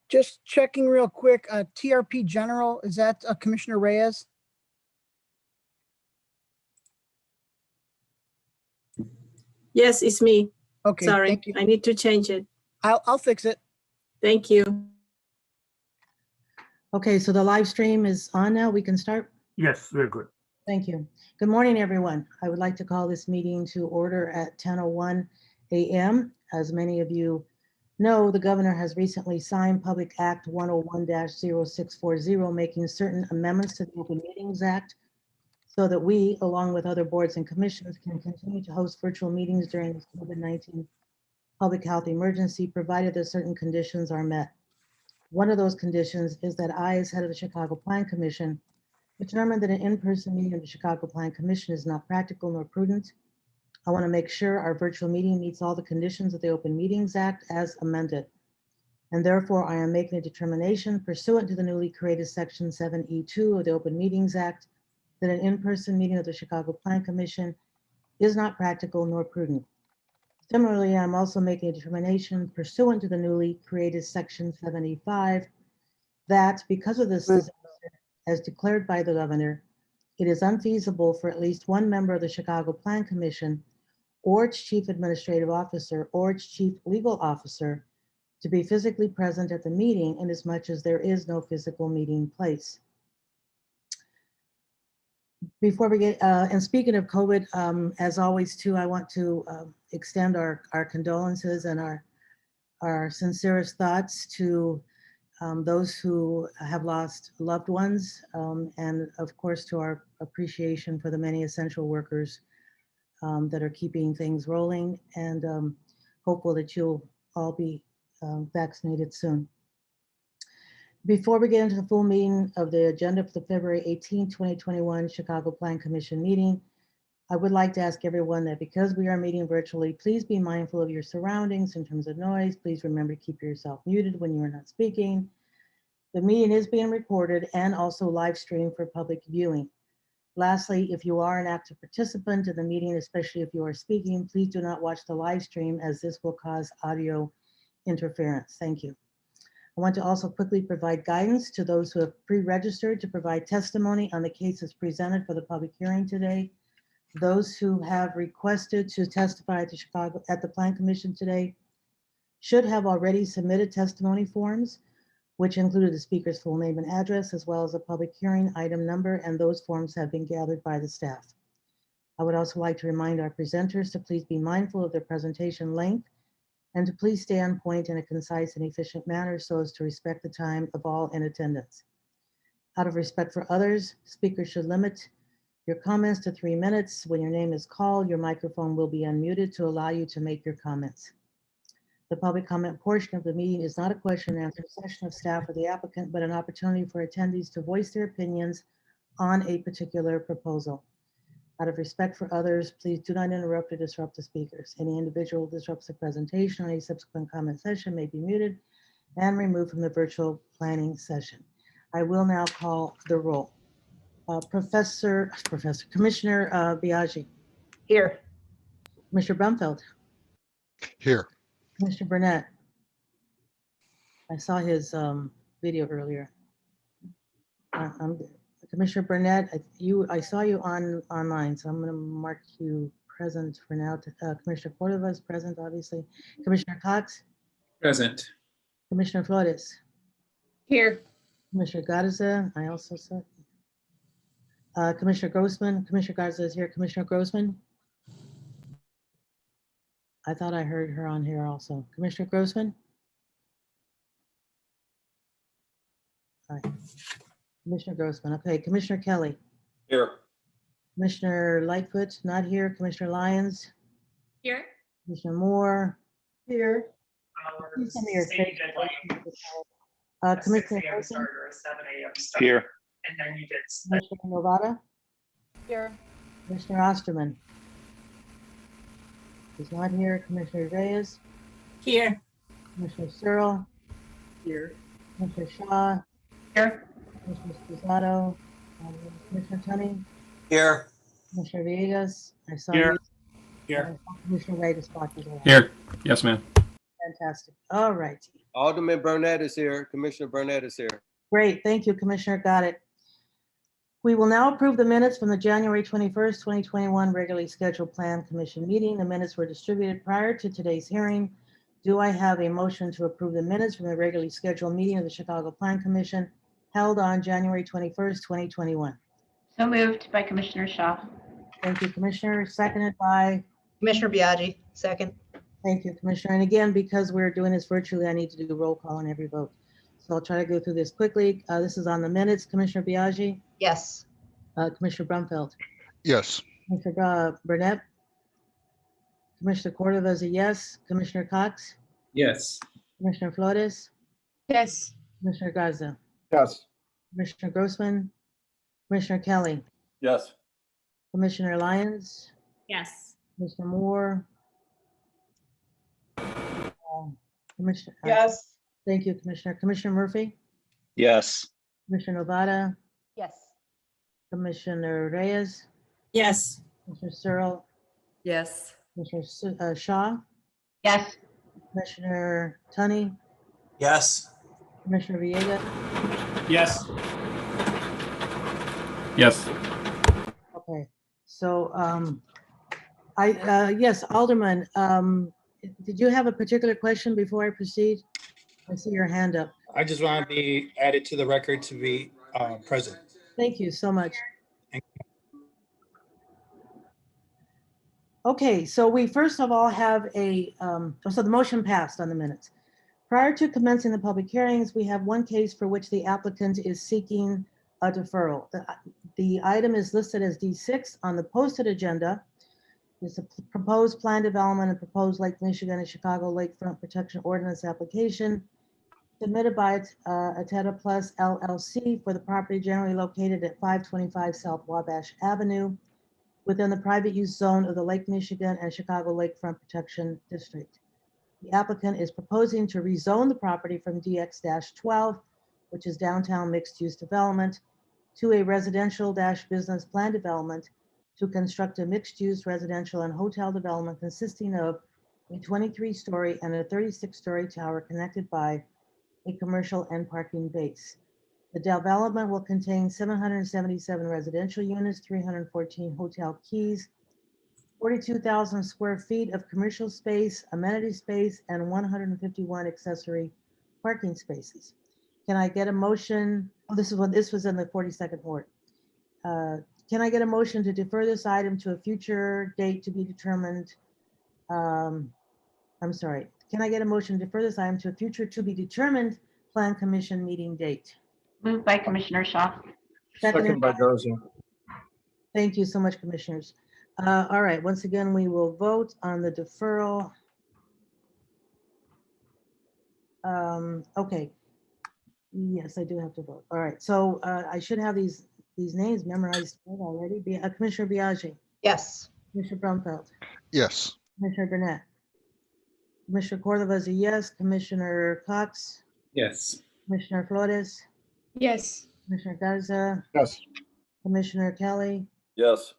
Just checking real quick, TRP General, is that Commissioner Reyes? Yes, it's me. Okay, Sorry, thank you. I need to change it. I'll fix it. Thank you. Okay, so the live stream is on now. We can start. Yes, very good. Thank you. Good morning, everyone. I would like to call this meeting to order at 10:01 a.m. As many of you know, the governor has recently signed Public Act 101-0640, making certain amendments to the Open Meetings Act so that we, along with other boards and commissions, can continue to host virtual meetings during this COVID-19 public health emergency, provided that certain conditions are met. One of those conditions is that I, as head of the Chicago Plan Commission, determined that an in-person meeting of the Chicago Plan Commission is not practical nor prudent. I want to make sure our virtual meeting meets all the conditions of the Open Meetings Act as amended. And therefore, I am making a determination pursuant to the newly created Section 7E2 of the Open Meetings Act that an in-person meeting of the Chicago Plan Commission is not practical nor prudent. Similarly, I'm also making a determination pursuant to the newly created Section 75 that because of this disaster, as declared by the governor, it is unfeasible for at least one member of the Chicago Plan Commission or its chief administrative officer or its chief legal officer to be physically present at the meeting inasmuch as there is no physical meeting place. Before we get, and speaking of COVID, as always too, I want to extend our condolences and our sincerest thoughts to those who have lost loved ones, and of course to our appreciation for the many essential workers that are keeping things rolling, and hopeful that you'll all be vaccinated soon. Before we get into the full meeting of the agenda for the February 18, 2021 Chicago Plan Commission meeting, I would like to ask everyone that because we are meeting virtually, please be mindful of your surroundings in terms of noise. Please remember to keep yourself muted when you are not speaking. The meeting is being recorded and also live streamed for public viewing. Lastly, if you are an active participant in the meeting, especially if you are speaking, please do not watch the live stream as this will cause audio interference. Thank you. I want to also quickly provide guidance to those who have pre-registered to provide testimony on the cases presented for the public hearing today. Those who have requested to testify at the Plan Commission today should have already submitted testimony forms, which included the speaker's full name and address, as well as a public hearing item number, and those forms have been gathered by the staff. I would also like to remind our presenters to please be mindful of their presentation length and to please stay on point in a concise and efficient manner so as to respect the time of all in attendance. Out of respect for others, speakers should limit your comments to 3 minutes. When your name is called, your microphone will be unmuted to allow you to make your comments. The public comment portion of the meeting is not a question and answer session of staff or the applicant, but an opportunity for attendees to voice their opinions on a particular proposal. Out of respect for others, please do not interrupt or disrupt the speakers. Any individual who disrupts the presentation or any subsequent comment session may be muted and removed from the virtual planning session. I will now call the roll. Commissioner Biaggi. Here. Commissioner Brumfield. Here. Commissioner Burnett. I saw his video earlier. Commissioner Burnett, I saw you online, so I'm going to mark you present for now. Commissioner Cordova is present, obviously. Commissioner Cox. Present. Commissioner Flores. Here. Commissioner Garza, I also saw. Commissioner Grossman. Commissioner Garza is here. Commissioner Grossman. I thought I heard her on here also. Commissioner Grossman. All right. Commissioner Grossman. Okay. Commissioner Kelly. Here. Commissioner Lightfoot, not here. Commissioner Lyons. Here. Commissioner Moore. Here. Please send me your Stated face. like a 6 Commissioner a.m. Wilson. start or a 7 a.m. start. Here. And then you did. Commissioner Novata. Here. Commissioner Osterman. He's not here. Commissioner Reyes. Here. Commissioner Searle. Here. Commissioner Shaw. Here. Commissioner Sposado. Commissioner Tunney. Here. Commissioner Villegas. I saw Here. you. Here. Commissioner Vegas. Here. Yes, ma'am. Fantastic. All right. Alderman Burnett is here. Commissioner Burnett is here. Great. Thank you, Commissioner. Got it. We will now approve the minutes from the January 21st, 2021 regularly scheduled Plan Commission meeting. The minutes were distributed prior to today's hearing. Do I have a motion to approve the minutes from the regularly scheduled meeting of the Chicago Plan Commission held on January 21st, 2021? So moved by Commissioner Shaw. Thank you, Commissioner. Seconded by, Commissioner Biaggi, second. thank you, Commissioner. And again, because we're doing this virtually, I need to do roll call on every vote. So I'll try to go through this quickly. This is on the minutes. Commissioner Biaggi, Yes. Commissioner Brumfeld, Yes. Commissioner Burnett, Commissioner Cordova is a yes, Commissioner Cox, Yes. Commissioner Flores, Yes. Commissioner Garza, Yes. Commissioner Grossman, Commissioner Kelly, Yes. Commissioner Lyons, Yes. Commissioner Moore. Commissioner, Yes. thank you, Commissioner. Commissioner Murphy, Yes. Commissioner Novata, Yes. Commissioner Reyes, Yes. Commissioner Searle, Yes. Commissioner Shaw, Yes. Commissioner Tunney, Yes. Commissioner Villegas. Yes. Yes. Okay, so yes, Alderman, did you have a particular question before I proceed? I see your hand up. I just want to be added to the record to be present. Thank you so much. Thank Okay, so we first of all have so the motion passed on the minutes. Prior to commencing the public hearings, we have one case for which the applicant is seeking a deferral. The item is listed as D6 on the posted agenda. It's a proposed plan development and proposed Lake Michigan and Chicago Lakefront Protection Ordinance application submitted by Ateta Plus LLC for the property generally located at 525 South Wabash Avenue within the private use zone of the Lake Michigan and Chicago Lakefront Protection District. The applicant is proposing to rezone the property from DX-12, which is downtown mixed-use development, to a residential-business plan development to construct a mixed-use residential and hotel development consisting of a 23-story and a 36-story tower connected by a commercial and parking base. The development will contain 777 residential units, 314 hotel keys, 42,000 square feet of commercial space, amenity space, and 151 accessory parking spaces. Can I get a motion? Oh, this was in the 42nd ward. Can I get a motion to defer this item to a future date to be determined? I'm sorry. Can I get a motion to defer this item to a future to be determined Plan Commission meeting date? Moved by Commissioner Shaw. Seconded by Garza. Thank you so much, commissioners. All right, once again, we will vote on the deferral. Okay. Yes, I do have to vote. All right, so I should have these names memorized already. Commissioner Biaggi, Yes. Commissioner Brumfeld, Yes. Commissioner Burnett, Commissioner Cordova is a yes, Commissioner Cox, Yes. Commissioner Flores, Yes. Commissioner Garza, Yes. Commissioner Kelly, Yes.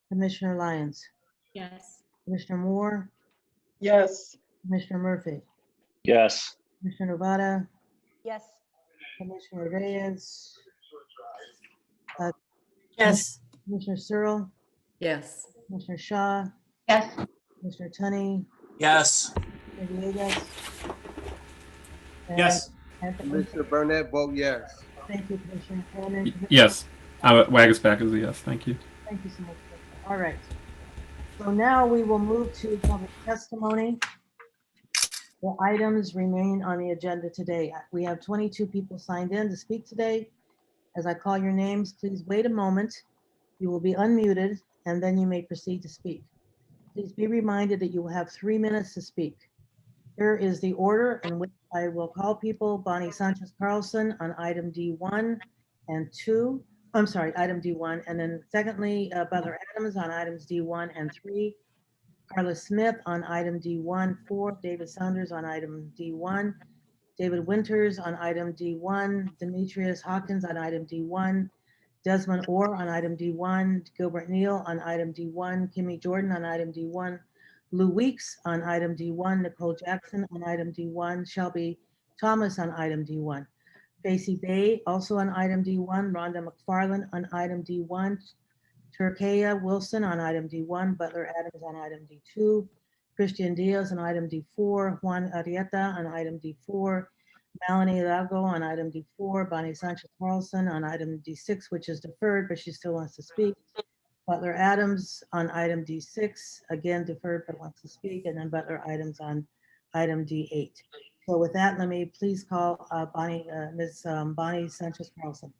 Commissioner Lyons, Yes. Commissioner Moore, Yes. Commissioner Murphy, Yes. Commissioner Novata, Yes. Commissioner Reyes, Yes. Commissioner Searle, Yes. Commissioner Shaw, Yes. Commissioner Tunney, Yes. Commissioner Villegas. Yes. And Commissioner Burnett, vote yes. thank you, Commissioner. Coleman. Yes. Wagasback is a yes. Thank you. Thank you so much. All right. So now we will move to public testimony. The items remain on the agenda today. We have 22 people signed in to speak today. As I call your names, please wait a moment. You will be unmuted and then you may proceed to speak. Please be reminded that you will have 3 minutes to speak. Here is the order in which I will call people. Bonnie Sanchez Carlson on item D1 and 2. I'm sorry, item D1. And then secondly, Butler Adams on items D1 and 3. Carla Smith on item D1, 4. David Saunders on item D1. David Winters on item D1. Demetrius Hawkins on item D1. Desmond Orr on item D1. Gilbert Neal on item D1. Kimmy Jordan on item D1. Lou Weeks on item D1, Nicole Jackson on item D1, Shelby Thomas on item D1, Tracy Bay also on item D1, Rhonda McFarland on item D1, Turkaya Wilson on item D1, Butler Adams on item D2, Christian Diaz on item D4, Juan Arieta on item D4, Melanie Hidalgo on item D4, Bonnie Sanchez Carlson on item D6, which is deferred, but she still wants to speak. Butler Adams on item D6, again deferred, but wants to speak, and then Butler Adams on item D8. So with that, let me please call Ms. Bonnie Sanchez Carlson.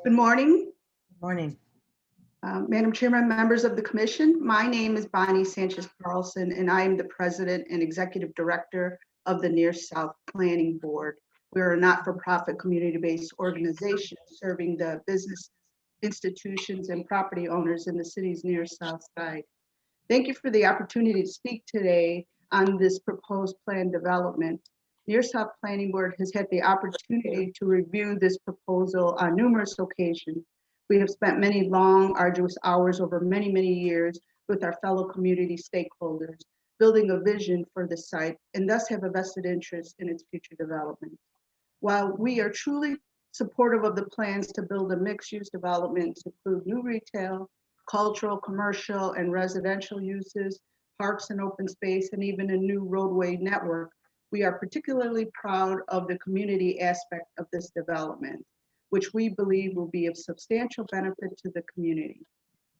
Good morning, Good morning. Madam Chairman, members of the commission. My name is Bonnie Sanchez Carlson, and I am the president and executive director of the Near South Planning Board. We're a not-for-profit community-based organization serving the business, institutions, and property owners in the city's Near South Side. Thank you for the opportunity to speak today on this proposed plan development. Near South Planning Board has had the opportunity to review this proposal on numerous occasions. We have spent many long, arduous hours over many, many years with our fellow community stakeholders, building a vision for the site, and thus have a vested interest in its future development. While we are truly supportive of the plans to build a mixed-use development to include new retail, cultural, commercial, and residential uses, parks and open space, and even a new roadway network, we are particularly proud of the community aspect of this development, which we believe will be of substantial benefit to the community.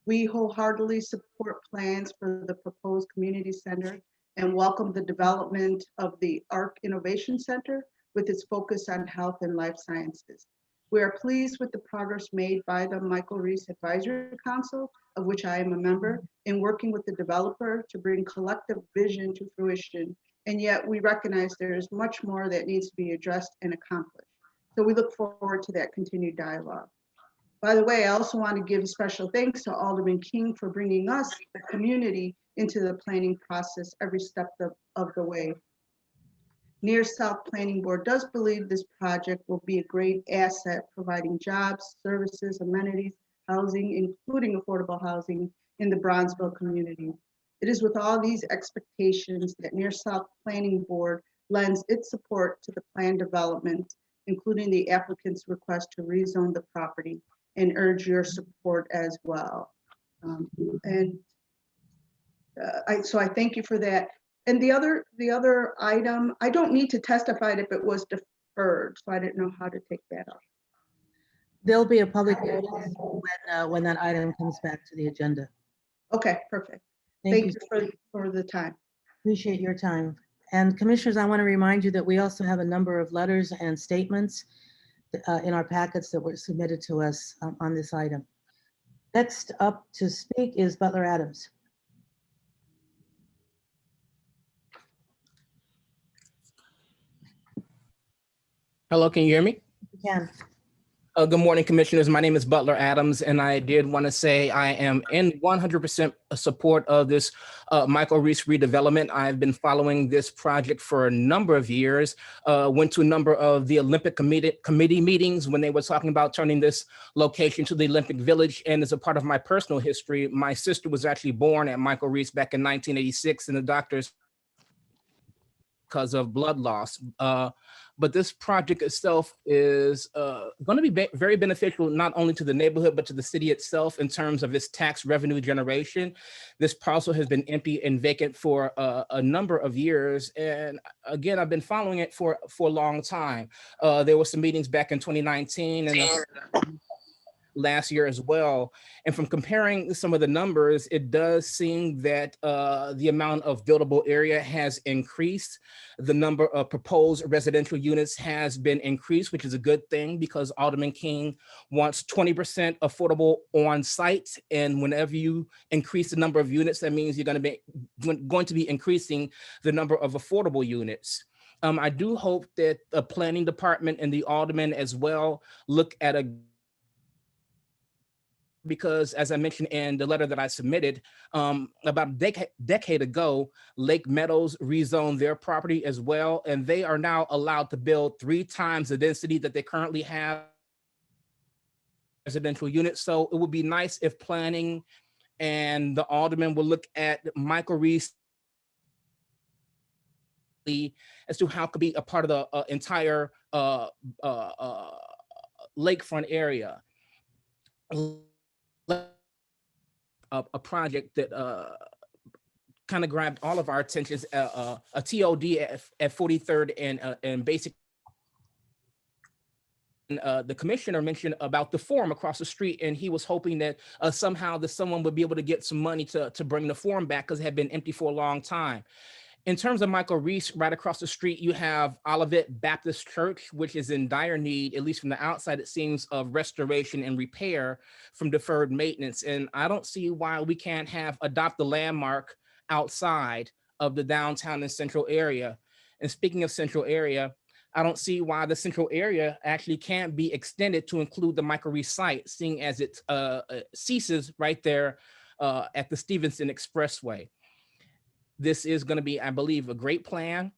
We wholeheartedly support plans for the proposed community center and welcome the development of the ARC Innovation Center with its focus on health and life sciences. We are pleased with the progress made by the Michael Reese Advisory Council, of which I am a member, in working with the developer to bring collective vision to fruition. And yet we recognize there is much more that needs to be addressed and accomplished. So we look forward to that continued dialogue. By the way, I also want to give special thanks to Alderman King for bringing us, the community, into the planning process every step of the way. Near South Planning Board does believe this project will be a great asset, providing jobs, services, amenities, housing, including affordable housing in the Bronzeville community. It is with all these expectations that Near South Planning Board lends its support to the planned development, including the applicant's request to rezone the property, and urge your support as well. So I thank you for that. And the other item, I don't need to testify if it was deferred, so I didn't know how to take that off. There'll be a public notice when that item comes back to the agenda. Okay, perfect. Thank Thank you. you for the time. Appreciate your time. And commissioners, I want to remind you that we also have a number of letters and statements in our packets that were submitted to us on this item. Next up to speak is Butler Adams. Hello, can you hear me? You can. Good morning, commissioners. My name is Butler Adams, and I did want to say I am in 100% support of this Michael Reese redevelopment. I've been following this project for a number of years, went to a number of the Olympic committee meetings when they were talking about turning this location to the Olympic Village. And as a part of my personal history, my sister was actually born at Michael Reese back in 1986, and the doctors because of blood loss. But this project itself is going to be very beneficial, not only to the neighborhood, but to the city itself in terms of its tax revenue generation. This parcel has been empty and vacant for a number of years. And again, I've been following it for a long time. There were some meetings back in 2019 and last year as well. And from comparing some of the numbers, it does seem that the amount of buildable area has increased. The number of proposed residential units has been increased, which is a good thing because Alderman King wants 20% affordable on site. And whenever you increase the number of units, that means you're going to be increasing the number of affordable units. I do hope that the planning department and the aldermen as well look at because as I mentioned in the letter that I submitted, about a decade ago, Lake Meadows rezoned their property as well, and they are now allowed to build 3 times the density that they currently have residential units. So it would be nice if planning and the alderman will look at Michael Reese as to how it could be a part of the entire lakefront area. A project that kind of grabbed all of our attentions, a TOD at 43rd and basic. The commissioner mentioned about the forum across the street, and he was hoping that somehow that someone would be able to get some money to bring the forum back because it had been empty for a long time. In terms of Michael Reese, right across the street, you have Olivet Baptist Church, which is in dire need, at least from the outside, it seems, of restoration and repair from deferred maintenance. And I don't see why we can't adopt the landmark outside of the downtown and central area. And speaking of central area, I don't see why the central area actually can't be extended to include the Michael Reese site, seeing as it ceases right there at the Stevenson Expressway. This is going to be, I believe, a great plan.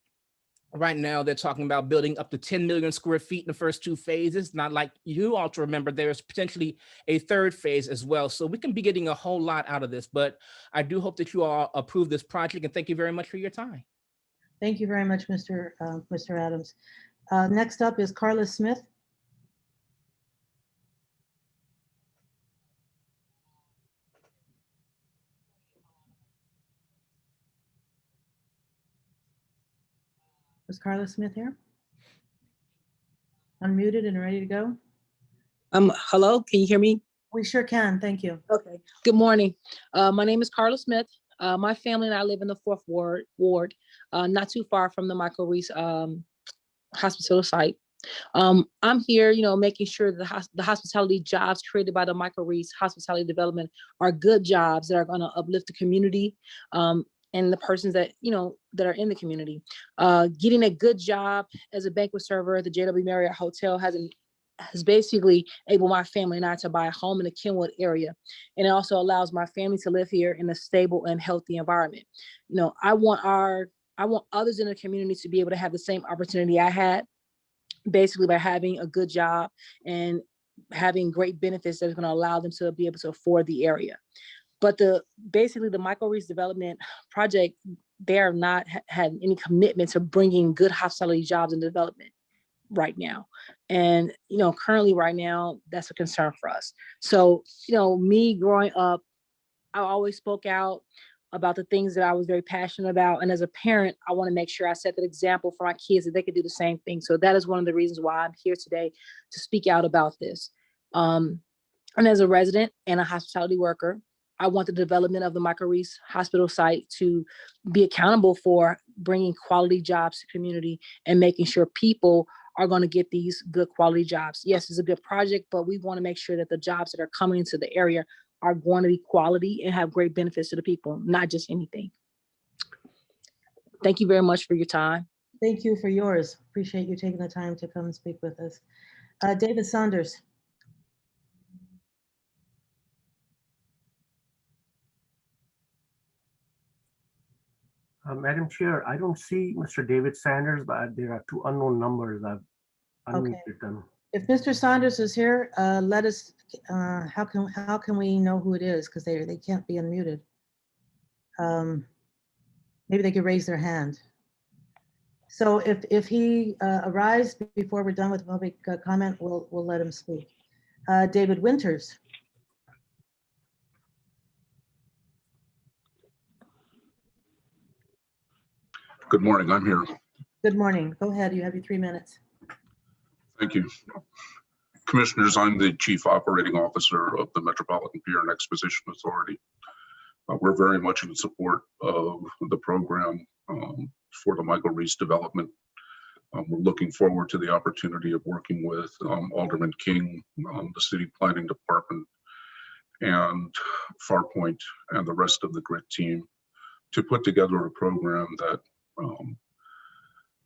Right now, they're talking about building up to 10 million square feet in the first 2 phases. Not like you all to remember, there's potentially a third phase as well. So we can be getting a whole lot out of this, but I do hope that you all approve this project, and thank you very much for your time. Thank you very much, Mr. Adams. Next up is Carla Smith. Is Carla Smith here? Unmuted and ready to go? Hello, can you hear me? We sure can, thank you. Okay, good morning. My name is Carla Smith. My family and I live in the 4th ward, not too far from the Michael Reese hospital site. I'm here, making sure that the hospitality jobs created by the Michael Reese Hospitality Development are good jobs that are going to uplift the community and the persons that, that are in the community. Getting a good job as a banquet server at the JW Marriott Hotel has basically enabled my family and I to buy a home in the Kenwood area. And it also allows my family to live here in a stable and healthy environment. I want others in the community to be able to have the same opportunity I had, basically by having a good job and having great benefits that are going to allow them to be able to afford the area. But basically the Michael Reese Development Project, they are not had any commitment to bringing good hospitality jobs and development right now. And, currently right now, that's a concern for us. So, me growing up, I always spoke out about the things that I was very passionate about. And as a parent, I want to make sure I set that example for my kids that they could do the same thing. So that is one of the reasons why I'm here today to speak out about this. And as a resident and a hospitality worker, I want the development of the Michael Reese Hospital site to be accountable for bringing quality jobs to the community and making sure people are going to get these good quality jobs. Yes, it's a good project, but we want to make sure that the jobs that are coming into the area are going to be quality and have great benefits to the people, not just anything. Thank you very much for your time. Thank you for yours. Appreciate you taking the time to come and speak with us. David Saunders. Madam Chair, I don't see Mr. David Sanders, but there are 2 unknown numbers. I've unmuted them. If Mr. Saunders is here, let us, how can we know who it is? Because they can't be unmuted. Maybe they could raise their hand. So if he arrives before we're done with public comment, we'll let him speak. David Winters. Good morning, I'm here. Good morning. Go ahead, you have your 3 minutes. Thank you. Commissioners, I'm the Chief Operating Officer of the Metropolitan Pier and Exposition Authority. We're very much in support of the program for the Michael Reese development. We're looking forward to the opportunity of working with Alderman King, the City Planning Department, and Farpoint and the rest of the GRIT team to put together a program that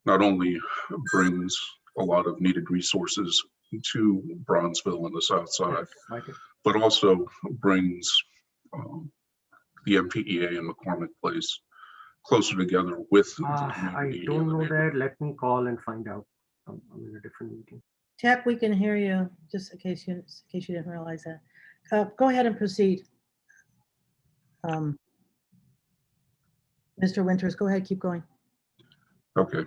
not only brings a lot of needed resources to Bronzeville and the South Side, but also brings the MPEA and McCormick Place closer together with the I community. don't know that. Let me call and find out. I'm in a different meeting. Tech, we can hear you, just in case you didn't realize that. Go ahead and proceed. Mr. Winters, go ahead, keep going. Okay.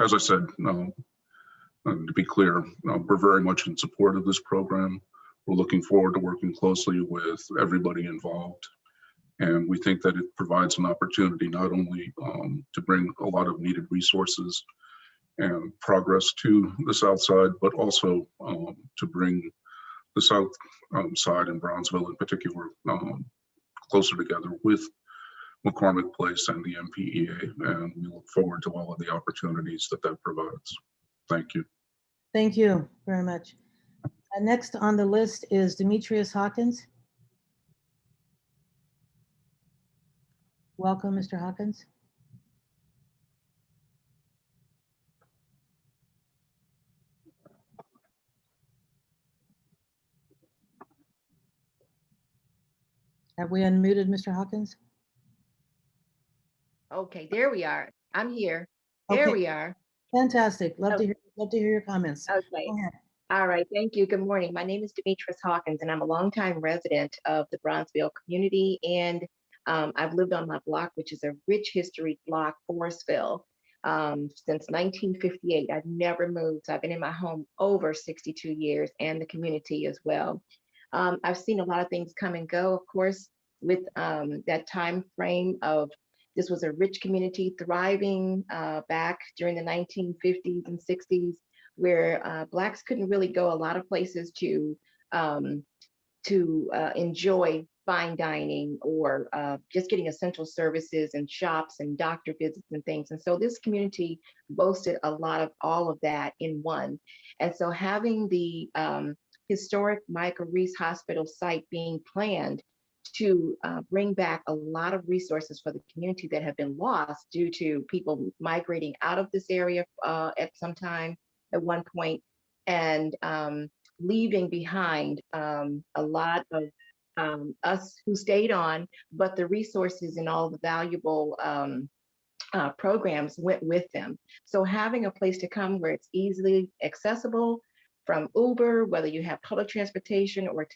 As I said, to be clear, we're very much in support of this program. We're looking forward to working closely with everybody involved. And we think that it provides an opportunity not only to bring a lot of needed resources and progress to the South Side, but also to bring the South Side and Bronzeville in particular closer together with McCormick Place and the MPEA. And we look forward to all of the opportunities that that provides. Thank you. Thank you very much. Next on the list is Demetrius Hawkins. Welcome, Mr. Hawkins. Have we unmuted Mr. Hawkins? Okay, there we are. I'm here. There Okay. we are. Fantastic. Love to hear your comments. Okay. Go ahead. All right. Thank you. Good morning. My name is Demetrius Hawkins, and I'm a longtime resident of the Bronzeville community. And I've lived on my block, which is a rich history block, Forestville, since 1958. I've never moved. So I've been in my home over 62 years, and the community as well. I've seen a lot of things come and go, of course, with that time frame of this was a rich community thriving back during the 1950s and 60s, where Blacks couldn't really go a lot of places to enjoy fine dining or just getting essential services and shops and doctor visits and things. And so this community boasted a lot of all of that in one. And so having the historic Michael Reese Hospital site being planned to bring back a lot of resources for the community that have been lost due to people migrating out of this area at some time at one point, and leaving behind a lot of us who stayed on, but the resources and all the valuable programs went with them. So having a place to come where it's easily accessible from Uber, whether you have public transportation or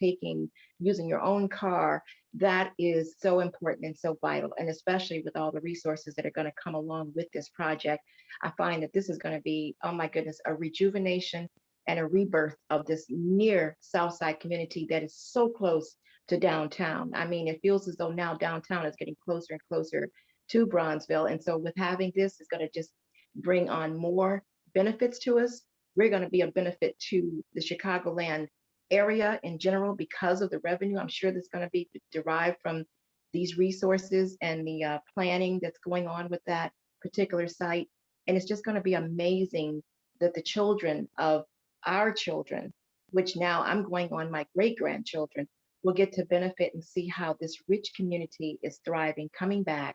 using your own car, that is so important and so vital. And especially with all the resources that are going to come along with this project, I find that this is going to be, oh my goodness, a rejuvenation and a rebirth of this near Southside community that is so close to downtown. I mean, it feels as though now downtown is getting closer and closer to Bronzeville. And so with having this, is going to just bring on more benefits to us. We're going to be a benefit to the Chicagoland area in general because of the revenue. I'm sure that's going to be derived from these resources and the planning that's going on with that particular site. And it's just going to be amazing that the children of our children, which now I'm going on my great-grandchildren, will get to benefit and see how this rich community is thriving, coming back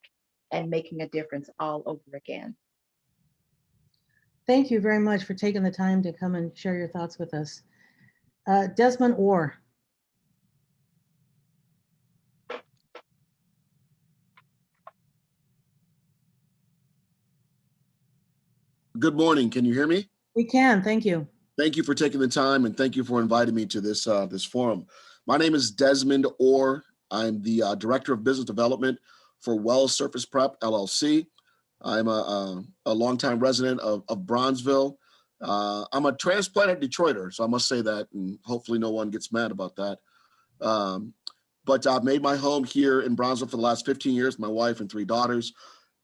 and making a difference all over again. Thank you very much for taking the time to come and share your thoughts with us. Desmond Orr. Good morning. Can you hear me? We can. Thank you. Thank you for taking the time, and thank you for inviting me to this this forum. My name is Desmond Orr. I'm the Director of Business Development for Wells Surface Prep, LLC. I'm a longtime resident of Bronzeville. I'm a transplanted Detroiter, so I must say that, and hopefully no one gets mad about that. But I've made my home here in Bronzeville for the last 15 years, my wife and 3 daughters.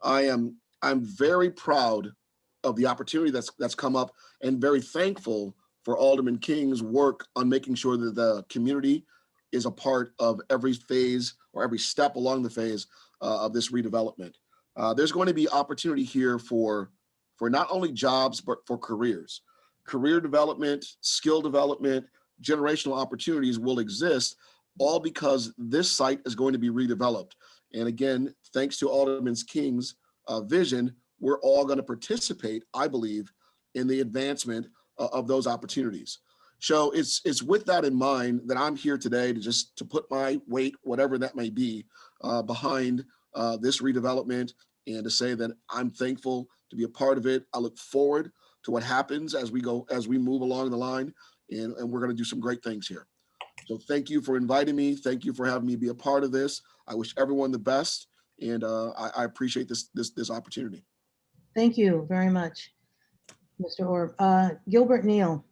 I'm very proud of the opportunity that's come up, and very thankful for Alderman King's work on making sure that the community is a part of every phase or every step along the phase of this redevelopment. There's going to be opportunity here for not only jobs, but for careers. Career development, skill development, generational opportunities will exist, all because this site is going to be redeveloped. And again, thanks to Alderman King's vision, we're all going to participate, I believe, in the advancement of those opportunities. So it's with that in mind that I'm here today to put my weight, whatever that may be, behind this redevelopment, and to say that I'm thankful to be a part of it. I look forward to what happens as we move along the line, and we're going to do some great things here. So thank you for inviting me. Thank you for having me be a part of this. I wish everyone the best, and I appreciate this opportunity. Thank you very much, Mr. Orr. Gilbert Neal.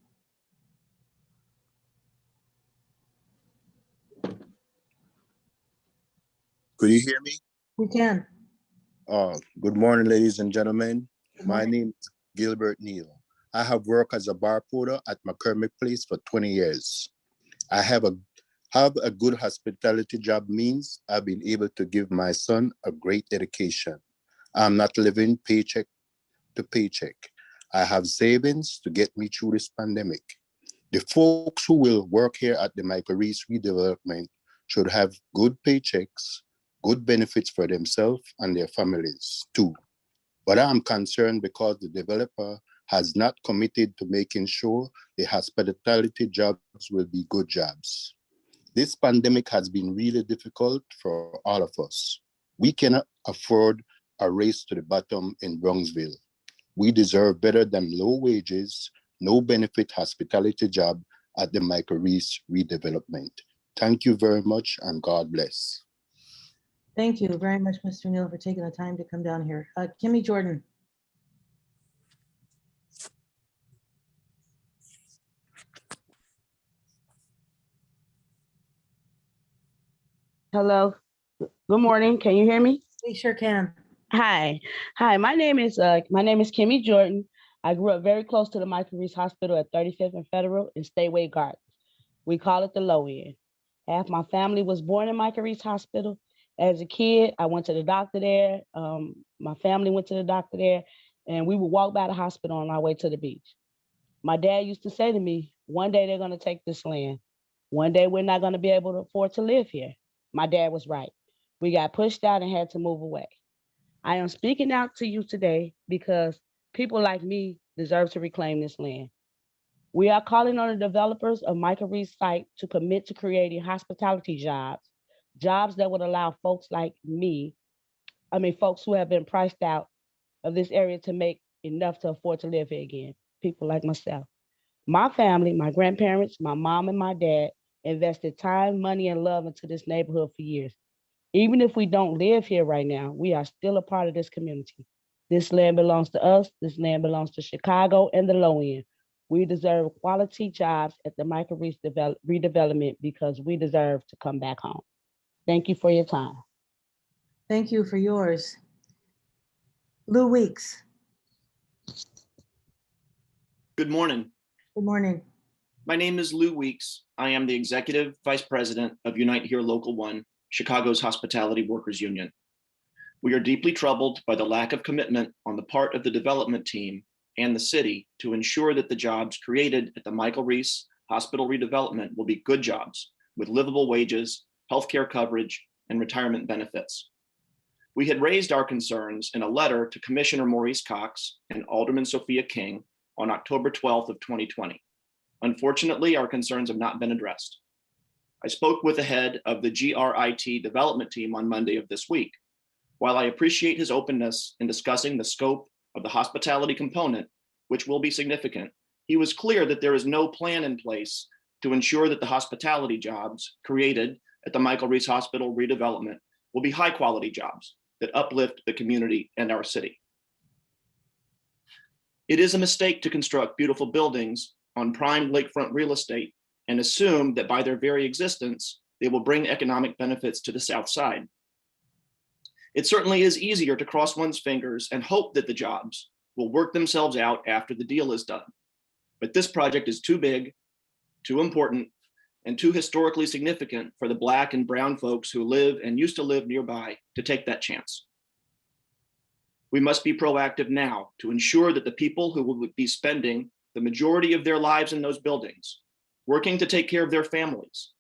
Could you hear me? We can. Good morning, ladies and gentlemen. My name is Gilbert Neal. I have worked as a bar porter at McCormick Place for 20 years. I have a good hospitality job means I've been able to give my son a great education. I'm not living paycheck to paycheck. I have savings to get me through this pandemic. The folks who will work here at the Michael Reese redevelopment should have good paychecks, good benefits for themselves and their families too. But I'm concerned because the developer has not committed to making sure the hospitality jobs will be good jobs. This pandemic has been really difficult for all of us. We cannot afford a race to the bottom in Bronxville. We deserve better than low wages, no benefit hospitality job at the Michael Reese redevelopment. Thank you very much and God bless. Thank you very much, Mr. Neal, for taking the time to come down here. Kimmy Jordan. Hello. Good morning. Can you hear me? We sure can. Hi. My name is Kimmy Jordan. I grew up very close to the Michael Reese Hospital at 35th and Federal in Stateway Gardens. We call it the low end. Half my family was born in Michael Reese Hospital. As a kid, I went to the doctor there. My family went to the doctor there, and we would walk by the hospital on our way to the beach. My dad used to say to me, one day they're going to take this land. One day we're not going to be able to afford to live here. My dad was right. We got pushed out and had to move away. I am speaking out to you today because people like me deserve to reclaim this land. We are calling on the developers of Michael Reese site to commit to creating hospitality jobs that would allow folks like me, folks who have been priced out of this area to make enough to afford to live here again, people like myself. My family, my grandparents, my mom and my dad invested time, money, and love into this neighborhood for years. Even if we don't live here right now, we are still a part of this community. This land belongs to us. This land belongs to Chicago and the low end. We deserve quality jobs at the Michael Reese redevelopment because we deserve to come back home. Thank you for your time. Thank you for yours. Lou Weeks. Good morning. Good morning. My name is Lou Weeks. I am the Executive Vice President of Unite Here Local 1, Chicago's Hospitality Workers Union. We are deeply troubled by the lack of commitment on the part of the development team and the city to ensure that the jobs created at the Michael Reese Hospital redevelopment will be good jobs with livable wages, healthcare coverage, and retirement benefits. We had raised our concerns in a letter to Commissioner Maurice Cox and Alderman Sophia King on October 12th of 2020. Unfortunately, our concerns have not been addressed. I spoke with the head of the GRIT development team on Monday of this week. While I appreciate his openness in discussing the scope of the hospitality component, which will be significant, he was clear that there is no plan in place to ensure that the hospitality jobs created at the Michael Reese Hospital redevelopment will be high quality jobs that uplift the community and our city. It is a mistake to construct beautiful buildings on prime lakefront real estate and assume that by their very existence, they will bring economic benefits to the South Side. It certainly is easier to cross one's fingers and hope that the jobs will work themselves out after the deal is done. But this project is too big, too important, and too historically significant for the Black and brown folks who live and used to live nearby to take that chance. We must be proactive now to ensure that the people who will be spending the majority of their lives in those buildings, working to take care of their families,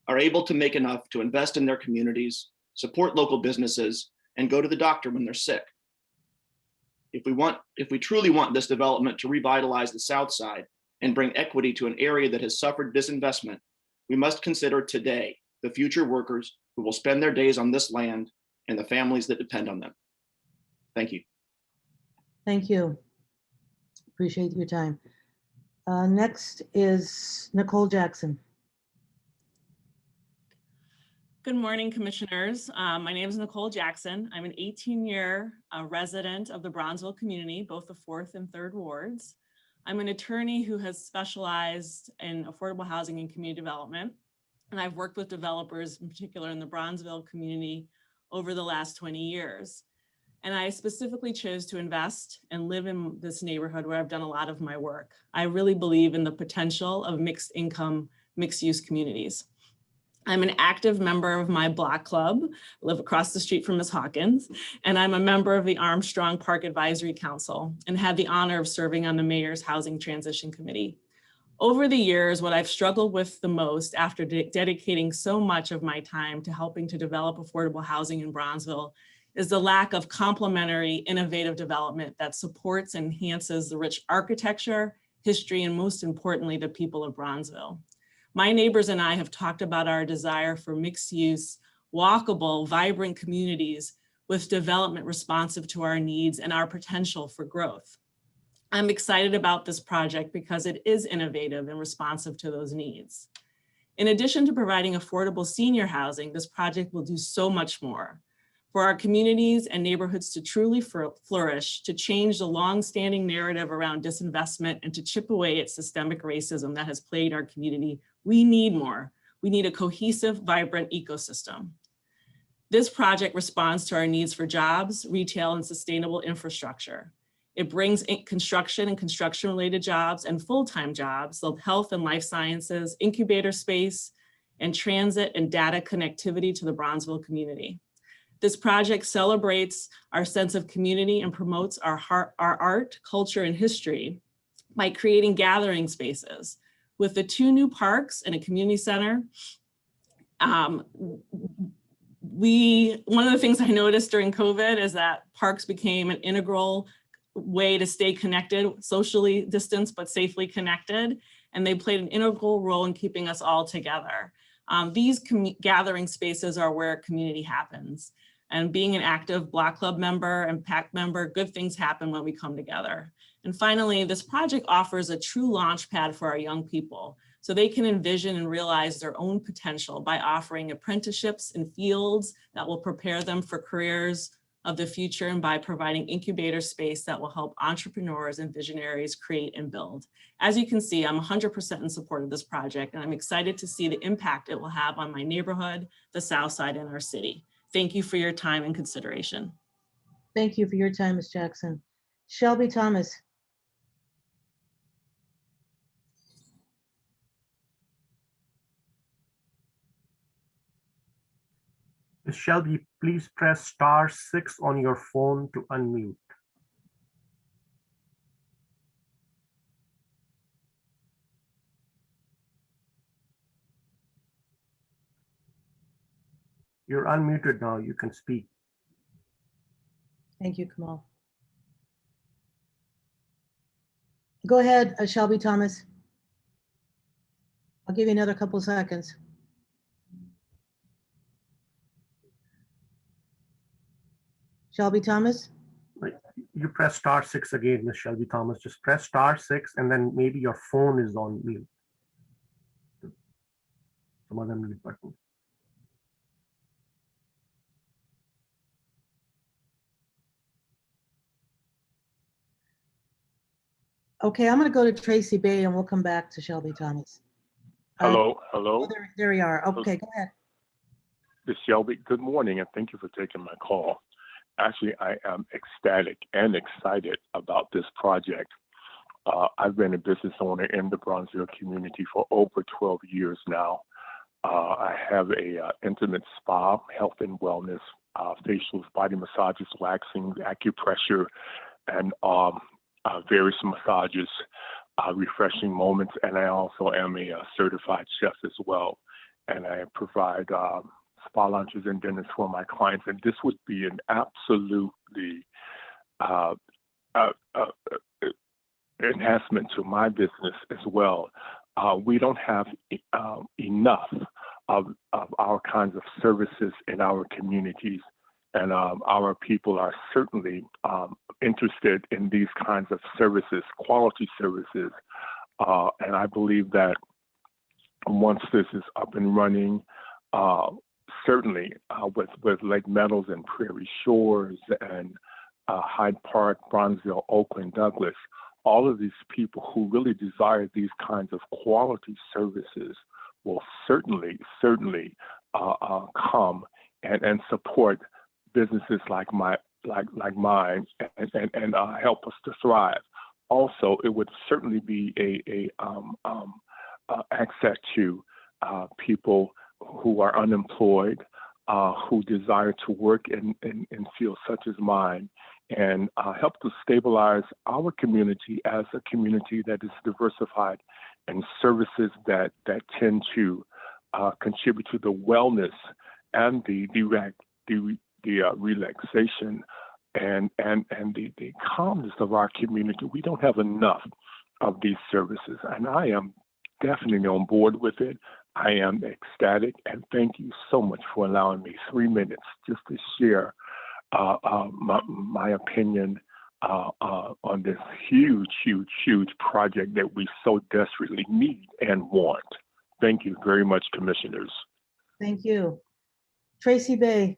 are able to make enough to invest in their communities, support local businesses, and go to the doctor when they're sick. If we truly want this development to revitalize the South Side and bring equity to an area that has suffered disinvestment, we must consider today the future workers who will spend their days on this land and the families that depend on them. Thank you. Thank you. Appreciate your time. Next is Nicole Jackson. Good morning, commissioners. My name is Nicole Jackson. I'm an 18-year resident of the Bronzeville community, both the 4th and 3rd wards. I'm an attorney who has specialized in affordable housing and community development, and I've worked with developers, in particular in the Bronzeville community, over the last 20 years. And I specifically chose to invest and live in this neighborhood where I've done a lot of my work. I really believe in the potential of mixed income, mixed use communities. I'm an active member of my block club, live across the street from Ms. Hawkins, and I'm a member of the Armstrong Park Advisory Council and had the honor of serving on the Mayor's Housing Transition Committee. Over the years, what I've struggled with the most after dedicating so much of my time to helping to develop affordable housing in Bronzeville is the lack of complementary, innovative development that supports and enhances the rich architecture, history, and most importantly, the people of Bronzeville. My neighbors and I have talked about our desire for mixed use, walkable, vibrant communities with development responsive to our needs and our potential for growth. I'm excited about this project because it is innovative and responsive to those needs. In addition to providing affordable senior housing, this project will do so much more. For our communities and neighborhoods to truly flourish, to change the long-standing narrative around disinvestment and to chip away at systemic racism that has plagued our community, we need more. We need a cohesive, vibrant ecosystem. This project responds to our needs for jobs, retail, and sustainable infrastructure. It brings construction and construction-related jobs and full-time jobs, so health and life sciences, incubator space, and transit and data connectivity to the Bronzeville community. This project celebrates our sense of community and promotes our art, culture, and history by creating gathering spaces. With the 2 new parks and a community center, one of the things I noticed during COVID is that parks became an integral way to stay connected, socially distanced, but safely connected. And they played an integral role in keeping us all together. These gathering spaces are where community happens. And being an active block club member and PAC member, good things happen when we come together. And finally, this project offers a true launch pad for our young people so they can envision and realize their own potential by offering apprenticeships in fields that will prepare them for careers of the future and by providing incubator space that will help entrepreneurs and visionaries create and build. As you can see, I'm 100% in support of this project, and I'm excited to see the impact it will have on my neighborhood, the South Side, and our city. Thank you for your time and consideration. Thank you for your time, Ms. Jackson. Shelby Thomas. Ms. Shelby, please press *6 on your phone to unmute. You're unmuted now. You can speak. Thank you, Kamal. Go ahead, Shelby Thomas. I'll give you another couple seconds. Shelby Thomas? You press *6 again, Ms. Shelby Thomas. Just press *6 and then maybe your phone is on mute. Some other mute button. Okay, I'm going to go to Tracy Bay and we'll come back to Shelby Thomas. Hello. Oh, there you are. Okay, go ahead. Ms. Shelby, good morning, and thank you for taking my call. Actually, I am ecstatic and excited about this project. I've been a business owner in the Bronzeville community for over 12 years now. I have a intimate spa, health and wellness, facials, body massages, waxing, acupressure, and various massages, refreshing moments. And I also am a certified chef as well. And I provide spa lunches and dinners for my clients. And this would be an absolutely enhancement to my business as well. We don't have enough of our kinds of services in our communities. And our people are certainly interested in these kinds of services, quality services. And I believe that once this is up and running, certainly with Lake Meadows and Prairie Shores and Hyde Park, Bronzeville, Oakland, Douglas, all of these people who really desire these kinds of quality services will certainly come and support businesses like mine and help us to thrive. Also, it would certainly be a access to people who are unemployed, who desire to work in fields such as mine, and help to stabilize our community as a community that is diversified and services that tend to contribute to the wellness and the relaxation and the calmness of our community. We don't have enough of these services, and I am definitely on board with it. I am ecstatic, and thank you so much for allowing me 3 minutes just to share my opinion on this huge project that we so desperately need and want. Thank you very much, commissioners. Thank you. Tracy Bay.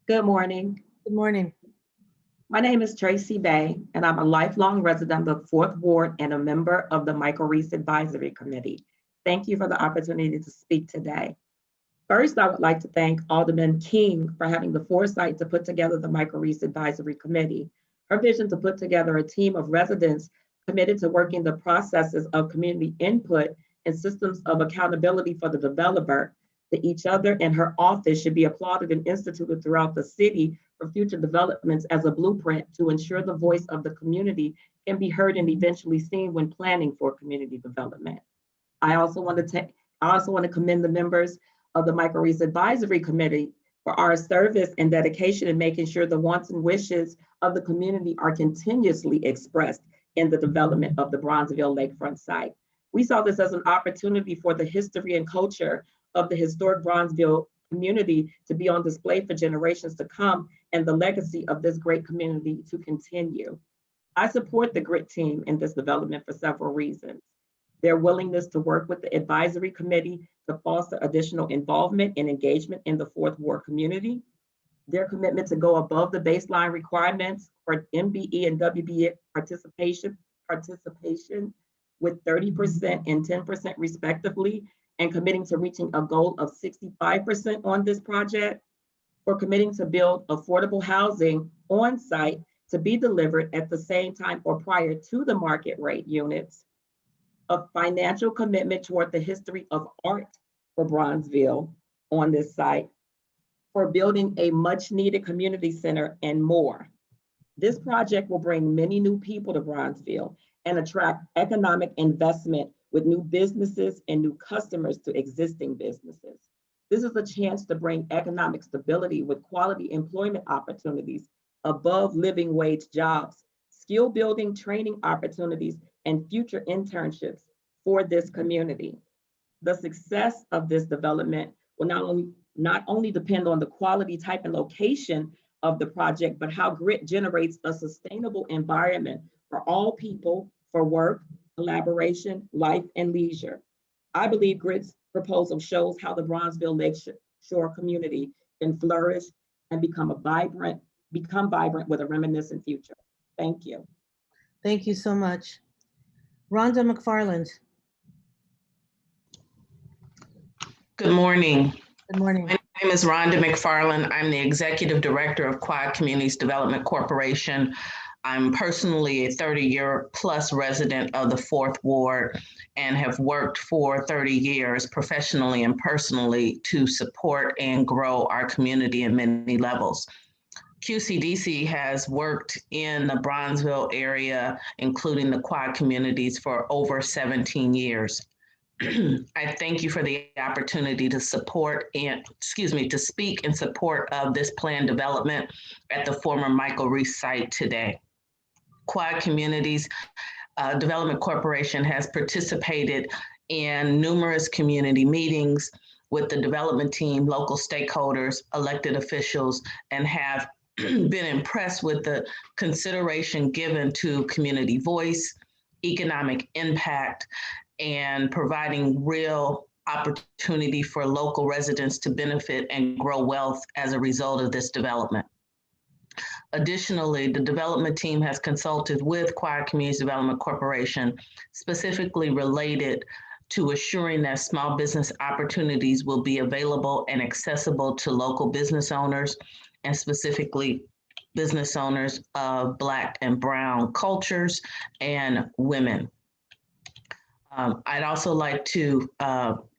Good morning. Good morning. My name is Tracy Bay, and I'm a lifelong resident of the 4th Ward and a member of the Michael Reese Advisory Committee. Thank you for the opportunity to speak today. First, I would like to thank Alderman King for having the foresight to put together the Michael Reese Advisory Committee. Her vision to put together a team of residents committed to working the processes of community input and systems of accountability for the developer to each other and her office should be applauded and instituted throughout the city for future developments as a blueprint to ensure the voice of the community can be heard and eventually seen when planning for community development. I also want to commend the members of the Michael Reese Advisory Committee for our service and dedication in making sure the wants and wishes of the community are continuously expressed in the development of the Bronzeville Lakefront site. We saw this as an opportunity for the history and culture of the historic Bronzeville community to be on display for generations to come and the legacy of this great community to continue. I support the GRIT team in this development for several reasons. Their willingness to work with the advisory committee to foster additional involvement and engagement in the 4th Ward community, their commitment to go above the baseline requirements for MBE and WBE participation with 30% and 10% respectively, and committing to reaching a goal of 65% on this project, for committing to build affordable housing on site to be delivered at the same time or prior to the market rate units, a financial commitment toward the history of art for Bronzeville on this site, for building a much needed community center, and more. This project will bring many new people to Bronzeville and attract economic investment with new businesses and new customers to existing businesses. This is a chance to bring economic stability with quality employment opportunities, above living wage jobs, skill building training opportunities, and future internships for this community. The success of this development will not only depend on the quality, type, and location of the project, but how GRIT generates a sustainable environment for all people for work, collaboration, life, and leisure. I believe GRIT's proposal shows how the Bronzeville Lakeshore community can flourish and become vibrant with a reminiscent future. Thank you. Thank you so much. Rhonda McFarland. Good morning. Good morning. My name is Rhonda McFarland. I'm the Executive Director of Quad Communities Development Corporation. I'm personally a 30-year plus resident of the 4th Ward and have worked for 30 years professionally and personally to support and grow our community in many levels. QCDC has worked in the Bronzeville area, including the Quad communities, for over 17 years. I thank you for the opportunity to speak in support of this planned development at the former Michael Reese site today. Quad Communities Development Corporation has participated in numerous community meetings with the development team, local stakeholders, elected officials, and have been impressed with the consideration given to community voice, economic impact, and providing real opportunity for local residents to benefit and grow wealth as a result of this development. Additionally, the development team has consulted with Quiet Communities Development Corporation, specifically related to assuring that small business opportunities will be available and accessible to local business owners, and specifically business owners of Black and Brown cultures and women. I'd also like to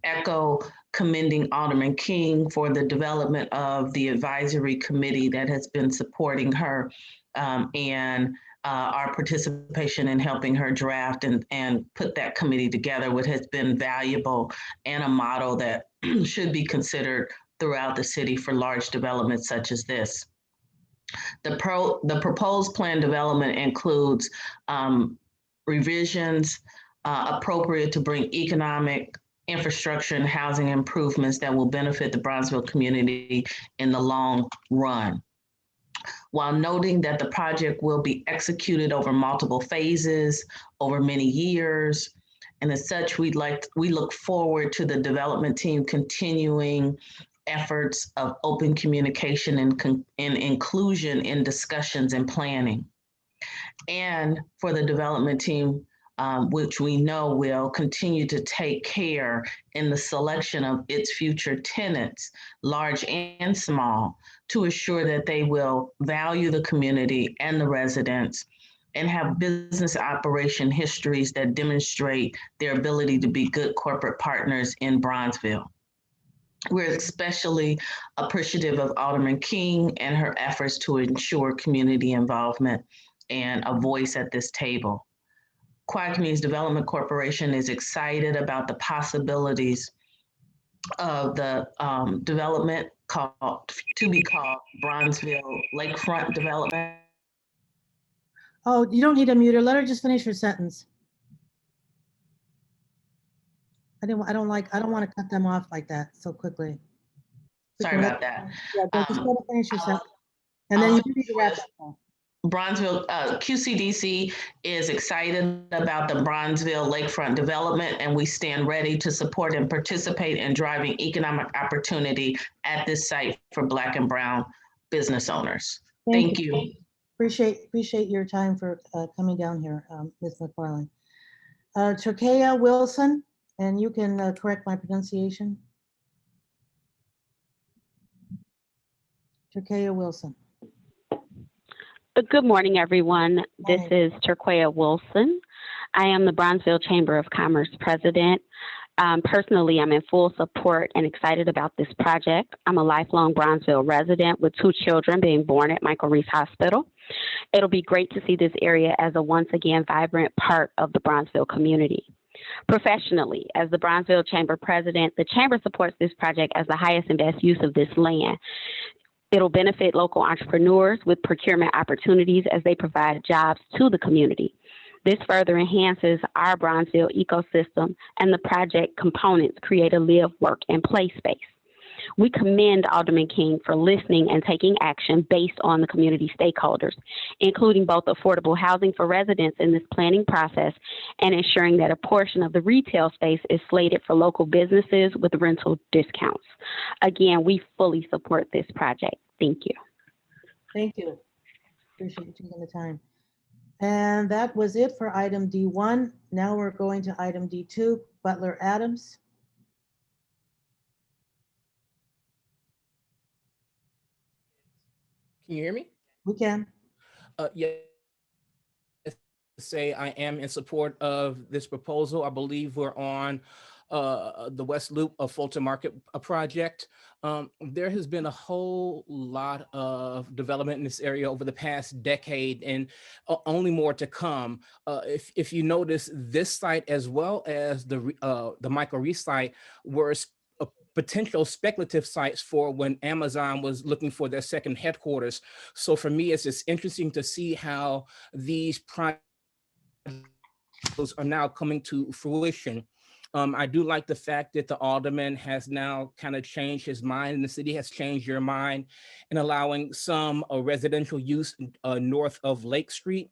echo commending Alderman King for the development of the advisory committee that has been supporting her and our participation in helping her draft and put that committee together, which has been valuable and a model that should be considered throughout the city for large developments such as this. The proposed plan development includes revisions appropriate to bring economic, infrastructure, and housing improvements that will benefit the Bronzeville community in the long run. While noting that the project will be executed over multiple phases, over many years, and as such, we look forward to the development team continuing efforts of open communication and inclusion in discussions and planning. And for the development team, which we know will continue to take care in the selection of its future tenants, large and small, to assure that they will value the community and the residents and have business operation histories that demonstrate their ability to be good corporate partners in Bronzeville. We're especially appreciative of Alderman King and her efforts to ensure community involvement and a voice at this table. Quiet Communities Development Corporation is excited about the possibilities of the development to be called Bronzeville Lakefront Development. Oh, you don't need to mute her. Let her just finish her sentence. I don't want to cut them off like that so quickly. Sorry about that. Yeah, just let her finish her sentence. And then you need to wrap up. Bronzeville, QCDC is excited about the Bronzeville Lakefront development, and we stand ready to support and participate in driving economic opportunity at this site for Black and Brown business owners. Thank you. Appreciate your time for coming down here, Ms. McFarland. Turkaya Wilson, and you can correct my pronunciation. Turkaya Wilson. Good morning, everyone. This is Turquaya Wilson. I am the Bronzeville Chamber of Commerce president. Personally, I'm in full support and excited about this project. I'm a lifelong Bronzeville resident with 2 children being born at Michael Reese Hospital. It'll be great to see this area as a once again vibrant part of the Bronzeville community. Professionally, as the Bronzeville Chamber president, the Chamber supports this project as the highest and best use of this land. It'll benefit local entrepreneurs with procurement opportunities as they provide jobs to the community. This further enhances our Bronzeville ecosystem, and the project components create a live, work, and play space. We commend Alderman King for listening and taking action based on the community stakeholders, including both affordable housing for residents in this planning process and ensuring that a portion of the retail space is slated for local businesses with rental discounts. Again, we fully support this project. Thank you. Thank you. Appreciate you taking the time. And that was it for item D1. Now we're going to item D2, Butler Adams. Can you hear me? We can. Yes. Say I am in support of this proposal. I believe we're on the West Loop of Fulton Market project. There has been a whole lot of development in this area over the past decade, and only more to come. If you notice, this site as well as the Michael Reese site were potential speculative sites for when Amazon was looking for their second headquarters. So for me, it's just interesting to see how these projects are now coming to fruition. I do like the fact that the alderman has now kind of changed his mind, and the city has changed your mind in allowing some residential use north of Lake Street.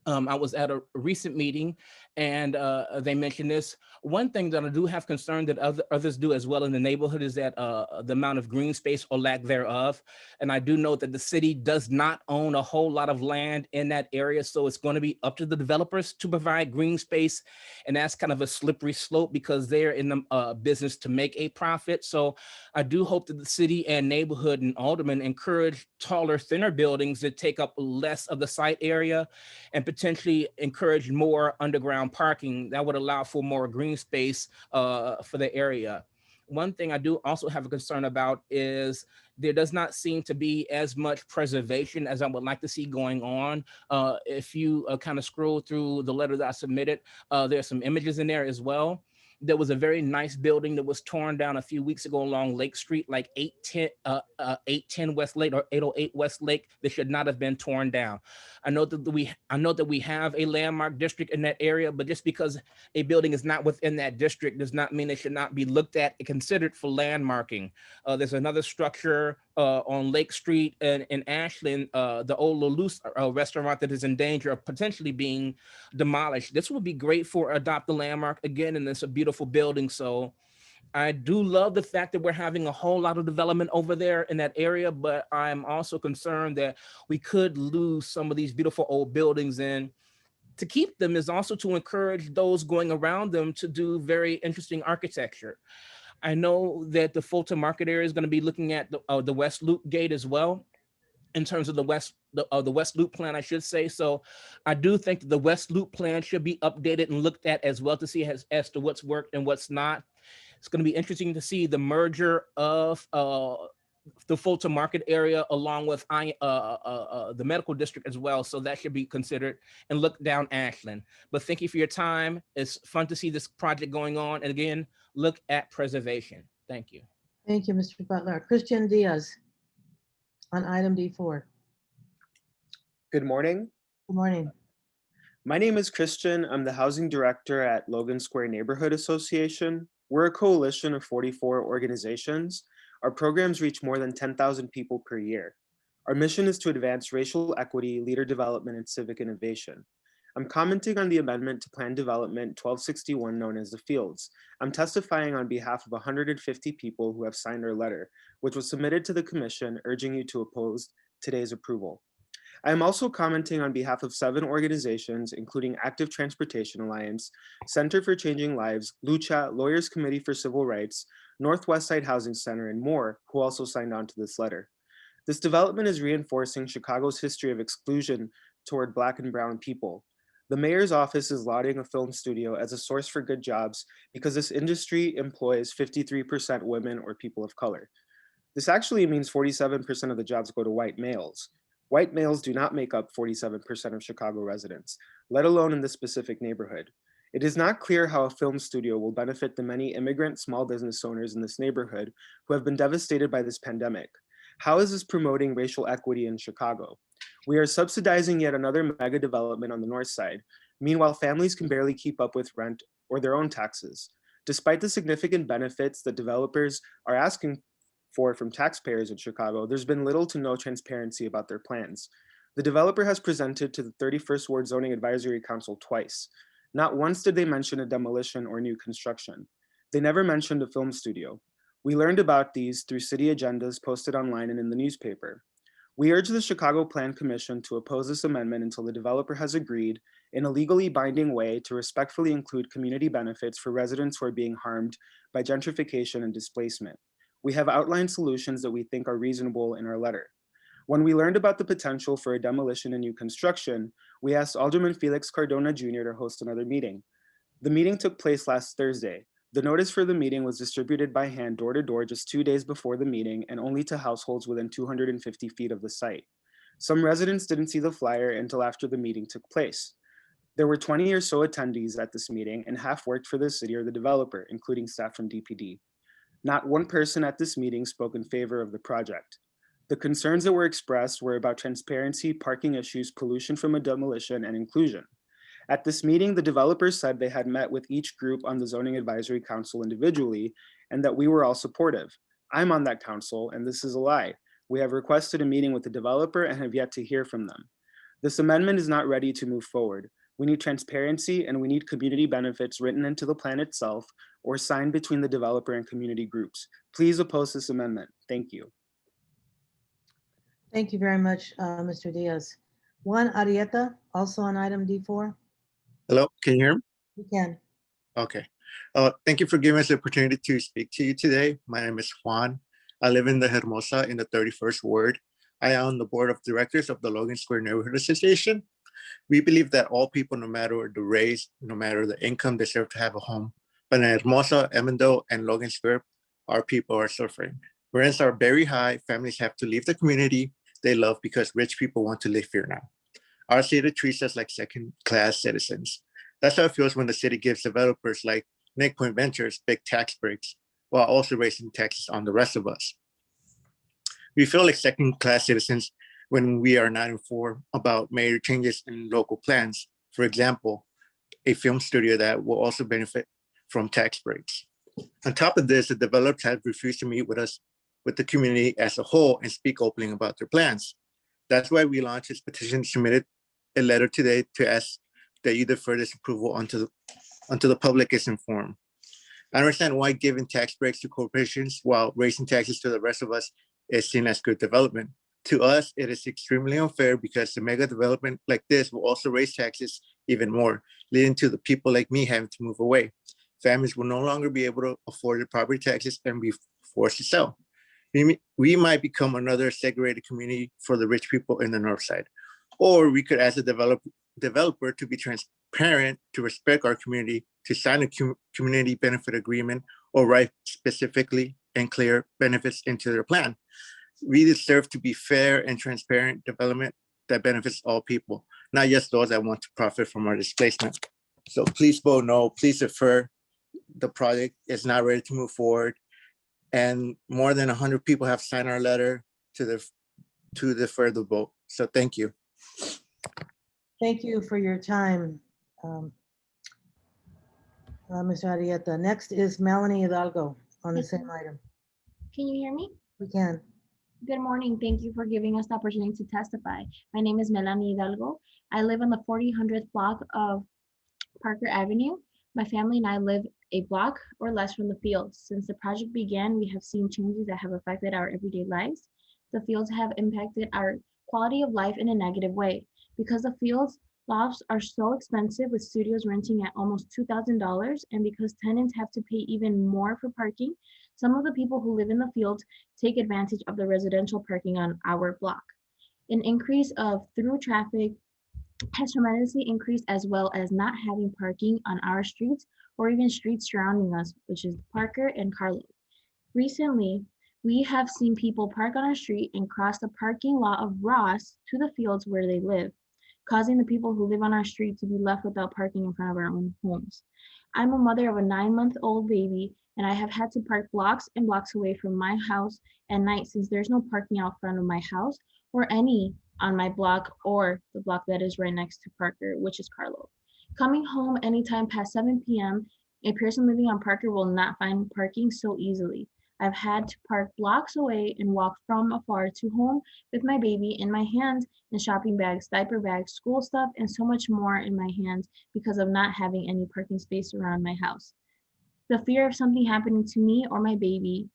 I was at a recent meeting and they mentioned this. One thing that I do have concern that others do as well in the neighborhood is that the amount of green space or lack thereof. And I do know that the city does not own a whole lot of land in that area. So it's going to be up to the developers to provide green space. And that's kind of a slippery slope because they're in the business to make a profit. So I do hope that the city and neighborhood and aldermen encourage taller, thinner buildings that take up less of the site area and potentially encourage more underground parking that would allow for more green space for the area. One thing I do also have a concern about is there does not seem to be as much preservation as I would like to see going on. If you kind of scroll through the letter that I submitted, there's some images in there as well. There was a very nice building that was torn down a few weeks ago along Lake Street, like 810 West Lake or 808 West Lake, that should not have been torn down. I know that we have a landmark district in that area, but just because a building is not within that district does not mean it should not be looked at and considered for landmarking. There's another structure on Lake Street in Ashland, the old Lulu's restaurant that is in danger of potentially being demolished. This would be great for Adopt a Landmark again, and it's a beautiful building. So I do love the fact that we're having a whole lot of development over there in that area, but I'm also concerned that we could lose some of these beautiful old buildings. And to keep them is also to encourage those going around them to do very interesting architecture. I know that the Fulton Market area is going to be looking at the West Loop Gate as well, in terms of the West Loop plan, I should say. So I do think that the West Loop plan should be updated and looked at as well to see as to what's worked and what's not. It's going to be interesting to see the merger of the Fulton Market area along with the medical district as well. So that should be considered, and look down Ashland. But thank you for your time. It's fun to see this project going on. And again, look at preservation. Thank you. Thank you, Mr. Butler. Christian Diaz on item D4. Good morning. Good morning. My name is Christian. I'm the housing director at Logan Square Neighborhood Association. We're a coalition of 44 organizations. Our programs reach more than 10,000 people per year. Our mission is to advance racial equity, leader development, and civic innovation. I'm commenting on the amendment to Plan Development 1261, known as the Fields. I'm testifying on behalf of 150 people who have signed our letter, which was submitted to the commission, urging you to oppose today's approval. I am also commenting on behalf of 7 organizations, including Active Transportation Alliance, Center for Changing Lives, Lucha, Lawyers Committee for Civil Rights, Northwest Side Housing Center, and more, who also signed on to this letter. This development is reinforcing Chicago's history of exclusion toward Black and Brown people. The mayor's office is lauding a film studio as a source for good jobs because this industry employs 53% women or people of color. This actually means 47% of the jobs go to white males. White males do not make up 47% of Chicago residents, let alone in this specific neighborhood. It is not clear how a film studio will benefit the many immigrant small business owners in this neighborhood who have been devastated by this pandemic. How is this promoting racial equity in Chicago? We are subsidizing yet another mega development on the north side. Meanwhile, families can barely keep up with rent or their own taxes. Despite the significant benefits that developers are asking for from taxpayers in Chicago, there's been little to no transparency about their plans. The developer has presented to the 31st Ward Zoning Advisory Council twice. Not once did they mention a demolition or new construction. They never mentioned a film studio. We learned about these through city agendas posted online and in the newspaper. We urge the Chicago Plan Commission to oppose this amendment until the developer has agreed in a legally binding way to respectfully include community benefits for residents who are being harmed by gentrification and displacement. We have outlined solutions that we think are reasonable in our letter. When we learned about the potential for a demolition and new construction, we asked Alderman Felix Cardona Jr. to host another meeting. The meeting took place last Thursday. The notice for the meeting was distributed by hand door to door just 2 days before the meeting and only to households within 250 feet of the site. Some residents didn't see the flyer until after the meeting took place. There were 20 or so attendees at this meeting, and half worked for the city or the developer, including staff from DPD. Not one person at this meeting spoke in favor of the project. The concerns that were expressed were about transparency, parking issues, pollution from a demolition, and inclusion. At this meeting, the developers said they had met with each group on the Zoning Advisory Council individually, and that we were all supportive. I'm on that council, and this is a lie. We have requested a meeting with the developer and have yet to hear from them. This amendment is not ready to move forward. We need transparency and we need community benefits written into the plan itself or signed between the developer and community groups. Please oppose this amendment. Thank you. Thank you very much, Mr. Diaz. Juan Arieta, also on item D4. Hello, can you hear me? You can. Okay. Thank you for giving us the opportunity to speak to you today. My name is Juan. I live in the Hermosa in the 31st Ward. I am on the board of directors of the Logan Square Neighborhood Association. We believe that all people, no matter the race, no matter the income, deserve to have a home. But in Hermosa, Emmendale, and Logan Square, our people are suffering. Rents are very high. Families have to leave the community they love because rich people want to live here now. Our city treats us like second-class citizens. That's how it feels when the city gives developers like Nick Point Ventures big tax breaks while also raising taxes on the rest of us. We feel like second-class citizens when we are not informed about major changes in local plans. For example, a film studio that will also benefit from tax breaks. On top of this, the developers have refused to meet with us, with the community as a whole, and speak openly about their plans. That's why we launched this petition, submitted a letter today to ask that you defer this approval until the public is informed. I understand why giving tax breaks to corporations while raising taxes to the rest of us is seen as good development. To us, it is extremely unfair because the mega development like this will also raise taxes even more, leading to the people like me having to move away. Families will no longer be able to afford the property taxes and be forced to sell. We might become another segregated community for the rich people in the north side. Or we could ask the developer to be transparent, to respect our community, to sign a community benefit agreement, or write specifically and clear benefits into their plan. We deserve to be fair and transparent development that benefits all people, not just those that want to profit from our displacement. So please vote no, please defer. The project is not ready to move forward. And more than 100 people have signed our letter to defer the vote. So thank you. Thank you for your time, Mr. Arieta. Next is Melanie Hidalgo on the same item. Can you hear me? We can. Good morning. Thank you for giving us the opportunity to testify. My name is Melanie Hidalgo. I live on the 400th block of Parker Avenue. My family and I live a block or less from the fields. Since the project began, we have seen changes that have affected our everyday lives. The fields have impacted our quality of life in a negative way. Because the fields lofts are so expensive with studios renting at almost $2,000, and because tenants have to pay even more for parking, some of the people who live in the fields take advantage of the residential parking on our block. An increase of through traffic has tremendously increased, as well as not having parking on our streets or even streets surrounding us, which is Parker and Carlo. Recently, we have seen people park on our street and cross the parking lot of Ross to the fields where they live, causing the people who live on our street to be left without parking in front of our own homes. I'm a mother of a 9-month-old baby, and I have had to park blocks and blocks away from my house at night since there's no parking out front of my house or any on my block or the block that is right next to Parker, which is Carlo. Coming home anytime past 7 p.m., a person living on Parker will not find parking so easily. I've had to park blocks away and walk from afar to home with my baby in my hands and shopping bags, diaper bags, school stuff, and so much more in my hands because of not having any parking space around my house. The fear of something happening to me or my baby,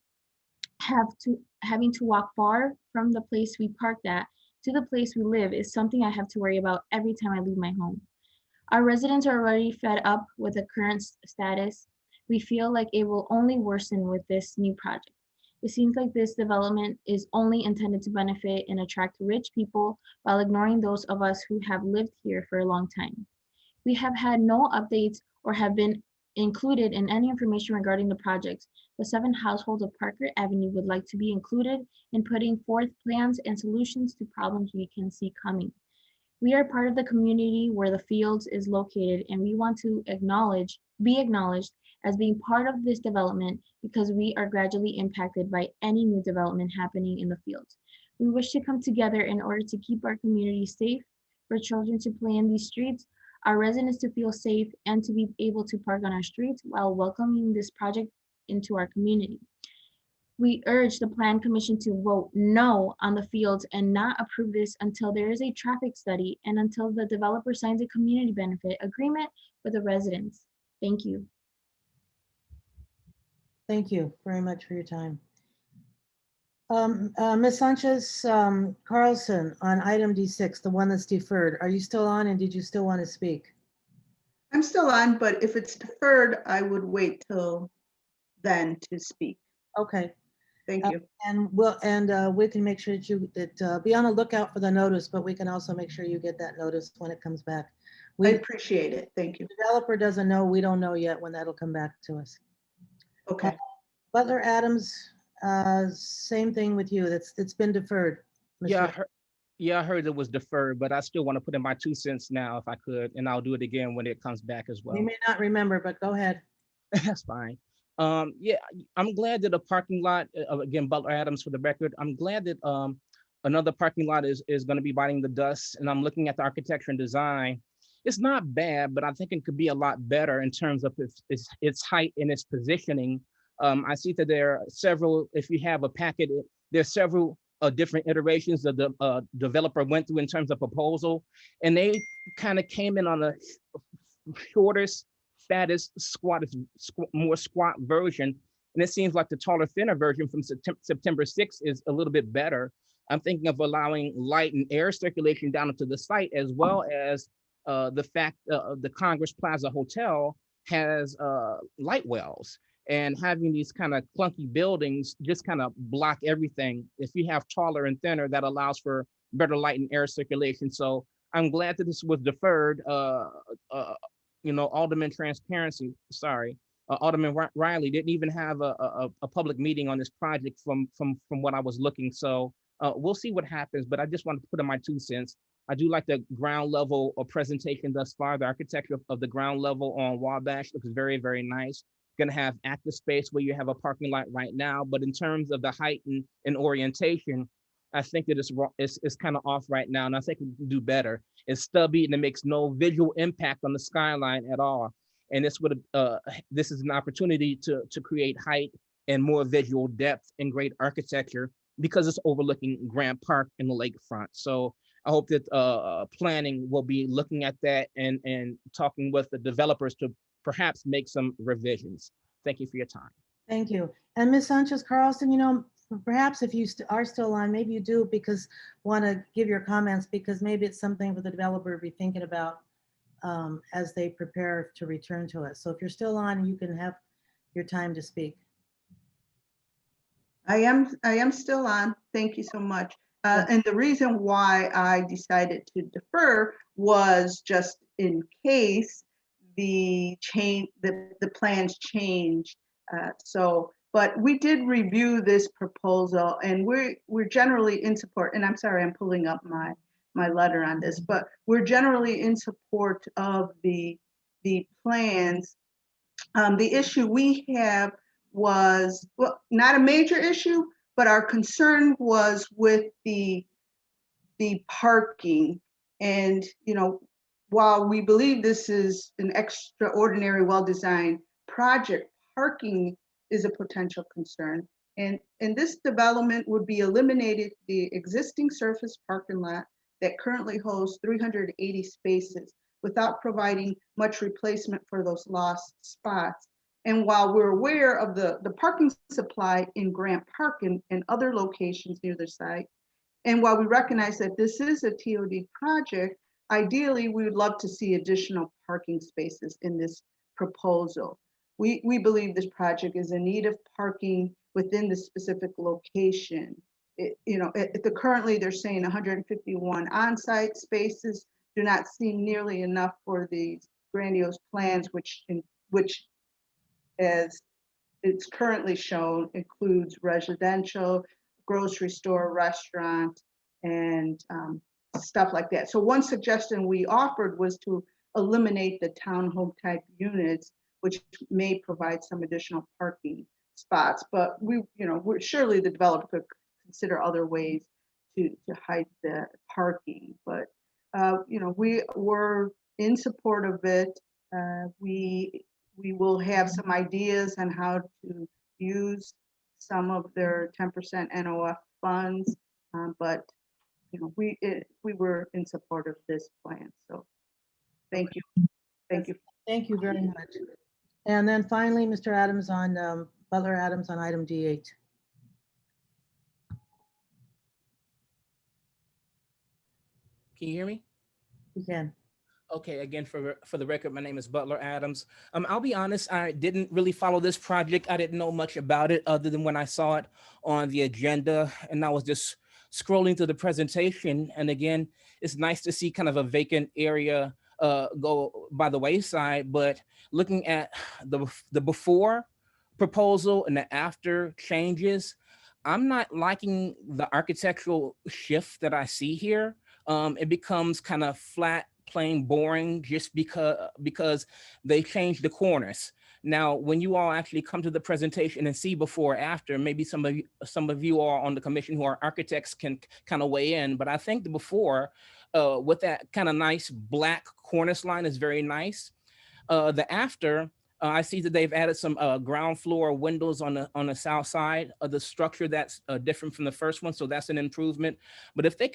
having to walk far from the place we parked at to the place we live is something I have to worry about every time I leave my home. Our residents are already fed up with the current status. We feel like it will only worsen with this new project. It seems like this development is only intended to benefit and attract rich people while ignoring those of us who have lived here for a long time. We have had no updates or have been included in any information regarding the projects. The 7 households of Parker Avenue would like to be included in putting forth plans and solutions to problems we can see coming. We are part of the community where the fields is located, and we want to be acknowledged as being part of this development because we are gradually impacted by any new development happening in the fields. We wish to come together in order to keep our community safe, for children to play in these streets, our residents to feel safe, and to be able to park on our streets while welcoming this project into our community. We urge the Plan Commission to vote no on the fields and not approve this until there is a traffic study and until the developer signs a community benefit agreement with the residents. Thank you. Thank you very much for your time. Ms. Sanchez Carlson, on item D6, the one that's deferred, are you still on and did you still want to speak? I'm still on, but if it's deferred, I would wait till then to speak. Okay. Thank you. And we can make sure that be on the lookout for the notice, but we can also make sure you get that notice when it comes back. I appreciate it. Thank you. The developer doesn't know, we don't know yet when that'll come back to us. Okay. Butler Adams, same thing with you. It's been deferred. Yeah, I heard it was deferred, but I still want to put in my 2 cents now if I could, and I'll do it again when it comes back as well. You may not remember, but go ahead. That's fine. Yeah, I'm glad that a parking lot, again, Butler Adams for the record, I'm glad that another parking lot is going to be biting the dust, and I'm looking at the architecture and design. It's not bad, but I think it could be a lot better in terms of its height and its positioning. I see that there are several, if you have a packet, there's several different iterations that the developer went through in terms of proposal, and they kind of came in on the shortest, fattest, more squat version. And it seems like the taller, thinner version from September 6th is a little bit better. I'm thinking of allowing light and air circulation down into the site, as well as the fact the Congress Plaza Hotel has light wells, and having these kind of clunky buildings just kind of block everything. If you have taller and thinner, that allows for better light and air circulation. So I'm glad that this was deferred. Alderman Riley didn't even have a public meeting on this project from what I was looking. So we'll see what happens, but I just wanted to put in my 2 cents. I do like the ground level presentation thus far. The architecture of the ground level on Wabash looks very, very nice. Going to have active space where you have a parking lot right now, but in terms of the height and orientation, I think that it's kind of off right now, and I think we can do better. It's stubby and it makes no visual impact on the skyline at all. And this is an opportunity to create height and more visual depth and great architecture because it's overlooking Grant Park and the lakefront. So I hope that planning will be looking at that and talking with the developers to perhaps make some revisions. Thank you for your time. Thank you. And Ms. Sanchez Carlson, perhaps if you are still on, maybe you do want to give your comments, because maybe it's something for the developer to be thinking about as they prepare to return to us. So if you're still on, you can have your time to speak. I am still on. Thank you so much. And the reason why I decided to defer was just in case the plans changed. But we did review this proposal, and we're generally in support. And I'm sorry, I'm pulling up my letter on this, but we're generally in support of the plans. The issue we have was, well, not a major issue, but our concern was with the parking. And while we believe this is an extraordinary, well-designed project, parking is a potential concern. And this development would be eliminated the existing surface parking lot that currently hosts 380 spaces without providing much replacement for those lost spots. And while we're aware of the parking supply in Grant Park and other locations near the site, and while we recognize that this is a TOD project, ideally, we would love to see additional parking spaces in this proposal. We believe this project is in need of parking within the specific location. Currently they're saying 151 on-site spaces do not seem nearly enough for these grandiose plans, which as it's currently shown includes residential, grocery store, restaurant, and stuff like that. So one suggestion we offered was to eliminate the townhome type units, which may provide some additional parking spots. But we're surely the developer could consider other ways to hide the parking. But we were in support of it. We will have some ideas on how to use some of their 10% NOF funds, but we were in support of this plan. So thank you. Thank you. Thank you very much. And then finally, Mr. Adams on, Butler Adams on item D8. Can you hear me? You can. Okay, again, for the record, my name is Butler Adams. I'll be honest, I didn't really follow this project. I didn't know much about it other than when I saw it on the agenda, and I was just scrolling through the presentation. And again, it's nice to see kind of a vacant area go by the wayside, but looking at the before proposal and the after changes, I'm not liking the architectural shift that I see here. It becomes kind of flat, plain boring just because they changed the corners. Now, when you all actually come to the presentation and see before or after, maybe some of you are on the commission who are architects can kind of weigh in, but I think the before with that kind of nice black cornice line is very nice. The after, I see that they've added some ground floor windows on the south side of the structure that's different from the first one, so that's an improvement. But if the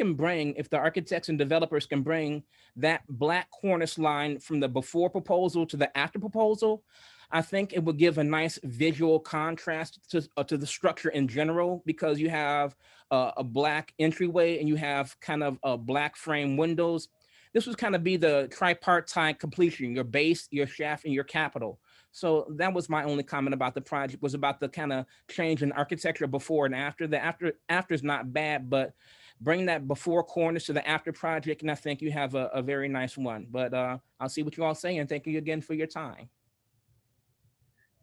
architects and developers can bring that black cornice line from the before proposal to the after proposal, I think it would give a nice visual contrast to the structure in general, because you have a black entryway and you have kind of black frame windows. This would kind of be the tripartite completion, your base, your shaft, and your capital. So that was my only comment about the project, was about the kind of change in architecture before and after. The after is not bad, but bring that before cornice to the after project, and I think you have a very nice one. But I'll see what you all say, and thank you again for your time.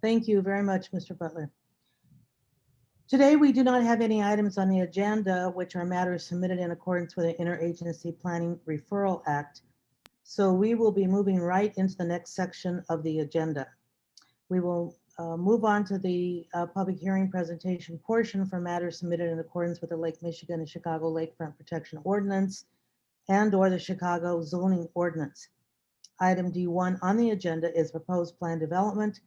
Thank you very much, Mr. Butler. Today, we do not have any items on the agenda, which are matters submitted in accordance with the Interagency Planning Referral Act. So we will be moving right into the next section of the agenda. We will move on to the public hearing presentation portion for matters submitted in accordance with the Lake Michigan and Chicago Lakefront Protection Ordinance and/or the Chicago Zoning Ordinance. Item D1 on the agenda is proposed plan development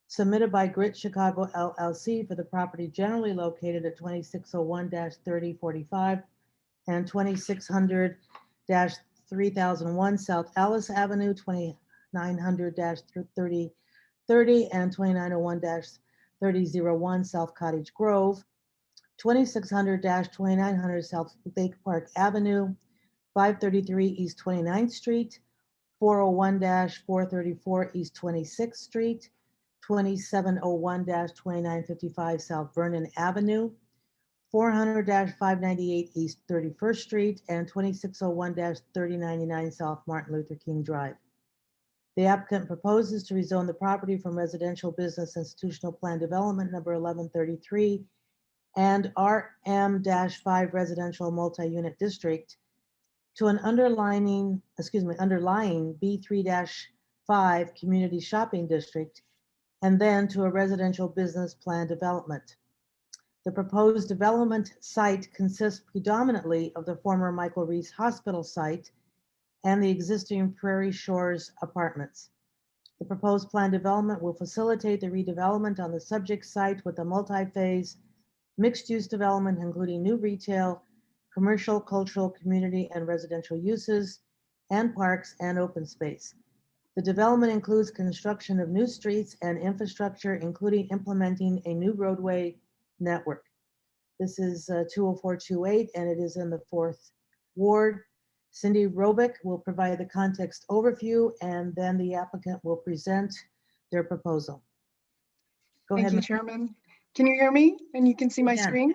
submitted by Grit Chicago LLC for the property generally located at 2601-3045 and 2600-3001 South Alice Avenue, 2900-3030 and 2901-3001 South Cottage Grove, 2600-2900 South Lake Park Avenue, 533 East 29th Street, 401-434 East 26th Street, 2701-2955 South Vernon Avenue, 400-598 East 31st Street, and 2601-3099 South Martin Luther King Drive. The applicant proposes to rezone the property from residential business institutional plan development number 1133 and RM-5 residential multi-unit district to an underlying B3-5 community shopping district, and then to a residential business plan development. The proposed development site consists predominantly of the former Michael Reese Hospital site and the existing Prairie Shores apartments. The proposed plan development will facilitate the redevelopment on the subject site with a multi-phase mixed-use development, including new retail, commercial, cultural, community, and residential uses, and parks and open space. The development includes construction of new streets and infrastructure, including implementing a new roadway network. This is 20428, and it is in the 4th Ward. Cindy Robick will provide the context overview, and then the applicant will present their proposal. Go Thank ahead. you, Chairman. Can you hear me and you can see my screen?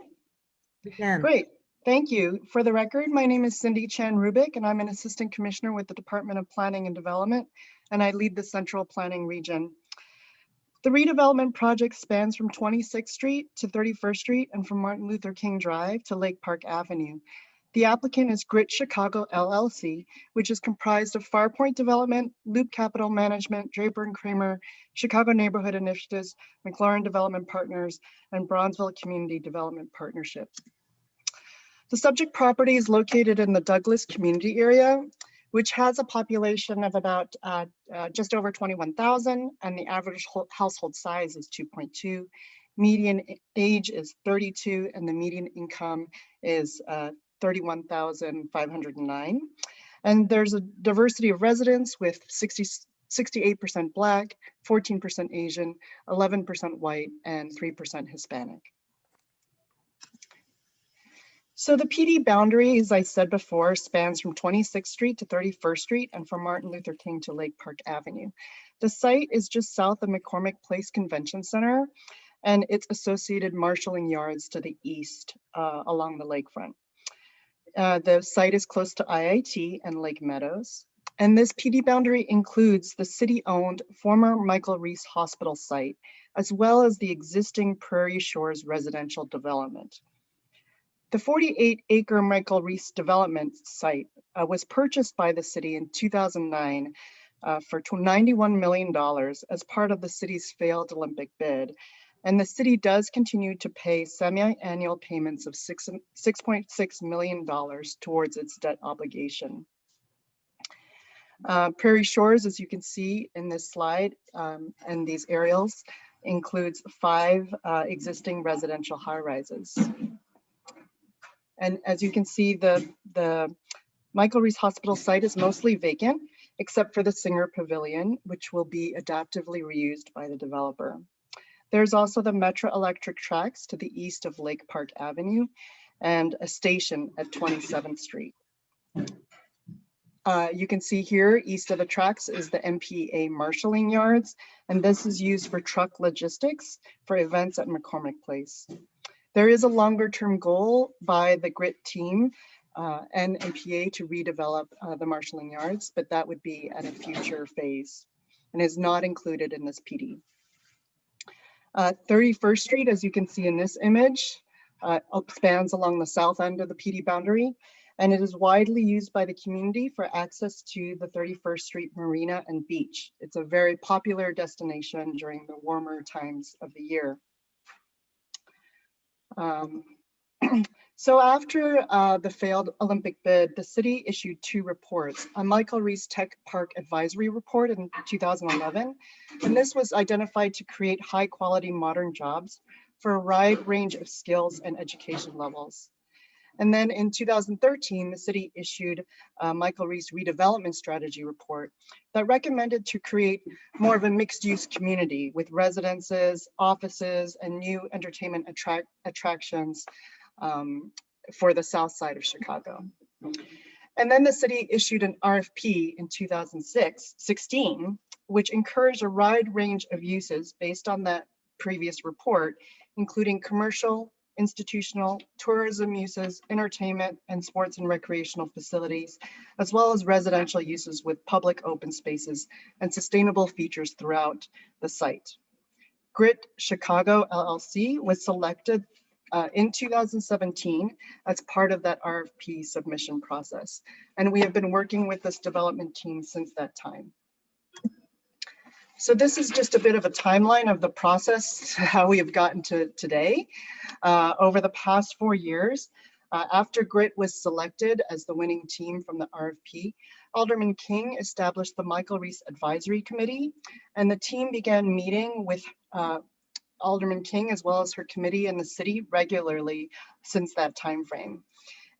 You can. Great. Thank you. For the record, my name is Cindy Chan Rubik, and I'm an assistant commissioner with the Department of Planning and Development, and I lead the Central Planning Region. The redevelopment project spans from 26th Street to 31st Street and from Martin Luther King Drive to Lake Park Avenue. The applicant is Grit Chicago LLC, which is comprised of Farpoint Development, Loop Capital Management, Draper and Kramer, Chicago Neighborhood Initiatives, McLaurin Development Partners, and Bronzeville Community Development Partnership. The subject property is located in the Douglas community area, which has a population of about just over 21,000, and the average household size is 2.2. median age is 32, and the median income is 31,509. And there's a diversity of residents with 68% Black, 14% Asian, 11% white, and 3% Hispanic. So the PD boundary, as I said before, spans from 26th Street to 31st Street and from Martin Luther King to Lake Park Avenue. The site is just south of McCormick Place Convention Center and its associated marshalling yards to the east along the lakefront. The site is close to IIT and Lake Meadows. And this PD boundary includes the city-owned former Michael Reese Hospital site, as well as the existing Prairie Shores residential development. The 48-acre Michael Reese development site was purchased by the city in 2009 for $91 million as part of the city's failed Olympic bid. And the city does continue to pay semi-annual payments of $6.6 million towards its debt obligation. Prairie Shores, as you can see in this slide and these aerials, includes 5 existing residential high-rises. And as you can see, the Michael Reese Hospital site is mostly vacant, except for the Singer Pavilion, which will be adaptively reused by the developer. There's also the Metra electric tracks to the east of Lake Park Avenue and a station at 27th Street. You can see here, east of the tracks is the MPA marshalling yards, and this is used for truck logistics for events at McCormick Place. There is a longer term goal by the GRIT team and MPA to redevelop the marshalling yards, but that would be at a future phase and is not included in this PD. 31st Street, as you can see in this image, spans along the south end of the PD boundary, and it is widely used by the community for access to the 31st Street Marina and beach. It's a very popular destination during the warmer times of the year. So after the failed Olympic bid, the city issued 2 reports, a Michael Reese Tech Park Advisory Report in 2011, and this was identified to create high quality modern jobs for a wide range of skills and education levels. And then in 2013, the city issued a Michael Reese Redevelopment Strategy Report that recommended to create more of a mixed use community with residences, offices, and new entertainment attractions for the south side of Chicago. And then the city issued an RFP in 2016, which encouraged a wide range of uses based on that previous report, including commercial, institutional, tourism uses, entertainment, and sports and recreational facilities, as well as residential uses with public open spaces and sustainable features throughout the site. GRIT Chicago LLC was selected in 2017 as part of that RFP submission process. And we have been working with this development team since that time. So this is just a bit of a timeline of the process, how we have gotten to today. Over the past 4 years, after GRIT was selected as the winning team from the RFP, Alderman King established the Michael Reese Advisory Committee, and the team began meeting with Alderman King as well as her committee and the city regularly since that time frame.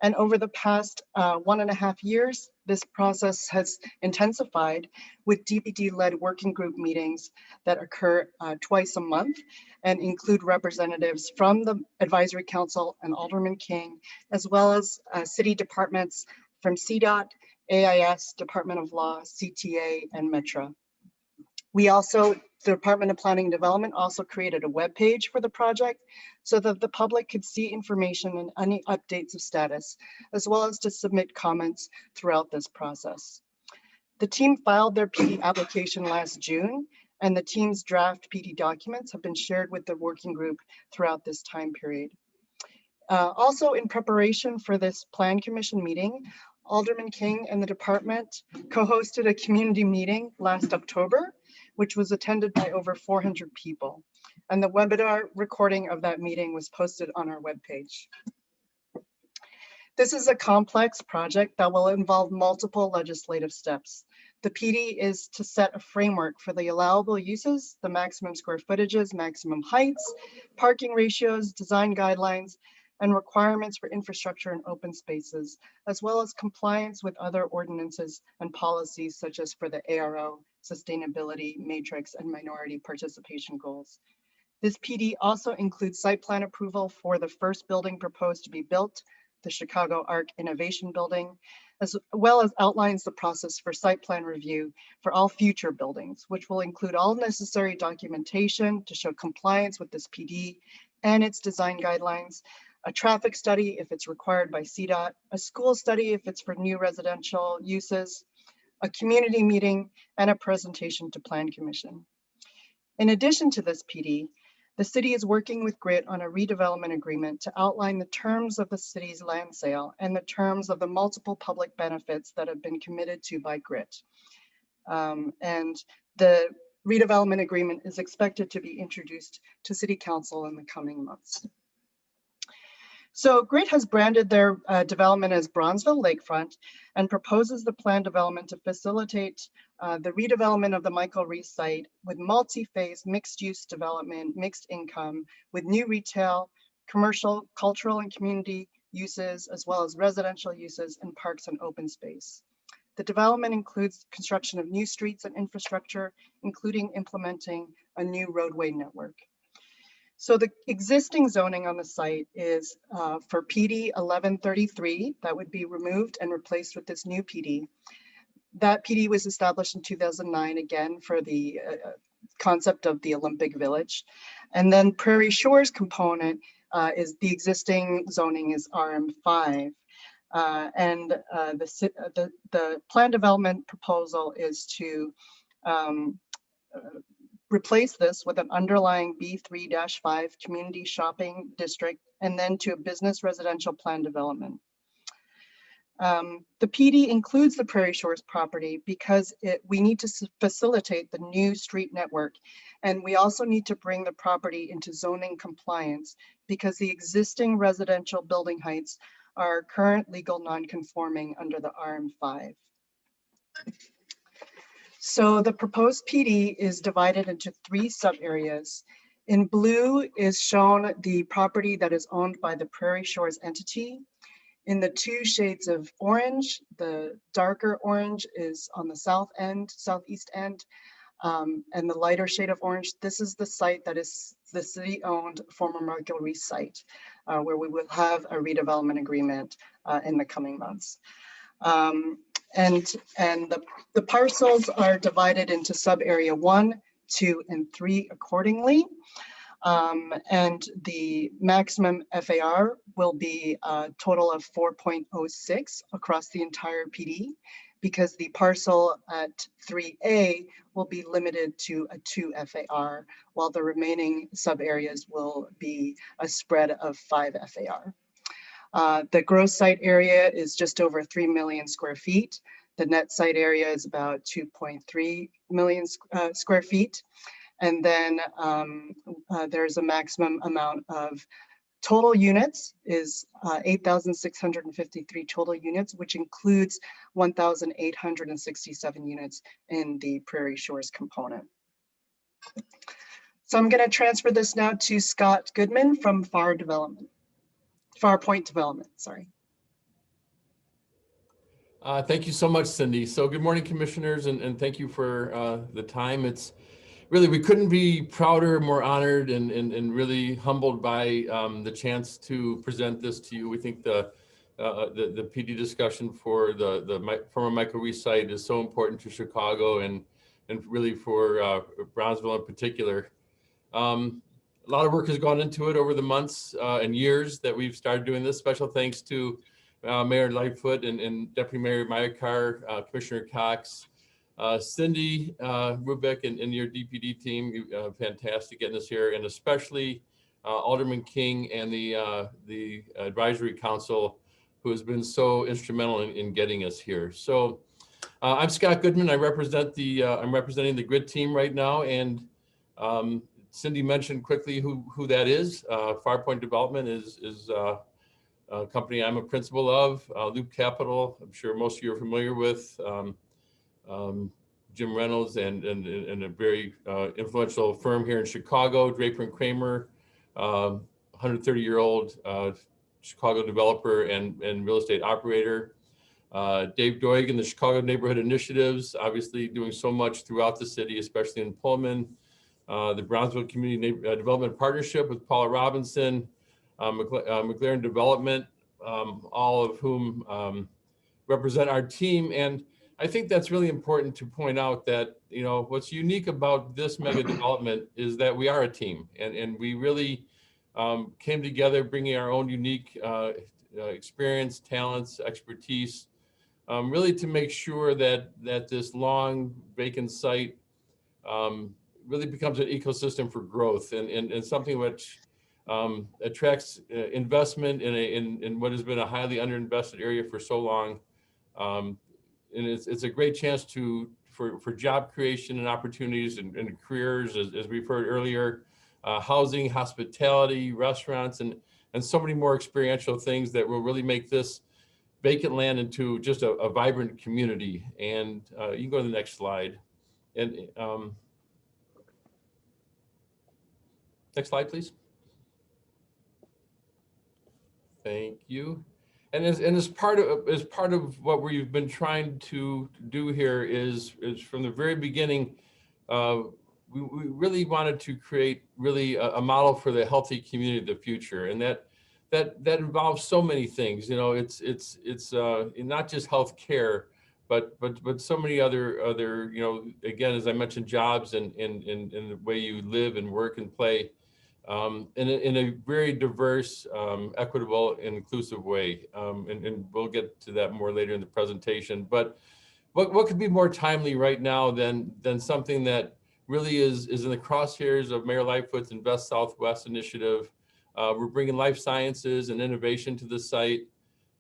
And over the past 1.5 years, this process has intensified with DPD-led working group meetings that occur twice a month and include representatives from the Advisory Council and Alderman King, as well as city departments from CDOT, AIS, Department of Law, CTA, and Metra. We also, the Department of Planning and Development also created a webpage for the project so that the public could see information and any updates of status, as well as to submit comments throughout this process. The team filed their PD application last June, and the team's draft PD documents have been shared with the working group throughout this time period. Also in preparation for this Plan Commission meeting, Alderman King and the department co-hosted a community meeting last October, which was attended by over 400 people. And the webinar recording of that meeting was posted on our webpage. This is a complex project that will involve multiple legislative steps. The PD is to set a framework for the allowable uses, the maximum square footages, maximum heights, parking ratios, design guidelines, and requirements for infrastructure and open spaces, as well as compliance with other ordinances and policies such as for the ARO, sustainability matrix, and minority participation goals. This PD also includes site plan approval for the first building proposed to be built, the Chicago Arc Innovation Building, as well as outlines the process for site plan review for all future buildings, which will include all necessary documentation to show compliance with this PD and its design guidelines, a traffic study if it's required by CDOT, a school study if it's for new residential uses, a community meeting, and a presentation to Plan Commission. In addition to this PD, the city is working with GRIT on a redevelopment agreement to outline the terms of the city's land sale and the terms of the multiple public benefits that have been committed to by GRIT. And the redevelopment agreement is expected to be introduced to City Council in the coming months. So GRIT has branded their development as Bronzeville Lakefront and proposes the planned development to facilitate the redevelopment of the Michael Reese site with multi-phase mixed-use development, mixed income, with new retail, commercial, cultural, and community uses, as well as residential uses and parks and open space. The development includes construction of new streets and infrastructure, including implementing a new roadway network. So the existing zoning on the site is for PD 1133, that would be removed and replaced with this new PD. That PD was established in 2009, again, for the concept of the Olympic Village. And then Prairie Shores component is the existing zoning is RM5. The plan development proposal is to replace this with an underlying B3-5 community shopping district, and then to a business residential plan development. The PD includes the Prairie Shores property because we need to facilitate the new street network. And we also need to bring the property into zoning compliance because the existing residential building heights are current legal non-conforming under the RM5. So the proposed PD is divided into 3 sub-areas. In blue is shown the property that is owned by the Prairie Shores entity. In the 2 shades of orange, the darker orange is on the southeast end, and the lighter shade of orange, this is the site that is the city-owned former Michael Reese site, where we will have a redevelopment agreement in the coming months. And the parcels are divided into sub-area 1, 2, and 3 accordingly. And the maximum FAR will be a total of 4.06 across the entire PD, because the parcel at 3A will be limited to a 2 FAR, while the remaining sub-areas will be a spread of 5 FAR. The gross site area is just over 3 million square feet. The net site area is about 2.3 million square feet. And then there's a maximum amount of total units is 8,653 total units, which includes 1,867 units in the Prairie Shores component. So I'm going to transfer this now to Scott Goodman from Far Point Development, sorry. Thank you so much, Cindy. So good morning, commissioners, and thank you for the time. It's really, we couldn't be prouder, more honored, and really humbled by the chance to present this to you. We think the PD discussion for the former Michael Reese site is so important to Chicago and really for Brownsville in particular. A lot of work has gone into it over the months and years that we've started doing this. Special thanks to Mayor Lightfoot and Deputy Mayor Myakar, Commissioner Cox, Cindy Rubick and your DPD team, fantastic getting us here, and especially Alderman King and the Advisory Council, who has been so instrumental in getting us here. So I'm Scott Goodman. I'm representing the GRIT team right now, and Cindy mentioned quickly who that is. Far Point Development is a company I'm a principal of. Loop Capital, I'm sure most of you are familiar with. Jim Reynolds and a very influential firm here in Chicago, Draper and Kramer, 130-year-old Chicago developer and real estate operator. Dave Doigan, the Chicago Neighborhood Initiatives, obviously doing so much throughout the city, especially in Pullman. The Brownsville Community Development Partnership with Paula Robinson, McLaren Development, all of whom represent our team. And I think that's really important to point out that, you know, what's unique about this mega development is that we are a team, and we really came together bringing our own unique experience, talents, expertise, really to make sure that this long vacant site really becomes an ecosystem for growth and something which attracts investment in what has been a highly underinvested area for so long. And it's a great chance for job creation and opportunities and careers, as we've heard earlier, housing, hospitality, restaurants, and so many more experiential things that will really make this vacant land into just a vibrant community. And you can go to the next slide. And next slide, please. Thank you. And as part of what we've been trying to do here is from the very beginning, we really wanted to create really a model for the healthy community of the future, and that involves so many things. You know, it's not just healthcare, but so many other you know, again, as I mentioned, jobs and the way you live and work and play. In a very diverse, equitable, and inclusive way. And we'll get to that more later in the presentation. But what could be more timely right now than something that really is in the crosshairs of Mayor Lightfoot's Invest Southwest initiative. We're bringing life sciences and innovation to the site.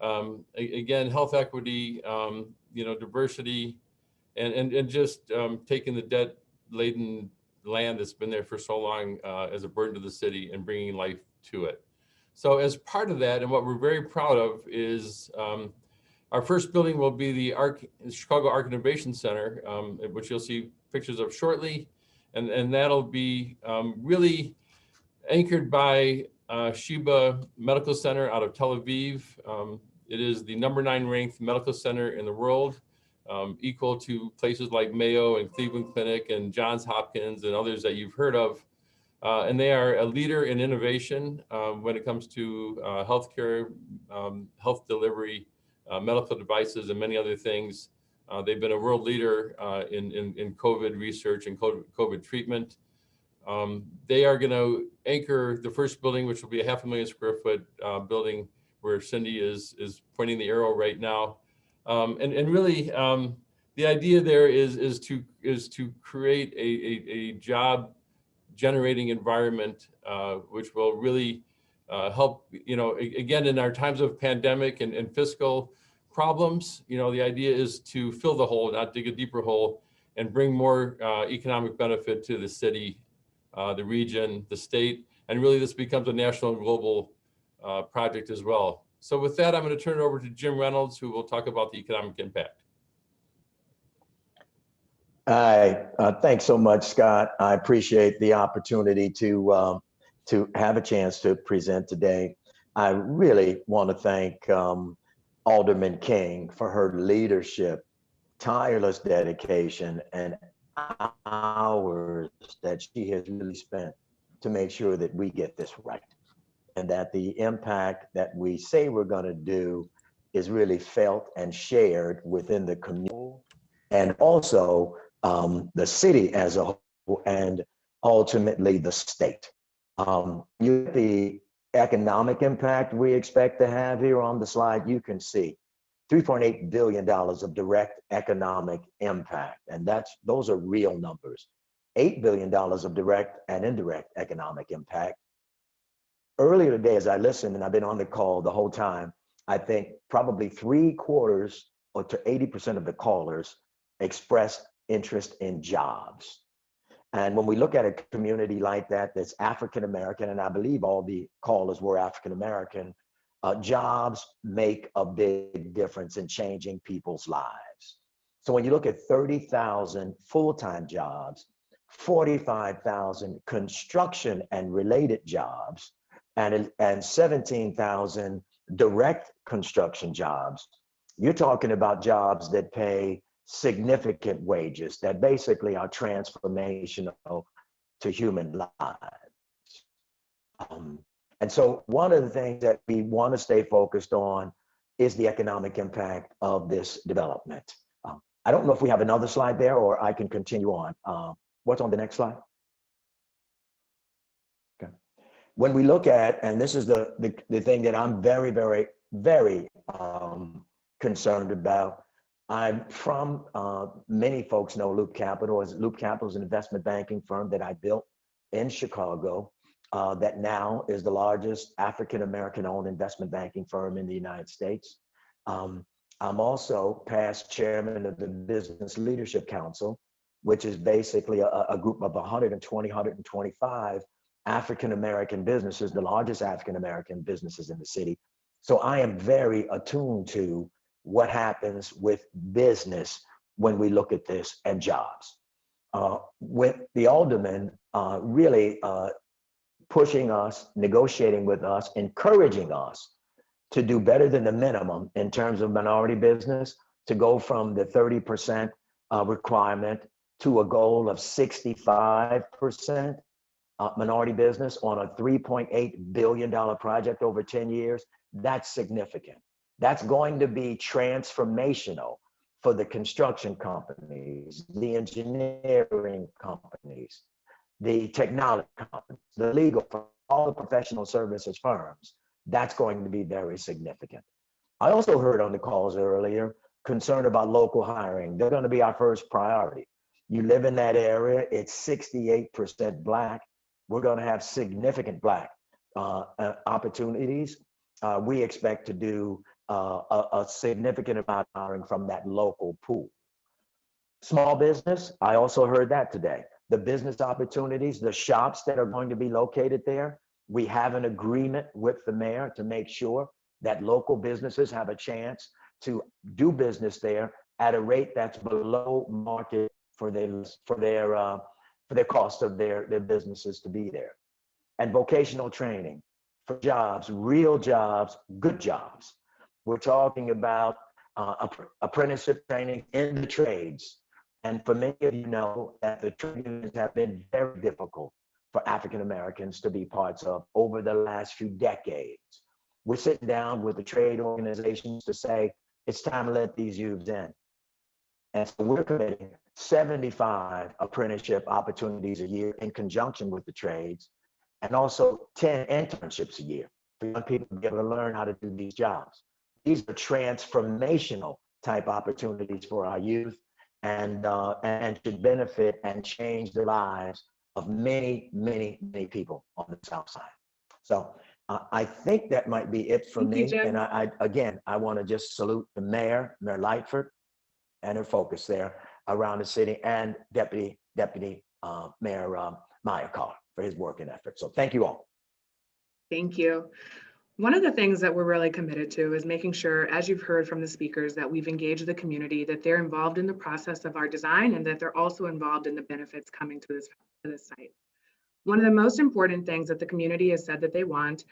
Again, health equity, you know, diversity, and just taking the debt-laden land that's been there for so long as a burden to the city and bringing life to it. So as part of that, and what we're very proud of is our first building will be the Chicago Arc Innovation Center, which you'll see pictures of shortly. And that'll be really anchored by Sheba Medical Center out of Tel Aviv. It is the #9 ranked medical center in the world. Equal to places like Mayo and Cleveland Clinic and Johns Hopkins and others that you've heard of. And they are a leader in innovation when it comes to healthcare, health delivery, medical devices, and many other things. They've been a world leader in COVID research and COVID treatment. They are going to anchor the first building, which will be a 500,000 square foot building where Cindy is pointing the arrow right now. And really, the idea there is to create a job generating environment, which will really help, you know, again, in our times of pandemic and fiscal problems, you know, the idea is to fill the hole, not dig a deeper hole, and bring more economic benefit to the city, the region, the state, and really this becomes a national and global project as well. So with that, I'm going to turn it over to Jim Reynolds, who will talk about the economic impact. Hi, thanks so much, Scott. I appreciate the opportunity to have a chance to present today. I really want to thank Alderman King for her leadership, tireless dedication, and hours that she has really spent to make sure that we get this right, and that the impact that we say we're going to do is really felt and shared within the community, and also the city as a whole, and ultimately the state. The economic impact we expect to have here on the slide, you can see $3.8 billion of direct economic impact, and those are real numbers. $8 billion of direct and indirect economic impact. Earlier today, as I listened, and I've been on the call the whole time, I think probably 3/4 or to 80% of the callers expressed interest in jobs. And when we look at a community like that, that's African-American, and I believe all the callers were African-American, jobs make a big difference in changing people's lives. So when you look at 30,000 full-time jobs, 45,000 construction and related jobs, and 17,000 direct construction jobs, you're talking about jobs that pay significant wages that basically are transformational to human lives. And so one of the things that we want to stay focused on is the economic impact of this development. I don't know if we have another slide there or I can continue on. What's on the next slide? Okay. When we look at, and this is the thing that I'm very, very, very concerned about. I'm from, many folks know Loop Capital. Loop Capital is an investment banking firm that I built in Chicago that now is the largest African-American owned investment banking firm in the United States. I'm also past chairman of the Business Leadership Council, which is basically a group of 120, 125 African-American businesses, the largest African-American businesses in the city. So I am very attuned to what happens with business when we look at this and jobs. With the aldermen really pushing us, negotiating with us, encouraging us to do better than the minimum in terms of minority business, to go from the 30% requirement to a goal of 65% minority business on a $3.8 billion project over 10 years. That's significant. That's going to be transformational for the construction companies, the engineering companies, the technology companies, the legal firms, all the professional services firms. That's going to be very significant. I also heard on the calls earlier concern about local hiring. They're going to be our first priority. You live in that area, it's 68% Black. We're going to have significant Black opportunities. We expect to do a significant amount of hiring from that local pool. Small business, I also heard that today. The business opportunities, the shops that are going to be located there, we have an agreement with the mayor to make sure that local businesses have a chance to do business there at a rate that's below market for their cost of their businesses to be there. And vocational training for jobs, real jobs, good jobs. We're talking about apprenticeship training in the trades. And for many of you know that the trade unions have been very difficult for African Americans to be parts of over the last few decades. We're sitting down with the trade organizations to say, it's time to let these youths in. And so we're committing 75 apprenticeship opportunities a year in conjunction with the trades, and also 10 internships a year for young people to be able to learn how to do these jobs. These are transformational type opportunities for our youth, and should benefit and change the lives of many, many, many people on the South Side. So I think that might be it for me. And I want to just salute the Mayor Lightfoot, and her focus there around the city, and Deputy Mayor Maya Carr for his work and effort. So thank you all. Thank you. One of the things that we're really committed to is making sure, as you've heard from the speakers, that we've engaged the community, that they're involved in the process of our design, and that they're also involved in the benefits coming to this site. One of the most important things that the community has said that they want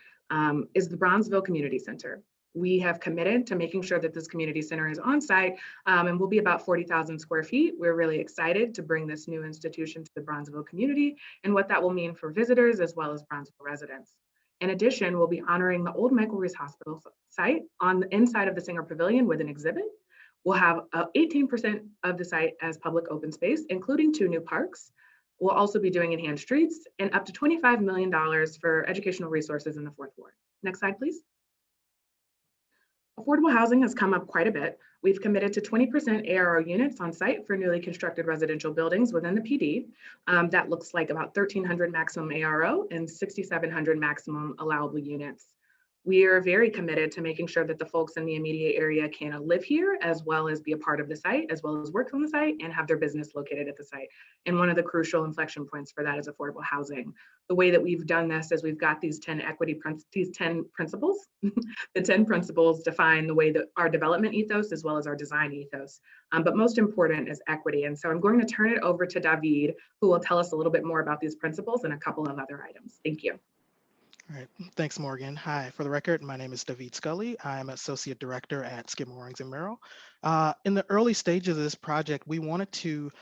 is the Bronzeville Community Center. We have committed to making sure that this community center is on site and will be about 40,000 square feet. We're really excited to bring this new institution to the Bronzeville community and what that will mean for visitors as well as Bronzeville residents. In addition, we'll be honoring the old Michael Reese Hospital site on the inside of the Singer Pavilion with an exhibit. We'll have 18% of the site as public open space, including 2 new parks. We'll also be doing enhanced streets and up to $25 million for educational resources in the 4th Ward. Next slide, please. Affordable housing has come up quite a bit. We've committed to 20% ARO units on site for newly constructed residential buildings within the PD. That looks like about 1,300 maximum ARO and 6,700 maximum allowable units. We are very committed to making sure that the folks in the immediate area can live here as well as be a part of the site, as well as work on the site and have their business located at the site. And one of the crucial inflection points for that is affordable housing. The way that we've done this is we've got these 10 principles. The 10 principles define the way that our development ethos as well as our design ethos. But most important is equity. And so I'm going to turn it over to David, who will tell us a little bit more about these principles and a couple of other items. Thank you. All right, thanks, Morgan. Hi, for the record, my name is David Scully. I'm Associate Director at Skidmore, Owings & Merrill. In the early stages of this project, we wanted to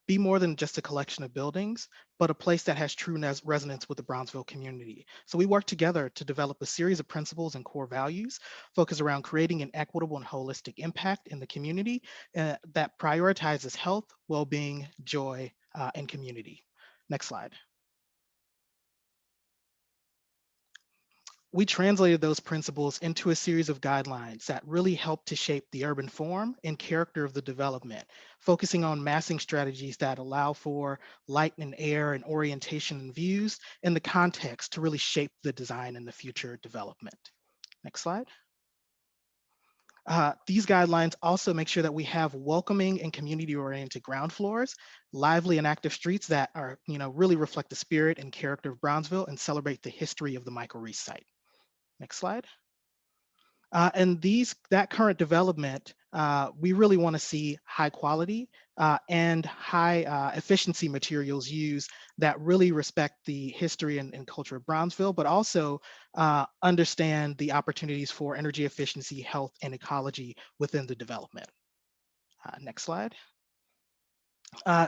be more than just a collection of buildings, but a place that has true resonance with the Brownsville community. So we worked together to develop a series of principles and core values focused around creating an equitable and holistic impact in the community that prioritizes health, well-being, joy, and community. Next slide. We translated those principles into a series of guidelines that really help to shape the urban form and character of the development, focusing on massing strategies that allow for light and air and orientation and views and the context to really shape the design and the future development. Next slide. These guidelines also make sure that we have welcoming and community-oriented ground floors, lively and active streets that are, really reflect the spirit and character of Brownsville and celebrate the history of the Michael Reese site. Next slide. And that current development, we really want to see high quality and high efficiency materials used that really respect the history and culture of Brownsville, but also understand the opportunities for energy efficiency, health, and ecology within the development. Next slide.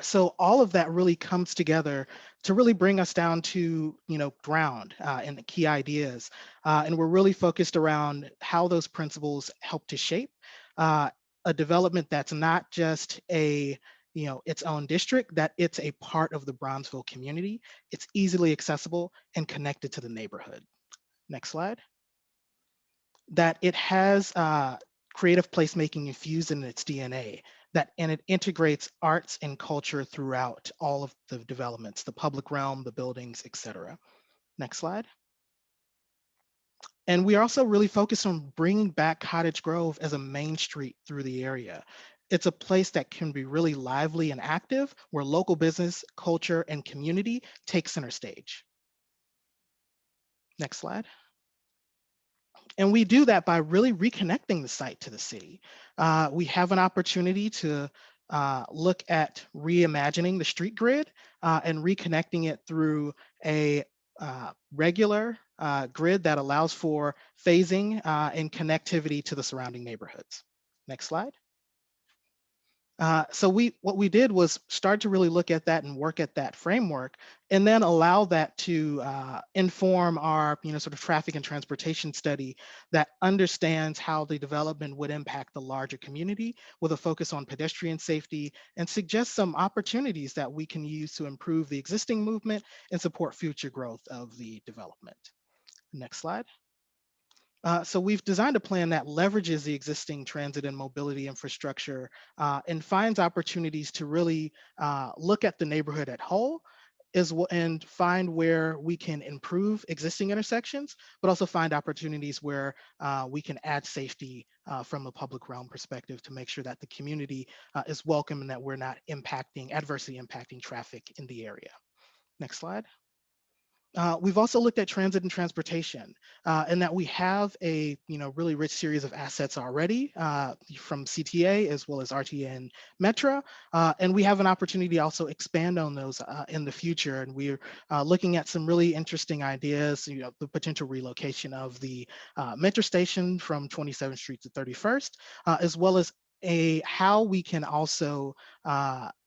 So all of that really comes together to really bring us down to, ground and the key ideas. And we're really focused around how those principles help to shape a development that's not just its own district, that it's a part of the Brownsville community. It's easily accessible and connected to the neighborhood. Next slide. That it has creative placemaking infused in its DNA. And it integrates arts and culture throughout all of the developments, the public realm, the buildings, etc. Next slide. And we are also really focused on bringing back Cottage Grove as a main street through the area. It's a place that can be really lively and active, where local business, culture, and community take center stage. Next slide. And we do that by really reconnecting the site to the city. We have an opportunity to look at reimagining the street grid and reconnecting it through a regular grid that allows for phasing and connectivity to the surrounding neighborhoods. Next slide. So what we did was start to really look at that and work at that framework, and then allow that to inform our sort of traffic and transportation study that understands how the development would impact the larger community with a focus on pedestrian safety, and suggest some opportunities that we can use to improve the existing movement and support future growth of the development. Next slide. So we've designed a plan that leverages the existing transit and mobility infrastructure and finds opportunities to really look at the neighborhood at whole and find where we can improve existing intersections, but also find opportunities where we can add safety from a public realm perspective to make sure that the community is welcome and that we're not adversely impacting traffic in the area. Next slide. We've also looked at transit and transportation, and that we have a really rich series of assets already from CTA as well as RTA and Metra, and we have an opportunity to also expand on those in the future. And we're looking at some really interesting ideas, the potential relocation of the Metra station from 27th Street to 31st, as well as how we can also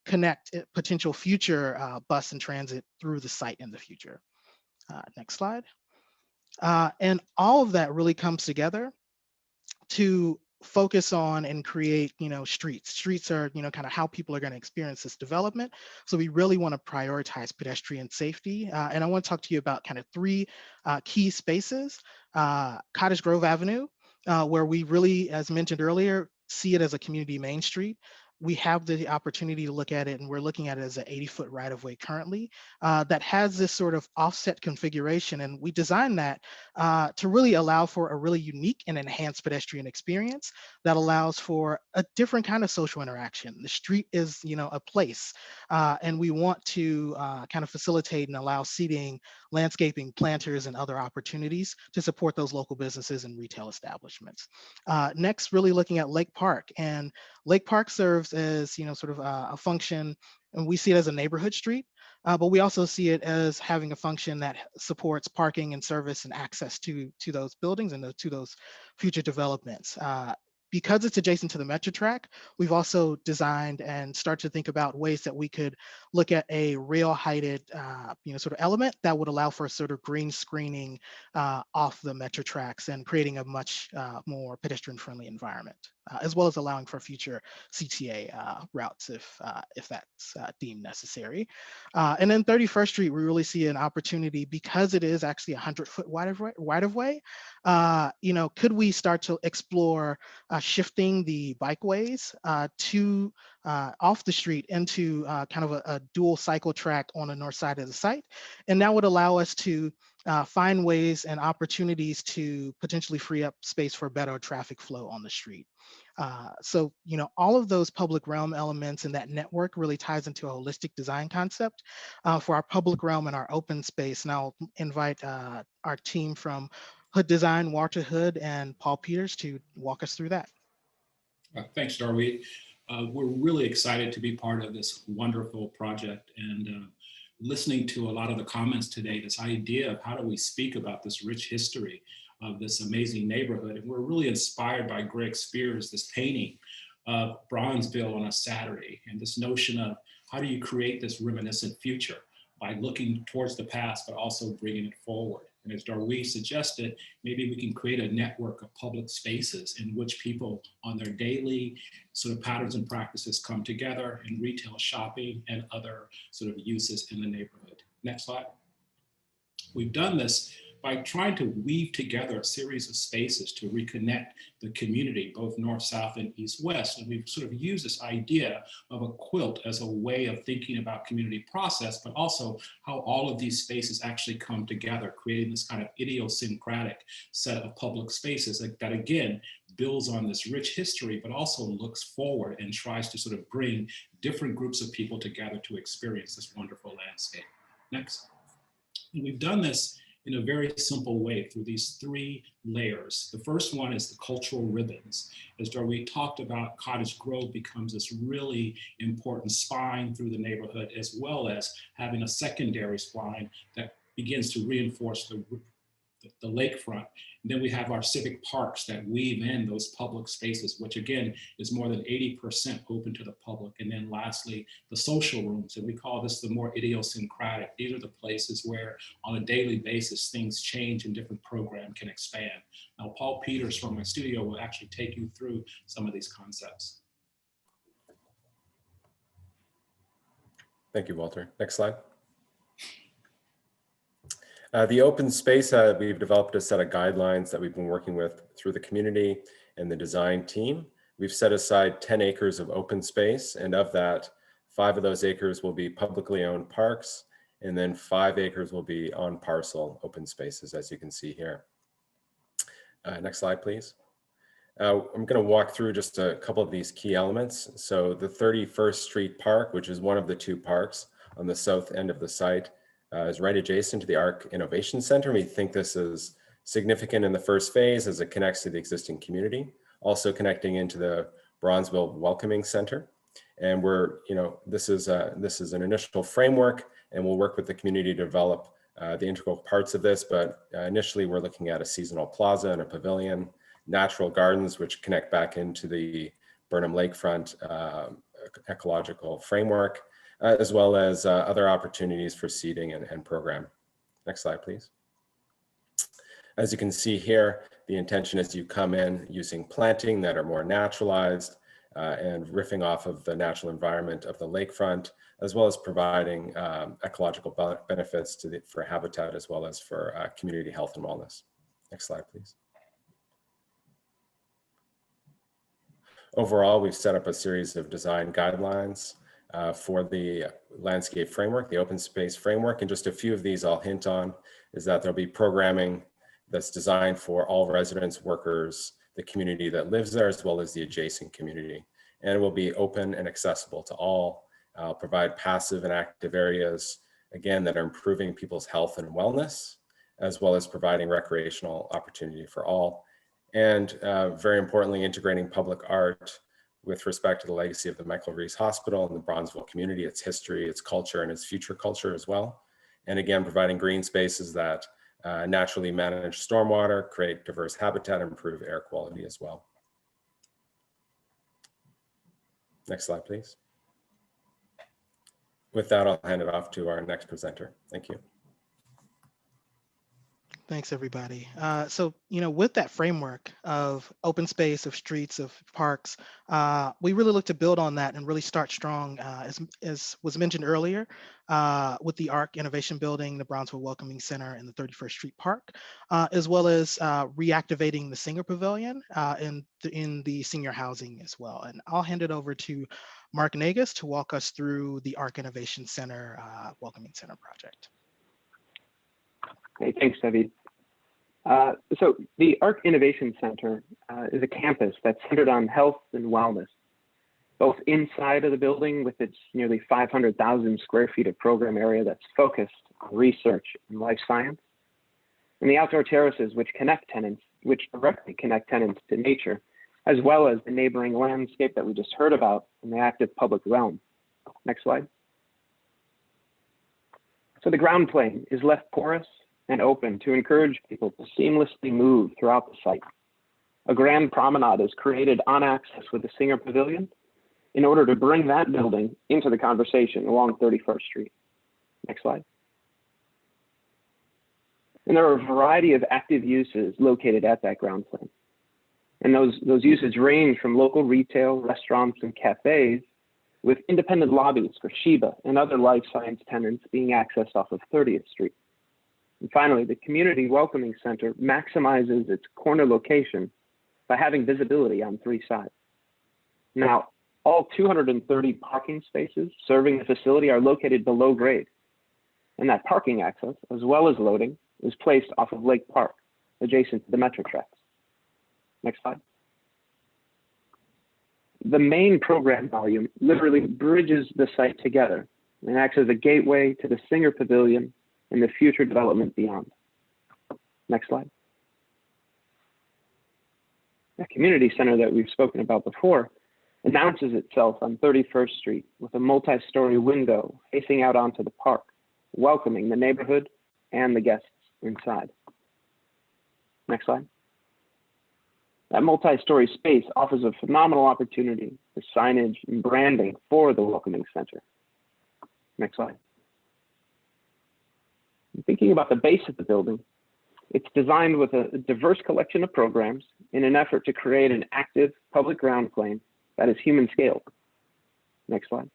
connect potential future bus and transit through the site in the future. Next slide. And all of that really comes together to focus on and create, streets. Streets are, kind of how people are going to experience this development. So we really want to prioritize pedestrian safety. And I want to talk to you about kind of three key spaces. Cottage Grove Avenue, where we really, as mentioned earlier, see it as a community main street. we have the opportunity to look at it, and we're looking at it as an 80-foot right-of-way currently that has this sort of offset configuration. And we designed that to really allow for a really unique and enhanced pedestrian experience that allows for a different kind of social interaction. The street is, a place, and we want to kind of facilitate and allow seating, landscaping, planters, and other opportunities to support those local businesses and retail establishments. Next, really looking at Lake Park, and Lake Park serves as, sort of a function, and we see it as a neighborhood street, but we also see it as having a function that supports parking and service and access to those buildings and to those future developments. Because it's adjacent to the Metro track, we've also designed and start to think about ways that we could look at a rail heighted, sort of element that would allow for a sort of green screening off the Metro tracks and creating a much more pedestrian friendly environment, as well as allowing for future CTA routes if that's deemed necessary. And then 31st Street, we really see an opportunity because it is actually 100-foot wide of way. Could we start to explore shifting the bikeways to off the street into kind of a dual cycle track on the north side of the site? And that would allow us to find ways and opportunities to potentially free up space for better traffic flow on the street. So, all of those public realm elements and that network really ties into a holistic design concept for our public realm and our open space. And I'll invite our team from Hood Design, Walter Hood and Paul Peters to walk us through that. Thanks, Darby. We're really excited to be part of this wonderful project, and listening to a lot of the comments today, this idea of how do we speak about this rich history of this amazing neighborhood. And we're really inspired by Greg Spears, this painting of Bronzeville on a Saturday, and this notion of how do you create this reminiscent future by looking towards the past, but also bringing it forward. And as Darby suggested, maybe we can create a network of public spaces in which people on their daily sort of patterns and practices come together in retail shopping and other sort of uses in the neighborhood. Next slide. We've done this by trying to weave together a series of spaces to reconnect the community, both north, south, and east, west. And we've sort of used this idea of a quilt as a way of thinking about community process, but also how all of these spaces actually come together, creating this kind of idiosyncratic set of public spaces that again, builds on this rich history, but also looks forward and tries to sort of bring different groups of people together to experience this wonderful landscape. Next. And we've done this in a very simple way through these three layers. The first one is the cultural ribbons. As Darby talked about, Cottage Grove becomes this really important spine through the neighborhood, as well as having a secondary spine that begins to reinforce the lakefront. And then we have our civic parks that weave in those public spaces, which again is more than 80% open to the public. And then lastly, the social rooms, and we call this the more idiosyncratic. These are the places where on a daily basis, things change and different program can expand. Now, Paul Peters from my studio will actually take you through some of these concepts. Thank you, Walter. Next slide. The open space, we've developed a set of guidelines that we've been working with through the community and the design team. We've set aside 10 acres of open space, and of that, 5 of those acres will be publicly owned parks, and then 5 acres will be on parcel open spaces, as you can see here. Next slide, please. I'm going to walk through just a couple of these key elements. So the 31st Street Park, which is one of the 2 parks on the south end of the site, is right adjacent to the ARC Innovation Center. We think this is significant in the first phase as it connects to the existing community, also connecting into the Bronzeville Welcoming Center. And this is an initial framework, and we'll work with the community to develop the integral parts of this. But initially, we're looking at a seasonal plaza and a pavilion, natural gardens, which connect back into the Burnham Lakefront ecological framework, as well as other opportunities for seating and program. Next slide, please. As you can see here, the intention is you come in using planting that are more naturalized and riffing off of the natural environment of the lakefront, as well as providing ecological benefits for habitat, as well as for community health and wellness. Next slide, please. Overall, we've set up a series of design guidelines for the landscape framework, the open space framework. And just a few of these I'll hint on is that there'll be programming that's designed for all residents, workers, the community that lives there, as well as the adjacent community. And it will be open and accessible to all, provide passive and active areas, again, that are improving people's health and wellness, as well as providing recreational opportunity for all. And very importantly, integrating public art with respect to the legacy of the Michael Reese Hospital and the Bronzeville community, its history, its culture, and its future culture as well. And again, providing green spaces that naturally manage stormwater, create diverse habitat, improve air quality as well. Next slide, please. With that, I'll hand it off to our next presenter. Thank you. Thanks, everybody. So, with that framework of open space, of streets, of parks, we really look to build on that and really start strong, as was mentioned earlier, with the ARC Innovation Building, the Bronzeville Welcoming Center, and the 31st Street Park, as well as reactivating the Singer Pavilion in the senior housing as well. And I'll hand it over to Mark Nagus to walk us through the ARC Innovation Center Welcoming Center project. Okay, thanks, David. So the ARC Innovation Center is a campus that's centered on health and wellness, both inside of the building with its nearly 500,000 square feet of program area that's focused on research and life science, and the outdoor terraces which directly connect tenants to nature, as well as the neighboring landscape that we just heard about in the active public realm. Next slide. So the ground plane is left porous and open to encourage people to seamlessly move throughout the site. A grand promenade is created on access with the Singer Pavilion in order to bring that building into the conversation along 31st Street. Next slide. And there are a variety of active uses located at that ground plane. And those uses range from local retail, restaurants, and cafes, with independent lobbies for Sheba and other life science tenants being accessed off of 30th Street. And finally, the Community Welcoming Center maximizes its corner location by having visibility on 3 sides. Now, all 230 parking spaces serving the facility are located below grade, and that parking access, as well as loading, is placed off of Lake Park, adjacent to the Metro tracks. Next slide. The main program volume literally bridges the site together and acts as a gateway to the Singer Pavilion and the future development beyond. Next slide. The community center that we've spoken about before announces itself on 31st Street with a multi-story window facing out onto the park, welcoming the neighborhood and the guests inside. Next slide. That multi-story space offers a phenomenal opportunity for signage and branding for the Welcoming Center. Next slide. Thinking about the base of the building, it's designed with a diverse collection of programs in an effort to create an active public ground plane that is human scaled. Next slide.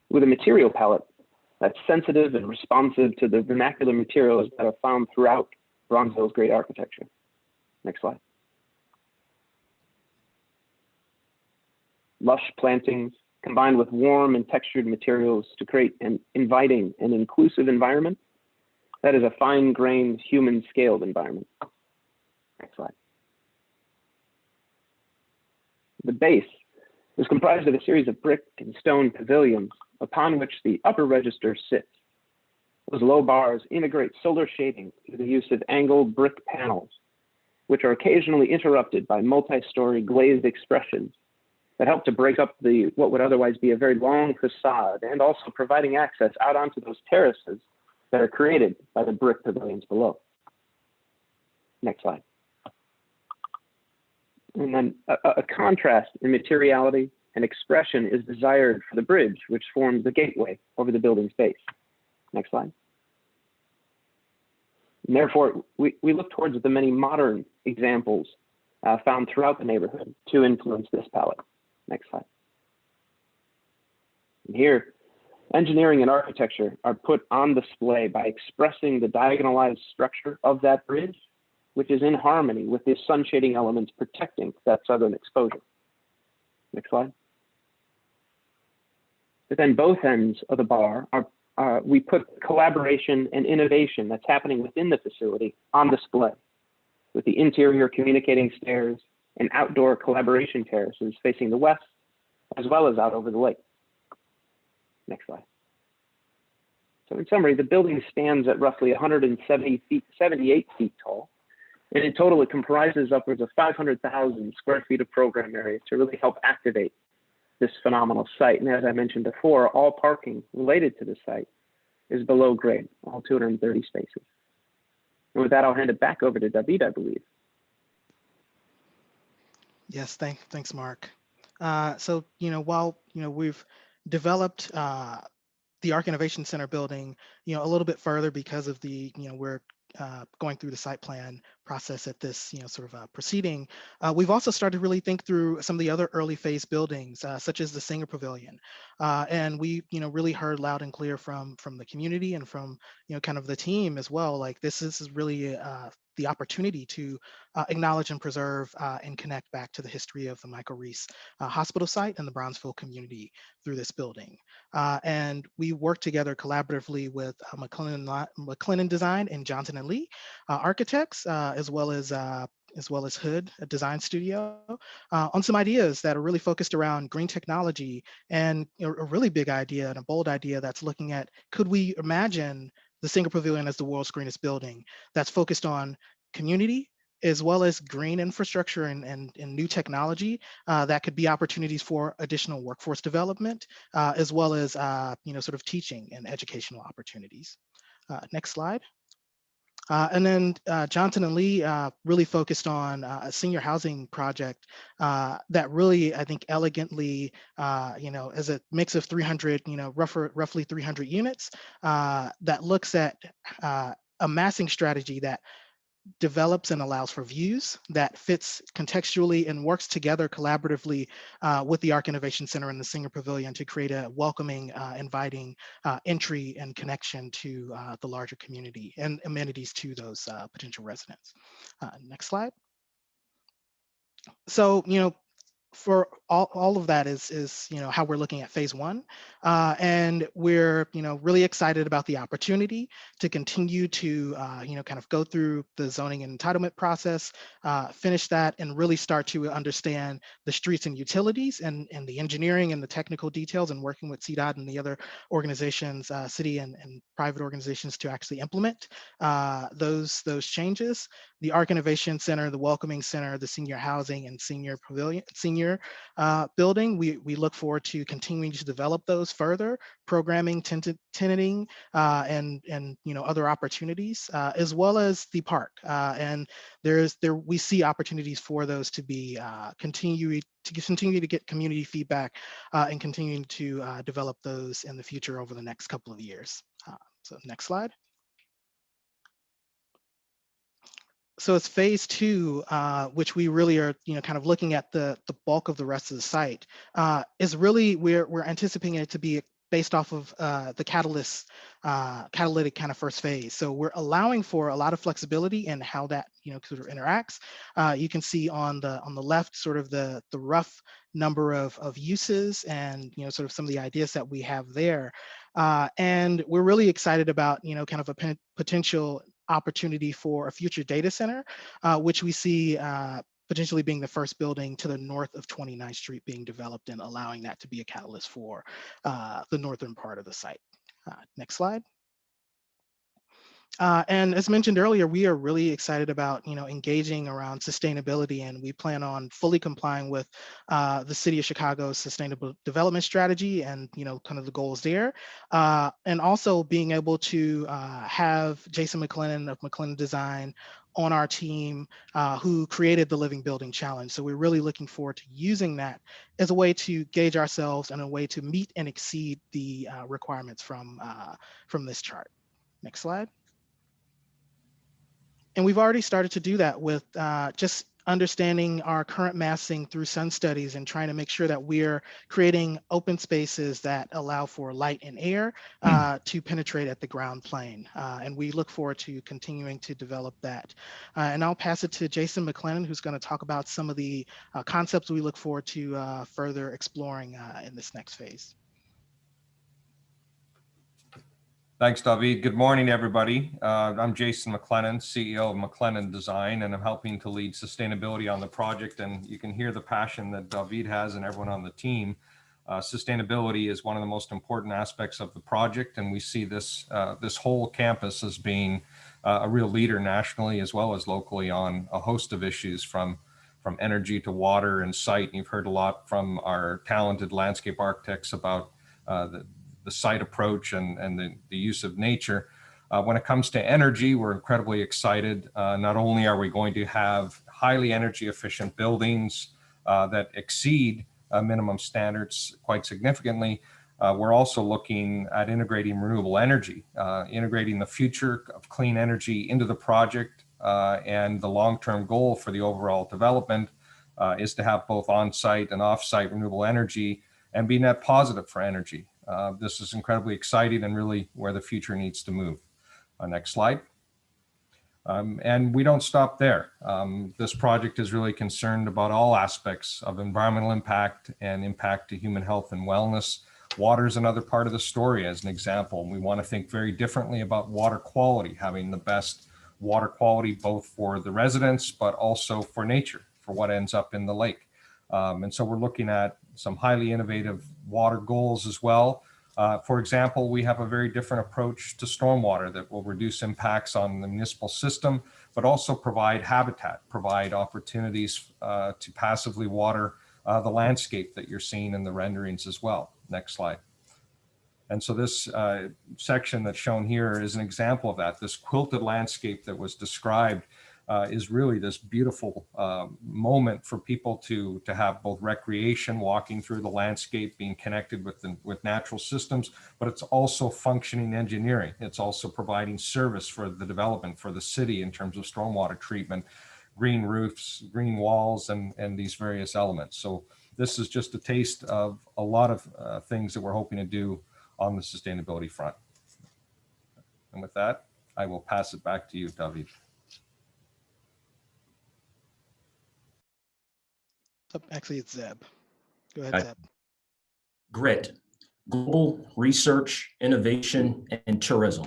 With a material palette that's sensitive and responsive to the vernacular materials that are found throughout Bronzeville's great architecture. Next slide. Lush plantings combined with warm and textured materials to create an inviting and inclusive environment that is a fine-grained, human-scaled environment. Next slide. The base is comprised of a series of brick and stone pavilions upon which the upper register sits. Those low bars integrate solar shading through the use of angled brick panels, which are occasionally interrupted by multi-story glazed expressions that help to break up what would otherwise be a very long facade, and also providing access out onto those terraces that are created by the brick pavilions below. Next slide. And then a contrast in materiality and expression is desired for the bridge, which forms the gateway over the building's base. Next slide. And therefore, we look towards the many modern examples found throughout the neighborhood to influence this palette. Next slide. And here, engineering and architecture are put on display by expressing the diagonalized structure of that bridge which is in harmony with the sun shading elements protecting that southern exposure. Next slide. But then both ends of the bar we put collaboration and innovation that's happening within the facility on display, with the interior communicating stairs and outdoor collaboration terraces facing the west, as well as out over the lake. Next slide. So in summary, the building stands at roughly 78 feet tall, and in total it comprises upwards of 500,000 square feet of program area to really help activate this phenomenal site. And as I mentioned before, all parking related to the site is below grade, all 230 spaces. And with that, I'll hand it back over to David, I believe. Yes, thanks, Mark. So, while, we've developed the Arc Innovation Center building, a little bit further because of the, we're going through the site plan process at this, proceeding. We've also started to really think through some of the other early phase buildings, such as the Singer Pavilion. And we, really heard loud and clear from the community and from, kind of the team as well. Like this is really the opportunity to acknowledge and preserve and connect back to the history of the Michael Reese Hospital site and the Brownsville community through this building. And we work together collaboratively with McLennan Design and Johnson & Lee architects, as well as Hood, a design studio, on some ideas that are really focused around green technology and a really big idea and a bold idea that's looking at, could we imagine the Singer Pavilion as the world's greenest building that's focused on community as well as green infrastructure and new technology that could be opportunities for additional workforce development, as well as sort of teaching and educational opportunities. Next slide. And then Johnson & Lee really focused on a senior housing project that really, I think, elegantly, as a mix of 300, roughly 300 units that looks at a massing strategy that develops and allows for views that fits contextually and works together collaboratively with the Arc Innovation Center and the Singer Pavilion to create a welcoming, inviting entry and connection to the larger community and amenities to those potential residents. Next slide. So, for all of that is how we're looking at phase one, and we're really excited about the opportunity to continue to kind of go through the zoning and entitlement process, finish that, and really start to understand the streets and utilities and the engineering and the technical details, and working with CDOT and the other organizations, city and private organizations, to actually implement those changes. The Arc Innovation Center, the Welcoming Center, the Senior Housing and Senior Pavilion, Senior building, we look forward to continuing to develop those further, programming, tenanting, and other opportunities, as well as the park. And we see opportunities for those to be continue to get community feedback and continuing to develop those in the future over the next couple of years. So next slide. So it's phase two, which we really are, kind of looking at the bulk of the rest of the site, is really we're anticipating it to be based off of the catalytic kind of first phase. So we're allowing for a lot of flexibility in how that sort of interacts. You can see on the left sort of the rough number of uses and sort of some of the ideas that we have there. And we're really excited about kind of a potential opportunity for a future data center, which we see potentially being the first building to the north of 29th Street being developed, and allowing that to be a catalyst for the northern part of the site. Next slide. And as mentioned earlier, we are really excited about engaging around sustainability, and we plan on fully complying with the City of Chicago's Sustainable Development Strategy and kind of the goals there, and also being able to have Jason McLennan of McLennan Design on our team, who created the Living Building Challenge. So we're really looking forward to using that as a way to gauge ourselves and a way to meet and exceed the requirements from this chart. Next slide. And we've already started to do that with just understanding our current massing through sun studies and trying to make sure that we're creating open spaces that allow for light and air to penetrate at the ground plane. And we look forward to continuing to develop that. And I'll pass it to Jason McLennan, who's going to talk about some of the concepts we look forward to further exploring in this next phase. Thanks, David. Good morning, everybody. I'm Jason McLennan, CEO of McLennan Design, and I'm helping to lead sustainability on the project. And you can hear the passion that David has and everyone on the team. Sustainability is one of the most important aspects of the project, and we see this this whole campus as being a real leader nationally as well as locally on a host of issues from energy to water and site. And you've heard a lot from our talented landscape architects about the site approach and the use of nature. When it comes to energy, we're incredibly excited. Not only are we going to have highly energy efficient buildings that exceed minimum standards quite significantly, we're also looking at integrating renewable energy, integrating the future of clean energy into the project, and the long-term goal for the overall development is to have both on-site and off-site renewable energy and be net positive for energy. This is incredibly exciting and really where the future needs to move. Next slide. And we don't stop there. This project is really concerned about all aspects of environmental impact and impact to human health and wellness. Water is another part of the story as an example. We want to think very differently about water quality, having the best water quality both for the residents, but also for nature, for what ends up in the lake. And so we're looking at some highly innovative water goals as well. For example, we have a very different approach to stormwater that will reduce impacts on the municipal system, but also provide habitat, provide opportunities to passively water the landscape that you're seeing in the renderings as well. Next slide. And so this section that's shown here is an example of that. This quilted landscape that was described is really this beautiful moment for people to have both recreation, walking through the landscape, being connected with natural systems, but it's also functioning engineering. It's also providing service for the development for the city in terms of stormwater treatment, green roofs, green walls, and these various elements. So this is just a taste of a lot of things that we're hoping to do on the sustainability front. And with that, I will pass it back to you, David. Actually, it's Zeb. Go ahead, Zeb. GRIT, Global Research, Innovation, and Tourism.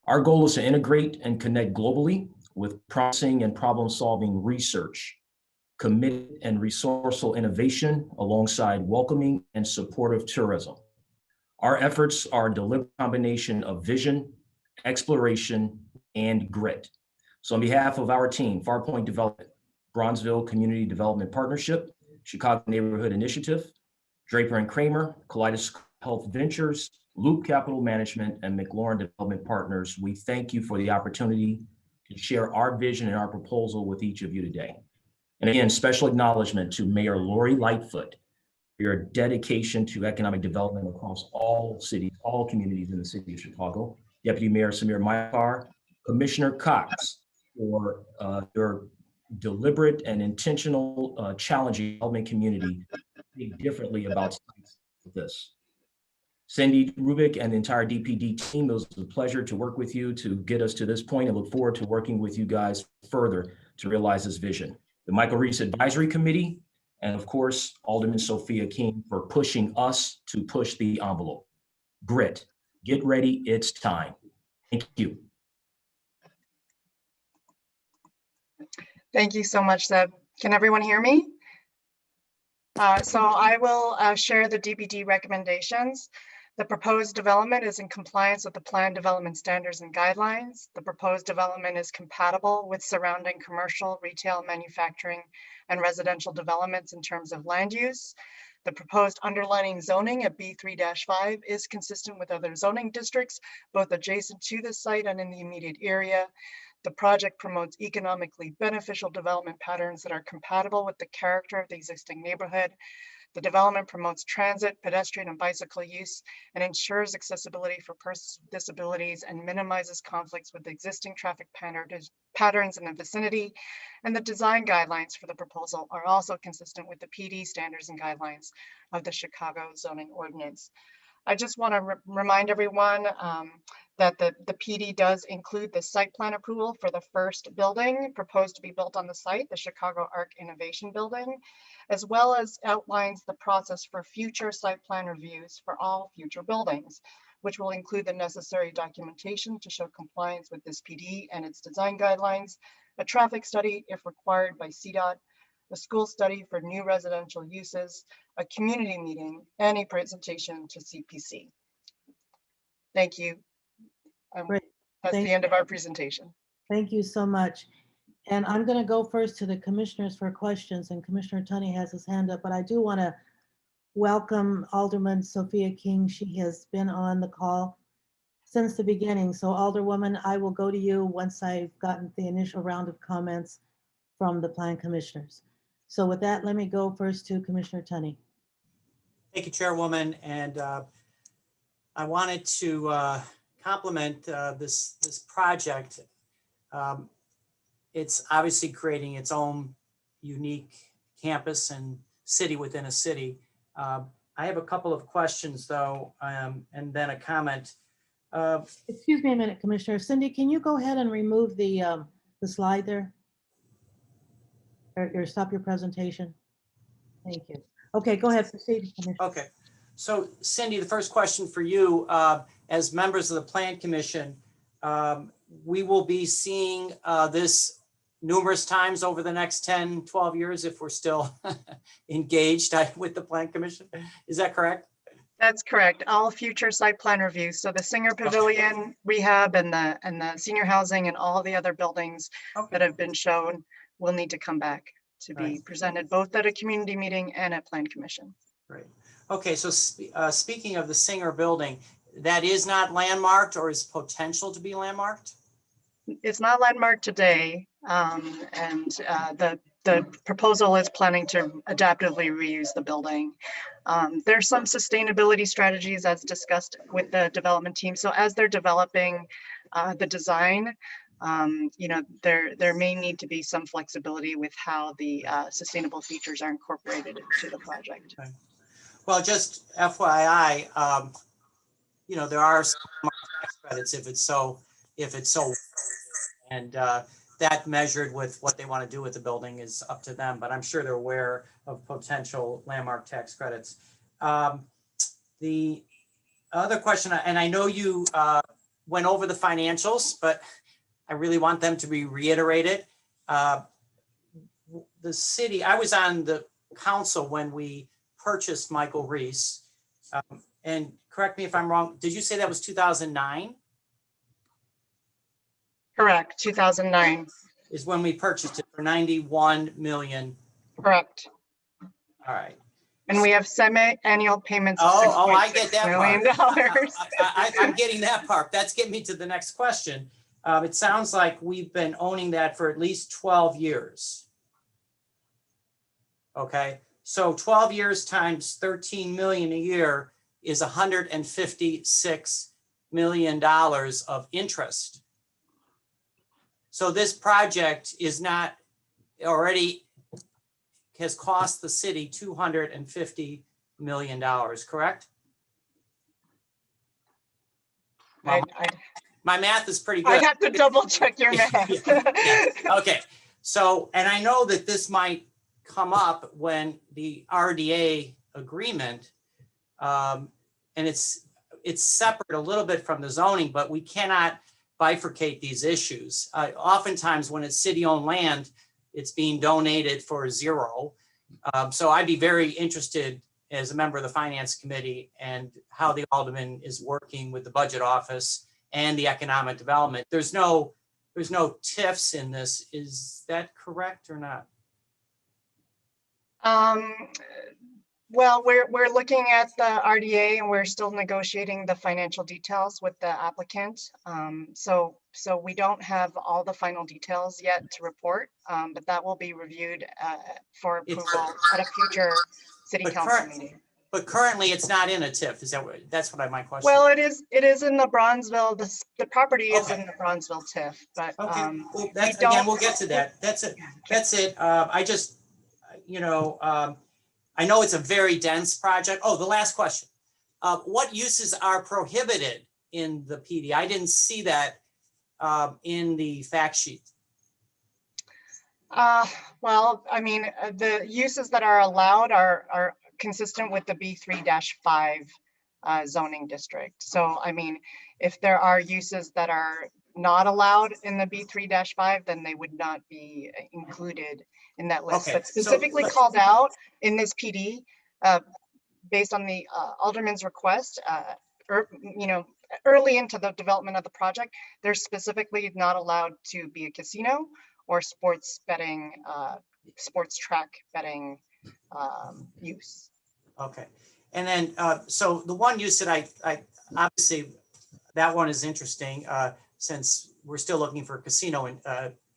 Our goal is to integrate and connect globally with promising and problem-solving research, committed and resourceful innovation alongside welcoming and supportive tourism. Our efforts are a deliberate combination of vision, exploration, and grit. So on behalf of our team, Farpoint Development, Bronzeville Community Development Partnership, Chicago Neighborhood Initiative, Draper and Kramer, Kaleidos Health Ventures, Loop Capital Management, and McLaurin Development Partners, we thank you for the opportunity to share our vision and our proposal with each of you today. And again, special acknowledgement to Mayor Lori Lightfoot for your dedication to economic development across all cities, all communities in the city of Chicago. Deputy Mayor Samir Maikar, Commissioner Cox for your deliberate and intentional challenging development community to think differently about sites like this. Cindy Rubik and the entire DPD team, it was a pleasure to work with you to get us to this point, and look forward to working with you guys further to realize this vision. The Michael Reese Advisory Committee, and of course, Alderman Sophia King for pushing us to push the envelope. GRIT, get ready, it's time. Thank you. Thank you so much, Zeb. Can everyone hear me? So I will share the DPD recommendations. The proposed development is in compliance with the plan development standards and guidelines. The proposed development is compatible with surrounding commercial, retail, manufacturing, and residential developments in terms of land use. The proposed underlining zoning at B3-5 is consistent with other zoning districts, both adjacent to the site and in the immediate area. The project promotes economically beneficial development patterns that are compatible with the character of the existing neighborhood. The development promotes transit, pedestrian, and bicycle use and ensures accessibility for persons with disabilities and minimizes conflicts with existing traffic patterns in the vicinity. And the design guidelines for the proposal are also consistent with the PD standards and guidelines of the Chicago zoning ordinance. I just want to remind everyone that the PD does include the site plan approval for the first building proposed to be built on the site, the Chicago Arc Innovation Building, as well as outlines the process for future site plan reviews for all future buildings, which will include the necessary documentation to show compliance with this PD and its design guidelines, a traffic study if required by CDOT, a school study for new residential uses, a community meeting, and a presentation to CPC. Thank you. Great. That's Thank the end of our presentation. Thank you so much. And I'm going to go first to the commissioners for questions, and Commissioner Tunney has his hand up, but I do want to welcome Alderman Sophia King. She has been on the call since the beginning. So Alderwoman, I will go to you once I've gotten the initial round of comments from the plan commissioners. So with that, let me go first to Commissioner Tunney. Thank you, Chairwoman. And I wanted to compliment this project. It's obviously creating its own unique campus and city within a city. I have a couple of questions though, and then a comment. Excuse me a minute, Commissioner. Cindy, can you go ahead and remove the slide there? Or stop your presentation? Thank you. Okay, go ahead, proceed, Commissioner. Okay, so Cindy, the first question for you, as members of the Plan Commission, we will be seeing this numerous times over the next 10, 12 years if we're still engaged with the Plan Commission. Is that correct? That's correct. All future site plan reviews. So the Singer Pavilion rehab and the senior housing and all the other buildings that have been shown will need to come back to be presented both at a community meeting and at Plan Commission. Great. Okay, so speaking of the Singer building, that is not landmarked or is potential to be landmarked? It's not landmarked today, and the proposal is planning to adaptively reuse the building. There's some sustainability strategies as discussed with the development team. So as they're developing the design, you know, there may need to be some flexibility with how the sustainable features are incorporated into the project. Okay. Well, just FYI, you know, there are some tax credits if it's so, and that measured with what they want to do with the building is up to them, but I'm sure they're aware of potential landmark tax credits. The other question, and I know you went over the financials, but I really want them to be reiterated. The city, I was on the council when we purchased Michael Reese, and correct me if I'm wrong, did you say that was 2009? Correct, 2009. Is when we purchased it for 91 million. Correct. All right. And we have semi-annual payments. Oh, I get that part. I'm getting that part. That's getting me to the next question. It sounds like we've been owning that for at least 12 years. Okay, so 12 years times 13 million a year is $156 million of interest. So this project is not already has cost the city $250 million, correct? My math is pretty good. I have to double check your math. Yeah. Okay, so, and I know that this might come up when the RDA agreement, and it's separate a little bit from the zoning, but we cannot bifurcate these issues. Oftentimes when it's city-owned land, it's being donated for zero. So I'd be very interested as a member of the Finance Committee and how the Alderman is working with the Budget Office and the Economic Development. There's no TIFs in this. Is that correct or not? Well, we're looking at the RDA and we're still negotiating the financial details with the applicant. So we don't have all the final details yet to report, but that will be reviewed for approval at a future city But council current- meeting. But currently, it's not in a TIF. Is that what? That's what my question. Well, it is in the Bronzeville. The property is in the Bronzeville TIF, but Well, we that's don't. again. We'll get to that. That's it. That's it. I just, I know it's a very dense project. Oh, the last question. What uses are prohibited in the PD? I didn't see that in the fact sheet. Well, I mean, the uses that are allowed are consistent with the B3-5 zoning district. So, I mean, if there are uses that are not allowed in the B3-5, then they would not be included in that list. Okay, But so specifically let's- called out in this PD, based on the alderman's request, early into the development of the project, they're specifically not allowed to be a casino or sports betting, sports track betting use. Okay. And then, so the one use that I obviously, that one is interesting since we're still looking for a casino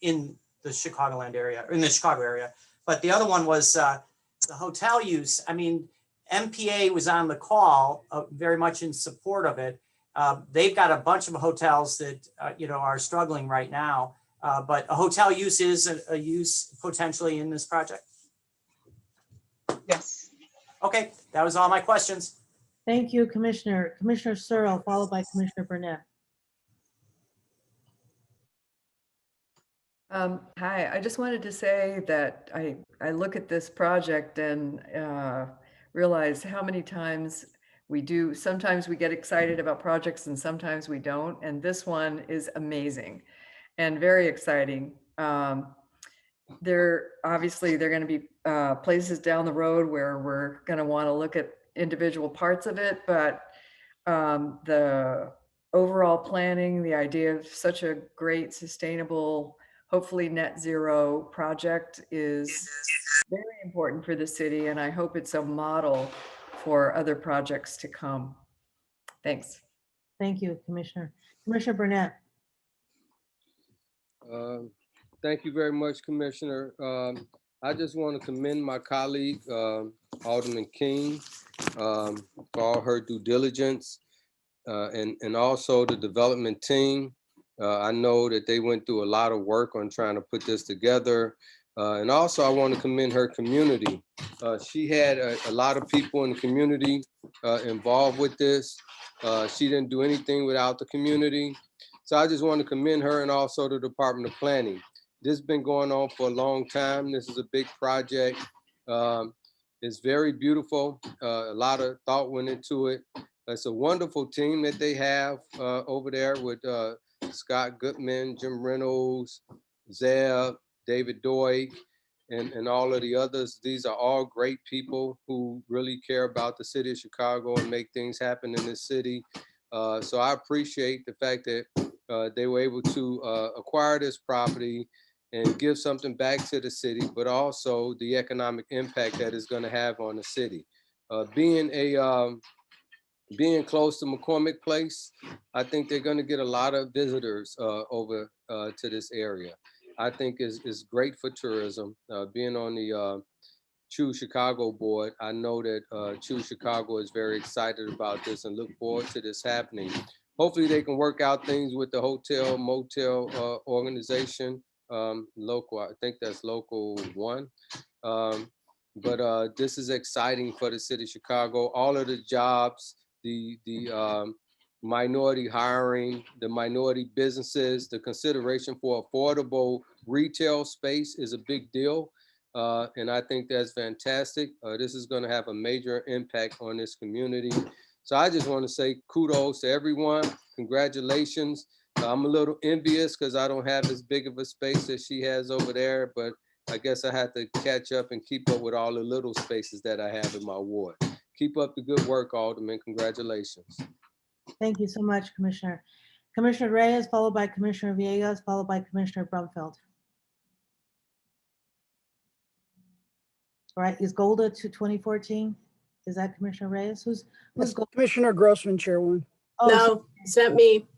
in the Chicagoland area, or in the Chicago area. But the other one was the hotel use. I mean, MPA was on the call, very much in support of it. They've got a bunch of hotels that, are struggling right now. But a hotel use is a use potentially in this project. Yes. Okay, that was all my questions. Thank you, Commissioner. Commissioner Searle, followed by Commissioner Burnett. Hi, I just wanted to say that I look at this project and realize how many times sometimes we get excited about projects and sometimes we don't. And this one is amazing and very exciting. They're going to be places down the road where we're going to want to look at individual parts of it, but the overall planning, the idea of such a great, sustainable, hopefully net zero project is very important for the city, and I hope it's a model for other projects to come. Thanks. Thank you, Commissioner. Commissioner Burnett. Thank you very much, Commissioner. I just want to commend my colleague, Alderman King, for all her due diligence, and also the development team. I know that they went through a lot of work on trying to put this together. And also I want to commend her community. She had a lot of people in the community involved with this. She didn't do anything without the community. So I just want to commend her and also the Department of Planning. This has been going on for a long time. This is a big project. It's very beautiful. A lot of thought went into it. It's a wonderful team that they have over there with Scott Goodman, Jim Reynolds, Zeb, David Doig, and all of the others. These are all great people who really care about the city of Chicago and make things happen in this city. So I appreciate the fact that they were able to acquire this property and give something back to the city, but also the economic impact that it's going to have on the city. Being close to McCormick Place, I think they're going to get a lot of visitors over to this area. I think is great for tourism. Being on the Choose Chicago board, I know that Choose Chicago is very excited about this and look forward to this happening. Hopefully they can work out things with the hotel motel organization, local, I think that's local 1. But this is exciting for the city of Chicago. All of the jobs, the minority hiring, the minority businesses, the consideration for affordable retail space is a big deal. And I think that's fantastic. This is going to have a major impact on this community. So I just want to say kudos to everyone. Congratulations. I'm a little envious because I don't have as big of a space as she has over there, but I guess I have to catch up and keep up with all the little spaces that I have in my ward. Keep up the good work, Alderman. Congratulations. Thank you so much, Commissioner. Commissioner Reyes, followed by Commissioner Villegas, followed by Commissioner Brumfield. All right, is Golda to 2014? Is that Commissioner Reyes? Who's Golda? Commissioner Grossman, Chair 1. Oh, No, it's not me.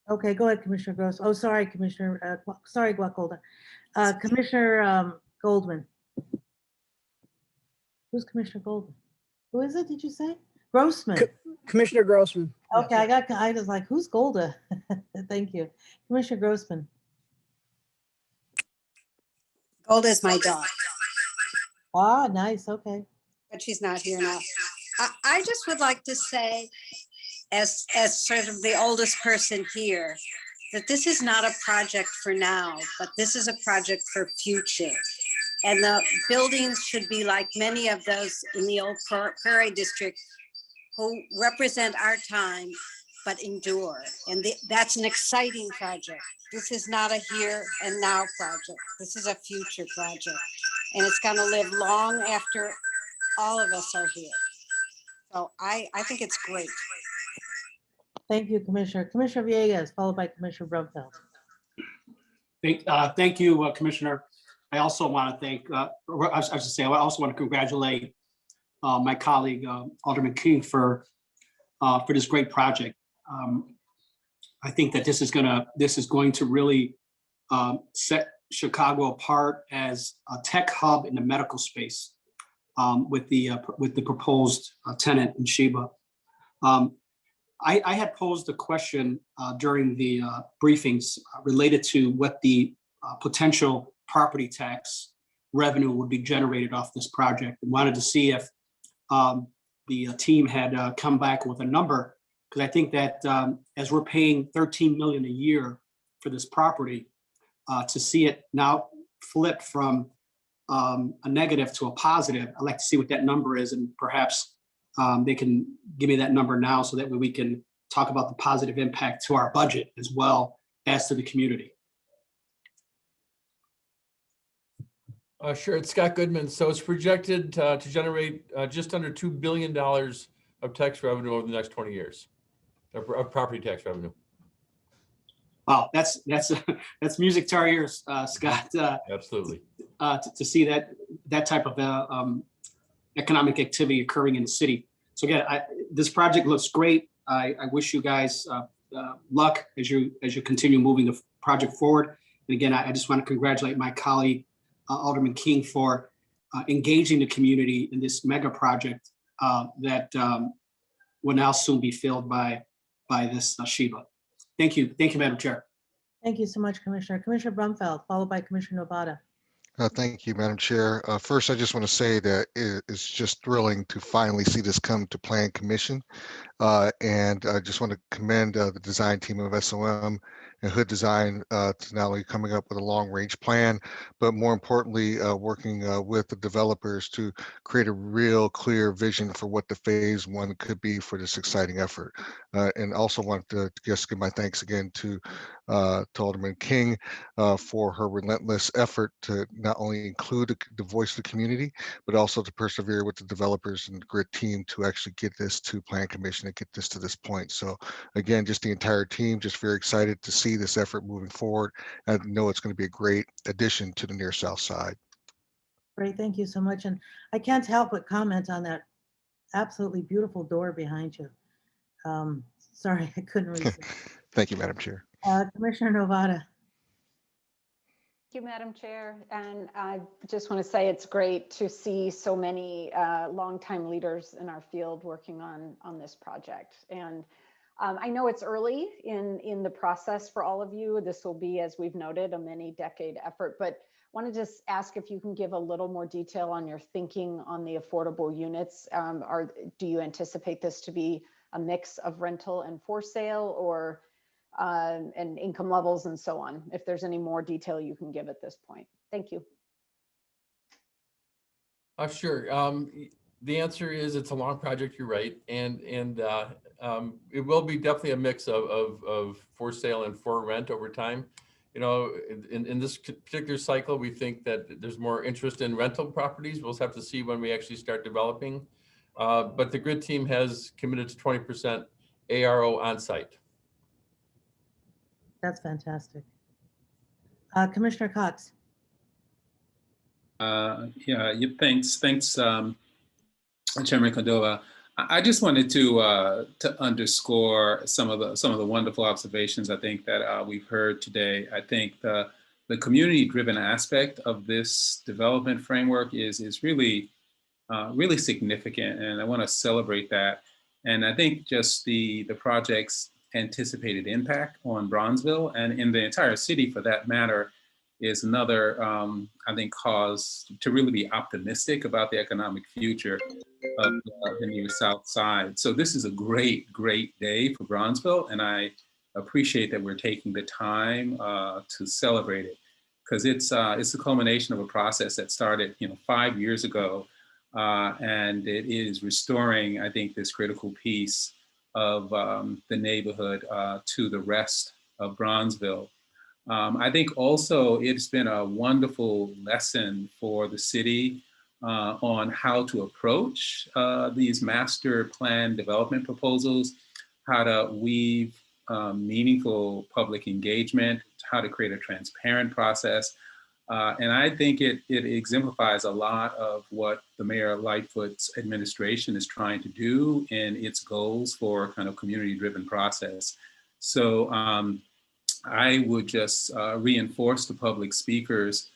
Okay, go ahead, Commissioner Gross. Oh, sorry, Commissioner. Sorry, Golda. Commissioner Goldman. Who's Commissioner Goldman? Who is it, did you say? Grossman. Commissioner Grossman. Okay, I was like, who's Golda? Thank you. Commissioner Grossman. Golda is my dog, Ah, nice, okay. but she's not here now. I just would like to say, as sort of the oldest person here, that this is not a project for now, but this is a project for future. And the buildings should be like many of those in the old Prairie District who represent our time, but endure. And that's an exciting project. This is not a here and now project. This is a future project. And it's gonna live long after all of us are here. So I think it's great. Thank you, Commissioner. Commissioner Villegas, followed by Commissioner Brumfeld. Thank you, Commissioner. I also want to thank, I should say, I also want to congratulate my colleague, Alderman King, for this great project. I think that this is going to really set Chicago apart as a tech hub in the medical space with the proposed tenant in Sheba. I had posed a question during the briefings related to what the potential property tax revenue would be generated off this project, and wanted to see if the team had come back with a number, because I think that as we're paying $13 million a year for this property, to see it now flip from a negative to a positive, I'd like to see what that number is, and perhaps they can give me that number now so that way we can talk about the positive impact to our budget as well as to the community. Sure, it's Scott Goodman. So it's projected to generate just under $2 billion of tax revenue over the next 20 years, of property tax revenue. Wow, that's music to our ears, Scott. Absolutely. To see that type of economic activity occurring in the city. So again, this project looks great. I wish you guys luck as you continue moving the project forward. And again, I just want to congratulate my colleague, Alderman King, for engaging the community in this mega project that will now soon be filled by this Sheba. Thank you, Madam Chair. Thank you so much, Commissioner. Commissioner Brumfeld, followed by Commissioner Novata. Thank you, Madam Chair. First, I just want to say that it's just thrilling to finally see this come to Plan Commission. And I just want to commend the design team of SOM and Hood Design to not only coming up with a long-range plan, but more importantly, working with the developers to create a real clear vision for what the phase one could be for this exciting effort. And also want to just give my thanks again to Alderman King for her relentless effort to not only include the voice of the community, but also to persevere with the developers and grid team to actually get this to Plan Commission and get this to this point. So again, just the entire team, just very excited to see this effort moving forward. I know it's going to be a great addition to the near south side. Great, thank you so much. And I can't help but comment on that absolutely beautiful door behind you. Sorry, I couldn't resist. Thank you, Madam Chair. Commissioner Novata. Thank you, Madam Chair. And I just want to say it's great to see so many longtime leaders in our field working on this project. And I know it's early in the process for all of you. This will be, as we've noted, a many-decade effort, but want to just ask if you can give a little more detail on your thinking on the affordable units. Do you anticipate this to be a mix of rental and for sale, or and income levels and so on? If there's any more detail you can give at this point. Thank you. Sure. The answer is it's a long project, you're right. And it will be definitely a mix of for sale and for rent over time. You know, in this particular cycle, we think that there's more interest in rental properties. We'll have to see when we actually start developing. But the grid team has committed to 20% ARO on site. That's fantastic. Commissioner Cox. Thanks, Chairman Cordova. I just wanted to underscore some of the wonderful observations I think that we've heard today. I think the community-driven aspect of this development framework is really really significant, and I want to celebrate that. And I think just the project's anticipated impact on Bronzeville and in the entire city, for that matter, is another, I think, cause to really be optimistic about the economic future of the new South Side. So this is a great, great day for Bronzeville, and I appreciate that we're taking the time to celebrate it, because it's the culmination of a process that started 5 years ago, and it is restoring, I think, this critical piece of the neighborhood to the rest of Bronzeville. I think also it's been a wonderful lesson for the city on how to approach these master plan development proposals, how to weave meaningful public engagement, how to create a transparent process. And I think it exemplifies a lot of what the Mayor Lightfoot's administration is trying to do in its goals for kind of community-driven process. So I would just reinforce the public speakers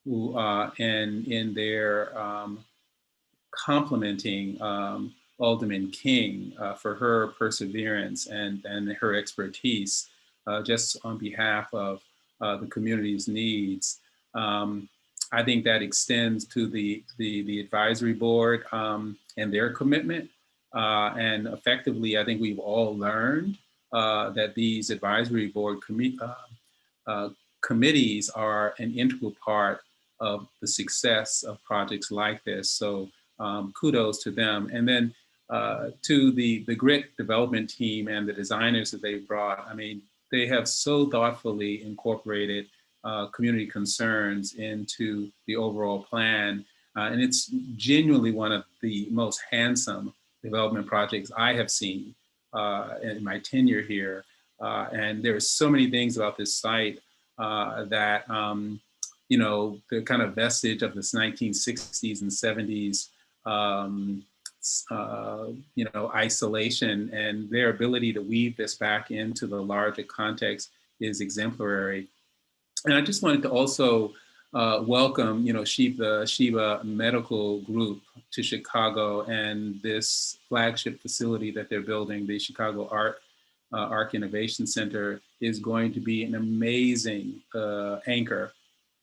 who, in their complimenting Alderman King for her perseverance and her expertise, just on behalf of the community's needs. I think that extends to the advisory board and their commitment. And effectively, I think we've all learned that these advisory board committees are an integral part of the success of projects like this. So kudos to them. And then to the GRIT development team and the designers that they've brought. I mean, they have so thoughtfully incorporated community concerns into the overall plan. And it's genuinely one of the most handsome development projects I have seen in my tenure here. And there's so many things about this site that, the kind of vestige of this 1960s and 70s, isolation, and their ability to weave this back into the larger context is exemplary. And I just wanted to also welcome, Sheba Medical Group to Chicago, and this flagship facility that they're building, the Chicago Arc Innovation Center, is going to be an amazing anchor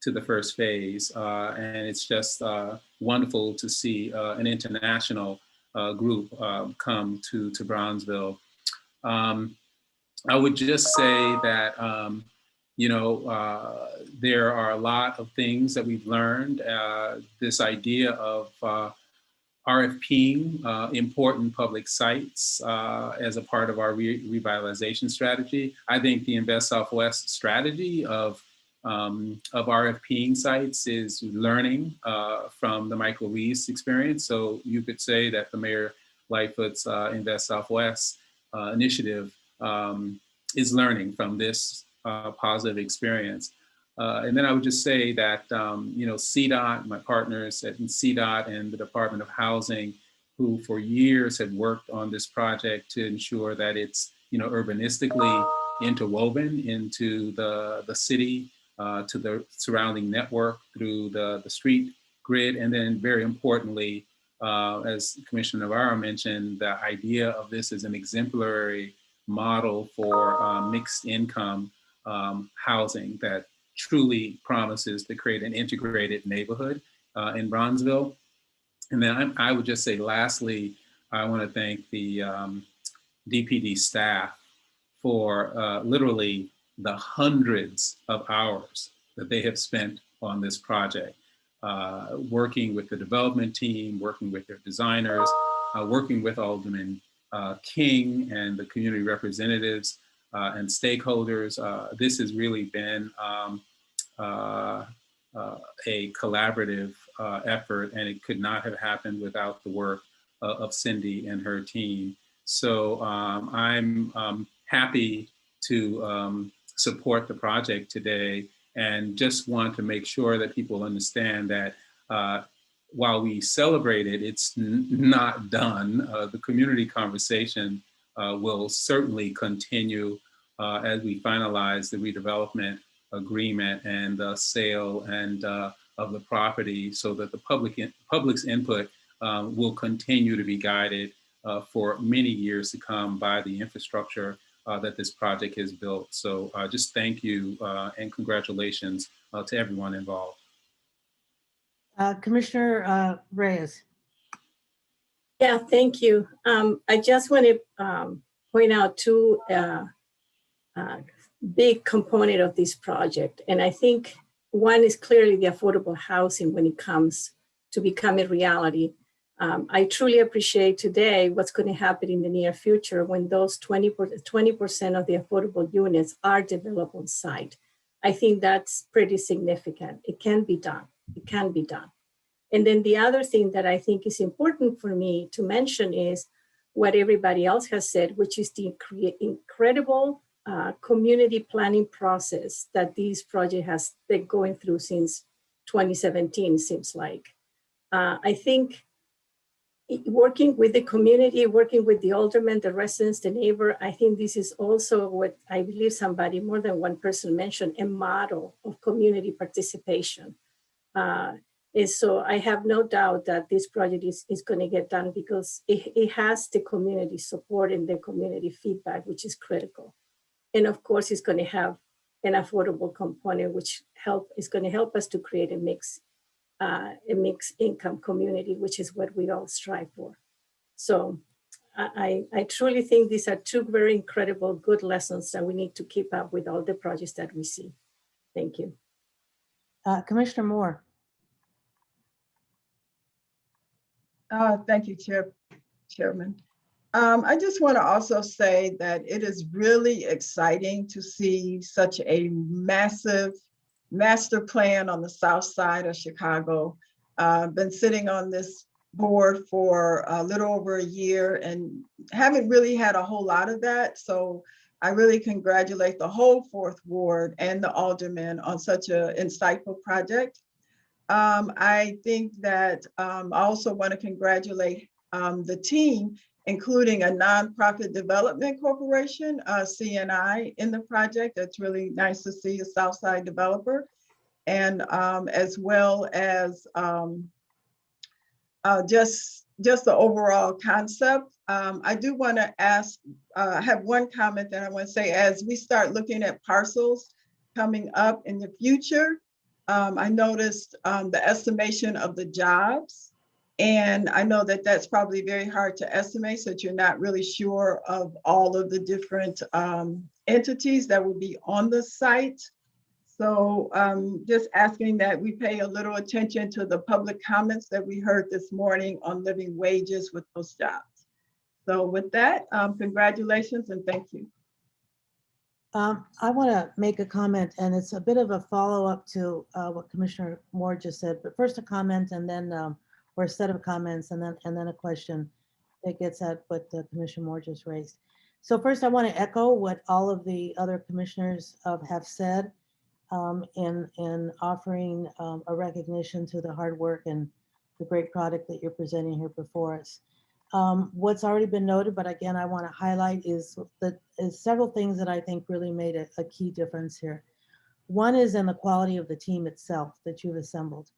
to the first phase. And it's just wonderful to see an international group come to Bronzeville. I would just say that, there are a lot of things that we've learned. This idea of RFPing important public sites as a part of our revitalization strategy. I think the Invest Southwest strategy of RFPing sites is learning from the Michael Reese experience. So you could say that the Mayor Lightfoot's Invest Southwest initiative is learning from this positive experience. And then I would just say that, CDOT, my partners at CDOT and the Department of Housing, who for years had worked on this project to ensure that it's, urbanistically interwoven into the city, to the surrounding network through the street grid. And then very importantly, as Commissioner Navarro mentioned, the idea of this as an exemplary model for mixed income housing that truly promises to create an integrated neighborhood in Bronzeville. And then I would just say, lastly, I want to thank the DPD staff for literally the hundreds of hours that they have spent on this project, working with the development team, working with their designers, working with Alderman King and the community representatives and stakeholders. This has really been a collaborative effort, and it could not have happened without the work of Cindy and her team. So I'm happy to support the project today, and just want to make sure that people understand that while we celebrate it, it's not done. The community conversation will certainly continue as we finalize the redevelopment agreement and the sale and of the property, so that the public's input will continue to be guided for many years to come by the infrastructure that this project has built. So just thank you and congratulations to everyone involved. Commissioner Reyes. Yeah, thank you. I just want to point out two big component of this project. And I think one is clearly the affordable housing when it comes to become a reality. I truly appreciate today what's going to happen in the near future when those 20% of the affordable units are developed on site. I think that's pretty significant. It can be done. It can be done. And then the other thing that I think is important for me to mention is what everybody else has said, which is the incredible community planning process that this project has been going through since 2017, seems like. I think working with the community, working with the aldermen, the residents, the neighbor, I think this is also what I believe somebody, more than one person mentioned, a model of community participation. And so I have no doubt that this project is going to get done because it has the community support and the community feedback, which is critical. And of course, it's going to have an affordable component, which is going to help us to create a mixed income community, which is what we all strive for. So I truly think these are two very incredible, good lessons that we need to keep up with all the projects that we see. Thank you. Commissioner Moore. Thank you, Chairman. I just want to also say that it is really exciting to see such a massive master plan on the south side of Chicago. Been sitting on this board for a little over a year and haven't really had a whole lot of that. So I really congratulate the whole Fourth Ward and the aldermen on such an insightful project. I think that I also want to congratulate the team, including a nonprofit development corporation, CNI, in the project. It's really nice to see a Southside developer, and as well as just the overall concept. I do want to ask, I have one comment that I want to say. As we start looking at parcels coming up in the future, I noticed the estimation of the jobs, and I know that that's probably very hard to estimate, so that you're not really sure of all of the different entities that will be on the site. So just asking that we pay a little attention to the public comments that we heard this morning on living wages with those jobs. So with that, congratulations and thank you. I want to make a comment, and it's a bit of a follow-up to what Commissioner Moore just said. But first a comment, and then or a set of comments, and then a question that gets at what Commissioner Moore just raised. So first, I want to echo what all of the other commissioners have said in offering a recognition to the hard work and the great product that you're presenting here before us. What's already been noted, but again, I want to highlight is several things that I think really made a key difference here. One is in the quality of the team itself that you've assembled.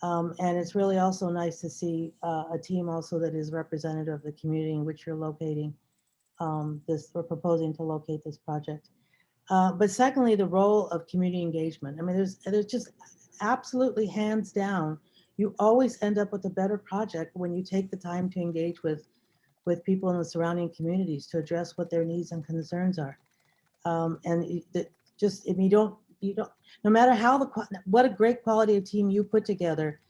And it's really also nice to see a team also that is representative of the community in which you're locating or proposing to locate this project. But secondly, the role of community engagement. I mean, there's just absolutely hands down, you always end up with a better project when you take the time to engage with people in the surrounding communities to address what their needs and concerns are. And if you don't, no matter what a great quality of team you put together,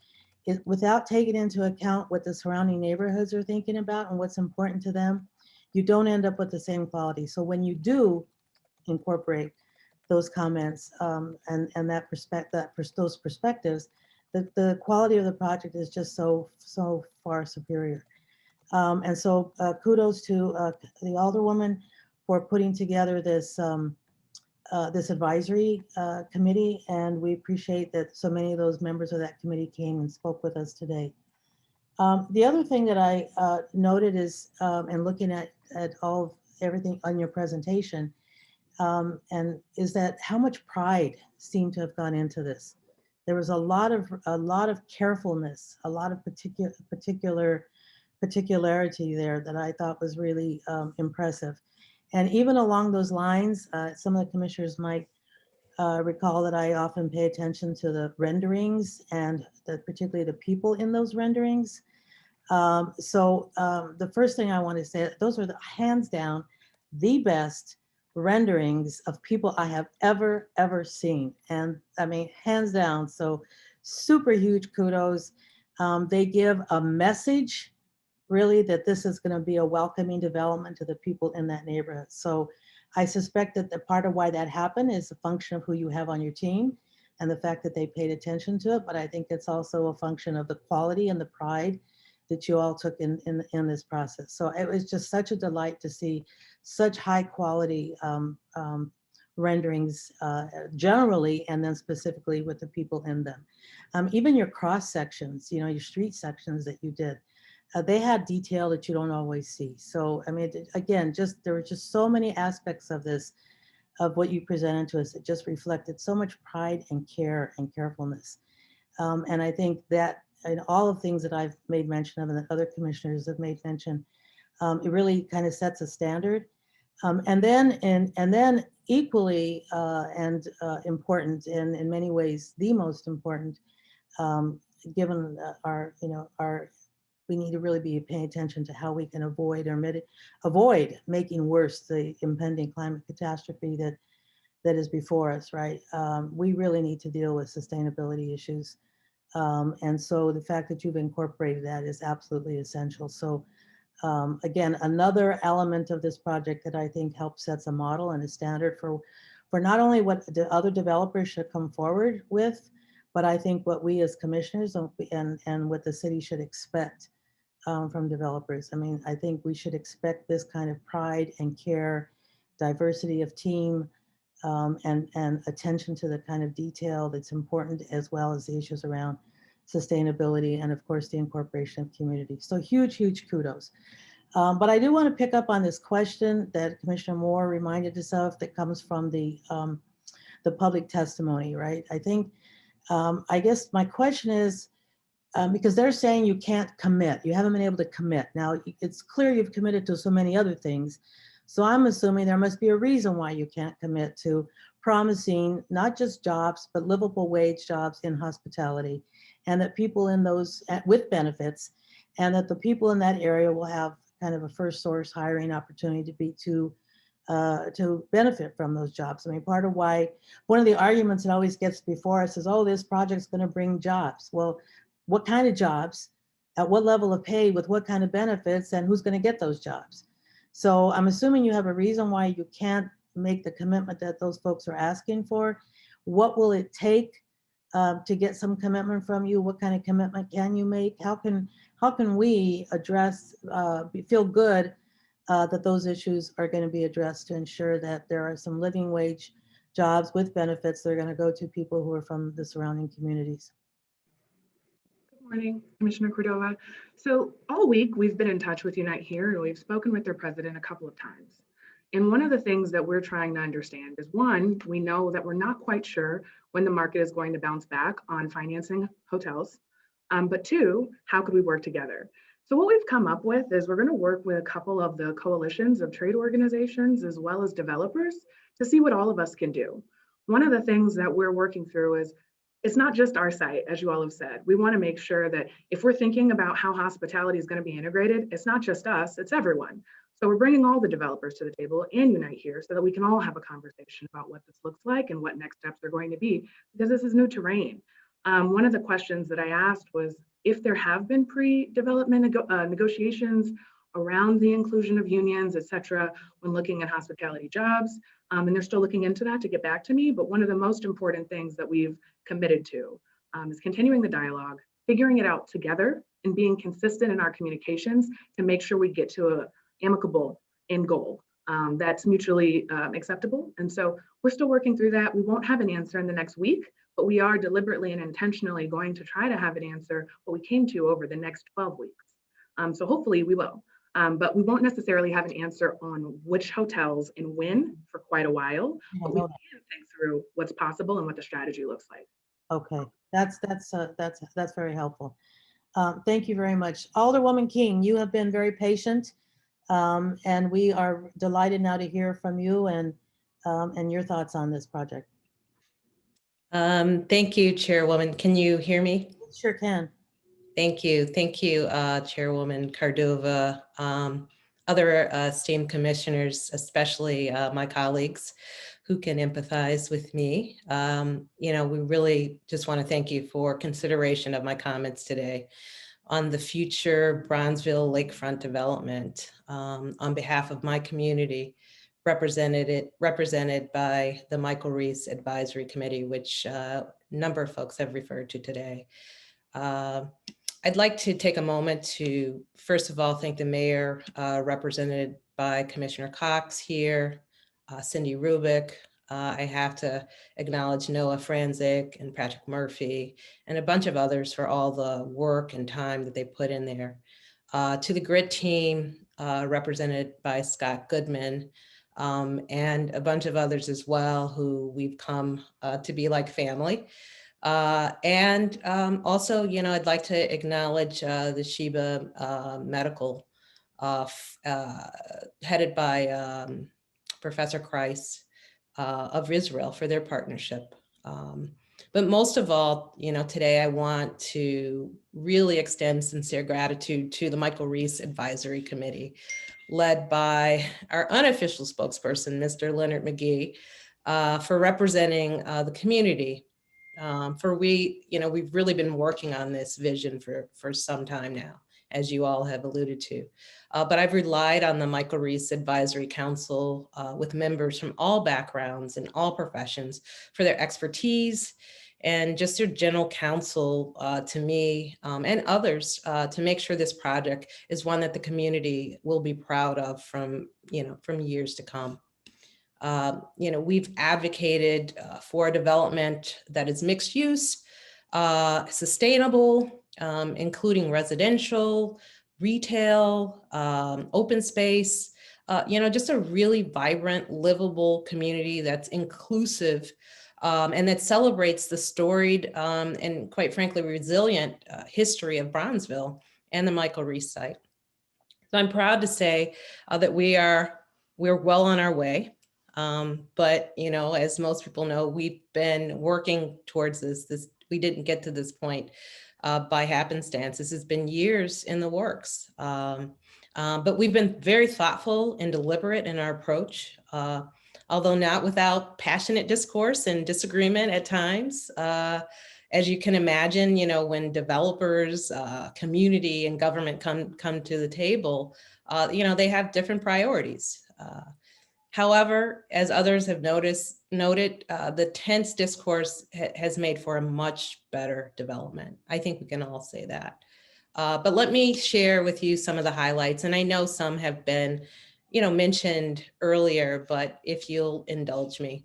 without taking into account what the surrounding neighborhoods are thinking about and what's important to them, you don't end up with the same quality. So when you do incorporate those comments and those perspectives, the quality of the project is just so far superior. And so kudos to the Alderwoman for putting together this this advisory committee, and we appreciate that so many of those members of that committee came and spoke with us today. The other thing that I noted is, and looking at everything on your presentation, and is that how much pride seemed to have gone into this. there was a lot of carefulness, a lot of particularity there that I thought was really impressive. And even along those lines, some of the commissioners might recall that I often pay attention to the renderings and particularly the people in those renderings. The first thing I want to say, those are the hands down the best renderings of people I have ever seen. And I mean, hands down, so super huge kudos. They give a message really that this is going to be a welcoming development to the people in that neighborhood. So I suspect that the part of why that happened is a function of who you have on your team and the fact that they paid attention to it. But I think it's also a function of the quality and the pride that you all took in this process. So it was just such a delight to see such high quality renderings generally, and then specifically with the people in them. Even your cross sections, you know, your street sections that you did, they had detail that you don't always see. So, I mean, again, there were just so many aspects of this, of what you presented to us. It just reflected so much pride and care and carefulness. And I think that in all of things that I've made mention of and that other commissioners have made mention, it really kind of sets a standard. And then equally important, and in many ways the most important, given we need to really be paying attention to how we can avoid making worse the impending climate catastrophe that is before us, right? We really need to deal with sustainability issues. And so the fact that you've incorporated that is absolutely essential. So again, another element of this project that I think helps sets a model and a standard for not only what the other developers should come forward with, but I think what we as commissioners and what the city should expect from developers. I mean, I think we should expect this kind of pride and care, diversity of team, and attention to the kind of detail that's important, as well as the issues around sustainability and of course the incorporation of community. So huge kudos. But I do want to pick up on this question that Commissioner Moore reminded us of that comes from the public testimony, right? I think, I guess my question is, because they're saying you can't commit, you haven't been able to commit. Now it's clear you've committed to so many other things. So I'm assuming there must be a reason why you can't commit to promising not just jobs, but livable wage jobs in hospitality, and that people in those with benefits, and that the people in that area will have kind of a first source hiring opportunity to benefit from those jobs. I mean, part of why, one of the arguments that always gets before us is, oh, this project's going to bring jobs. Well, what kind of jobs, at what level of pay, with what kind of benefits, and who's going to get those jobs? So I'm assuming you have a reason why you can't make the commitment that those folks are asking for. What will it take to get some commitment from you? What kind of commitment can you make? How can we address, feel good that those issues are going to be addressed to ensure that there are some living wage jobs with benefits that are going to go to people who are from the surrounding communities? Good morning, Commissioner Cordova. So all week we've been in touch with Unite Here, and we've spoken with their president a couple of times. And one of the things that we're trying to understand is, one, we know that we're not quite sure when the market is going to bounce back on financing hotels. But two, how could we work together? So what we've come up with is we're going to work with a couple of the coalitions of trade organizations as well as developers to see what all of us can do. One of the things that we're working through is, it's not just our site, as you all have said. We want to make sure that if we're thinking about how hospitality is going to be integrated, it's not just us, it's everyone. So we're bringing all the developers to the table and Unite Here so that we can all have a conversation about what this looks like and what next steps are going to be, because this is new terrain. One of the questions that I asked was if there have been pre-development negotiations around the inclusion of unions, et cetera, when looking at hospitality jobs. And they're still looking into that to get back to me. But one of the most important things that we've committed to is continuing the dialogue, figuring it out together, and being consistent in our communications to make sure we get to an amicable end goal that's mutually acceptable. And so we're still working through that. We won't have an answer in the next week, but we are deliberately and intentionally going to try to have an answer what we came to over the next 12 weeks. So hopefully we will. But we won't necessarily have an answer on which hotels and when for quite a while, but we can think through what's possible and what the strategy looks like. Okay, that's very helpful. Thank you very much. Alderwoman King, you have been very patient, and we are delighted now to hear from you and your thoughts on this project. Thank you, Chairwoman. Can you hear me? Sure can. Thank you. Thank you, Chairwoman Cardova, other esteemed commissioners, especially my colleagues who can empathize with me. We really just want to thank you for consideration of my comments today on the future Bronzeville lakefront development on behalf of my community, represented by the Michael Reese Advisory Committee, which a number of folks have referred to today. I'd like to take a moment to, first of all, thank the mayor, represented by Commissioner Cox here, Cindy Rubik. I have to acknowledge Noah Franzik and Patrick Murphy and a bunch of others for all the work and time that they put in there. To the GRIT team, represented by Scott Goodman, and a bunch of others as well who we've come to be like family. Also, I'd like to acknowledge the Sheba Medical, headed by Professor Kreis of Israel for their partnership. But most of all, today I want to really extend sincere gratitude to the Michael Reese Advisory Committee, led by our unofficial spokesperson, Mr. Leonard McGee, for representing the community. We've really been working on this vision for some time now, as you all have alluded to. But I've relied on the Michael Reese Advisory Council with members from all backgrounds and all professions for their expertise and just their general counsel to me and others to make sure this project is one that the community will be proud of from years to come. We've advocated for a development that is mixed use, sustainable, including residential, retail, open space, just a really vibrant, livable community that's inclusive and that celebrates the storied and quite frankly, resilient history of Bronzeville and the Michael Reese site. So I'm proud to say that we're well on our way. But as most people know, we've been working towards this. We didn't get to this point by happenstance. This has been years in the works. But we've been very thoughtful and deliberate in our approach, although not without passionate discourse and disagreement at times. As you can imagine, when developers, community, and government come to the table, they have different priorities. However, as others have noted, the tense discourse has made for a much better development. I think we can all say that. But let me share with you some of the highlights. And I know some have been, mentioned earlier, but if you'll indulge me.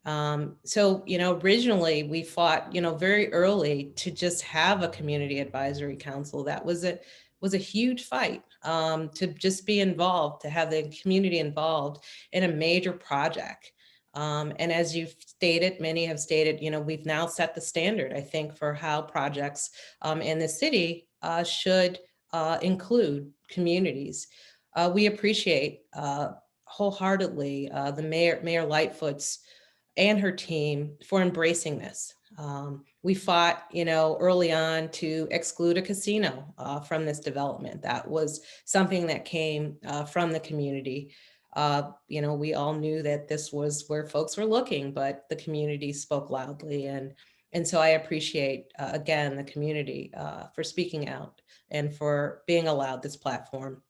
Originally we fought, very early to just have a community advisory council. That was a huge fight to just be involved, to have the community involved in a major project. And as you've stated, many have stated, we've now set the standard, I think, for how projects in the city should include communities. We appreciate wholeheartedly the Mayor Lightfoot's and her team for embracing this. We fought, early on to exclude a casino from this development. That was something that came from the community. We all knew that this was where folks were looking, but the community spoke loudly. And so I appreciate, again, the community for speaking out and for being allowed this platform.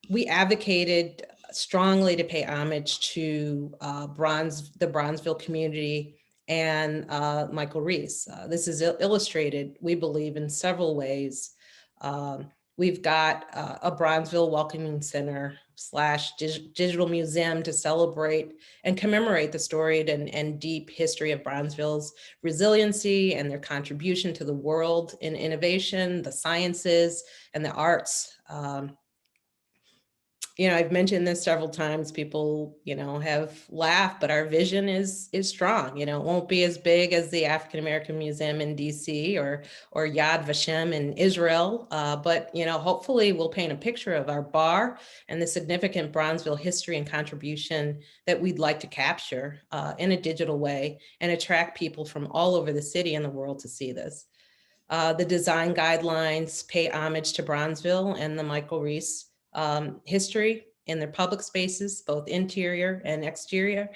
We advocated strongly to pay homage to the Bronzeville community and Michael Reese. This is illustrated, we believe, in several ways. We've got a Bronzeville Welcoming Center / digital museum to celebrate and commemorate the storied and deep history of Bronzeville's resiliency and their contribution to the world in innovation, the sciences, and the arts. you know, I've mentioned this several times. People, you know, have laughed, but our vision is strong. You know, it won't be as big as the African American Museum in DC or Yad Vashem in Israel, but you know, hopefully we'll paint a picture of our bar and the significant Bronzeville history and contribution that we'd like to capture in a digital way and attract people from all over the city and the world to see this. The design guidelines pay homage to Bronzeville and the Michael Reese history in their public spaces, both interior and exterior.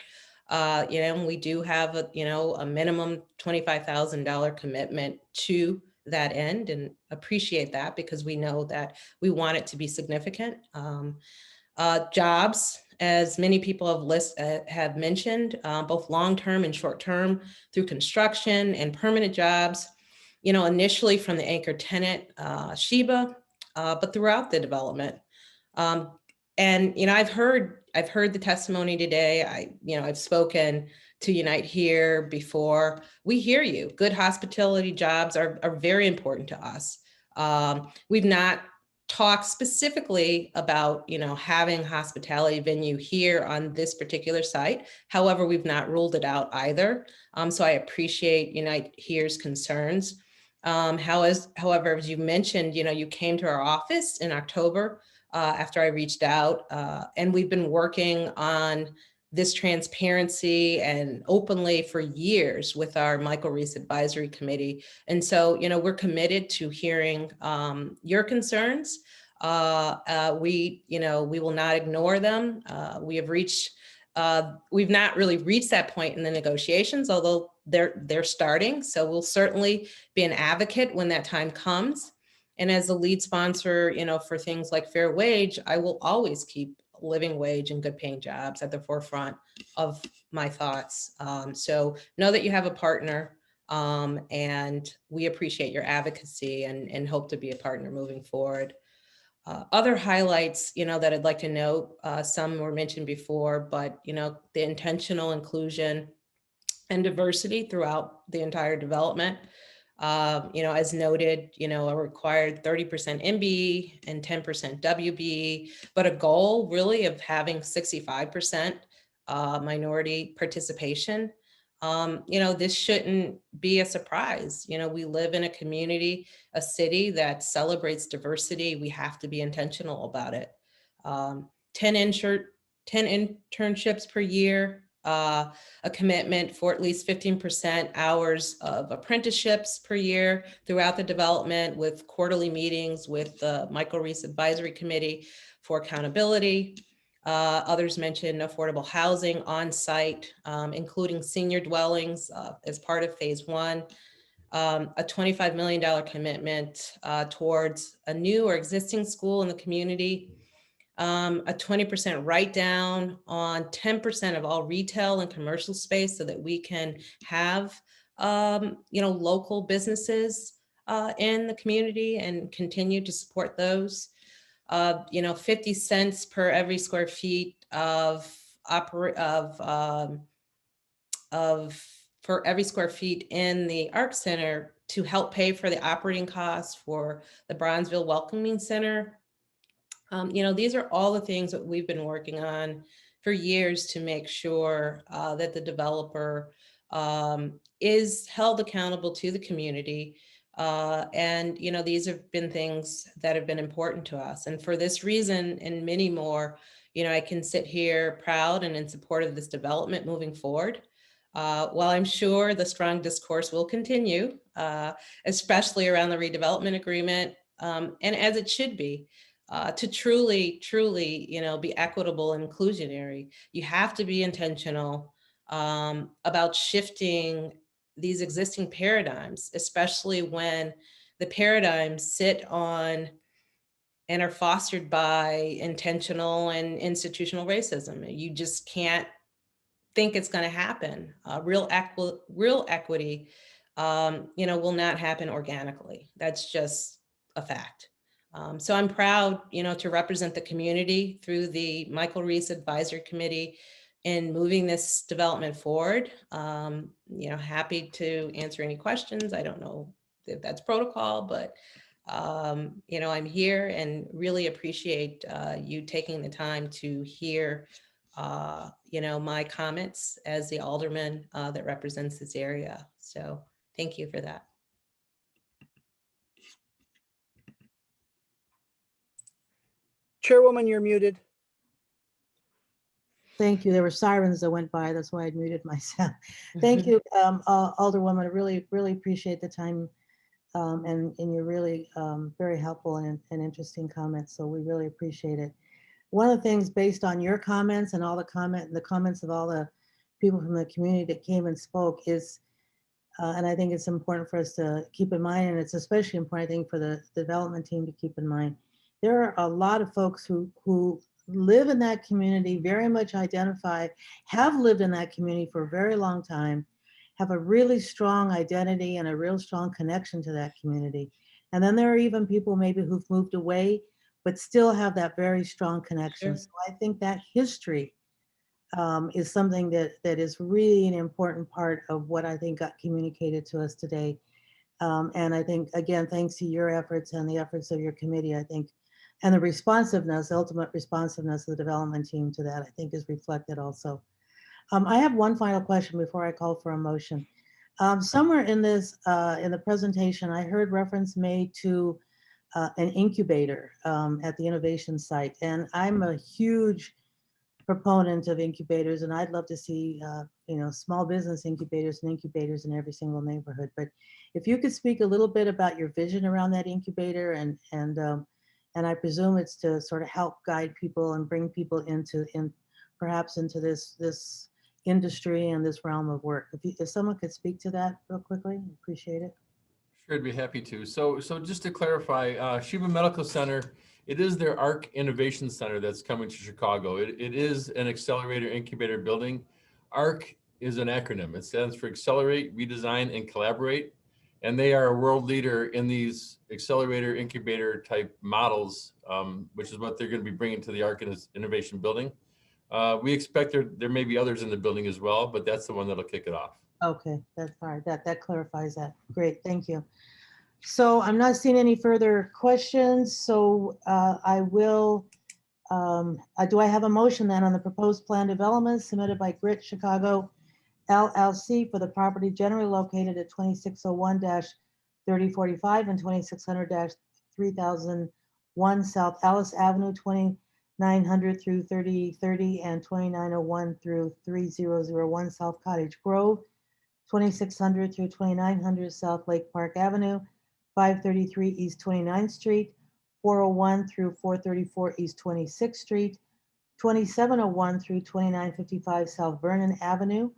You know, we do have a minimum $25,000 commitment to that end, and appreciate that because we know that we want it to be significant. Jobs, as many people have mentioned, both long-term and short-term through construction and permanent jobs, you know, initially from the anchor tenant, Sheba, but throughout the development. And, you know, I've heard the testimony today. I've spoken to Unite Here before. We hear you. Good hospitality jobs are very important to us. We've not talked specifically about, you know, having hospitality venue here on this particular site. However, we've not ruled it out either. So I appreciate Unite Here's concerns. However, as you mentioned, you know, you came to our office in October after I reached out, and we've been working on this transparency and openly for years with our Michael Reese Advisory Committee. And so, you know, we're committed to hearing your concerns. We will not ignore them. We've not really reached that point in the negotiations, although they're starting. So we'll certainly be an advocate when that time comes. And as the lead sponsor, you know, for things like fair wage, I will always keep living wage and good paying jobs at the forefront of my thoughts. So know that you have a partner, and we appreciate your advocacy and hope to be a partner moving forward. Other highlights, you know, that I'd like to note, some were mentioned before, but, you know, the intentional inclusion and diversity throughout the entire development. You know, as noted, you know, a required 30% MB and 10% WB, but a goal really of having 65% minority participation. You know, this shouldn't be a surprise. You know, we live in a community, a city that celebrates diversity. We have to be intentional about it. 10 internships per year, a commitment for at least 15% hours of apprenticeships per year throughout the development, with quarterly meetings with the Michael Reese Advisory Committee for accountability. Others mentioned affordable housing on site, including senior dwellings as part of phase 1. A $25 million commitment towards a new or existing school in the community. A 20% write down on 10% of all retail and commercial space so that we can have, you know, local businesses in the community and continue to support those. You know, 50 cents per every square feet for every square feet in the Arc Center to help pay for the operating costs for the Bronzeville Welcoming Center. You know, these are all the things that we've been working on for years to make sure that the developer is held accountable to the community. And, you know, these have been things that have been important to us. And for this reason and many more, you know, I can sit here proud and in support of this development moving forward. While I'm sure the strong discourse will continue, especially around the redevelopment agreement, and as it should be, to truly, you know, be equitable and inclusionary, you have to be intentional about shifting these existing paradigms, especially when the paradigms sit on and are fostered by intentional and institutional racism. You just can't think it's going to happen. Real equity, you know, will not happen organically. That's just a fact. So I'm proud, you know, to represent the community through the Michael Reese Advisory Committee in moving this development forward. You know, happy to answer any questions. I don't know if that's protocol, but you know, I'm here and really appreciate you taking the time to hear, you know, my comments as the alderman that represents this area. So thank you for that. Chairwoman, you're muted. Thank you. There were sirens that went by. That's why I muted myself. Thank you, Alderwoman. I really appreciate the time and your really very helpful and interesting comments. So we really appreciate it. One of the things based on your comments and all the comments of all the people from the community that came and spoke is, and I think it's important for us to keep in mind, and it's especially important, I think, for the development team to keep in mind. There are a lot of folks who live in that community, very much identify, have lived in that community for a very long time, have a really strong identity and a real strong connection to that community. And then there are even people maybe who've moved away, but still have that very strong connection. Sure. So I think that history is something that is really an important part of what I think got communicated to us today. And I think, again, thanks to your efforts and the efforts of your committee, I think, and the responsiveness, ultimate responsiveness of the development team to that, I think is reflected also. I have one final question before I call for a motion. Somewhere in this, in the presentation, I heard reference made to an incubator at the innovation site. And I'm a huge proponent of incubators, and I'd love to see, you know, small business incubators and incubators in every single neighborhood. But if you could speak a little bit about your vision around that incubator, and I presume it's to sort of help guide people and bring people perhaps into this industry and this realm of work. If someone could speak to that real quickly, appreciate it. Sure, I'd be happy to. So just to clarify, Sheba Medical Center, it is their ARC Innovation Center that's coming to Chicago. It is an accelerator incubator building. ARC is an acronym. It stands for Accelerate, Redesign, and Collaborate. And they are a world leader in these accelerator incubator type models, which is what they're going to be bringing to the ARC Innovation Building. We expect there may be others in the building as well, but that's the one that'll kick it off. Okay, that's all right. That clarifies that. Great, thank you. So I'm not seeing any further questions. So I will, do I have a motion then on the proposed plan development submitted by Grit Chicago LLC for the property generally located at 2601-3045 and 2600-3001 South Alice Avenue, 2900 through 3030 and 2901 through 3001 South Cottage Grove, 2600 through 2900 South Lake Park Avenue, 533 East 29th Street, 401 through 434 East 26th Street, 2701 through 2955 South Vernon Avenue,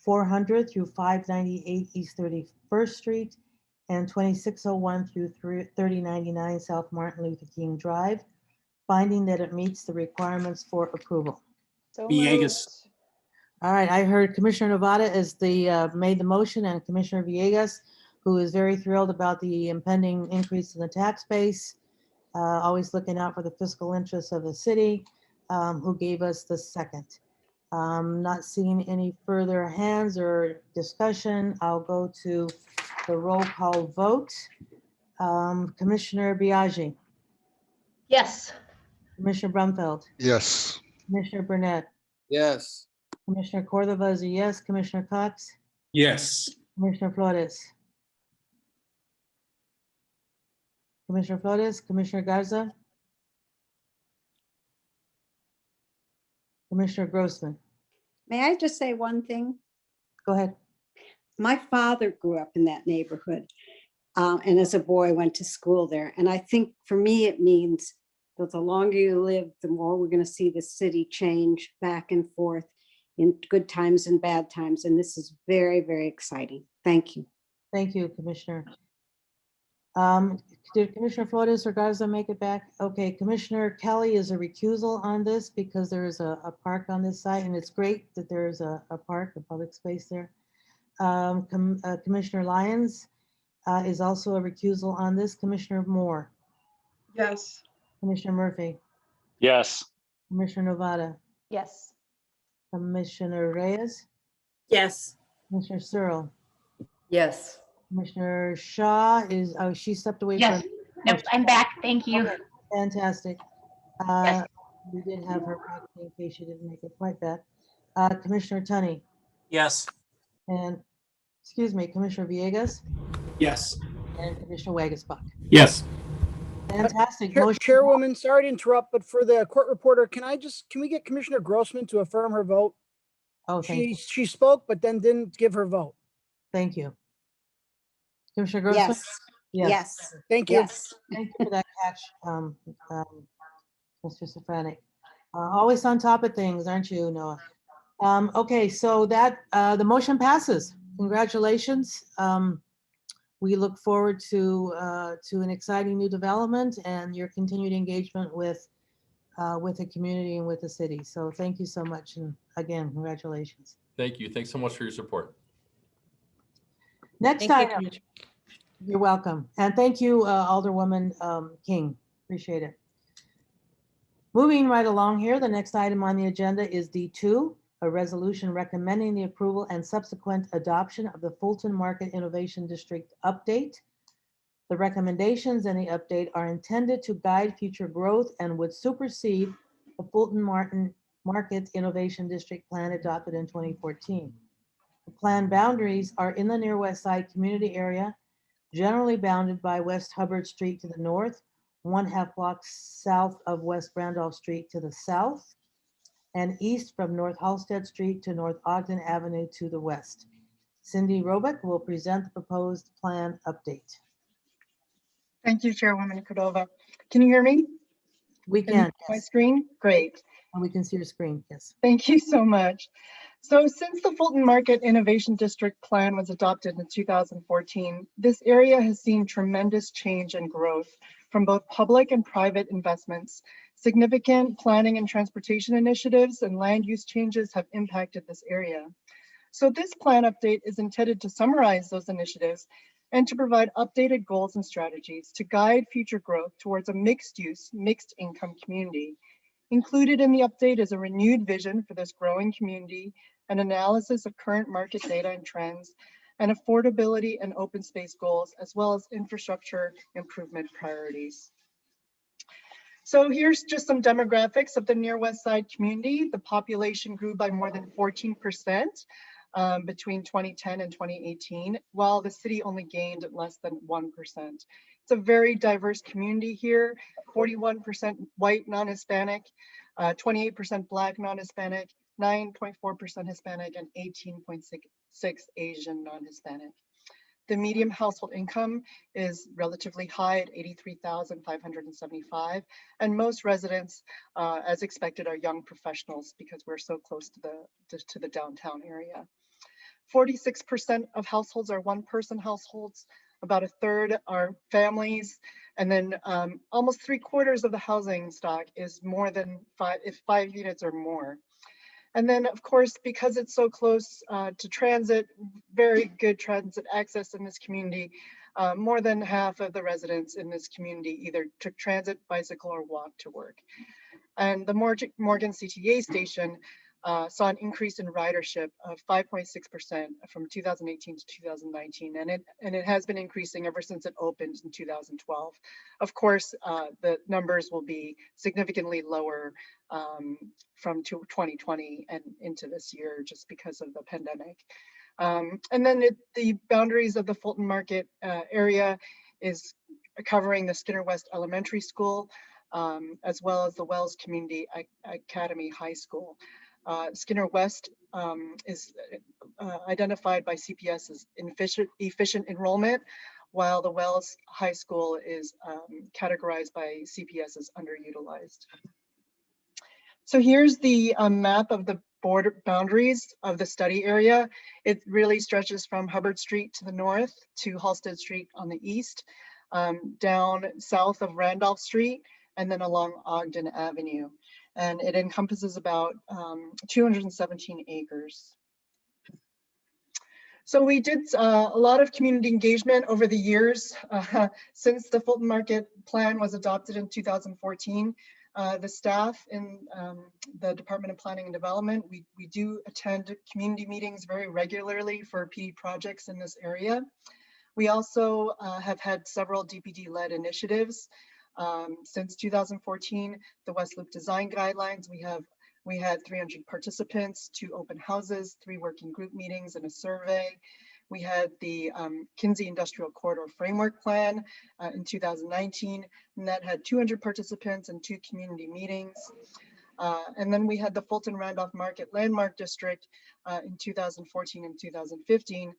400 through 598 East 31st Street, and 2601 through 3099 South Martin Luther King Drive, finding that it meets the requirements for approval. So Villegas. moved. All right, I heard Commissioner Novata as made the motion, and Commissioner Villegas, who is very thrilled about the impending increase in the tax base, always looking out for the fiscal interests of the city, who gave us the second. Not seeing any further hands or discussion. I'll go to the roll call vote. Commissioner Biaggi, Yes. Commissioner Brumfeld, Yes. Commissioner Burnett, Yes. Commissioner Cordova is a yes, Commissioner Cox, Yes. Commissioner Flores. Commissioner Flores, Commissioner Garza, Commissioner Grossman. May I just say one thing? Go ahead. My father grew up in that neighborhood, and as a boy went to school there. And I think for me, it means that the longer you live, the more we're going to see the city change back and forth in good times and bad times. And this is very, very exciting. Thank you. Thank you, Commissioner. Did Commissioner Flores or Garza make it back? Okay, Commissioner Kelly is a recusal on this because there is a park on this site, and it's great that there is a park, a public space there. Commissioner Lyons is also a recusal on this. Commissioner Moore, Yes. Commissioner Murphy, Yes. Commissioner Novata, Yes. Commissioner Reyes, Yes. Commissioner Searle, Yes. Commissioner Shaw is, oh, she stepped away Yes. from, Nope, I'm back. Thank you. Okay, fantastic. We did have her back in case she didn't make it quite back. Commissioner Tunney Yes. and, excuse me, Commissioner Villegas Yes. and Commissioner Wagasbach. Yes. Fantastic. Chair- Motion. Chairwoman, sorry to interrupt, but for the court reporter, can we get Commissioner Grossman to affirm her vote? Oh, thank you. She spoke, but then didn't give her vote. Thank you. Commissioner Grossman? Yes. Yes. Thank you. Yes. Thank you for that catch, Mr. Safranek. Always on top of things, aren't you, Noah? Okay, so that the motion passes. Congratulations. We look forward to an exciting new development and your continued engagement with the community and with the city. So thank you so much, and again, congratulations. Thank you. Thanks so much for your support. Next Thank you, item. You're welcome. And thank you, Alderwoman King. Appreciate it. Moving right along here, the next item on the agenda is D2, a resolution recommending the approval and subsequent adoption of the Fulton Market Innovation District update. The recommendations in the update are intended to guide future growth and would supersede the Fulton Market Innovation District plan adopted in 2014. The plan boundaries are in the Near West Side community area, generally bounded by West Hubbard Street to the north, 1/2 block south of West Randolph Street to the south, and east from North Halsted Street to North Ogden Avenue to the west. Cindy Roebuck will present the proposed plan update. Thank you, Chairwoman Cordova. Can you hear me? We Can you can, see my yes. screen? Great. And we can see your screen, yes. Thank you so much. So since the Fulton Market Innovation District Plan was adopted in 2014, this area has seen tremendous change and growth from both public and private investments. Significant planning and transportation initiatives and land use changes have impacted this area. So this plan update is intended to summarize those initiatives and to provide updated goals and strategies to guide future growth towards a mixed-use, mixed-income community. Included in the update is a renewed vision for this growing community, an analysis of current market data and trends, and affordability and open space goals, as well as infrastructure improvement priorities. So here's just some demographics of the Near West Side community. The population grew by more than 14% between 2010 and 2018, while the city only gained less than 1%. It's a very diverse community here, 41% white non-Hispanic, 28% Black non-Hispanic, 9.4% Hispanic, and 18.6% Asian non-Hispanic. The median household income is relatively high at $83,575, and most residents, as expected, are young professionals because we're so close to the downtown area. 46% of households are one-person households, about a third are families, and then almost 3/4 of the housing stock is more than 5 units or more. And then, of course, because it's so close to transit, very good transit access in this community, more than half of the residents in this community either took transit, bicycle, or walk to work. And the Morgan CTA station saw an increase in ridership of 5.6% from 2018 to 2019, and it has been increasing ever since it opened in 2012. Of course, the numbers will be significantly lower from 2020 and into this year just because of the pandemic. And then the boundaries of the Fulton Market area is covering the Skinner West Elementary School, as well as the Wells Community Academy High School. Skinner West is identified by CPS as efficient enrollment, while the Wells High School is categorized by CPS as underutilized. So here's the map of the border boundaries of the study area. It really stretches from Hubbard Street to the north to Halsted Street on the east, down south of Randolph Street, and then along Ogden Avenue. And it encompasses about 217 acres. So we did a lot of community engagement over the years since the Fulton Market Plan was adopted in 2014. The staff in the Department of Planning and Development, we do attend community meetings very regularly for PD projects in this area. We also have had several DPD-led initiatives. Since 2014, the West Loop Design Guidelines, we had 300 participants, 2 open houses, 3 working group meetings, and a survey. We had the Kinsey Industrial Corridor Framework Plan in 2019, and that had 200 participants and 2 community meetings. And then we had the Fulton Randolph Market Landmark District in 2014 and 2015,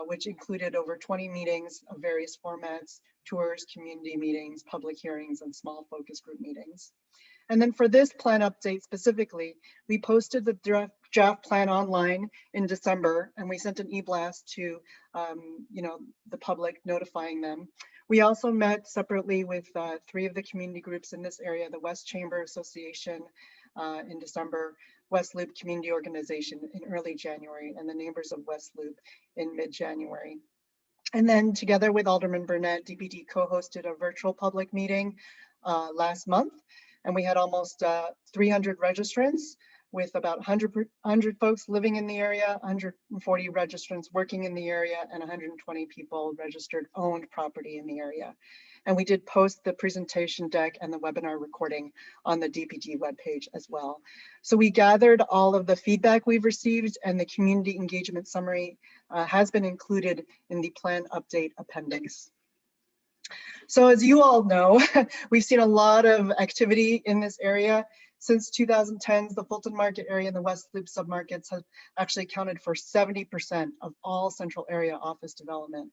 which included over 20 meetings of various formats, tours, community meetings, public hearings, and small focus group meetings. And then for this plan update specifically, we posted the draft plan online in December, and we sent an e-blast to the public, notifying them. We also met separately with 3 of the community groups in this area, the West Chamber Association in December, West Loop Community Organization in early January, and the Neighbors of West Loop in mid-January. And then together with Alderman Burnett, DPD co-hosted a virtual public meeting last month, and we had almost 300 registrants with about 100 folks living in the area, 140 registrants working in the area, and 120 people registered owned property in the area. And we did post the presentation deck and the webinar recording on the DPD webpage as well. So we gathered all of the feedback we've received, and the community engagement summary has been included in the plan update appendix. So as you all know, we've seen a lot of activity in this area. Since 2010s, the Fulton Market area and the West Loop submarkets have actually accounted for 70% of all central area office development.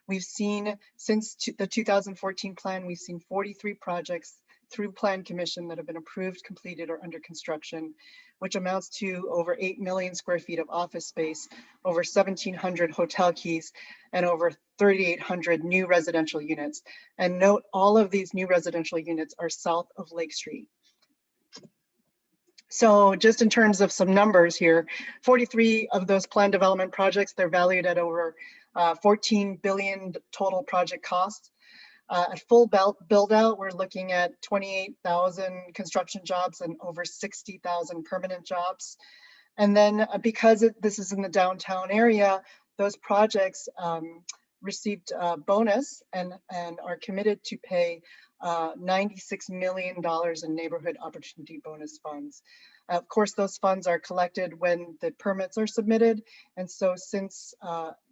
We've seen, since the 2014 plan, we've seen 43 projects through Plan Commission that have been approved, completed, or under construction, which amounts to over 8 million square feet of office space, over 1,700 hotel keys, and over 3,800 new residential units. And note, all of these new residential units are south of Lake Street. So just in terms of some numbers here, 43 of those planned development projects, they're valued at over 14 billion total project costs. At full build out, we're looking at 28,000 construction jobs and over 60,000 permanent jobs. And then because this is in the downtown area, those projects received a bonus and are committed to pay $96 million in neighborhood opportunity bonus funds. Of course, those funds are collected when the permits are submitted. And so since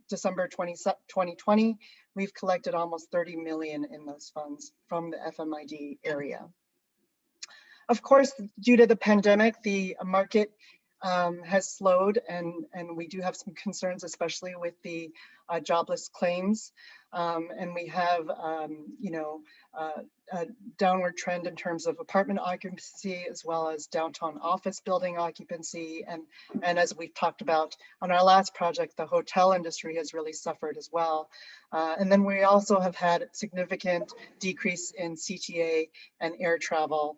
December 2020, we've collected almost 30 million in those funds from the FMID area. Of course, due to the pandemic, the market has slowed, and we do have some concerns, especially with the jobless claims. And we have, a downward trend in terms of apartment occupancy, as well as downtown office building occupancy. And as we've talked about on our last project, the hotel industry has really suffered as well. And then we also have had significant decrease in CTA and air travel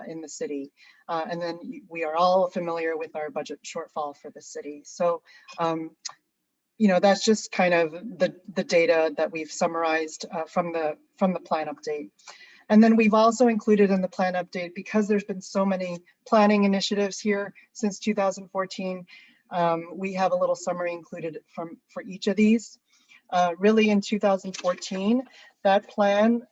in the city. And then we are all familiar with our budget shortfall for the city. So, that's just kind of the data that we've summarized from the plan update. And then we've also included in the plan update, because there's been so many planning initiatives here since 2014, we have a little summary included for each of these. Really in 2014, that plan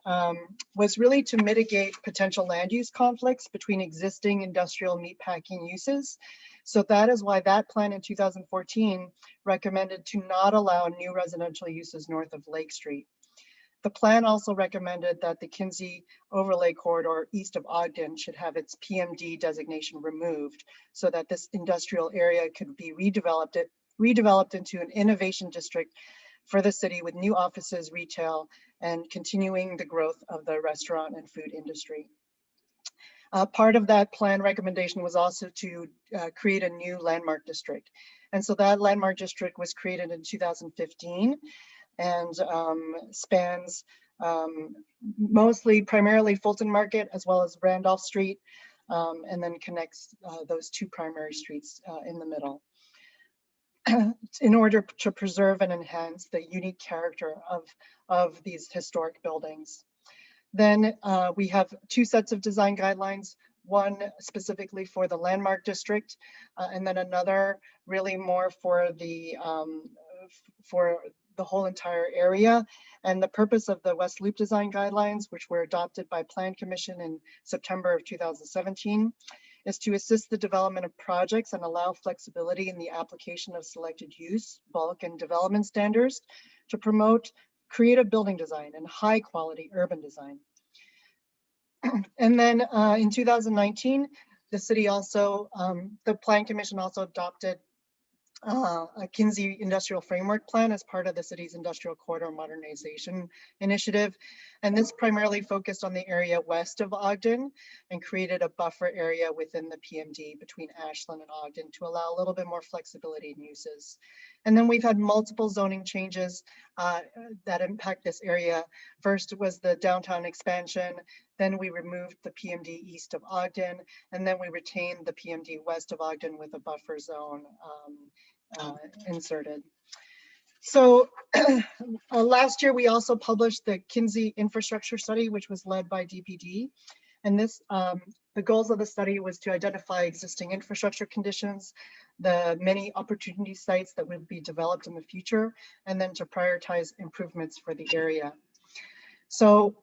was really to mitigate potential land use conflicts between existing industrial meatpacking uses. So that is why that plan in 2014 recommended to not allow new residential uses north of Lake Street. The plan also recommended that the Kinsey Overlay Corridor east of Ogden should have its PMD designation removed, so that this industrial area could be redeveloped into an innovation district for the city with new offices, retail, and continuing the growth of the restaurant and food industry. Part of that plan recommendation was also to create a new landmark district. And so that landmark district was created in 2015 and spans primarily Fulton Market as well as Randolph Street, and then connects those 2 primary streets in the middle, in order to preserve and enhance the unique character of these historic buildings. Then we have 2 sets of design guidelines, one specifically for the landmark district, and then another really more for the the whole entire area. And the purpose of the West Loop Design Guidelines, which were adopted by Plan Commission in September of 2017, is to assist the development of projects and allow flexibility in the application of selected use, bulk, and development standards to promote creative building design and high quality urban design. And then in 2019, the city also, the Plan Commission also adopted a Kinsey Industrial Framework Plan as part of the city's industrial corridor modernization initiative. And this primarily focused on the area west of Ogden and created a buffer area within the PMD between Ashland and Ogden to allow a little bit more flexibility in uses. And then we've had multiple zoning changes that impact this area. First was the downtown expansion. Then we removed the PMD east of Ogden, and then we retained the PMD west of Ogden with a buffer zone inserted. So last year, we also published the Kinsey Infrastructure Study, which was led by DPD. And this, the goals of the study was to identify existing infrastructure conditions, the many opportunity sites that would be developed in the future, and then to prioritize improvements for the area. So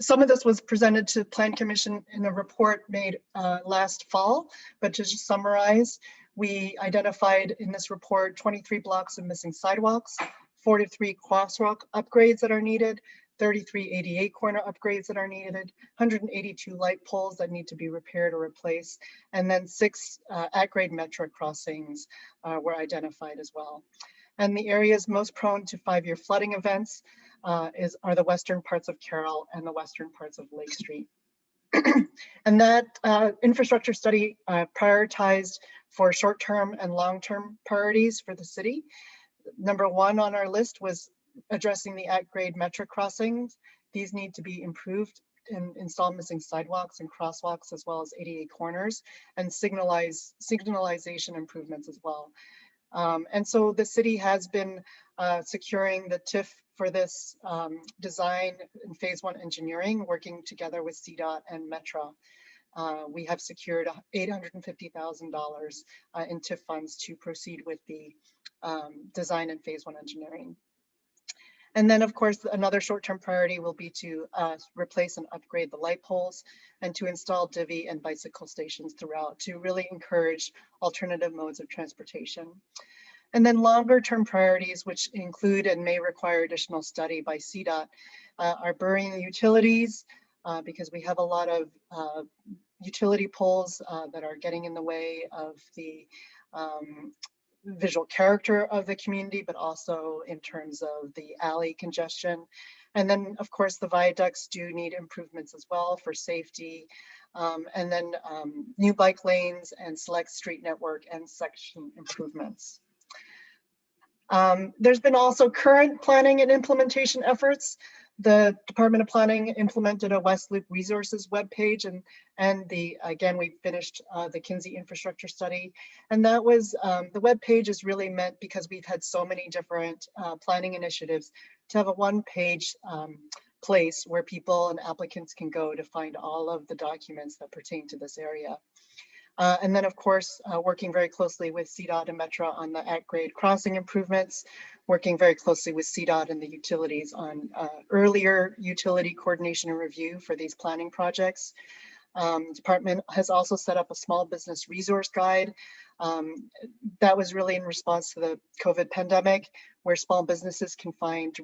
some of this was presented to Plan Commission in a report made last fall, but to just summarize, we identified in this report 23 blocks of missing sidewalks, 43 crosswalk upgrades that are needed, 33 ADA corner upgrades that are needed, 182 light poles that need to be repaired or replaced, and then 6 at-grade metro crossings were identified as well. And the areas most prone to 5-year flooding events are the western parts of Carroll and the western parts of Lake Street. And that infrastructure study prioritized for short-term and long-term priorities for the city. Number 1 on our list was addressing the at-grade metro crossings. These need to be improved and install missing sidewalks and crosswalks, as well as ADA corners, and signalization improvements as well. And so the city has been securing the TIF for this design in phase 1 engineering, working together with CDOT and Metro. We have secured $850,000 in TIF funds to proceed with the design and phase 1 engineering. And then, of course, another short-term priority will be to replace and upgrade the light poles and to install divvy and bicycle stations throughout to really encourage alternative modes of transportation. And then longer-term priorities, which include and may require additional study by CDOT, are burying utilities, because we have a lot of utility poles that are getting in the way of the visual character of the community, but also in terms of the alley congestion. And then, of course, the viaducts do need improvements as well for safety. And then new bike lanes and select street network and section improvements. There's been also current planning and implementation efforts. The Department of Planning implemented a West Loop Resources webpage, and again, we finished the Kinsey Infrastructure Study. And that was, the webpage is really meant because we've had so many different planning initiatives to have a one-page place where people and applicants can go to find all of the documents that pertain to this area. And then, of course, working very closely with CDOT and Metro on the at-grade crossing improvements, working very closely with CDOT and the utilities on earlier utility coordination and review for these planning projects. Department has also set up a small business resource guide. That was really in response to the COVID pandemic, where small businesses can find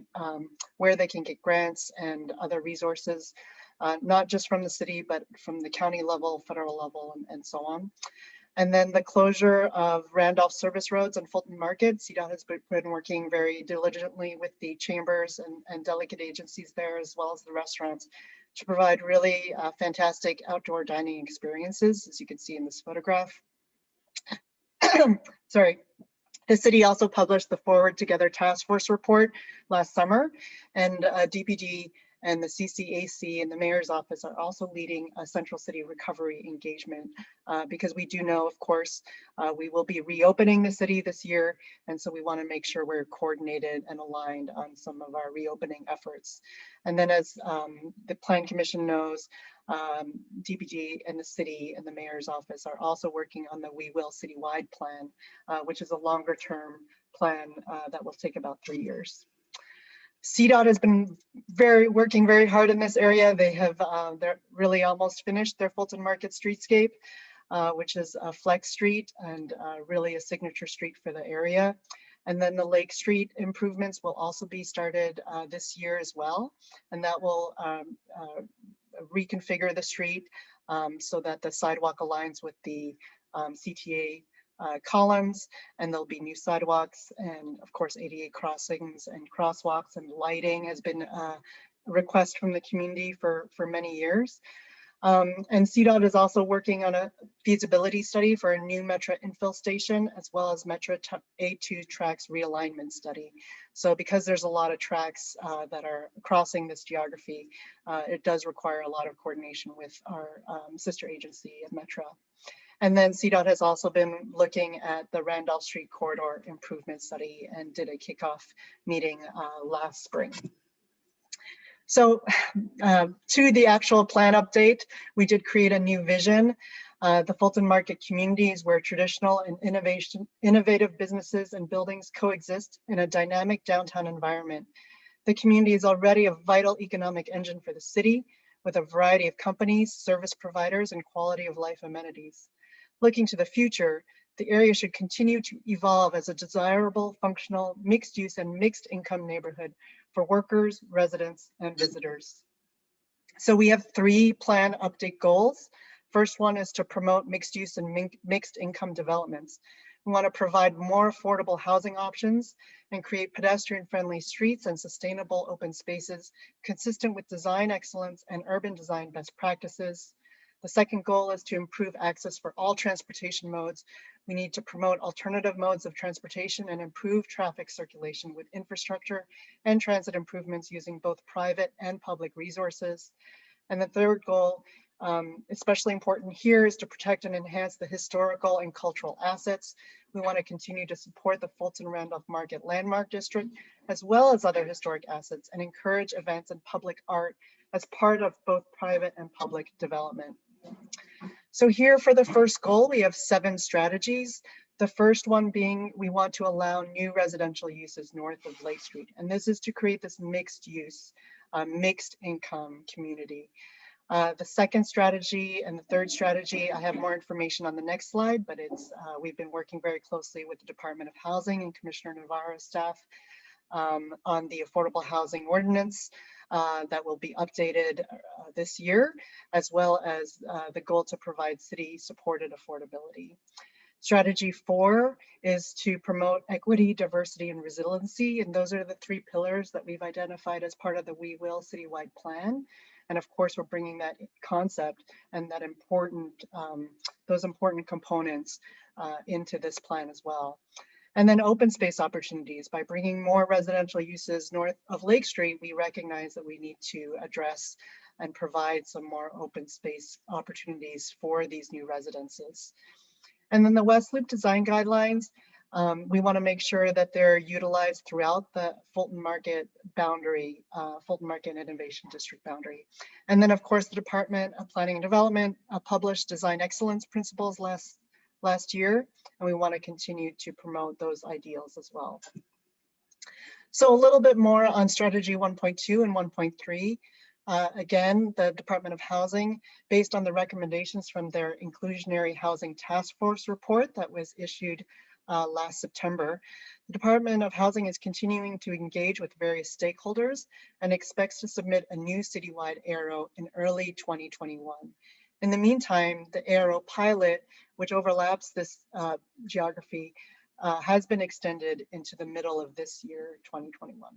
where they can get grants and other resources. Not just from the city, but from the county level, federal level, and so on. And then the closure of Randolph Service Roads and Fulton Market. CDOT has been working very diligently with the chambers and delegate agencies there, as well as the restaurants, to provide really fantastic outdoor dining experiences, as you can see in this photograph. Sorry. The city also published the Forward Together Task Force report last summer, and DPD and the CCAC and the mayor's office are also leading a central city recovery engagement because we do know, of course, we will be reopening the city this year. And so we want to make sure we're coordinated and aligned on some of our reopening efforts. And then as the Plan Commission knows, DPD and the city and the mayor's office are also working on the We Will Citywide plan, which is a longer term plan that will take about 3 years. CDOT has been working very hard in this area. They have they're really almost finished their Fulton Market streetscape, which is a flex street and really a signature street for the area. And then the Lake Street improvements will also be started this year as well. And that will reconfigure the street so that the sidewalk aligns with the CTA columns, and there'll be new sidewalks and of course ADA crossings and crosswalks, and lighting has been a request from the community for many years. And CDOT is also working on a feasibility study for a new Metra infill station, as well as Metra A2 tracks realignment study. So because there's a lot of tracks that are crossing this geography, it does require a lot of coordination with our sister agency at Metra. And then CDOT has also been looking at the Randolph Street corridor improvement study and did a kickoff meeting last spring. So to the actual plan update, we did create a new vision. The Fulton Market community is where traditional and innovative businesses and buildings coexist in a dynamic downtown environment. The community is already a vital economic engine for the city, with a variety of companies, service providers, and quality of life amenities. Looking to the future, the area should continue to evolve as a desirable, functional, mixed use and mixed income neighborhood for workers, residents, and visitors. So we have 3 plan update goals. First one is to promote mixed use and mixed income developments. We want to provide more affordable housing options and create pedestrian-friendly streets and sustainable open spaces consistent with design excellence and urban design best practices. The second goal is to improve access for all transportation modes. We need to promote alternative modes of transportation and improve traffic circulation with infrastructure and transit improvements using both private and public resources. And the third goal, especially important here, is to protect and enhance the historical and cultural assets. We want to continue to support the Fulton Randolph Market Landmark District, as well as other historic assets, and encourage events and public art as part of both private and public development. So here for the first goal, we have 7 strategies. The first one being we want to allow new residential uses north of Lake Street. And this is to create this mixed use, mixed income community. The second strategy and the third strategy, I have more information on the next slide, but it's we've been working very closely with the Department of Housing and Commissioner Navarro's staff on the affordable housing ordinance that will be updated this year, as well as the goal to provide city-supported affordability. Strategy 4 is to promote equity, diversity, and resiliency, and those are the 3 pillars that we've identified as part of the We Will citywide plan. And of course, we're bringing that concept and that those important components into this plan as well. And then open space opportunities. By bringing more residential uses north of Lake Street, we recognize that we need to address and provide some more open space opportunities for these new residences. And then the West Loop design guidelines, we want to make sure that they're utilized throughout the Fulton Market boundary, Fulton Market Innovation District boundary. And then of course, the Department of Planning and Development published design excellence principles last year, and we want to continue to promote those ideals as well. So a little bit more on strategy 1.2 and 1.3. Again, the Department of Housing, based on the recommendations from their Inclusionary Housing Task Force report that was issued last September, the Department of Housing is continuing to engage with various stakeholders and expects to submit a new citywide ARO in early 2021. In the meantime, the ARO pilot, which overlaps this geography, has been extended into the middle of this year, 2021.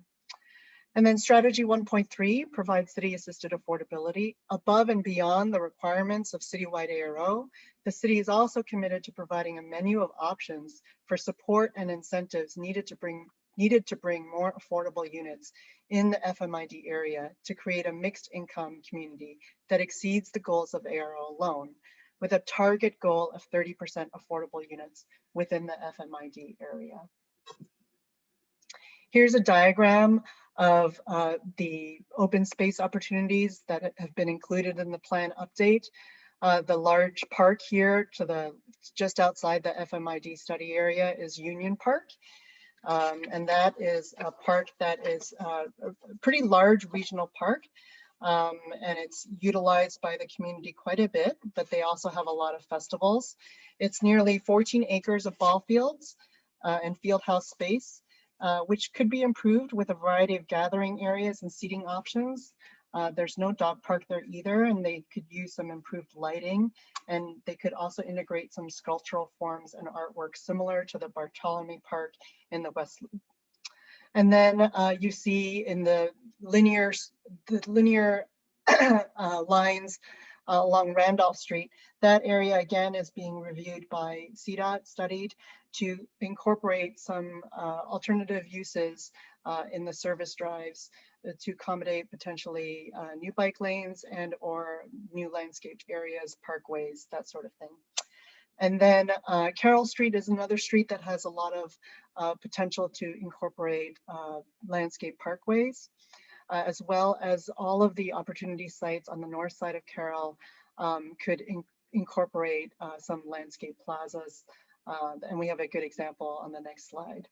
And then strategy 1.3 provides city-assisted affordability above and beyond the requirements of citywide ARO. The city is also committed to providing a menu of options for support and incentives needed to bring more affordable units in the FMID area to create a mixed income community that exceeds the goals of ARO alone, with a target goal of 30% affordable units within the FMID area. Here's a diagram of the open space opportunities that have been included in the plan update. The large park here to the just outside the FMID study area is Union Park. And that is a park that is a pretty large regional park. And it's utilized by the community quite a bit, but they also have a lot of festivals. It's nearly 14 acres of ball fields and field house space, which could be improved with a variety of gathering areas and seating options. There's no dog park there either, and they could use some improved lighting, and they could also integrate some sculptural forms and artwork similar to the Bartholomew Park in the West Loop. And then you see in the linear lines along Randolph Street, that area again is being reviewed by CDOT, studied to incorporate some alternative uses in the service drives to accommodate potentially new bike lanes and or new landscaped areas, parkways, that sort of thing. And then Carroll Street is another street that has a lot of potential to incorporate landscape parkways, as well as all of the opportunity sites on the north side of Carroll could incorporate some landscape plazas. And we have a good example on the next slide.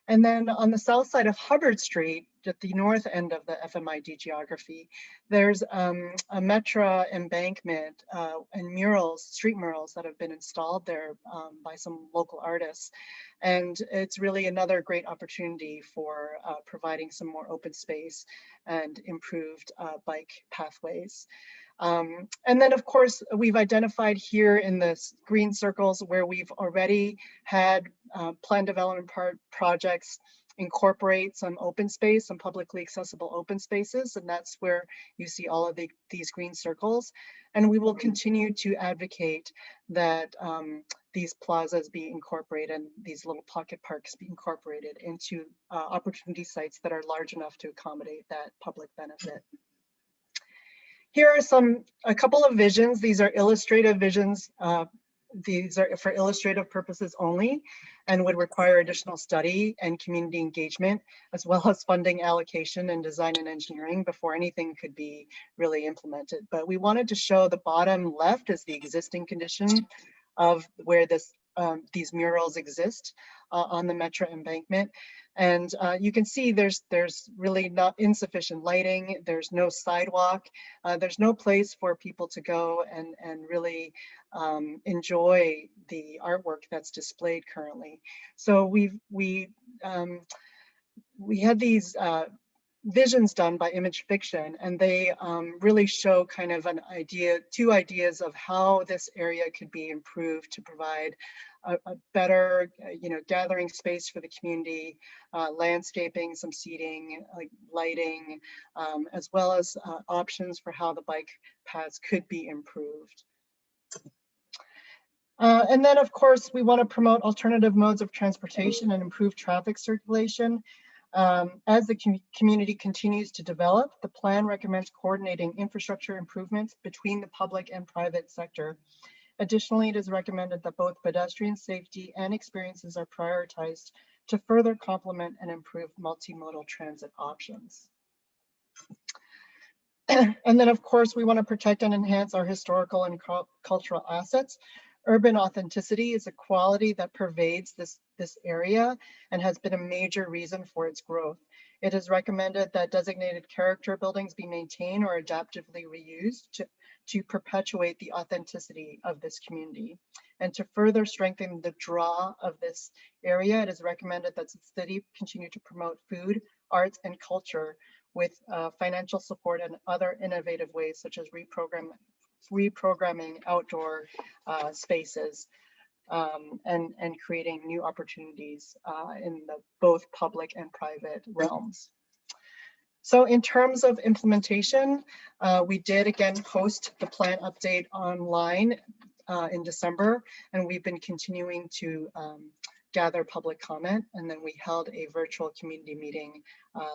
And then on the south side of Hubbard Street, at the north end of the FMID geography, there's a Metra embankment and murals, street murals that have been installed there by some local artists. And it's really another great opportunity for providing some more open space and improved bike pathways. And then of course, we've identified here in the green circles where we've already had planned development projects incorporate some open space, some publicly accessible open spaces. And that's where you see all of these green circles. And we will continue to advocate that these plazas be incorporated and these little pocket parks be incorporated into opportunity sites that are large enough to accommodate that public benefit. Here are a couple of visions. These are illustrative visions. These are for illustrative purposes only and would require additional study and community engagement, as well as funding allocation and design and engineering before anything could be really implemented. But we wanted to show the bottom left as the existing condition of where these murals exist on the Metra embankment. And you can see there's really not insufficient lighting, there's no sidewalk, there's no place for people to go and really enjoy the artwork that's displayed currently. So we had these visions done by Image Fiction, and they really show kind of two ideas of how this area could be improved to provide a better, gathering space for the community, landscaping, some seating, like lighting, as well as options for how the bike paths could be improved. And then, of course, we want to promote alternative modes of transportation and improve traffic circulation. As the community continues to develop, the plan recommends coordinating infrastructure improvements between the public and private sector. Additionally, it is recommended that both pedestrian safety and experiences are prioritized to further complement and improve multimodal transit options. And then, of course, we want to protect and enhance our historical and cultural assets. Urban authenticity is a quality that pervades this area and has been a major reason for its growth. It is recommended that designated character buildings be maintained or adaptively reused to perpetuate the authenticity of this community. And to further strengthen the draw of this area, it is recommended that the city continue to promote food, arts, and culture with financial support and other innovative ways, such as reprogramming outdoor spaces and creating new opportunities in both public and private realms. So in terms of implementation, we did again post the plan update online in December, and we've been continuing to gather public comment, and then we held a virtual community meeting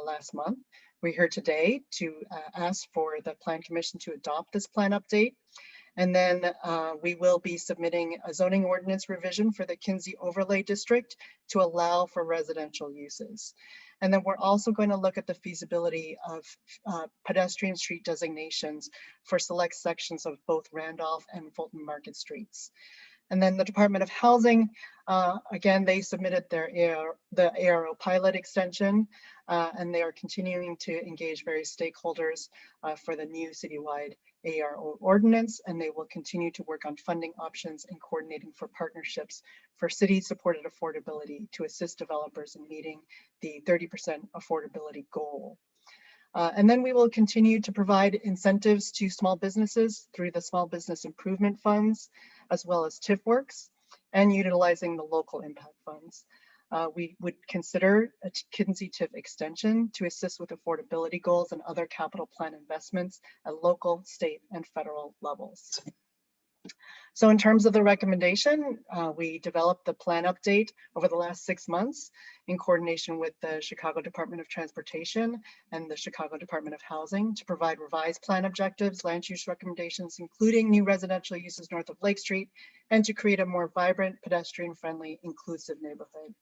last month. We're here today to ask for the Plan Commission to adopt this plan update. And then we will be submitting a zoning ordinance revision for the Kinsey Overlay District to allow for residential uses. And then we're also going to look at the feasibility of pedestrian street designations for select sections of both Randolph and Fulton Market Streets. And then the Department of Housing, again, they submitted the ARO pilot extension, and they are continuing to engage various stakeholders for the new citywide ARO ordinance, and they will continue to work on funding options and coordinating for partnerships for city-supported affordability to assist developers in meeting the 30% affordability goal. And then we will continue to provide incentives to small businesses through the Small Business Improvement Funds, as well as TIFWorks, and utilizing the local impact funds. We would consider a Kinsey TIF extension to assist with affordability goals and other capital plan investments at local, state, and federal levels. So in terms of the recommendation, we developed the plan update over the last 6 months in coordination with the Chicago Department of Transportation and the Chicago Department of Housing to provide revised plan objectives, land use recommendations, including new residential uses north of Lake Street, and to create a more vibrant, pedestrian-friendly, inclusive neighborhood.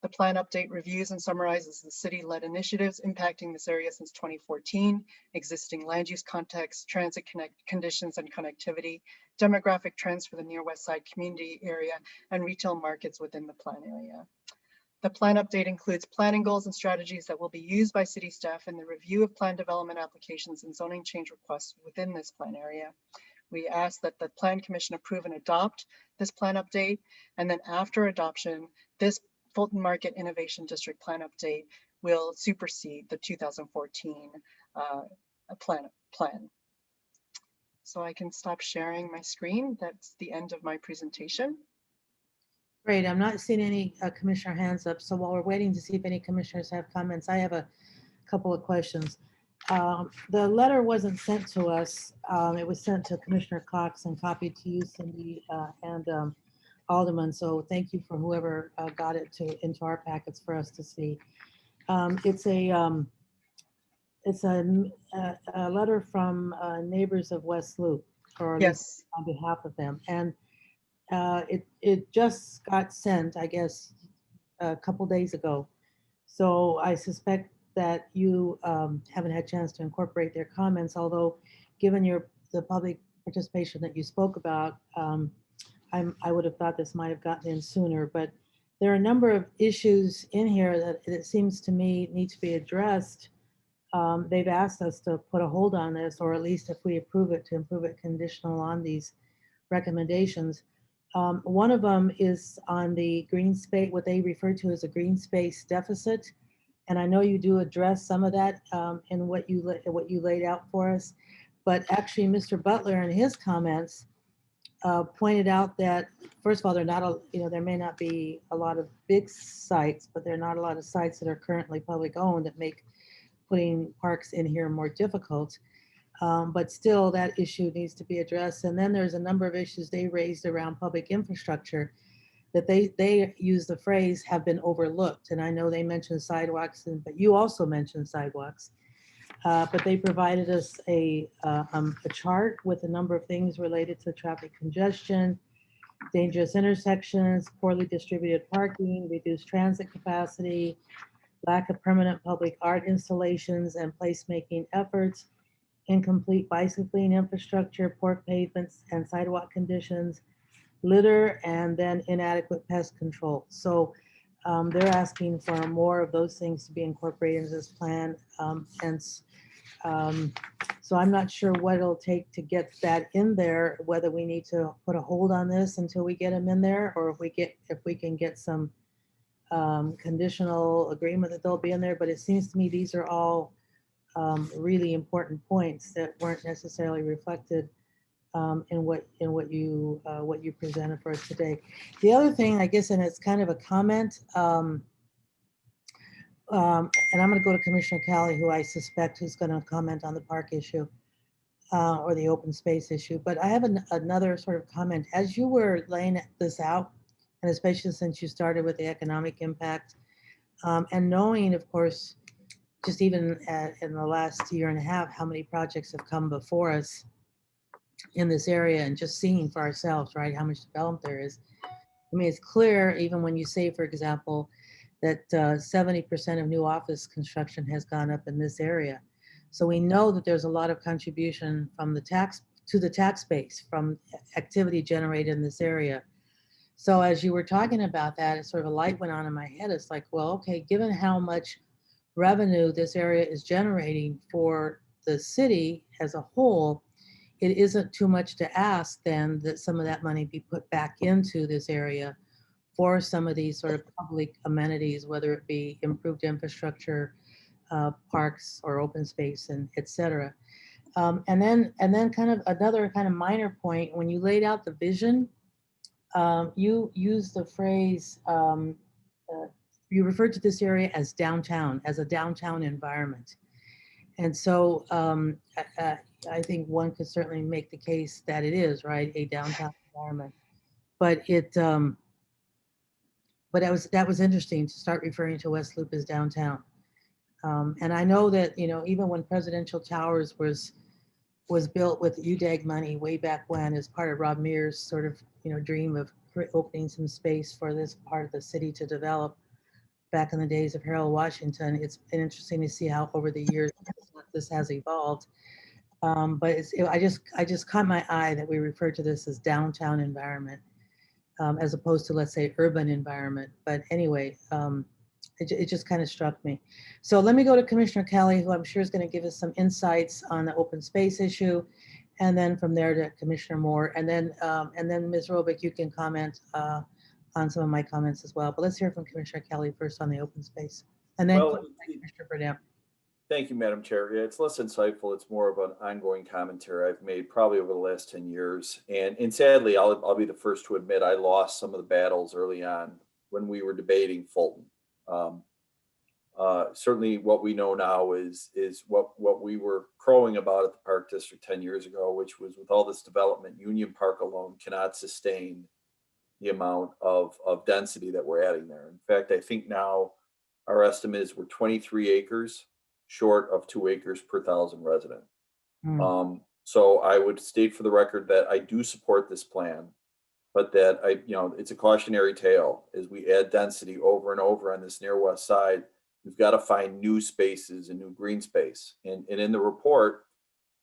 The plan update reviews and summarizes the city-led initiatives impacting this area since 2014, existing land use context, transit conditions and connectivity, demographic trends for the Near West Side community area, and retail markets within the plan area. The plan update includes planning goals and strategies that will be used by city staff in the review of plan development applications and zoning change requests within this plan area. We ask that the Plan Commission approve and adopt this plan update, and then after adoption, this Fulton Market Innovation District plan update will supersede the 2014 plan. So I can stop sharing my screen. That's the end of my presentation. Great. I'm not seeing any commissioner hands up. So while we're waiting to see if any commissioners have comments, I have a couple of questions. The letter wasn't sent to us. It was sent to Commissioner Cox and copied to you, Cindy, and Alderman. So thank you for whoever got it into our packets for us to see. It's a letter from neighbors of West Loop, or at least on behalf of them, and it just got sent, I guess, a couple days ago. So I suspect that you haven't had a chance to incorporate their comments, although given the public participation that you spoke about, I would have thought this might have gotten in sooner, but there are a number of issues in here that it seems to me need to be addressed. They've asked us to put a hold on this, or at least if we approve it, to improve it conditional on these recommendations. One of them is on the green space, what they refer to as a green space deficit. And I know you do address some of that in what you laid out for us. But actually, Mr. Butler in his comments pointed out that, first of all, there may not be a lot of big sites, but there are not a lot of sites that are currently public owned that make putting parks in here more difficult. But still, that issue needs to be addressed. And then there's a number of issues they raised around public infrastructure that they use the phrase have been overlooked. And I know they mentioned sidewalks, but you also mentioned sidewalks. But they provided us a chart with a number of things related to traffic congestion, dangerous intersections, poorly distributed parking, reduced transit capacity, lack of permanent public art installations and placemaking efforts, incomplete bicycling infrastructure, poor pavements and sidewalk conditions, litter, and then inadequate pest control. So they're asking for more of those things to be incorporated into this plan. So I'm not sure what it'll take to get that in there, whether we need to put a hold on this until we get them in there, or if we can get some conditional agreement that they'll be in there. But it seems to me these are all really important points that weren't necessarily reflected in what you presented for us today. The other thing, I guess, and it's kind of a comment, and I'm going to go to Commissioner Kelly, who I suspect who's going to comment on the park issue or the open space issue. But I have another sort of comment. As you were laying this out, and especially since you started with the economic impact, and knowing, of course, just even in the last year and a half, how many projects have come before us in this area, and just seeing for ourselves, right, how much development there is. I mean, it's clear, even when you say, for example, that 70% of new office construction has gone up in this area. So we know that there's a lot of contribution from the to the tax base from activity generated in this area. So as you were talking about that, it sort of a light went on in my head. It's like, well, okay, given how much revenue this area is generating for the city as a whole, it isn't too much to ask then that some of that money be put back into this area for some of these sort of public amenities, whether it be improved infrastructure, parks or open space, and et cetera. And then kind of another kind of minor point, when you laid out the vision, you used the phrase, you referred to this area as downtown, as a downtown environment. And so I think one could certainly make the case that it is, right, a downtown environment. But but that was interesting to start referring to West Loop as downtown. And I know that, you know, even when Presidential Towers was built with UDAG money way back when, as part of Rob Mears' sort of, you know, dream of opening some space for this part of the city to develop back in the days of Harold Washington. It's been interesting to see how over the years this has evolved. But I just caught my eye that we refer to this as downtown environment, as opposed to, let's say, urban environment. But anyway, it just kind of struck me. So let me go to Commissioner Kelly, who I'm sure is going to give us some insights on the open space issue, and then from there to Commissioner Moore, and then Ms. Robick, you can comment on some of my comments as well. But let's hear from Commissioner Kelly first on the open space, and then Commissioner Burnett. Thank you, Madam Chair. Yeah, it's less insightful. It's more of an ongoing commentary I've made probably over the last 10 years. And sadly, I'll be the first to admit I lost some of the battles early on when we were debating Fulton. Certainly what we know now is what we were crowing about at the Park District 10 years ago, which was, with all this development, Union Park alone cannot sustain the amount of density that we're adding there. In fact, I think now our estimate is we're 23 acres short of 2 acres per 1,000 resident. So I would state for the record that I do support this plan, but that it's a cautionary tale. As we add density over and over on this near west side, we've got to find new spaces and new green space. And in the report,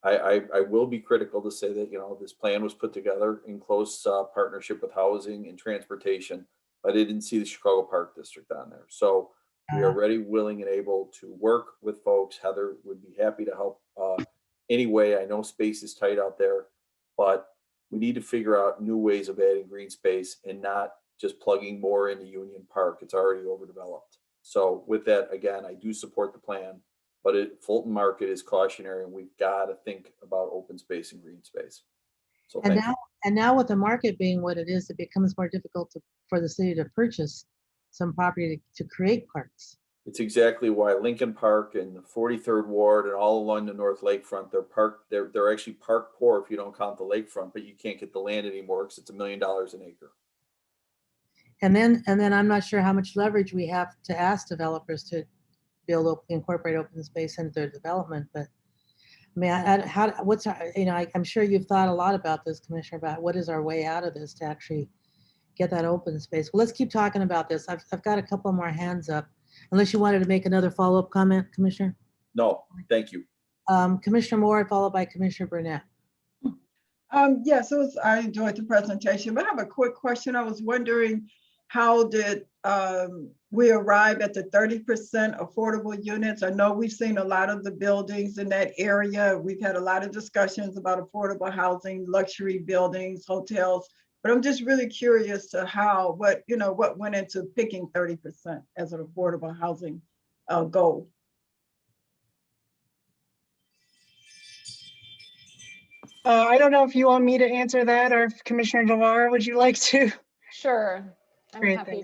I will be critical to say that, this plan was put together in close partnership with housing and transportation, but I didn't see the Chicago Park District on there. So we are ready, willing, and able to work with folks. Heather would be happy to help anyway. I know space is tight out there, but we need to figure out new ways of adding green space and not just plugging more into Union Park. It's already overdeveloped. So with that, again, I do support the plan, but Fulton Market is cautionary, and we've got to think about open space and green space. So and now with the market being what it is, it becomes more difficult for the city to purchase some property to create parks. It's exactly why Lincoln Park and the 43rd Ward and all along the North Lakefront, they're actually park poor if you don't count the lakefront, but you can't get the land anymore because it's $1 million an acre. And then I'm not sure how much leverage we have to ask developers to incorporate open space into their development. But I mean, I'm sure you've thought a lot about this, Commissioner, about what is our way out of this to actually get that open space. Well, let's keep talking about this. I've got a couple more hands up, unless you wanted to make another follow-up comment, Commissioner. No, thank you. Commissioner Moore, followed by Commissioner Burnett. Yes, I enjoyed the presentation, but I have a quick question. I was wondering, how did we arrive at the 30% affordable units? I know we've seen a lot of the buildings in that area. We've had a lot of discussions about affordable housing, luxury buildings, hotels, but I'm just really curious to what went into picking 30% as an affordable housing goal. I don't know if you want me to answer that, or if Commissioner Delara, would you like to? Sure. I'm Great, happy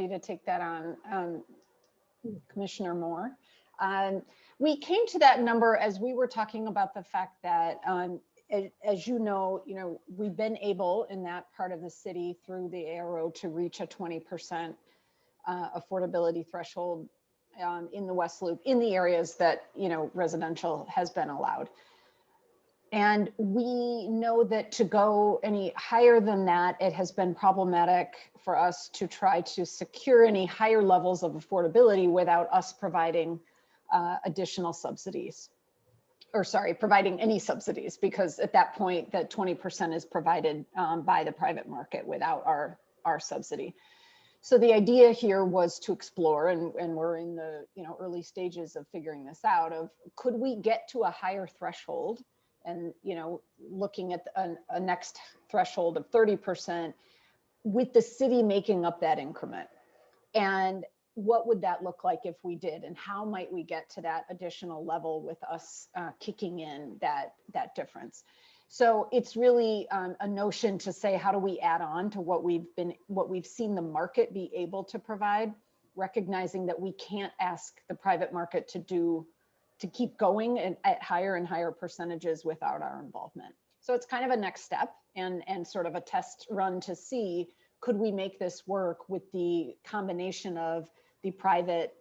to take that on, Commissioner Moore. We came to that number as we were talking about the fact that, as you know, we've been able in that part of the city through the ARO to reach a 20% affordability threshold in the West Loop, in the areas that, residential has been allowed. And we know that to go any higher than that, it has been problematic for us to try to secure any higher levels of affordability without us providing additional subsidies. or sorry, providing any subsidies, because at that point, that 20% is provided by the private market without our subsidy. So the idea here was to explore, and we're in the early stages of figuring this out, of could we get to a higher threshold, and looking at a next threshold of 30% with the city making up that increment. And what would that look like if we did, and how might we get to that additional level with us kicking in that difference? So it's really a notion to say, how do we add on to what we've seen the market be able to provide, recognizing that we can't ask the private market to keep going at higher and higher percentages without our involvement. So it's kind of a next step and sort of a test run to see, could we make this work with the combination of the private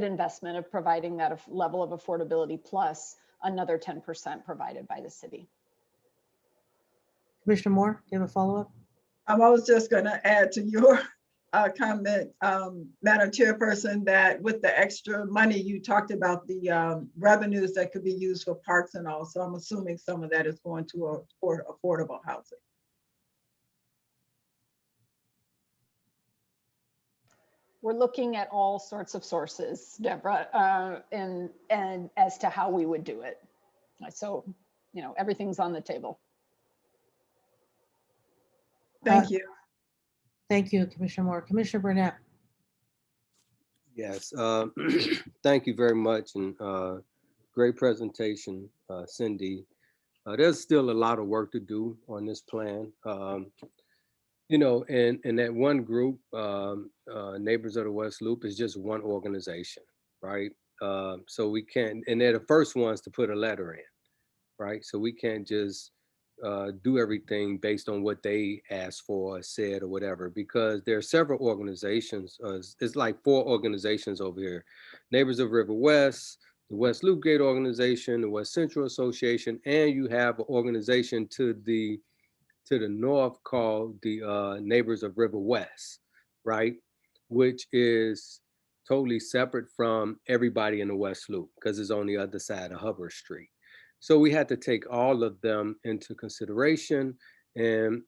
investment of providing that level of affordability plus another 10% provided by the city. Commissioner Moore, do you have a follow-up? I was just going to add to your comment, Madam Chairperson, that with the extra money, you talked about the revenues that could be used for parks and all. So I'm assuming some of that is going to affordable housing. We're looking at all sorts of sources, Deborah, and as to how we would do it. So, everything's on the table. Thank you. Thank you, Commissioner Moore. Commissioner Burnett. Yes, thank you very much, and great presentation, Cindy. There's still a lot of work to do on this plan. And that one group, Neighbors of the West Loop, is just one organization, right? So we can't, and they're the first ones to put a letter in, right? So we can't just do everything based on what they asked for or said or whatever, because there are several organizations. It's like 4 organizations over here: Neighbors of River West, the West Loop Gate Organization, the West Central Association, and you have an organization to the north called the Neighbors of River West, right? Which is totally separate from everybody in the West Loop because it's on the other side of Hubbard Street. So we had to take all of them into consideration and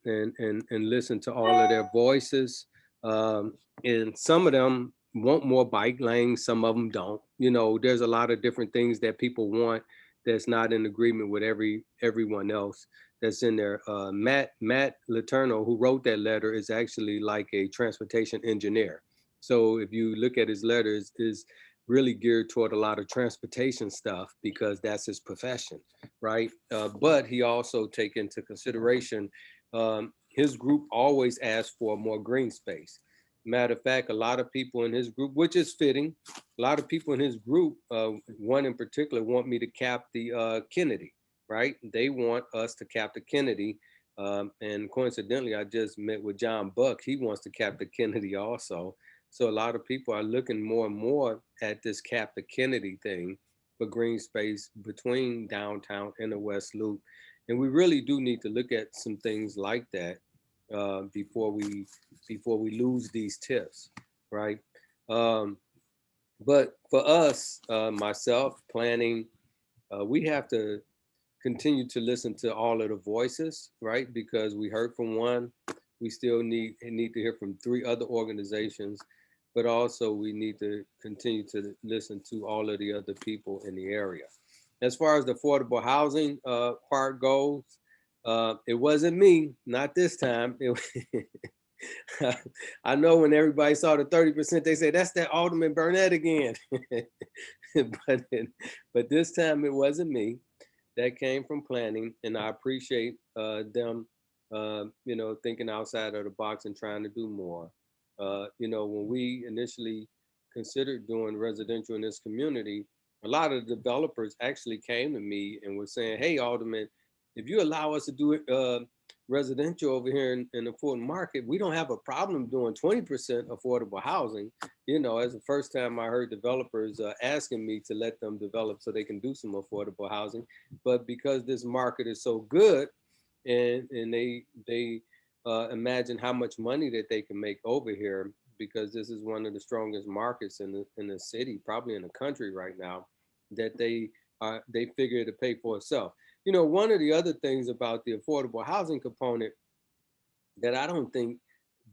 listen to all of their voices. And some of them want more bike lanes, some of them don't. There's a lot of different things that people want that's not in agreement with everyone else that's in there. Matt Letourneau, who wrote that letter, is actually like a transportation engineer. So if you look at his letters, is really geared toward a lot of transportation stuff because that's his profession, right? But he also take into consideration, his group always asks for more green space. Matter of fact, a lot of people in his group, which is fitting, a lot of people in his group, one in particular, want me to cap the Kennedy, right? They want us to cap the Kennedy. And coincidentally, I just met with John Buck. He wants to cap the Kennedy also. So a lot of people are looking more and more at this cap the Kennedy thing for green space between downtown and the West Loop. And we really do need to look at some things like that before we lose these tips, right? But for us, myself, planning, we have to continue to listen to all of the voices, right? Because we heard from one, we still need to hear from 3 other organizations, but also we need to continue to listen to all of the other people in the area. As far as the affordable housing part goes, it wasn't me, not this time. I know when everybody saw the 30%, they said, that's that Alderman Burnett again. but this time it wasn't me. That came from planning, and I appreciate them, thinking outside of the box and trying to do more. When we initially considered doing residential in this community, a lot of the developers actually came to me and were saying, hey, Alderman, if you allow us to do it residential over here in the Fulton Market, we don't have a problem doing 20% affordable housing. As the first time I heard developers asking me to let them develop so they can do some affordable housing. But because this market is so good and they imagine how much money that they can make over here, because this is one of the strongest markets in the city, probably in the country right now, that they they figure it'll pay for itself. You know, one of the other things about the affordable housing component that I don't think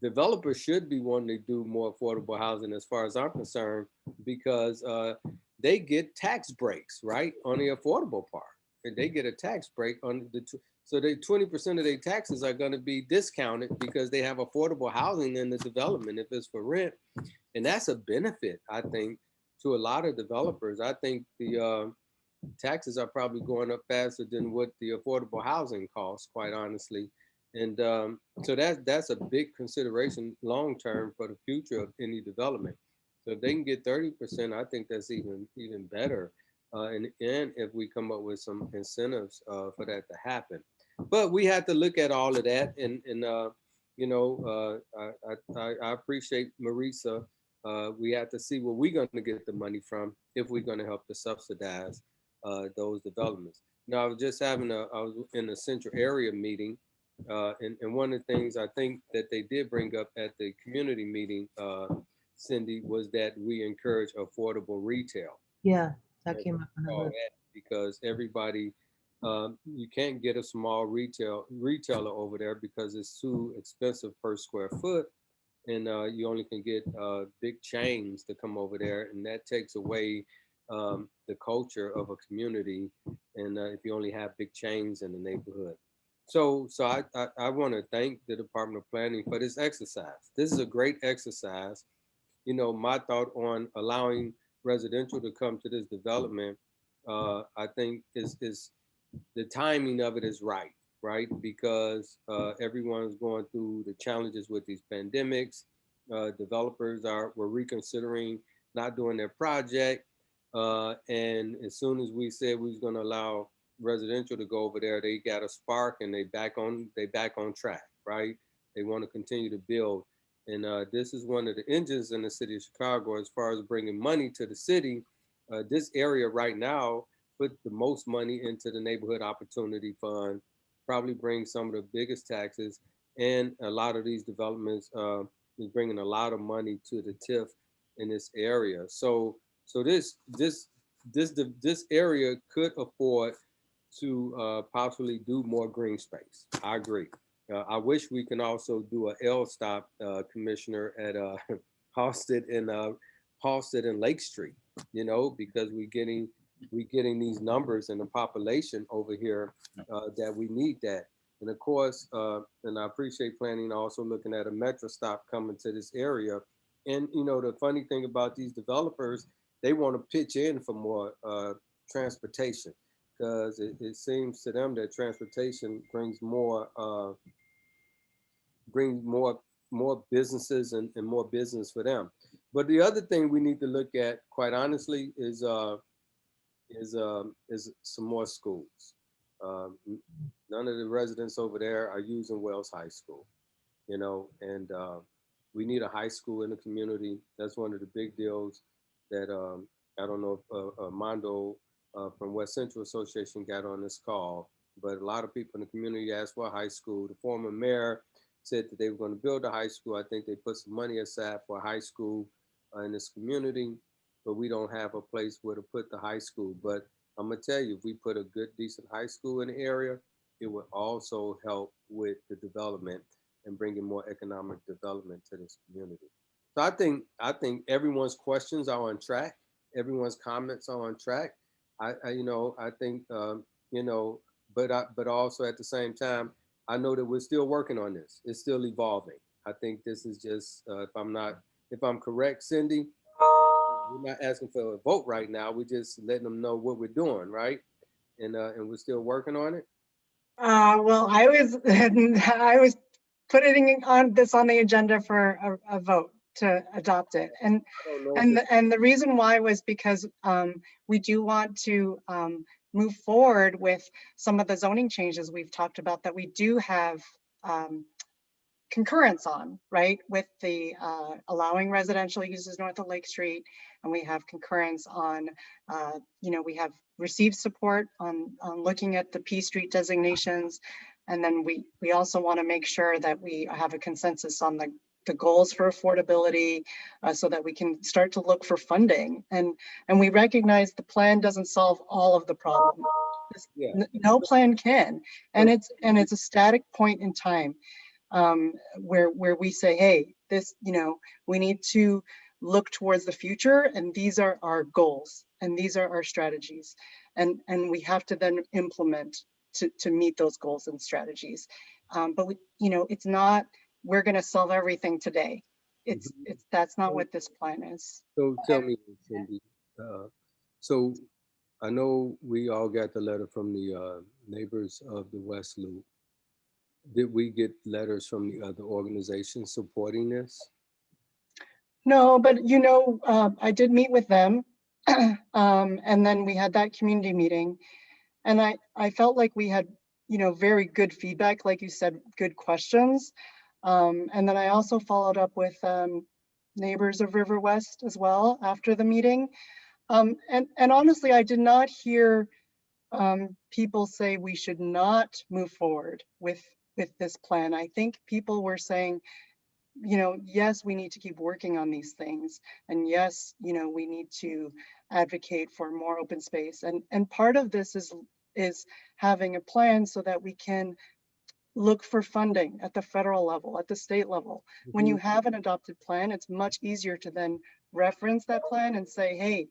developers should be wanting to do more affordable housing as far as I'm concerned, because they get tax breaks, right, on the affordable part. And they get a tax break on the, so they 20% of their taxes are going to be discounted because they have affordable housing in the development if it's for rent. And that's a benefit, I think, to a lot of developers. I think the taxes are probably going up faster than what the affordable housing costs, quite honestly. And so that's a big consideration long term for the future of any development. So if they can get 30%, I think that's even better. And if we come up with some incentives for that to happen. But we have to look at all of that. And you know, I appreciate Marisa. We have to see where we're going to get the money from if we're going to help to subsidize those developments. Now, I was just having I was in a central area meeting. And one of the things I think that they did bring up at the community meeting, Cindy, was that we encourage affordable retail. Yeah, that came up. Because everybody, you can't get a small retailer over there because it's too expensive per square foot. And you only can get big chains to come over there. And that takes away the culture of a community. And if you only have big chains in the neighborhood. So I want to thank the Department of Planning for this exercise. This is a great exercise. You know, my thought on allowing residential to come to this development, I think is the timing of it is right? Because everyone's going through the challenges with these pandemics. Developers were reconsidering not doing their project. And as soon as we said we was going to allow residential to go over there, they got a spark and they back on track, right? They want to continue to build. And this is one of the engines in the city of Chicago as far as bringing money to the city. This area right now put the most money into the Neighborhood Opportunity Fund, probably brings some of the biggest taxes, and a lot of these developments is bringing a lot of money to the TIF in this area. So this area could afford to possibly do more green space. I agree. I wish we can also do a L-stop, Commissioner, at Halsted and Lake Street, you know, because we're getting these numbers in the population over here that we need that. And of course, and I appreciate planning also looking at a Metro stop coming to this area. And you know, the funny thing about these developers, they want to pitch in for more transportation, because it seems to them that transportation brings more businesses and more business for them. But the other thing we need to look at, quite honestly, is some more schools. None of the residents over there are using Wells High School, you know, and we need a high school in the community. That's one of the big deals that I don't know if Mondo from West Central Association got on this call, but a lot of people in the community asked for a high school. The former mayor said that they were going to build a high school. I think they put some money aside for a high school in this community, but we don't have a place where to put the high school. But I'm gonna tell you, if we put a good, decent high school in the area, it would also help with the development and bringing more economic development to this community. So I think everyone's questions are on track. Everyone's comments are on track. I think, you know, but also at the same time, I know that we're still working on this. It's still evolving. I think this is just, if I'm correct, Cindy, we're not asking for a vote right now. We're just letting them know what we're doing, right? And we're still working on it. Well, I was putting on the agenda for a vote to adopt it, and the reason why was because we do want to move forward with some of the zoning changes we've talked about that we do have concurrence on, right? With the allowing residential uses north of Lake Street, and we have concurrence on, you know, we have received support on looking at the P Street designations. And then we also want to make sure that we have a consensus on the the goals for affordability so that we can start to look for funding. And we recognize the plan doesn't solve all of the problem. No plan can. And it's a static point in time where we say, hey, this, we need to look towards the future, and these are our goals and these are our strategies, and we have to then implement to meet those goals and strategies. But it's not we're going to solve everything today. That's not what this plan is. So tell me, Cindy. So I know we all got the letter from the neighbors of the West Loop. Did we get letters from the other organizations supporting this? No, but I did meet with them, and then we had that community meeting, and I felt like we had very good feedback, like you said, good questions, and then I also followed up with neighbors of River West as well after the meeting, and honestly, I did not hear people say we should not move forward with this plan. I think people were saying, yes, we need to keep working on these things. And yes, we need to advocate for more open space. And part of this is having a plan so that we can look for funding at the federal level, at the state level. When you have an adopted plan, it's much easier to then reference that plan and say, hey,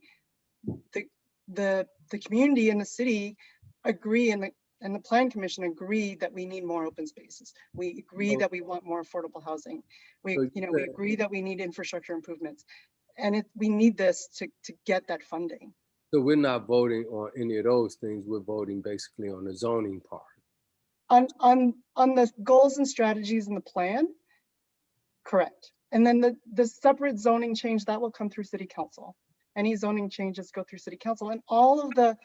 the community and the city agree, and the Plan Commission agree that we need more open spaces. We agree that we want more affordable housing. We agree that we need infrastructure improvements, and we need this to get that funding. So we're not voting on any of those things. We're voting basically on the zoning part. On the goals and strategies in the plan, correct. And then the separate zoning change that will come through City Council. Any zoning changes go through City Council, and all of the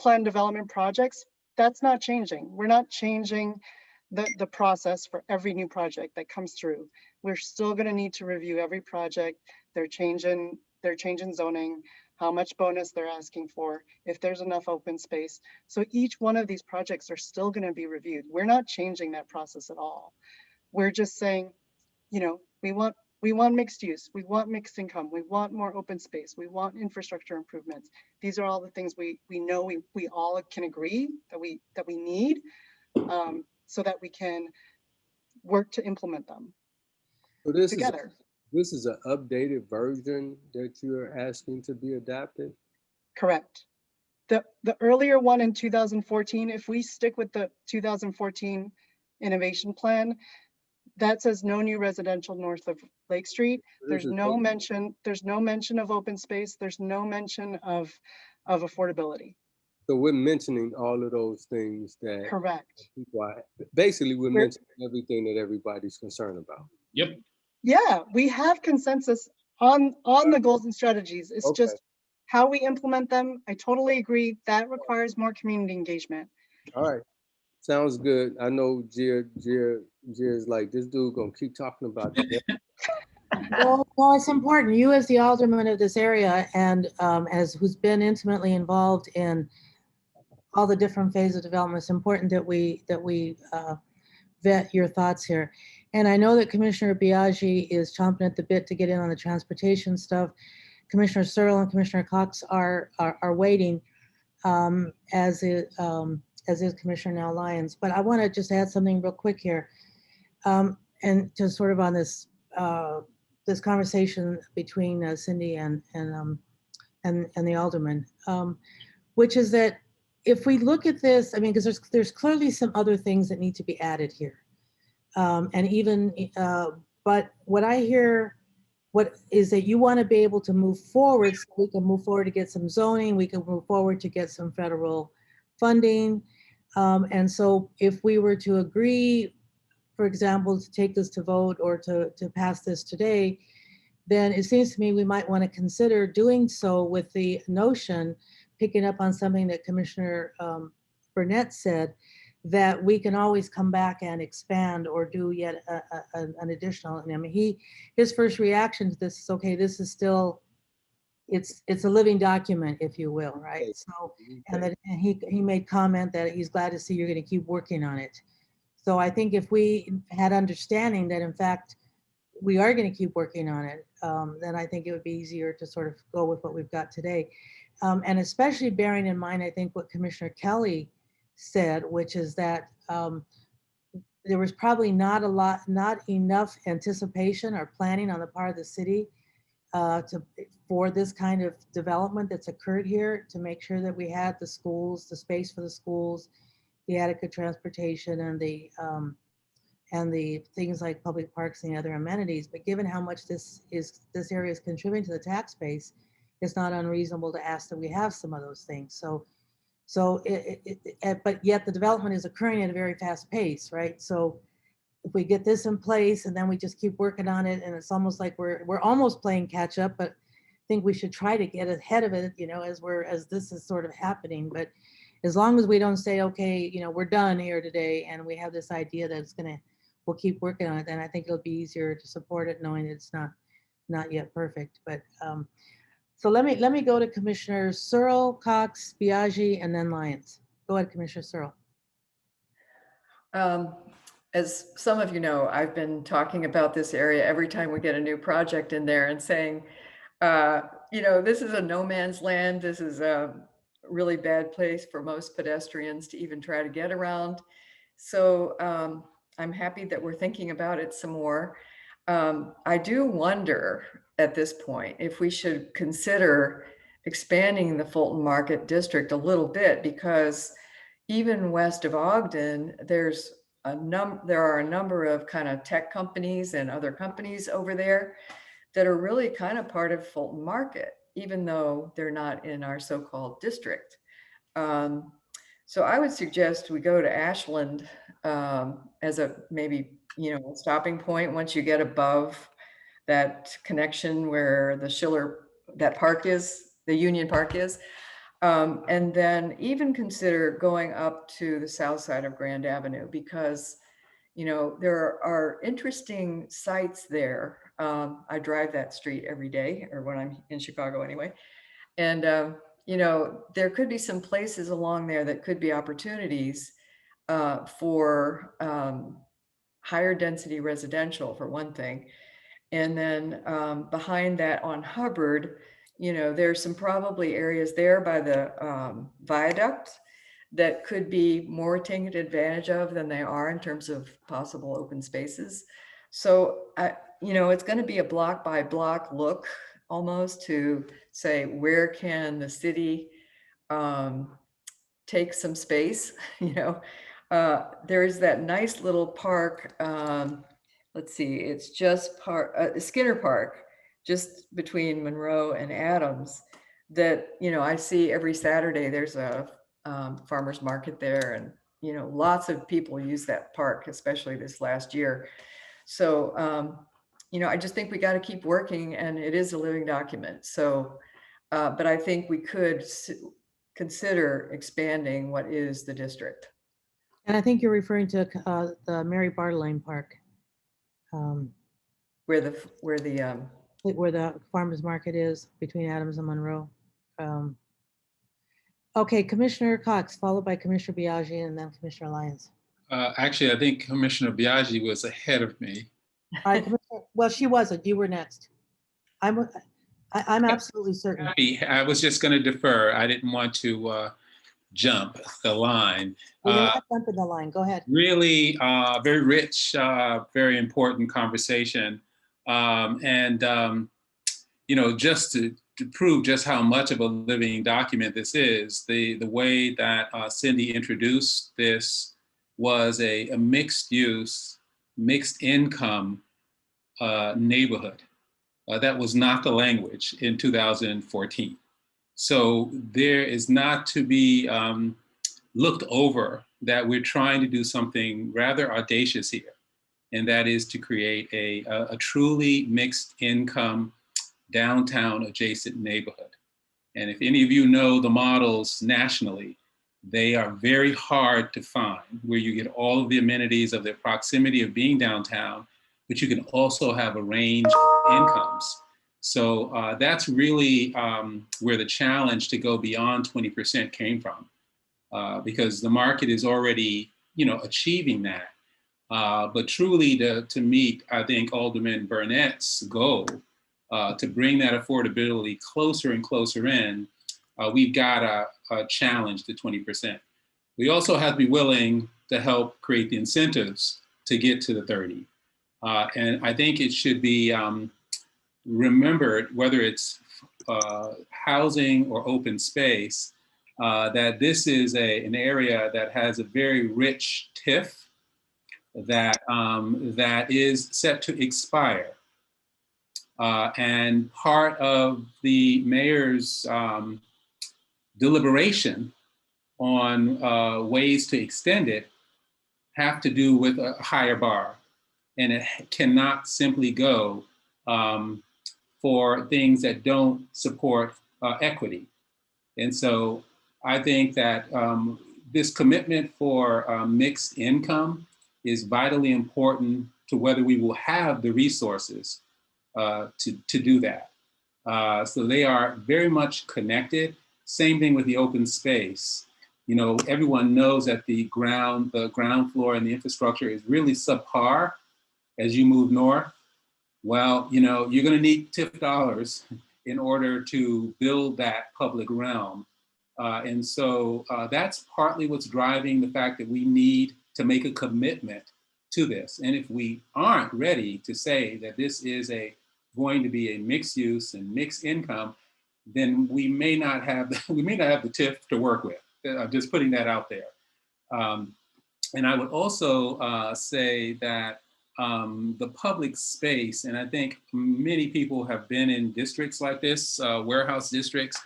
plan development projects, that's not changing. We're not changing the process for every new project that comes through. We're still going to need to review every project. They're changing zoning, how much bonus they're asking for, if there's enough open space. So each one of these projects are still going to be reviewed. We're not changing that process at all. We're just saying, we want mixed use, we want mixed income, we want more open space, we want infrastructure improvements. These are all the things we know we all can agree that we need, so that we can work to implement them together. This is an updated version that you're asking to be adapted? Correct. The earlier one in 2014, if we stick with the 2014 innovation plan, that says no new residential north of Lake Street. There's no mention of open space. There's no mention of affordability. So we're mentioning all of those things that correct. Basically, we're mentioning everything that everybody's concerned about. Yep. Yeah, we have consensus on the goals and strategies. It's just how we implement them. I totally agree. That requires more community engagement. All right. Sounds good. I know Jer's like, this dude gonna keep talking about that. Well, it's important. You as the alderman of this area and who's been intimately involved in all the different phases of development, it's important that we vet your thoughts here. And I know that Commissioner Biaggi is chomping at the bit to get in on the transportation stuff. Commissioner Searle and Commissioner Cox are waiting, as is Commissioner Now Lyons. But I want to just add something real quick here, and just sort of on this this conversation between Cindy and the alderman, which is that if we look at this, I mean, because there's clearly some other things that need to be added here, and even but what I hear. What is that you want to be able to move forward, so we can move forward to get some zoning, we can move forward to get some federal funding. And so if we were to agree, for example, to take this to vote or to pass this today, then it seems to me we might want to consider doing so with the notion, picking up on something that Commissioner Burnett said, that we can always come back and expand or do yet an additional. And I mean, his first reaction to this is, okay, this is still, it's a living document, if you will, right? So, and he made comment that he's glad to see you're going to keep working on it. So I think if we had understanding that in fact we are going to keep working on it, then I think it would be easier to sort of go with what we've got today. And especially bearing in mind, I think what Commissioner Kelly said, which is that there was probably not enough anticipation or planning on the part of the city for this kind of development that's occurred here, to make sure that we had the schools, the space for the schools, the adequate transportation, and the things like public parks and the other amenities. But given how much this area is contributing to the tax base, it's not unreasonable to ask that we have some of those things. But yet the development is occurring at a very fast pace, right? So if we get this in place and then we just keep working on it, and it's almost like we're almost playing catch up, but I think we should try to get ahead of it, as this is sort of happening. But as long as we don't say, okay, we're done here today, and we have this idea that we'll keep working on it, then I think it'll be easier to support it, knowing it's not yet perfect. But so let me go to Commissioner Searle, Cox, Biaggi, and then Lyons. Go ahead, Commissioner Searle. As some of you know, I've been talking about this area every time we get a new project in there and saying, this is a no man's land. This is a really bad place for most pedestrians to even try to get around. So I'm happy that we're thinking about it some more. I do wonder at this point if we should consider expanding the Fulton Market District a little bit, because even west of Ogden, there are a number of kind of tech companies and other companies over there that are really kind of part of Fulton Market, even though they're not in our so-called district. So I would suggest we go to Ashland as a maybe, stopping point once you get above that connection where the Schiller, that park is, the Union Park is. And then even consider going up to the south side of Grand Avenue, because, there are interesting sites there. I drive that street every day, or when I'm in Chicago anyway. And, there could be some places along there that could be opportunities for higher density residential, for one thing. And then behind that on Hubbard, there's some probably areas there by the viaduct that could be more taken advantage of than they are in terms of possible open spaces. So, it's going to be a block by block look almost to say, where can the city take some space? There's that nice little park. Let's see, it's just Skinner Park, just between Monroe and Adams, that, I see every Saturday. There's a farmer's market there, and, lots of people use that park, especially this last year. So, I just think we got to keep working, and it is a living document. So, but I think we could consider expanding what is the district. And I think you're referring to the Mary Bartolame Park. Where the farmers market is, between Adams and Monroe. Okay, Commissioner Cox, followed by Commissioner Biaggi, and then Commissioner Lyons. Actually, I think Commissioner Biaggi was ahead of me. All right, well, she wasn't. You were next. I'm absolutely certain. I was just going to defer. I didn't want to jump the line. Well, you're not jumping the line. Go ahead. Really very rich, very important conversation. Just to prove just how much of a living document this is, the way that Cindy introduced this was a mixed use, mixed income neighborhood. That was not the language in 2014. So there is not to be looked over that we're trying to do something rather audacious here. And that is to create a truly mixed income downtown adjacent neighborhood. And if any of you know the models nationally, they are very hard to find, where you get all of the amenities of the proximity of being downtown, but you can also have a range of incomes. So that's really where the challenge to go beyond 20% came from, because the market is already, achieving that. But truly to meet, I think, Alderman Burnett's goal to bring that affordability closer and closer in, we've got a challenge to 20%. We also have to be willing to help create the incentives to get to the 30. And I think it should be remembered, whether it's housing or open space, that this is an area that has a very rich TIF that is set to expire. And part of the mayor's deliberation on ways to extend it have to do with a higher bar. And it cannot simply go for things that don't support equity. And so I think that this commitment for mixed income is vitally important to whether we will have the resources to do that. So they are very much connected. Same thing with the open space. You know, everyone knows that the ground floor and the infrastructure is really subpar as you move north. Well, you know, you're going to need TIF dollars in order to build that public realm. And so that's partly what's driving the fact that we need to make a commitment to this. And if we aren't ready to say that this is going to be a mixed use and mixed income, then we may not have the TIF to work with. I'm just putting that out there. And I would also say that the public space, and I think many people have been in districts like this, warehouse districts,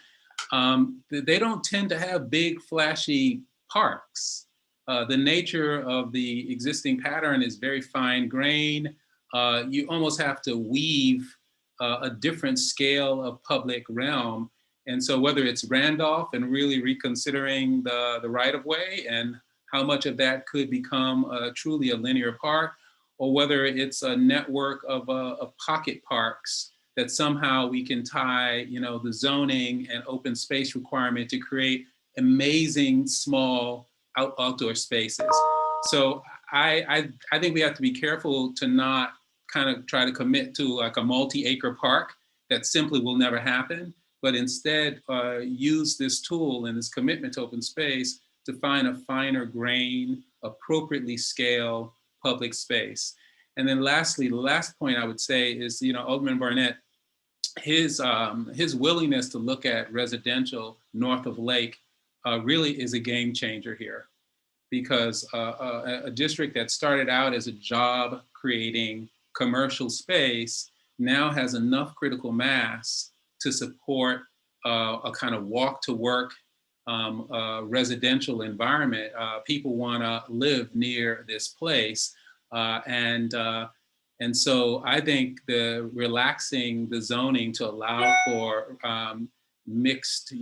they don't tend to have big flashy parks. The nature of the existing pattern is very fine grained. You almost have to weave a different scale of public realm. And so whether it's Randolph and really reconsidering the right of way and how much of that could become truly a linear park, or whether it's a network of pocket parks that somehow we can tie, you know, the zoning and open space requirement to create amazing small outdoor spaces. So I think we have to be careful to not kind of try to commit to like a multi-acre park that simply will never happen, but instead use this tool and this commitment to open space to find a finer grain, appropriately scaled public space. And then lastly, the last point I would say is, you know, Alderman Barnett, his willingness to look at residential north of Lake really is a game changer here, because a district that started out as a job creating commercial space now has enough critical mass to support a kind of walk to work residential environment. People want to live near this place. And so I think the relaxing the zoning to allow for mixed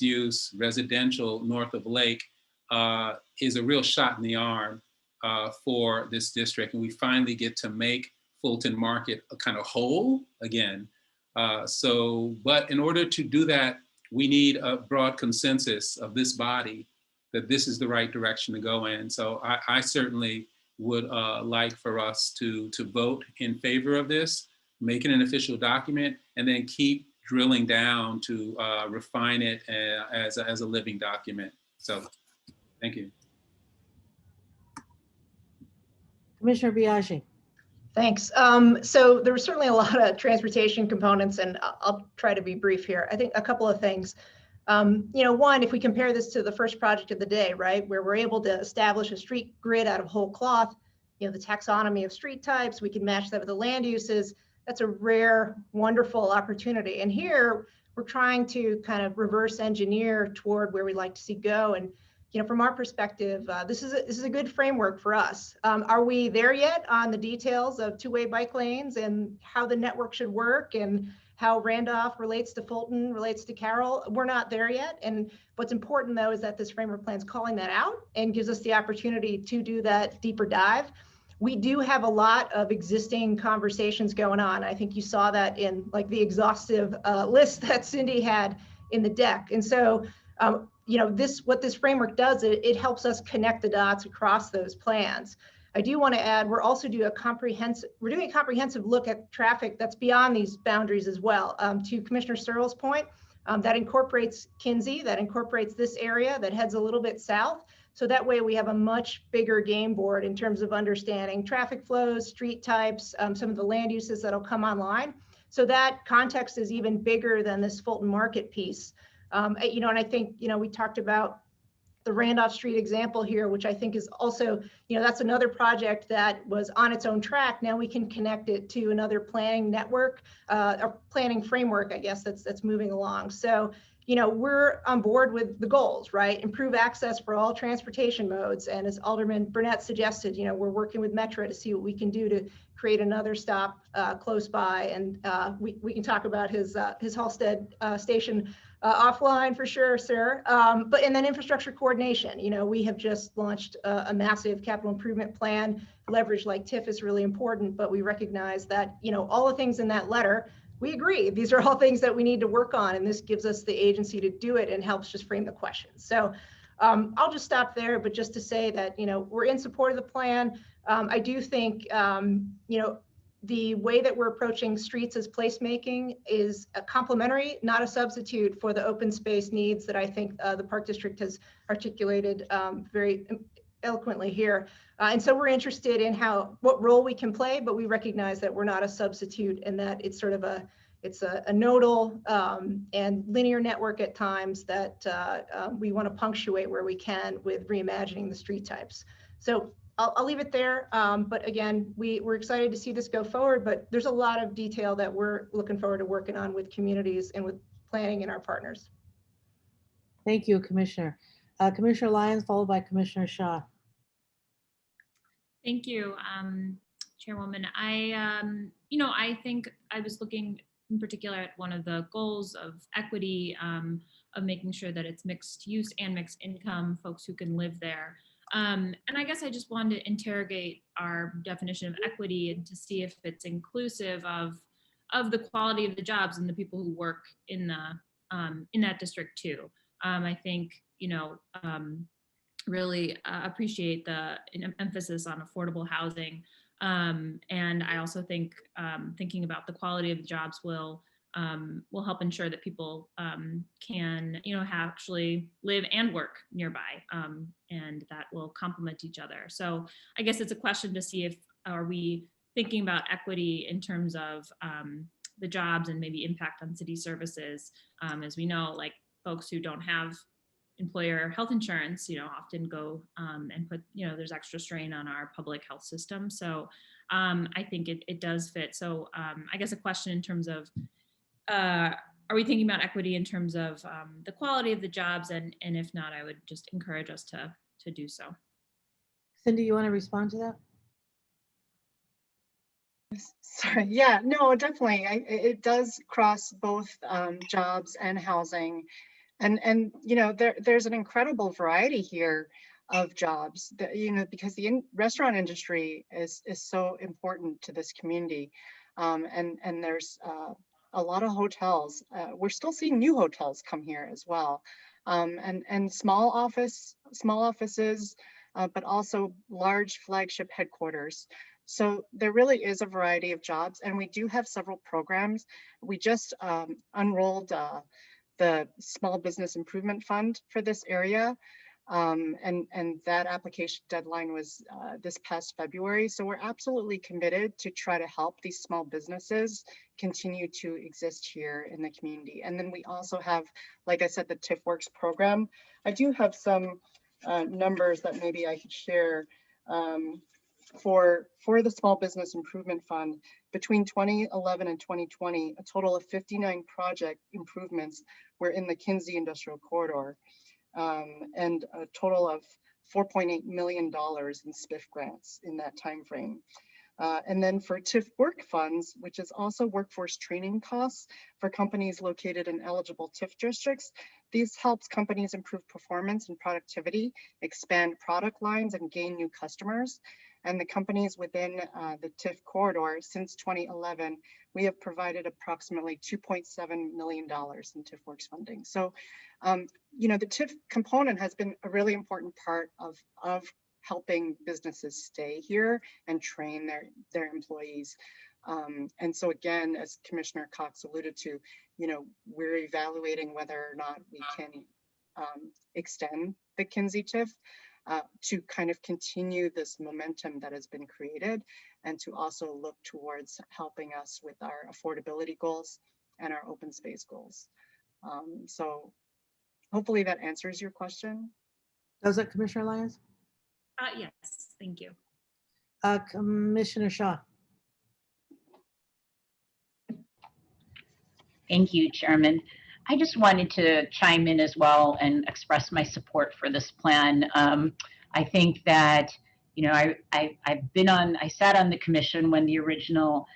use residential north of Lake is a real shot in the arm for this district. And we finally get to make Fulton Market a kind of whole again. But in order to do that, we need a broad consensus of this body that this is the right direction to go in. So I certainly would like for us to vote in favor of this, make it an official document, and then keep drilling down to refine it as a living document. So thank you. Commissioner Biaggi. Thanks. So there were certainly a lot of transportation components, and I'll try to be brief here. I think a couple of things. You know, one, if we compare this to the first project of the day, right, where we're able to establish a street grid out of whole cloth, you know, the taxonomy of street types, we can match that with the land uses. That's a rare, wonderful opportunity. And here we're trying to kind of reverse engineer toward where we'd like to see go. And, you know, from our perspective, this is a good framework for us. Are we there yet on the details of two-way bike lanes and how the network should work and how Randolph relates to Fulton, relates to Carroll? We're not there yet. And what's important, though, is that this framework plan is calling that out and gives us the opportunity to do that deeper dive. We do have a lot of existing conversations going on. I think you saw that in like the exhaustive list that Cindy had in the deck. And so, you know, what this framework does, it helps us connect the dots across those plans. I do want to add, we're also doing a comprehensive look at traffic that's beyond these boundaries as well. To Commissioner Searle's point, that incorporates Kinsey, that incorporates this area that heads a little bit south. So that way we have a much bigger game board in terms of understanding traffic flows, street types, some of the land uses that'll come online. So that context is even bigger than this Fulton Market piece. And I think, we talked about the Randolph Street example here, which I think is also, that's another project that was on its own track. Now we can connect it to another planning network, or planning framework, I guess, that's moving along. So, we're on board with the goals, right? Improve access for all transportation modes. And as Alderman Burnett suggested, we're working with Metro to see what we can do to create another stop close by. And we can talk about his Halstead station offline for sure, sir. And then infrastructure coordination. We have just launched a massive capital improvement plan. Leverage like TIF is really important, but we recognize that, all the things in that letter, we agree. These are all things that we need to work on, and this gives us the agency to do it and helps just frame the questions. So I'll just stop there, but just to say that, we're in support of the plan. I do think, the way that we're approaching streets as placemaking is a complementary, not a substitute for the open space needs that I think the Park District has articulated very eloquently here. And so we're interested in what role we can play, but we recognize that we're not a substitute and that it's sort of a nodal and linear network at times that we want to punctuate where we can with reimagining the street types. So I'll leave it there. But again, we're excited to see this go forward, but there's a lot of detail that we're looking forward to working on with communities and with planning and our partners. Thank you, Commissioner. Commissioner Lyons, followed by Commissioner Shaw. Thank you, Chairwoman. I think I was looking in particular at one of the goals of equity, of making sure that it's mixed use and mixed income, folks who can live there. And I guess I just wanted to interrogate our definition of equity and to see if it's inclusive of the quality of the jobs and the people who work in that district too. I think, really appreciate the emphasis on affordable housing. And I also think thinking about the quality of the jobs will help ensure that people can, actually live and work nearby, and that will complement each other. So I guess it's a question to see are we thinking about equity in terms of the jobs and maybe impact on city services. As we know, like folks who don't have employer health insurance, often go and put, there's extra strain on our public health system. So I think it does fit. So I guess a question in terms of, are we thinking about equity in terms of the quality of the jobs? And if not, I would just encourage us to do so. Cindy, you want to respond to that? Sorry, yeah, no, definitely. It does cross both jobs and housing. And there's an incredible variety here of jobs that, because the restaurant industry is so important to this community. And there's a lot of hotels. We're still seeing new hotels come here as well. And small offices, but also large flagship headquarters. So there really is a variety of jobs, and we do have several programs. We just unrolled the Small Business Improvement Fund for this area. And that application deadline was this past February. So we're absolutely committed to try to help these small businesses continue to exist here in the community. And then we also have, like I said, the TIF Works program. I do have some numbers that maybe I could share for the Small Business Improvement Fund. Between 2011 and 2020, a total of 59 project improvements were in the Kinsey Industrial Corridor, and a total of $4.8 million in SPIF grants in that time frame. And then for TIF Work funds, which is also workforce training costs for companies located in eligible TIF districts, these helps companies improve performance and productivity, expand product lines, and gain new customers. And the companies within the TIF corridor since 2011, we have provided approximately $2.7 million in TIF Works funding. So, the TIF component has been a really important part of helping businesses stay here and train their employees. And so again, as Commissioner Cox alluded to, we're evaluating whether or not we can extend the Kinsey TIF to kind of continue this momentum that has been created, and to also look towards helping us with our affordability goals and our open space goals. So hopefully that answers your question. Does it, Commissioner Lyons? Yes, thank you. Commissioner Shaw. Thank you, Chairman. I just wanted to chime in as well and express my support for this plan. I think that, I sat on the commission when the original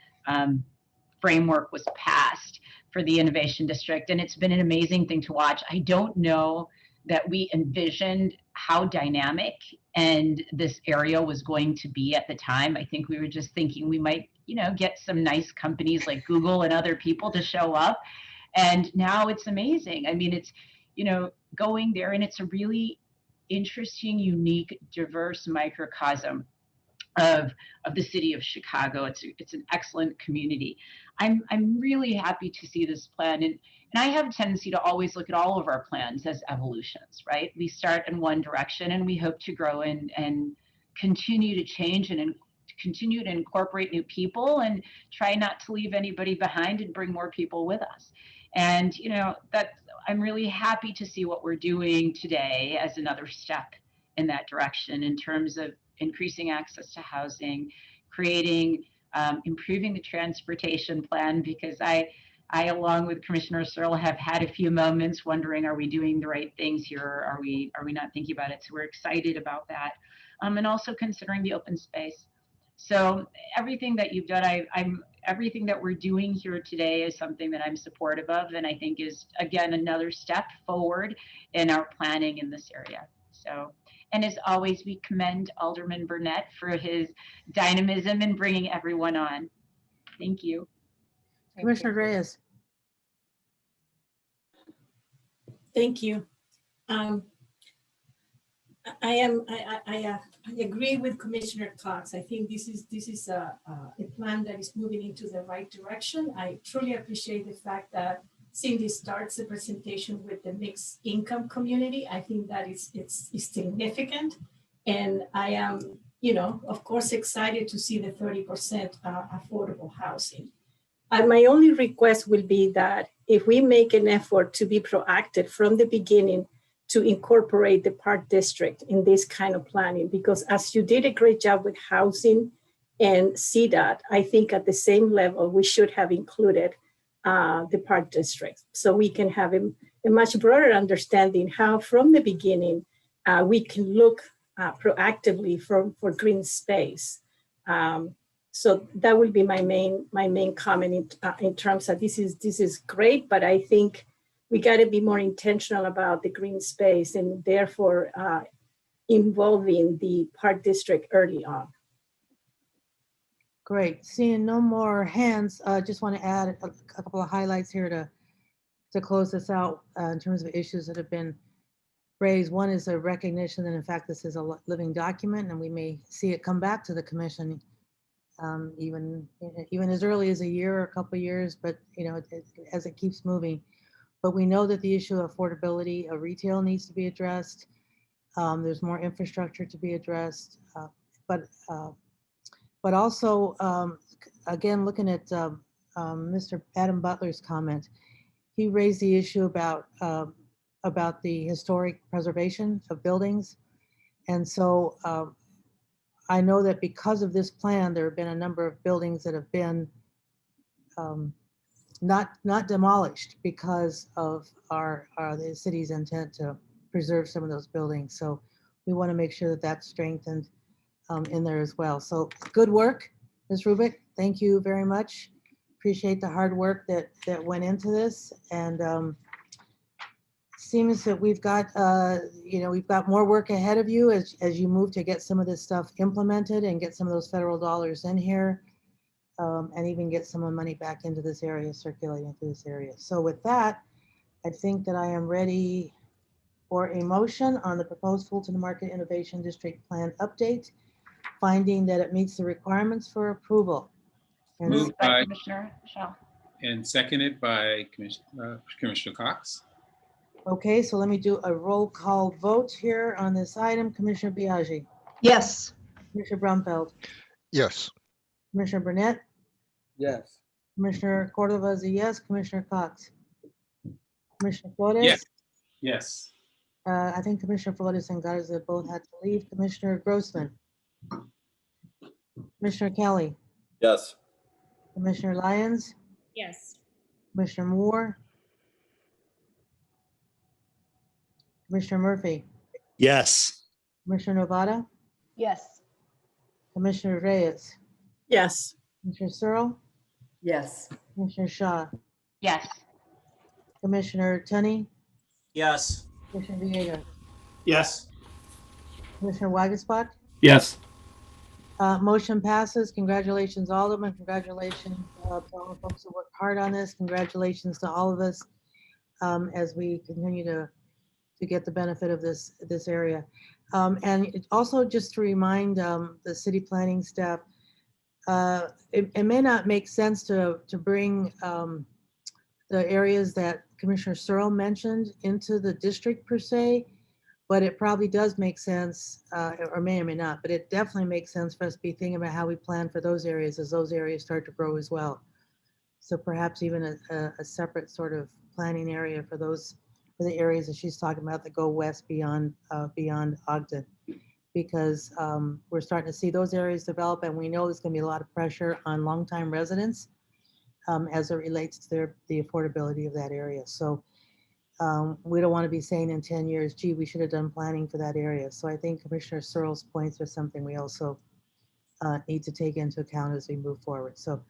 framework was passed for the Innovation District, and it's been an amazing thing to watch. I don't know that we envisioned how dynamic and this area was going to be at the time. I think we were just thinking we might, get some nice companies like Google and other people to show up. And now it's amazing. I mean, it's, going there, and it's a really interesting, unique, diverse microcosm of the city of Chicago. It's an excellent community. I'm really happy to see this plan, and I have a tendency to always look at all of our plans as evolutions, right? We start in one direction and we hope to grow and continue to change and continue to incorporate new people and try not to leave anybody behind and bring more people with us. And that I'm really happy to see what we're doing today as another step in that direction in terms of increasing access to housing, creating, improving the transportation plan, because I along with Commissioner Searle have had a few moments wondering, are we doing the right things here? Or are we not thinking about it? So we're excited about that. And also considering the open space. So everything that you've done, everything that we're doing here today is something that I'm supportive of, and I think is, again, another step forward in our planning in this area. So, and as always, we commend Alderman Burnett for his dynamism in bringing everyone on. Thank you. Commissioner Reyes. Thank you. I agree with Commissioner Cox. I think this is a plan that is moving into the right direction. I truly appreciate the fact that Cindy starts the presentation with the mixed income community. I think that it's significant, and I am, of course, excited to see the 30% affordable housing. My only request will be that if we make an effort to be proactive from the beginning to incorporate the Park District in this kind of planning, because as you did a great job with housing and CDOT, I think at the same level, we should have included the Park District, so we can have a much broader understanding how from the beginning, we can look proactively for green space. So that will be my main comment in terms of this is great, but I think we got to be more intentional about the green space and therefore involving the Park District early on. Great. Seeing no more hands, just want to add a couple of highlights here to close this out in terms of issues that have been raised. One is a recognition that in fact this is a living document, and we may see it come back to the commission even as early as a year or a couple of years, but as it keeps moving. But we know that the issue of affordability of retail needs to be addressed. There's more infrastructure to be addressed, but also, again, looking at Mr. Adam Butler's comment, he raised the issue about the historic preservation of buildings. And so I know that because of this plan, there have been a number of buildings that have been not demolished because of the city's intent to preserve some of those buildings. So we want to make sure that that's strengthened in there as well. So good work, Ms. Rubik. Thank you very much. Appreciate the hard work that went into this. And seems that we've got more work ahead of you as you move to get some of this stuff implemented and get some of those federal dollars in here, and even get some of the money back into this area, circulating through this area. So with that, I think that I am ready for a motion on the proposed Fulton Market Innovation District Plan update, finding that it meets the requirements for approval. And Moved by Aye. Commissioner Shell. And seconded by Commissioner Cox. okay, so let me do a roll call vote here on this item. Commissioner Biaggi, Yes. Commissioner Brumfeld, Yes. Commissioner Burnett, Yes. Commissioner Cordova is a yes, Commissioner Cox. Commissioner Flores? Yes. Yes. I think Commissioner Flores and Garza both had to leave. Commissioner Grossman? Commissioner Kelly? Yes. Commissioner Lyons? Yes. Commissioner Moore? Commissioner Murphy? Yes. Commissioner Novata? Yes. Commissioner Reyes? Yes. Commissioner Searle? Yes. Commissioner Shaw? Yes. Commissioner Tunney? Yes. Commissioner Villegas? Yes. Commissioner Wagaspat? Yes. Motion passes. Congratulations, Alderman. Congratulations to all the folks who worked hard on this. Congratulations to all of us as we continue to get the benefit of this area. And also just to remind the city planning staff, it may not make sense to bring the areas that Commissioner Searle mentioned into the district per se, but it probably does make sense, or may not, but it definitely makes sense for us to be thinking about how we plan for those areas as those areas start to grow as well. So perhaps even a separate sort of planning area for the areas that she's talking about that go west beyond Ogden, because we're starting to see those areas develop, and we know there's going to be a lot of pressure on longtime residents as it relates to the affordability of that area. So we don't want to be saying in 10 years, gee, we should have done planning for that area. So I think Commissioner Searle's points are something we also need to take into account as we move forward. So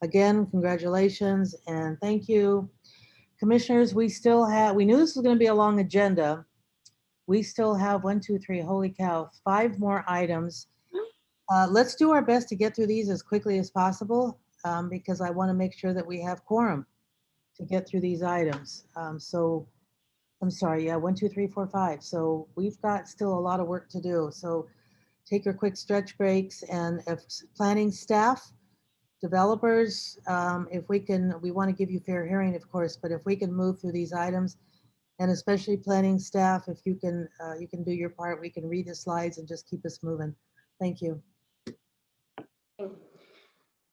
again, congratulations and thank you. Commissioners, we knew this was going to be a long agenda. We still have 1, 2, 3, holy cow, 5 more items. Let's do our best to get through these as quickly as possible because I want to make sure that we have quorum to get through these items. So I'm sorry, yeah, 1, 2, 3, 4, 5. So we've got still a lot of work to do. So take your quick stretch breaks, and if planning staff, developers, if we want to give you fair hearing, of course, but if we can move through these items, and especially planning staff, if you can do your part, we can read the slides and just keep us moving. Thank you.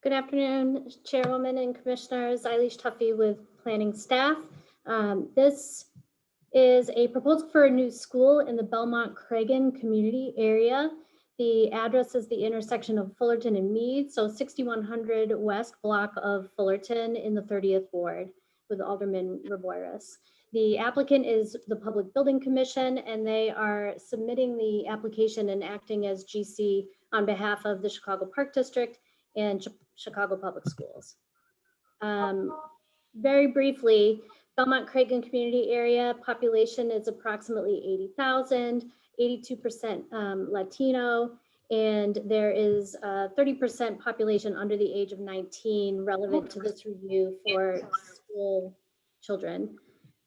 Good afternoon, Chairwoman and Commissioners. Eilish Tuffy with planning staff. This is a proposal for a new school in the Belmont-Cragen community area. The address is the intersection of Fullerton and Meade, so 6100 West block of Fullerton in the 30th Ward with Alderman Raboyras. The applicant is the Public Building Commission, and they are submitting the application and acting as GC on behalf of the Chicago Park District and Chicago Public Schools. Very briefly, Belmont-Cragen community area population is approximately 80,000, 82% Latino, and there is 30% population under the age of 19 relevant to this review for school children.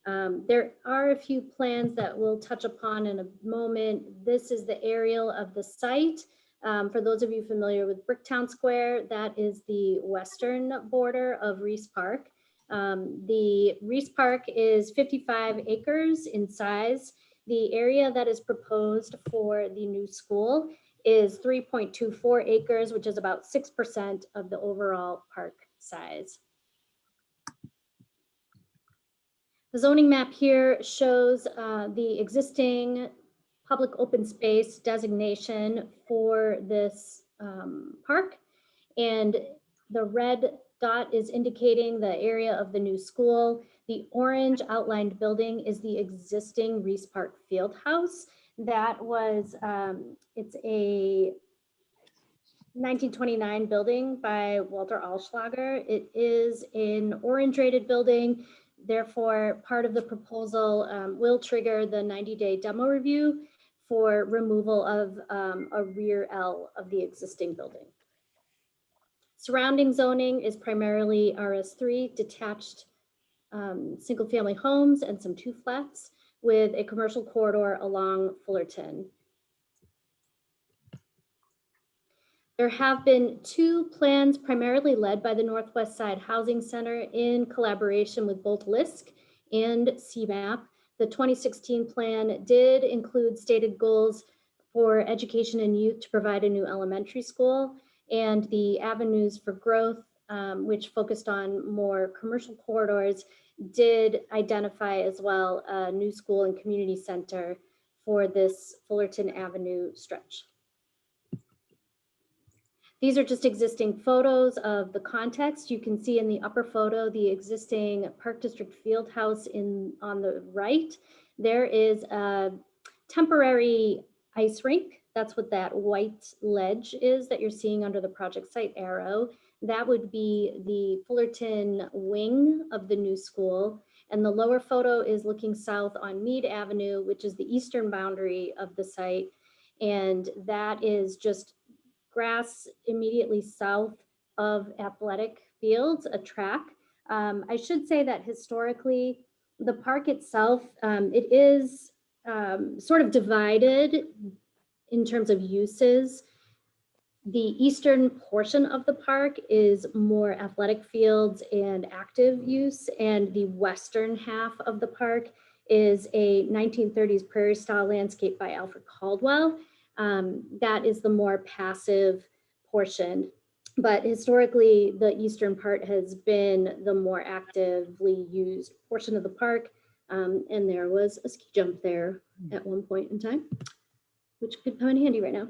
There are a few plans that we'll touch upon in a moment. This is the aerial of the site. For those of you familiar with Bricktown Square, that is the western border of Reese Park. The Reese Park is 55 acres in size. The area that is proposed for the new school is 3.24 acres, which is about 6% of the overall park size. The zoning map here shows the existing public open space designation for this park. And the red dot is indicating the area of the new school. The orange outlined building is the existing Reese Park Field House. That was, it's a 1929 building by Walter Allschlager. It is an orange rated building. Therefore, part of the proposal will trigger the 90-day demo review for removal of a rear L of the existing building. Surrounding zoning is primarily RS3 detached single family homes and some 2 flats. with a commercial corridor along Fullerton. There have been 2 plans primarily led by the Northwest Side Housing Center in collaboration with both LISC and CMAP. The 2016 plan did include stated goals for education and youth to provide a new elementary school, and the avenues for growth, which focused on more commercial corridors, did identify as well a new school and community center for this Fullerton Avenue stretch. These are just existing photos of the context. You can see in the upper photo the existing Park District Field House on the right. There is a temporary ice rink. That's what that white ledge is that you're seeing under the project site arrow. That would be the Fullerton wing of the new school. And the lower photo is looking south on Mead Avenue, which is the eastern boundary of the site. And that is just grass immediately south of athletic fields, a track. I should say that historically, the park itself, it is sort of divided in terms of uses. The eastern portion of the park is more athletic fields and active use, and the western half of the park is a 1930s prairie style landscape by Alfred Caldwell. That is the more passive portion, but historically the eastern part has been the more actively used portion of the park, and there was a ski jump there at one point in time, which could come in handy right now.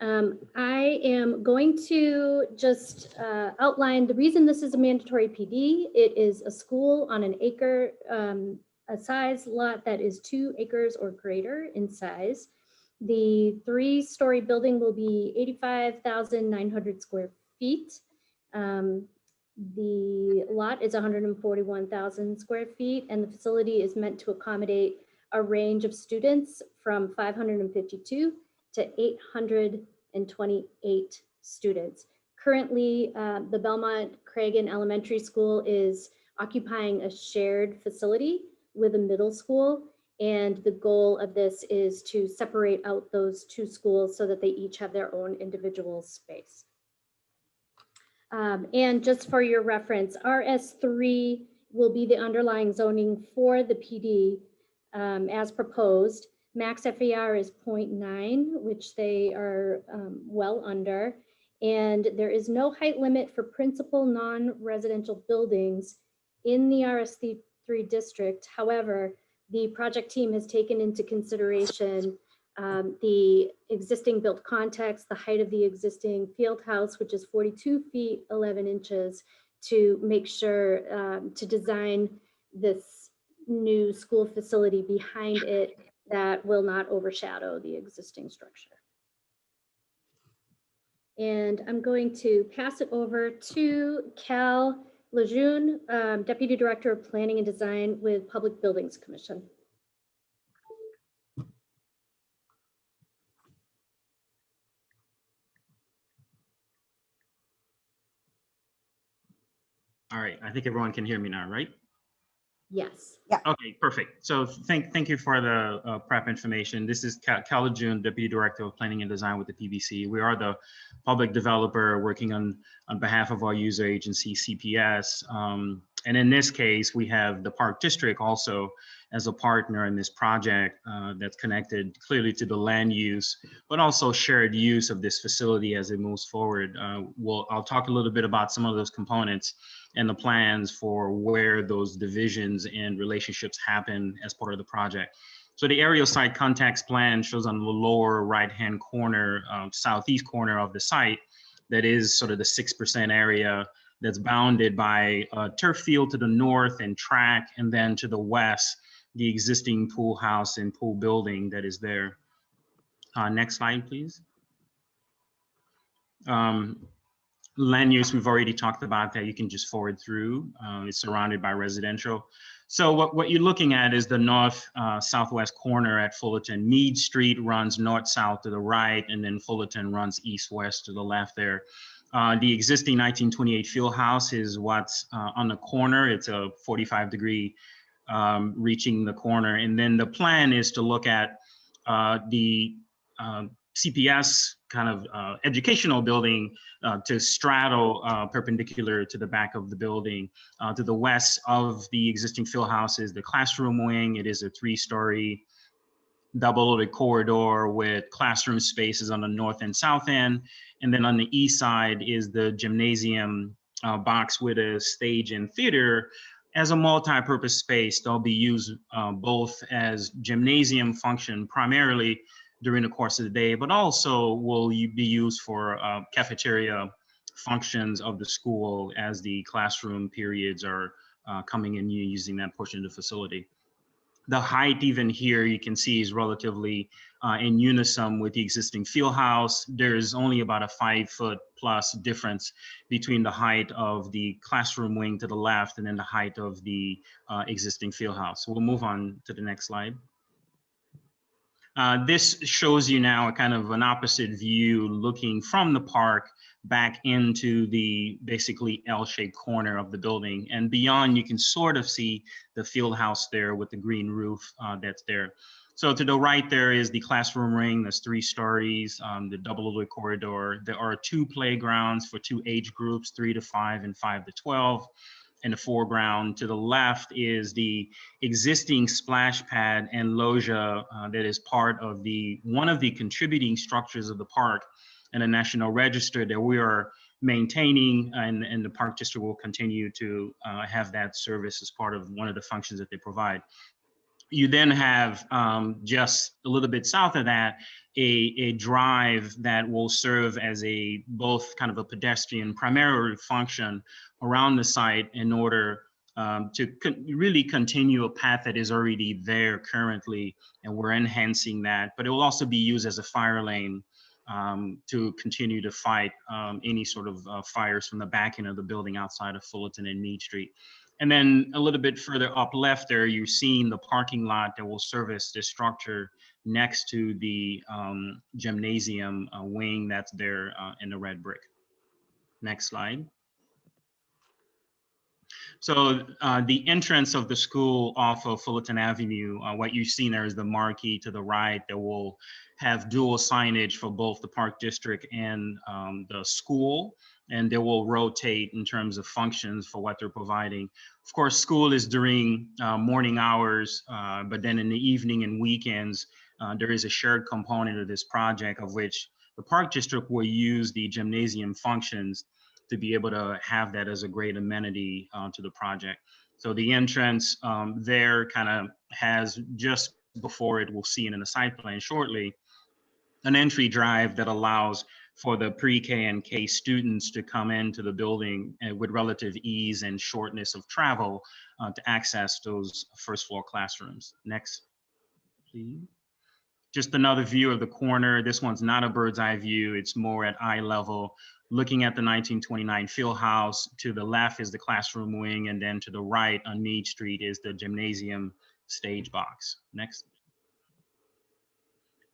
I am going to just outline the reason this is a mandatory PD. It is a school on an acre, a size lot that is 2 acres or greater in size. The 3-story building will be 85,900 square feet. The lot is 141,000 square feet, and the facility is meant to accommodate a range of students from 552 to 828 students. Currently, the Belmont Cragen Elementary School is occupying a shared facility with a middle school. And the goal of this is to separate out those 2 schools so that they each have their own individual space. And just for your reference, RS3 will be the underlying zoning for the PD as proposed. Max FAR is 0.9, which they are well under. And there is no height limit for principal non-residential buildings in the RS3 district. However, the project team has taken into consideration the existing built context, the height of the existing field house, which is 42 feet, 11 inches, to make sure to design this new school facility behind it that will not overshadow the existing structure. And I'm going to pass it over to Cal Lejeune, Deputy Director of Planning and Design with Public Buildings Commission. All right, I think everyone can hear me now, right? Yes. Yeah. Okay, perfect. So thank you for the prep information. This is Cal Lejeune, Deputy Director of Planning and Design with the PBC. We are the public developer working on behalf of our user agency, CPS. And in this case, we have the Park District also as a partner in this project that's connected clearly to the land use, but also shared use of this facility as it moves forward. I'll talk a little bit about some of those components and the plans for where those divisions and relationships happen as part of the project. So the aerial site context plan shows on the lower right-hand corner, southeast corner of the site, that is sort of the 6% area that's bounded by a turf field to the north and track, and then to the west, the existing pool house and pool building that is there. Next slide, please. Land use, we've already talked about that. You can just forward through. It's surrounded by residential. So what you're looking at is the north southwest corner at Fullerton. Mead Street runs north-south to the right, and then Fullerton runs east-west to the left there. The existing 1928 field house is what's on the corner. It's a 45-degree reaching the corner. And then the plan is to look at the CPS kind of educational building to straddle perpendicular to the back of the building. To the west of the existing field house is the classroom wing. It is a 3-story double-loaded corridor with classroom spaces on the north and south end. And then on the east side is the gymnasium box with a stage and theater as a multi-purpose space. They'll be used both as gymnasium function primarily during the course of the day, but also will be used for cafeteria functions of the school as the classroom periods are coming in using that portion of the facility. The height even here you can see is relatively in unison with the existing field house. There's only about a 5-foot+ difference between the height of the classroom wing to the left and then the height of the existing field house. So we'll move on to the next slide. This shows you now a kind of an opposite view looking from the park back into the basically L-shaped corner of the building. And beyond, you can sort of see the field house there with the green roof that's there. So to the right there is the classroom ring. There's 3 stories, the double-loaded corridor. There are 2 playgrounds for 2 age groups, 3 to 5 and 5 to 12. In the foreground to the left is the existing splash pad and loggia that is part of one of the contributing structures of the park and the National Register that we are maintaining, and the Park District will continue to have that service as part of one of the functions that they provide. You then have just a little bit south of that, a drive that will serve as both kind of a pedestrian primary function around the site in order to really continue a path that is already there currently, and we're enhancing that. But it will also be used as a fire lane to continue to fight any sort of fires from the back end of the building outside of Fullerton and Meade Street. And then a little bit further up left there, you're seeing the parking lot that will service this structure next to the gymnasium wing that's there in the red brick. Next slide. So the entrance of the school off of Fullerton Avenue, what you've seen there is the marquee to the right that will have dual signage for both the Park District and the school, and they will rotate in terms of functions for what they're providing. Of course, school is during morning hours, but then in the evening and weekends, there is a shared component of this project of which the Park District will use the gymnasium functions to be able to have that as a great amenity to the project. So the entrance there kind of has, just before it, we'll see it in the site plan shortly, an entry drive that allows for the pre-K and K students to come into the building with relative ease and shortness of travel to access those first floor classrooms. Next, please. Just another view of the corner. This one's not a bird's eye view. It's more at eye level, looking at the 1929 field house. To the left is the classroom wing, and then to the right on Meade Street is the gymnasium stage box. Next.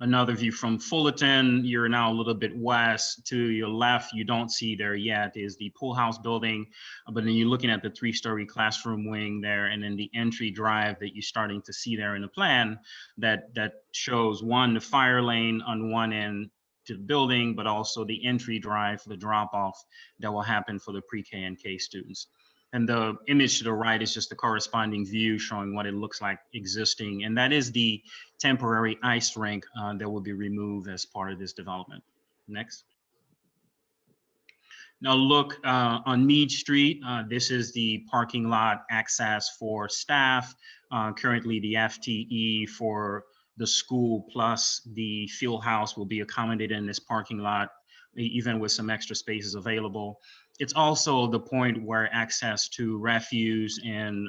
Another view from Fullerton. You're now a little bit west. To your left, you don't see there yet, is the pool house building, but then you're looking at the 3-story classroom wing there, and then the entry drive that you're starting to see there in the plan that shows, one, the fire lane on one end to the building, but also the entry drive for the drop-off that will happen for the pre-K and K students. And the image to the right is just the corresponding view showing what it looks like existing. And that is the temporary ice rink that will be removed as part of this development. Next. Now look on Meade Street. This is the parking lot access for staff. Currently the FTE for the school plus the field house will be accommodated in this parking lot, even with some extra spaces available. It's also the point where access to refuse and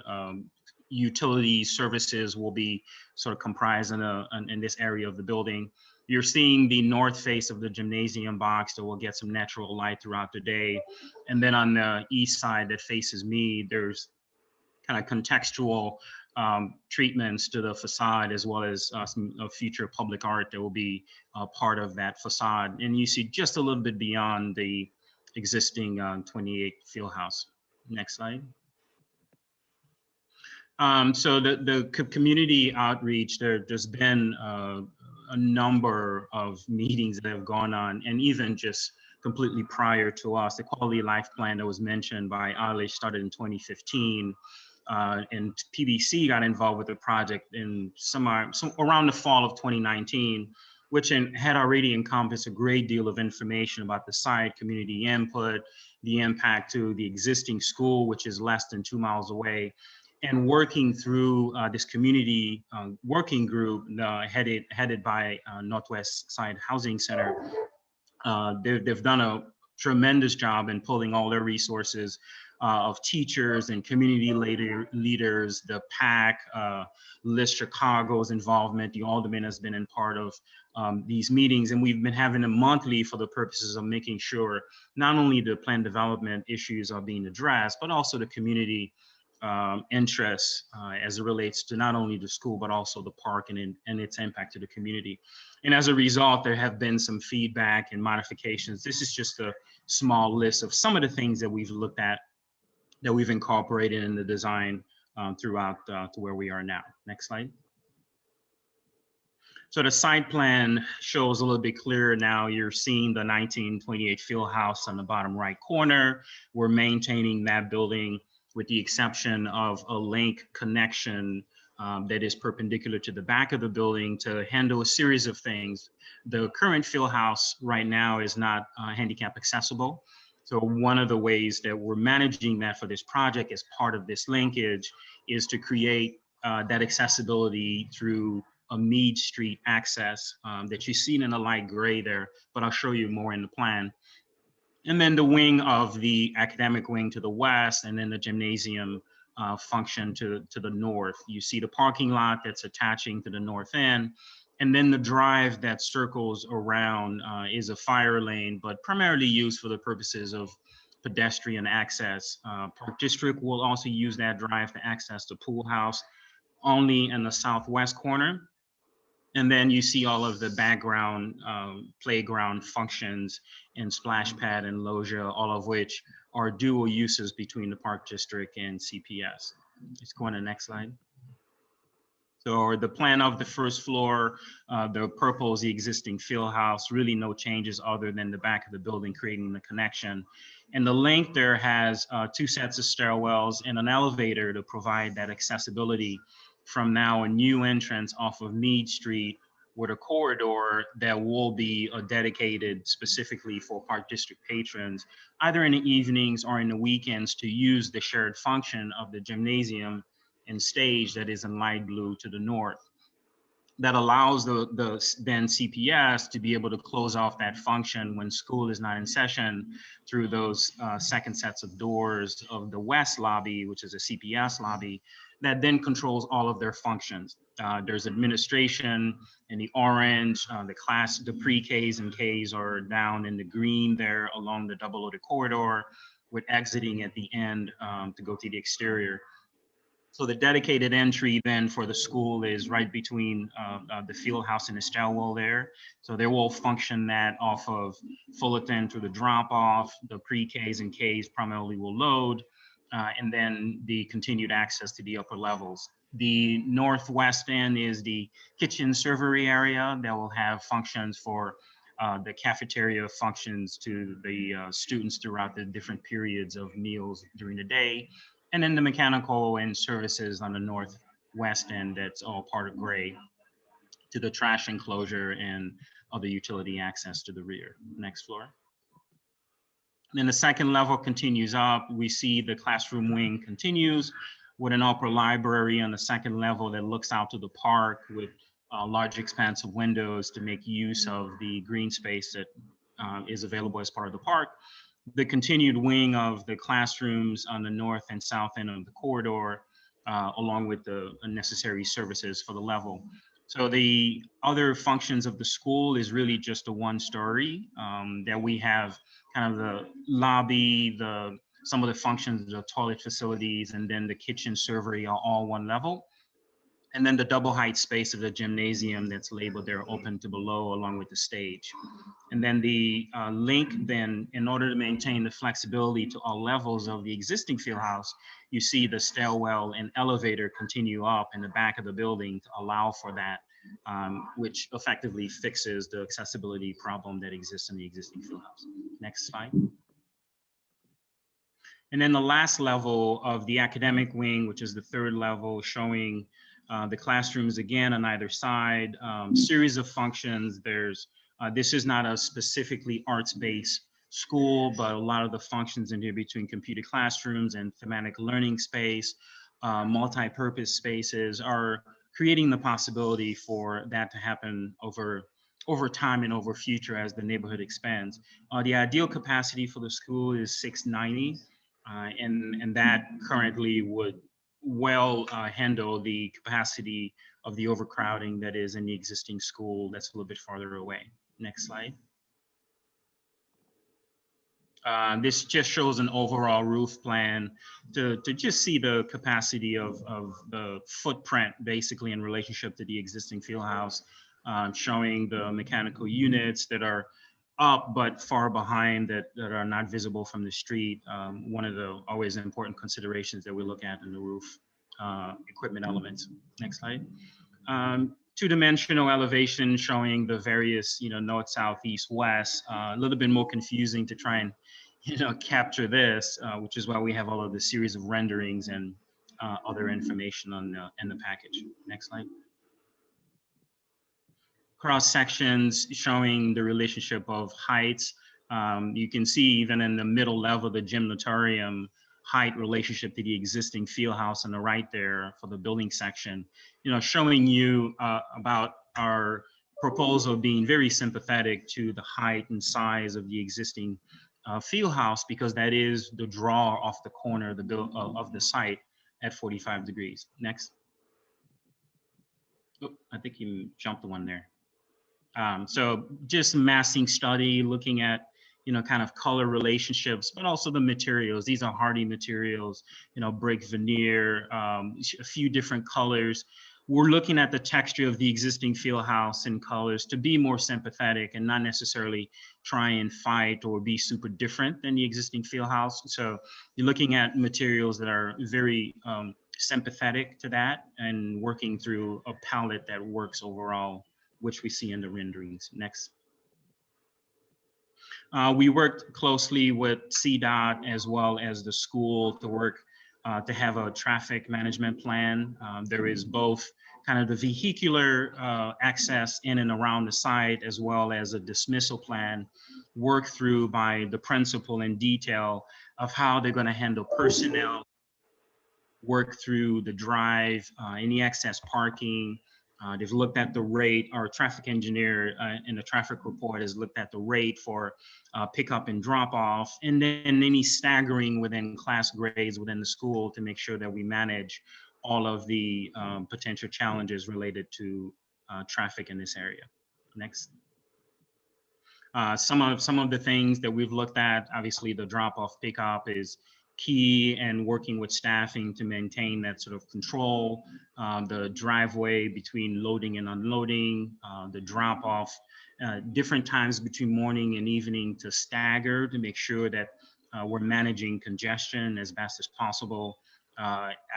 utility services will be sort of comprised in this area of the building. You're seeing the north face of the gymnasium box that will get some natural light throughout the day. And then on the east side that faces me, there's kind of contextual treatments to the facade, as well as some future public art that will be part of that facade. And you see just a little bit beyond the existing 28 field house. Next slide. So the community outreach, there's been a number of meetings that have gone on, and even just completely prior to us, the Quality of Life Plan that was mentioned by Alish started in 2015. And PBC got involved with the project in around the fall of 2019, which had already encompassed a great deal of information about the site, community input, the impact to the existing school, which is less than 2 miles away, and working through this community working group headed by Northwest Side Housing Center. They've done a tremendous job in pulling all their resources of teachers and community leaders, the PAC, Liz Chicago's involvement. The Alderman has been in part of these meetings, and we've been having them monthly for the purposes of making sure not only the plan development issues are being addressed, but also the community interests as it relates to not only the school, but also the park and its impact to the community. And as a result, there have been some feedback and modifications. This is just a small list of some of the things that we've looked at, that we've incorporated in the design throughout to where we are now. Next slide. So the site plan shows a little bit clearer now. You're seeing the 1928 field house on the bottom right corner. We're maintaining that building with the exception of a link connection that is perpendicular to the back of the building to handle a series of things. The current field house right now is not handicap accessible. So one of the ways that we're managing that for this project as part of this linkage is to create that accessibility through a Meade Street access that you've seen in the light gray there, but I'll show you more in the plan. And then the wing of the academic wing to the west, and then the gymnasium function to the north. You see the parking lot that's attaching to the north end. And then the drive that circles around is a fire lane, but primarily used for the purposes of pedestrian access. Park District will also use that drive to access the pool house only in the southwest corner. And then you see all of the background playground functions and splash pad and loggia, all of which are dual uses between the Park District and CPS. Let's go on to the next slide. So the plan of the first floor, the purple is the existing field house, really no changes other than the back of the building creating the connection. And the length there has 2 sets of stairwells and an elevator to provide that accessibility from now a new entrance off of Meade Street with a corridor that will be dedicated specifically for Park District patrons, either in the evenings or in the weekends, to use the shared function of the gymnasium and stage that is in light blue to the north. That allows the then CPS to be able to close off that function when school is not in session through those second sets of doors of the west lobby, which is a CPS lobby, that then controls all of their functions. There's administration in the orange, the pre-Ks and Ks are down in the green there along the double-loaded corridor, with exiting at the end to go to the exterior. So the dedicated entry then for the school is right between the field house and the stairwell there. So they will function that off of Fullerton through the drop off. The pre-Ks and Ks primarily will load, and then the continued access to the upper levels. The northwest end is the kitchen servery area that will have functions for the cafeteria functions to the students throughout the different periods of meals during the day. And then the mechanical and services on the northwest end, that's all part of gray, to the trash enclosure and other utility access to the rear. Next floor. Then the second level continues up. We see the classroom wing continues with an upper library on the second level that looks out to the park with large expanse of windows to make use of the green space that is available as part of the park. The continued wing of the classrooms on the north and south end of the corridor, along with the necessary services for the level. So the other functions of the school is really just a one-story that we have kind of the lobby, some of the functions, the toilet facilities, and then the kitchen servery are all one level. And then the double height space of the gymnasium that's labeled there open to below along with the stage. And then the link then, in order to maintain the flexibility to all levels of the existing field house, you see the stairwell and elevator continue up in the back of the building to allow for that, which effectively fixes the accessibility problem that exists in the existing field house. Next slide. And then the last level of the academic wing, which is the third level, showing the classrooms again on either side, series of functions. There's, this is not a specifically arts-based school, but a lot of the functions in here between computer classrooms and thematic learning space, multi-purpose spaces are creating the possibility for that to happen over time and over future as the neighborhood expands. The ideal capacity for the school is 690, and that currently would well handle the capacity of the overcrowding that is in the existing school that's a little bit farther away. Next slide. This just shows an overall roof plan to just see the capacity of the footprint basically in relationship to the existing field house, showing the mechanical units that are up but far behind that are not visible from the street. One of the always important considerations that we look at in the roof equipment elements. Next slide. Two-dimensional elevation showing the various, north, south, east, west. A little bit more confusing to try and, capture this, which is why we have all of the series of renderings and other information in the package. Next slide. Cross sections showing the relationship of heights. You can see even in the middle level, the gymnatorium height relationship to the existing field house on the right there for the building section, showing you about our proposal being very sympathetic to the height and size of the existing field house, because that is the draw off the corner of the site at 45 degrees. Next. Oh, I think you jumped the one there. So just massing study, looking at, kind of color relationships, but also the materials. These are hardy materials, brick veneer, a few different colors. We're looking at the texture of the existing field house and colors to be more sympathetic and not necessarily try and fight or be super different than the existing field house. So you're looking at materials that are very sympathetic to that and working through a palette that works overall, which we see in the renderings. Next. We worked closely with CDOT as well as the school to work to have a traffic management plan. There is both kind of the vehicular access in and around the site, as well as a dismissal plan worked through by the principal in detail of how they're going to handle personnel, work through the drive, any excess parking. They've looked at the rate. Our traffic engineer in the traffic report has looked at the rate for pickup and drop off, and then any staggering within class grades within the school to make sure that we manage all of the potential challenges related to traffic in this area. Next. Some of the things that we've looked at, obviously the drop off pickup is key, and working with staffing to maintain that sort of control, the driveway between loading and unloading, the drop off, different times between morning and evening to stagger to make sure that we're managing congestion as best as possible,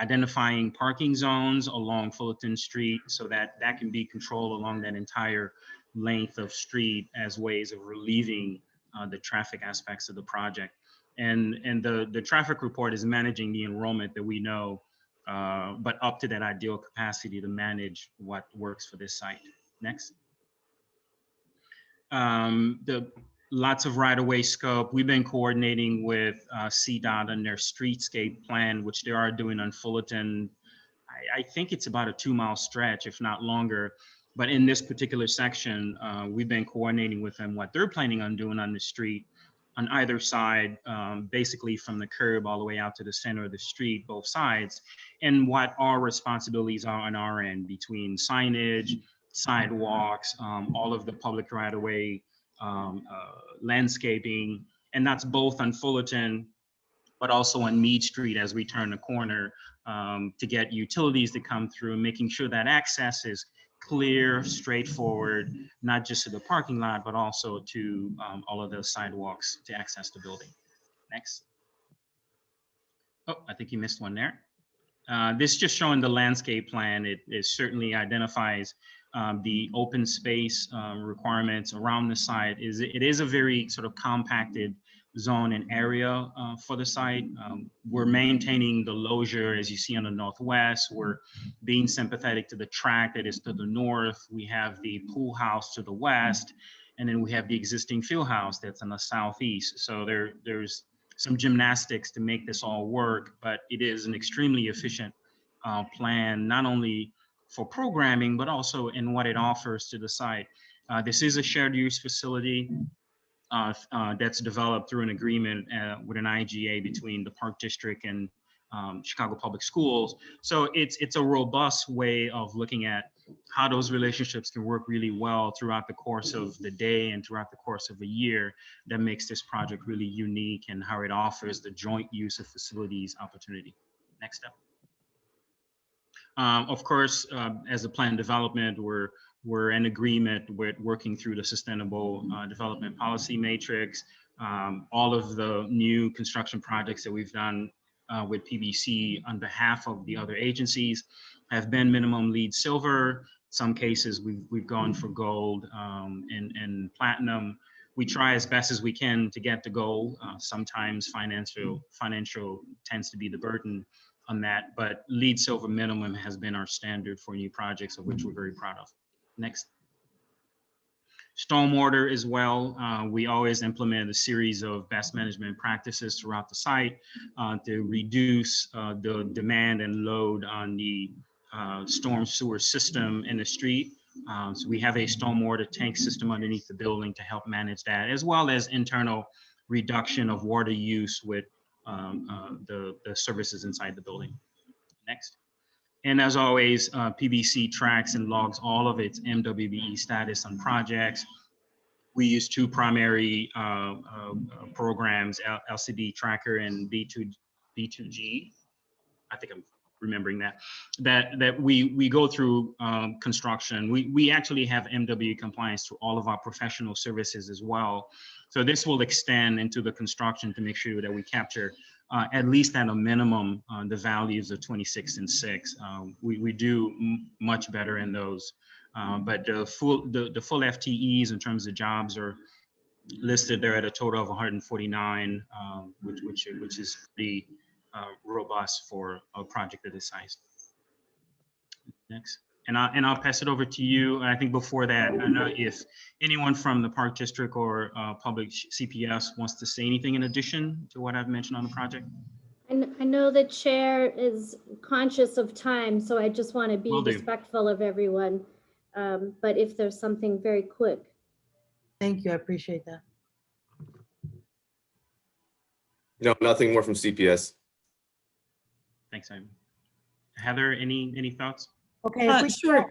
identifying parking zones along Fullerton Street so that that can be controlled along that entire length of street as ways of relieving the traffic aspects of the project. And the traffic report is managing the enrollment that we know, but up to that ideal capacity to manage what works for this site. Next. Lots of right-of-way scope. We've been coordinating with CDOT on their streetscape plan, which they are doing on Fullerton. I think it's about a 2-mile stretch, if not longer. But in this particular section, we've been coordinating with them what they're planning on doing on the street on either side, basically from the curb all the way out to the center of the street, both sides, and what our responsibilities are on our end between signage, sidewalks, all of the public right-of-way landscaping, and that's both on Fullerton but also on Mead Street as we turn the corner to get utilities to come through, making sure that access is clear, straightforward, not just to the parking lot, but also to all of the sidewalks to access the building. Next. Oh, I think you missed one there. This just showing the landscape plan. It certainly identifies the open space requirements around the site. It is a very sort of compacted zone and area for the site. We're maintaining the loggia as you see on the northwest. We're being sympathetic to the track that is to the north. We have the pool house to the west, and then we have the existing field house that's in the southeast. So there's some gymnastics to make this all work, but it is an extremely efficient plan, not only for programming, but also in what it offers to the site. This is a shared use facility that's developed through an agreement with an IGA between the Park District and Chicago Public Schools. So it's a robust way of looking at how those relationships can work really well throughout the course of the day and throughout the course of a year that makes this project really unique and how it offers the joint use of facilities opportunity. Next up. Of course, as a plan development, we're in agreement with working through the Sustainable Development Policy Matrix. All of the new construction projects that we've done with PBC on behalf of the other agencies have been minimum LEED silver. Some cases we've gone for gold and platinum. We try as best as we can to get to gold. Sometimes financial tends to be the burden on that, but LEED silver minimum has been our standard for new projects, of which we're very proud of. Next. Stormwater as well. We always implement a series of best management practices throughout the site to reduce the demand and load on the storm sewer system in the street. So we have a stormwater tank system underneath the building to help manage that, as well as internal reduction of water use with the services inside the building. Next. And as always, PBC tracks and logs all of its MWBE status on projects. We use two primary programs, LCD Tracker and B2G. I think I'm remembering that we go through construction. We actually have MWBE compliance to all of our professional services as well. So this will extend into the construction to make sure that we capture at least at a minimum the values of 26 and 6. We do much better in those, but the full FTEs in terms of jobs are listed there at a total of 149, which is pretty robust for a project of this size. Next. And I'll pass it over to you. I think before that, I don't know if anyone from the Park District or Public CPS wants to say anything in addition to what I've mentioned on the project. I know the chair is conscious of time, so I just want to be respectful of everyone. But if there's something very quick. Thank you, I appreciate that. No, nothing more from CPS. Thanks, Simon. Heather, any thoughts? Okay, if we sure.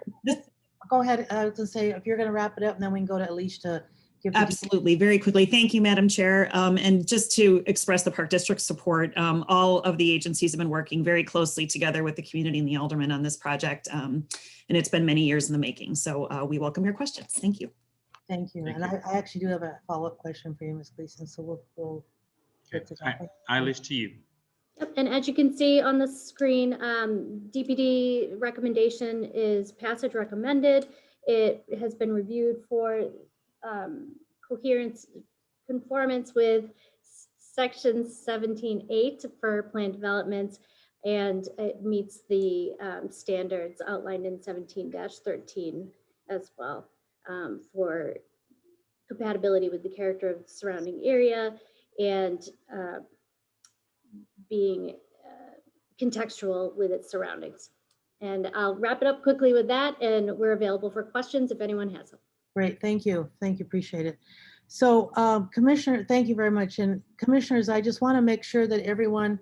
Go ahead. I was gonna say, if you're gonna wrap it up, and then we can go to Alicia to give. Absolutely, very quickly. Thank you, Madam Chair. And just to express the Park District support, all of the agencies have been working very closely together with the community and the aldermen on this project. And it's been many years in the making. So we welcome your questions. Thank you. Thank you. And I actually do have a follow-up question for you, Ms. Gleason. So we'll get to that. Eilish, to you. Yep, and as you can see on the screen, DPD recommendation is passage recommended. It has been reviewed for conformance with section 17.8 for planned developments, and it meets the standards outlined in 17-13 as well for compatibility with the character of the surrounding area and being contextual with its surroundings. And I'll wrap it up quickly with that, and we're available for questions if anyone has them. Great, thank you. Thank you, appreciate it. So Commissioner, thank you very much. And Commissioners, I just want to make sure that everyone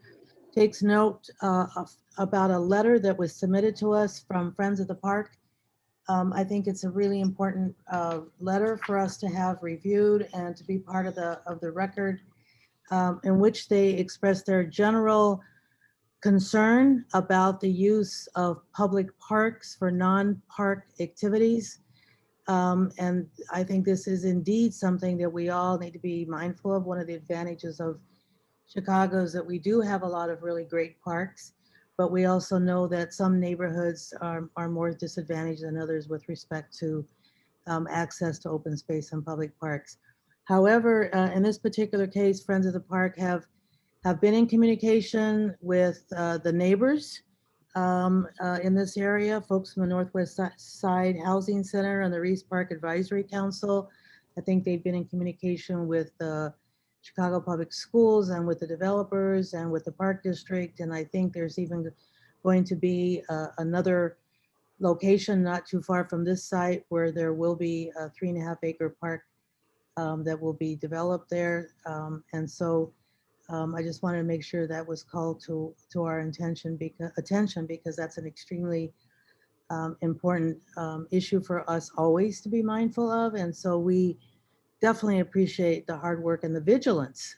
takes note about a letter that was submitted to us from Friends of the Park. I think it's a really important letter for us to have reviewed and to be part of the record. in which they expressed their general concern about the use of public parks for non-park activities. And I think this is indeed something that we all need to be mindful of. One of the advantages of Chicago is that we do have a lot of really great parks, but we also know that some neighborhoods are more disadvantaged than others with respect to access to open space and public parks. However, in this particular case, Friends of the Park have been in communication with the neighbors in this area, folks from the Northwest Side Housing Center and the Reese Park Advisory Council. I think they've been in communication with the Chicago Public Schools and with the developers and with the Park District. And I think there's even going to be another location not too far from this site where there will be a 3.5 acre park that will be developed there. And so I just wanted to make sure that was called to our attention because that's an extremely important issue for us always to be mindful of. And so we definitely appreciate the hard work and the vigilance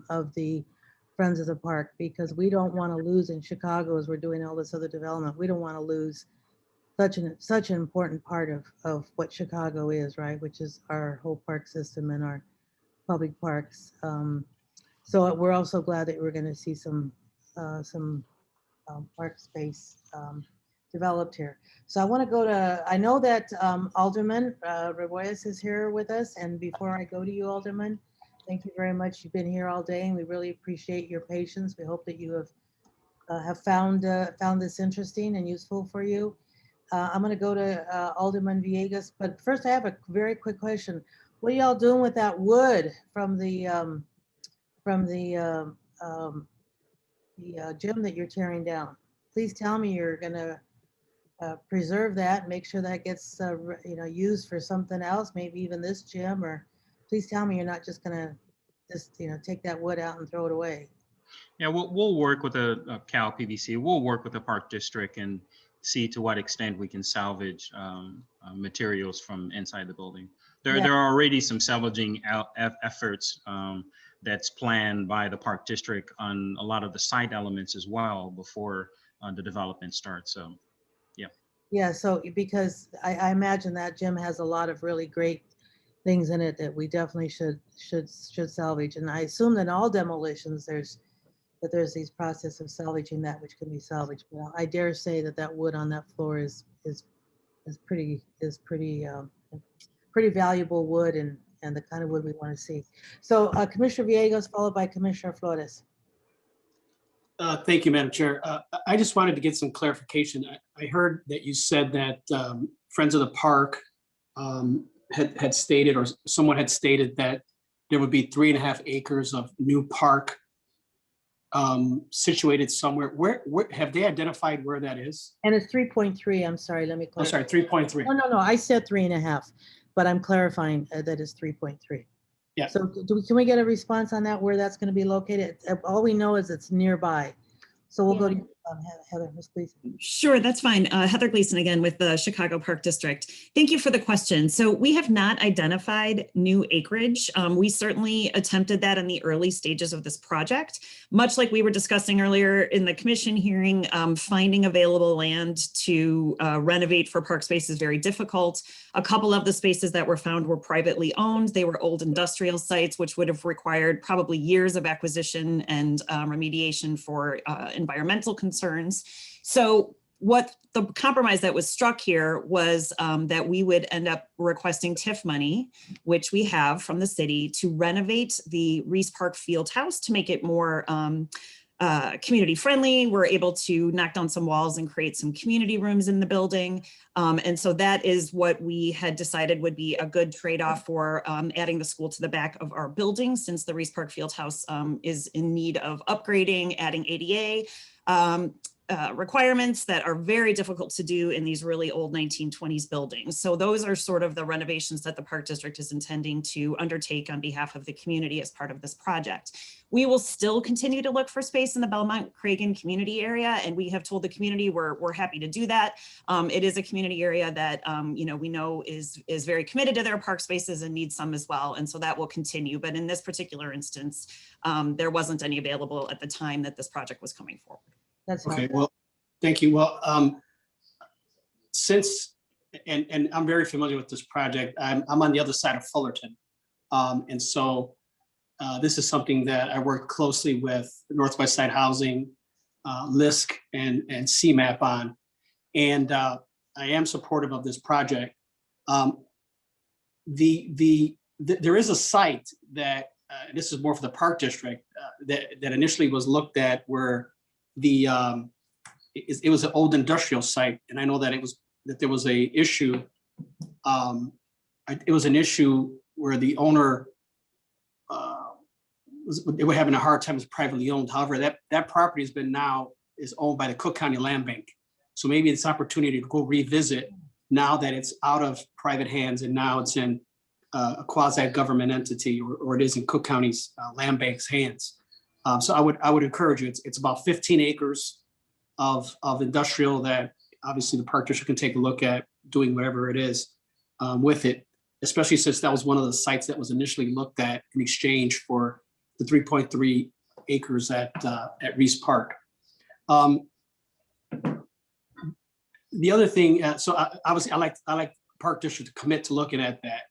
of the Friends of the Park, because we don't want to lose in Chicago as we're doing all this other development. We don't want to lose such an important part of what Chicago is, right? Which is our whole park system and our public parks. So we're also glad that we're going to see some park space developed here. So I want to go to, I know that Alderman Rebollas is here with us. And before I go to you, Alderman, thank you very much. You've been here all day and we really appreciate your patience. We hope that you have found this interesting and useful for you. I'm going to go to Alderman Villegas, but first I have a very quick question. What are y'all doing with that wood from the gym that you're tearing down? Please tell me you're going to preserve that, make sure that gets used for something else, maybe even this gym, or please tell me you're not just going to just take that wood out and throw it away. Yeah, we'll work with the Cal PVC. We'll work with the Park District and see to what extent we can salvage materials from inside the building. There are already some salvaging efforts that's planned by the Park District on a lot of the site elements as well before the development starts. So, yeah. Yeah, so because I imagine that gym has a lot of really great things in it that we definitely should salvage. And I assume that all demolitions there's these process of salvaging that which can be salvaged. But I dare say that wood on that floor is pretty valuable wood and the kind of wood we want to see. So Commissioner Villegas, followed by Commissioner Flores. Thank you, Madam Chair. I just wanted to get some clarification. I heard that you said that Friends of the Park had stated, or someone had stated, that there would be 3.5 acres of new park situated somewhere. Where have they identified where that is? And it's 3.3. I'm sorry, let me clarify. I'm sorry, 3.3. No, I said 3.5, but I'm clarifying that it's 3.3. Yeah. So can we get a response on that, where that's going to be located? All we know is it's nearby. So we'll go to Heather, please. Sure, that's fine. Heather Gleason again with the Chicago Park District. Thank you for the question. So we have not identified new acreage. We certainly attempted that in the early stages of this project. Much like we were discussing earlier in the commission hearing, finding available land to renovate for park space is very difficult. A couple of the spaces that were found were privately owned. They were old industrial sites, which would have required probably years of acquisition and remediation for environmental concerns. So what the compromise that was struck here was that we would end up requesting TIF money, which we have from the city, to renovate the Reese Park Field House to make it more community friendly. We're able to knock down some walls and create some community rooms in the building. And so that is what we had decided would be a good trade-off for adding the school to the back of our building, since the Reese Park Field House is in need of upgrading, adding ADA. requirements that are very difficult to do in these really old 1920s buildings. So those are sort of the renovations that the Park District is intending to undertake on behalf of the community as part of this project. We will still continue to look for space in the Belmont-Cragen community area, and we have told the community we're happy to do that. It is a community area that we know is very committed to their park spaces and needs some as well, and so that will continue. But in this particular instance, there wasn't any available at the time that this project was coming forward. That's okay. Well, thank you. Well, since and I'm very familiar with this project. I'm on the other side of Fullerton, and so this is something that I work closely with Northwest Side Housing, LISC, and CMAP on, and I am supportive of this project. There is a site that this is more for the Park District that initially was looked at where it was an old industrial site, and I know that there was a issue. It was an issue where the owner they were having a hard time. It's privately owned. However, that property is owned by the Cook County Land Bank. So maybe it's opportunity to go revisit now that it's out of private hands and now it's in a quasi-government entity, or it is in Cook County's Land Bank's hands. So I would encourage you. It's about 15 acres of industrial that obviously the Park District can take a look at doing whatever it is with it, especially since that was one of the sites that was initially looked at in exchange for the 3.3 acres at Reese Park. The other thing, obviously I like Park District to commit to looking at that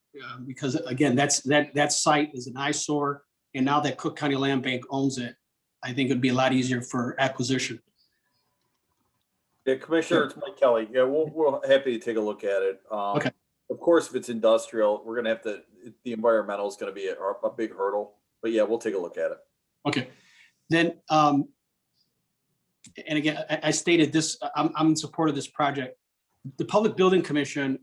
because again, that site is an eyesore, and now that Cook County Land Bank owns it, I think it'd be a lot easier for acquisition. Yeah, Commissioner, it's Mike Kelly. Yeah, we're happy to take a look at it. Okay. Of course, if it's industrial, we're gonna have to. The environmental is gonna be a big hurdle. But yeah, we'll take a look at it. Okay, then, and again, I stated this. I'm in support of this project. The Public Building Commission,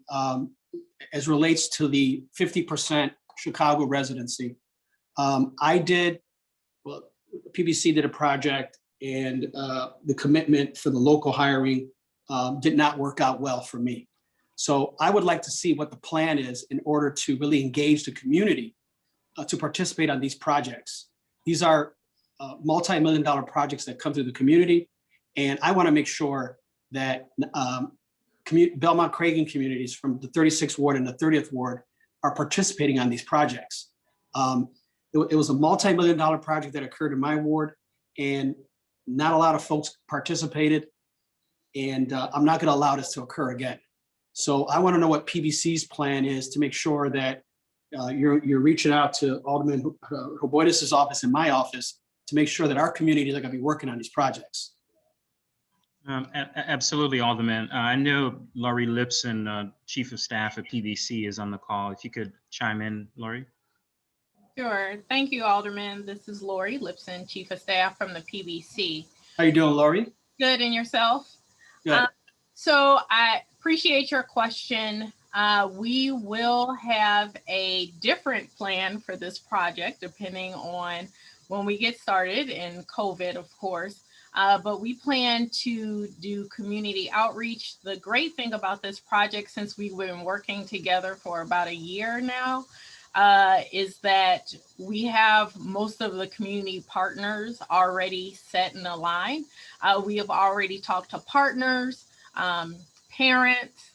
as relates to the 50% Chicago residency, PBC did a project, and the commitment for the local hiring did not work out well for me. So I would like to see what the plan is in order to really engage the community to participate on these projects. These are multi-million-dollar projects that come through the community, and I want to make sure that Belmont-Cragen communities from the 36th Ward and the 30th Ward are participating on these projects. It was a multi-million-dollar project that occurred in my ward, and not a lot of folks participated, and I'm not going to allow this to occur again. So I want to know what PBC's plan is to make sure that you're reaching out to Alderman Hoboidis' office and my office to make sure that our communities are going to be working on these projects. Absolutely, Alderman. I know Laurie Lipson, Chief of Staff at PBC, is on the call. If you could chime in, Laurie. Sure. Thank you, Alderman. This is Laurie Lipson, Chief of Staff from the PBC. How you doing, Laurie? Good, and yourself? Good. So I appreciate your question. We will have a different plan for this project depending on when we get started, and COVID, of course. But we plan to do community outreach. The great thing about this project, since we've been working together for about a year now, is that we have most of the community partners already set in a line. We have already talked to partners, parents,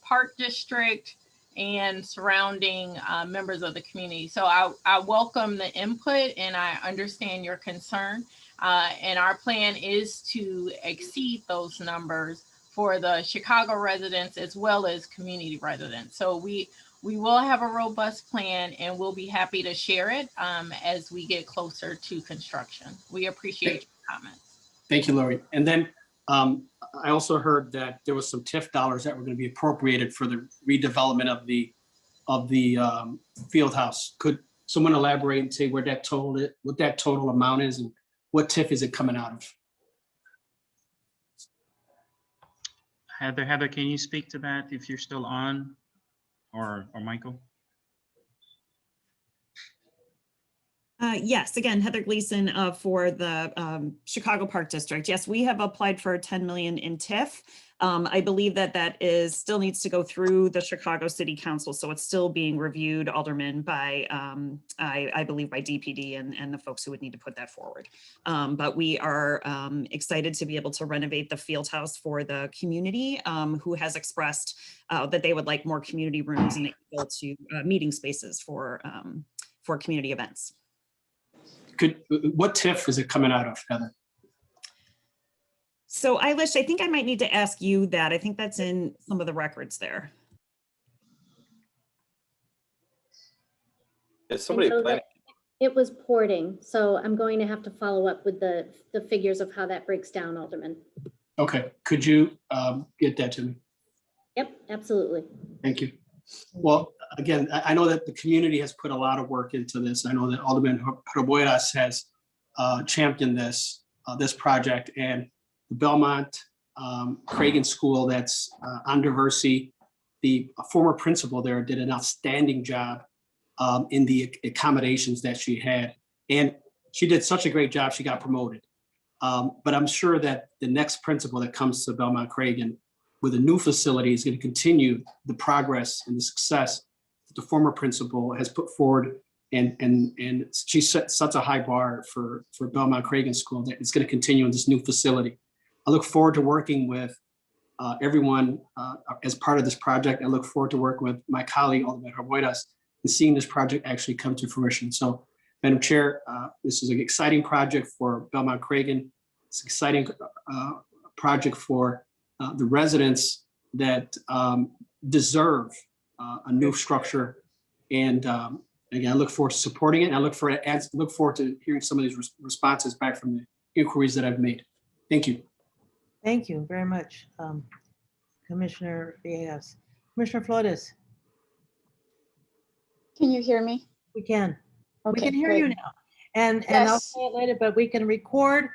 Park District, and surrounding members of the community. So I welcome the input, and I understand your concern. And our plan is to exceed those numbers for the Chicago residents as well as community residents. So we will have a robust plan, and we'll be happy to share it as we get closer to construction. We appreciate your comments. Thank you, Laurie. And then I also heard that there was some TIF dollars that were going to be appropriated for the redevelopment of the field house. Could someone elaborate and say what that total amount is, and what TIF is it coming out of? Heather, can you speak to that if you're still on, or Michael? Yes, again, Heather Gleason for the Chicago Park District. Yes, we have applied for 10 million in TIF. I believe that that is still needs to go through the Chicago City Council, so it's still being reviewed, Alderman, by I believe by DPD and the folks who would need to put that forward. But we are excited to be able to renovate the field house for the community who has expressed that they would like more community rooms and able to meeting spaces for community events. What TIF is it coming out of, Heather? So Eilish, I think I might need to ask you that. I think that's in some of the records there. Is somebody planning? It was porting, so I'm going to have to follow up with the figures of how that breaks down, Alderman. Okay, could you get that to me? Yep, absolutely. Thank you. Well, again, I know that the community has put a lot of work into this. I know that Alderman Herboyras has championed this project, and the Belmont Cragen School that's on Diversey, the former principal there did an outstanding job in the accommodations that she had. And she did such a great job, she got promoted. But I'm sure that the next principal that comes to Belmont Cragen with a new facility is going to continue the progress and the success that the former principal has put forward. And she set such a high bar for Belmont Cragen School that it's going to continue in this new facility. I look forward to working with everyone as part of this project. I look forward to working with my colleague, Alderman Herboyras, and seeing this project actually come to fruition. So, Madam Chair, this is an exciting project for Belmont Cragen. It's an exciting project for the residents that deserve a new structure. And again, I look forward to supporting it. And I look forward to hearing some of these responses back from the inquiries that I've made. Thank you. Thank you very much, Commissioner Villegas. Commissioner Flores. Can you hear me? We can. Okay, we can hear great. you now. And I'll Yes. say it later, but we can record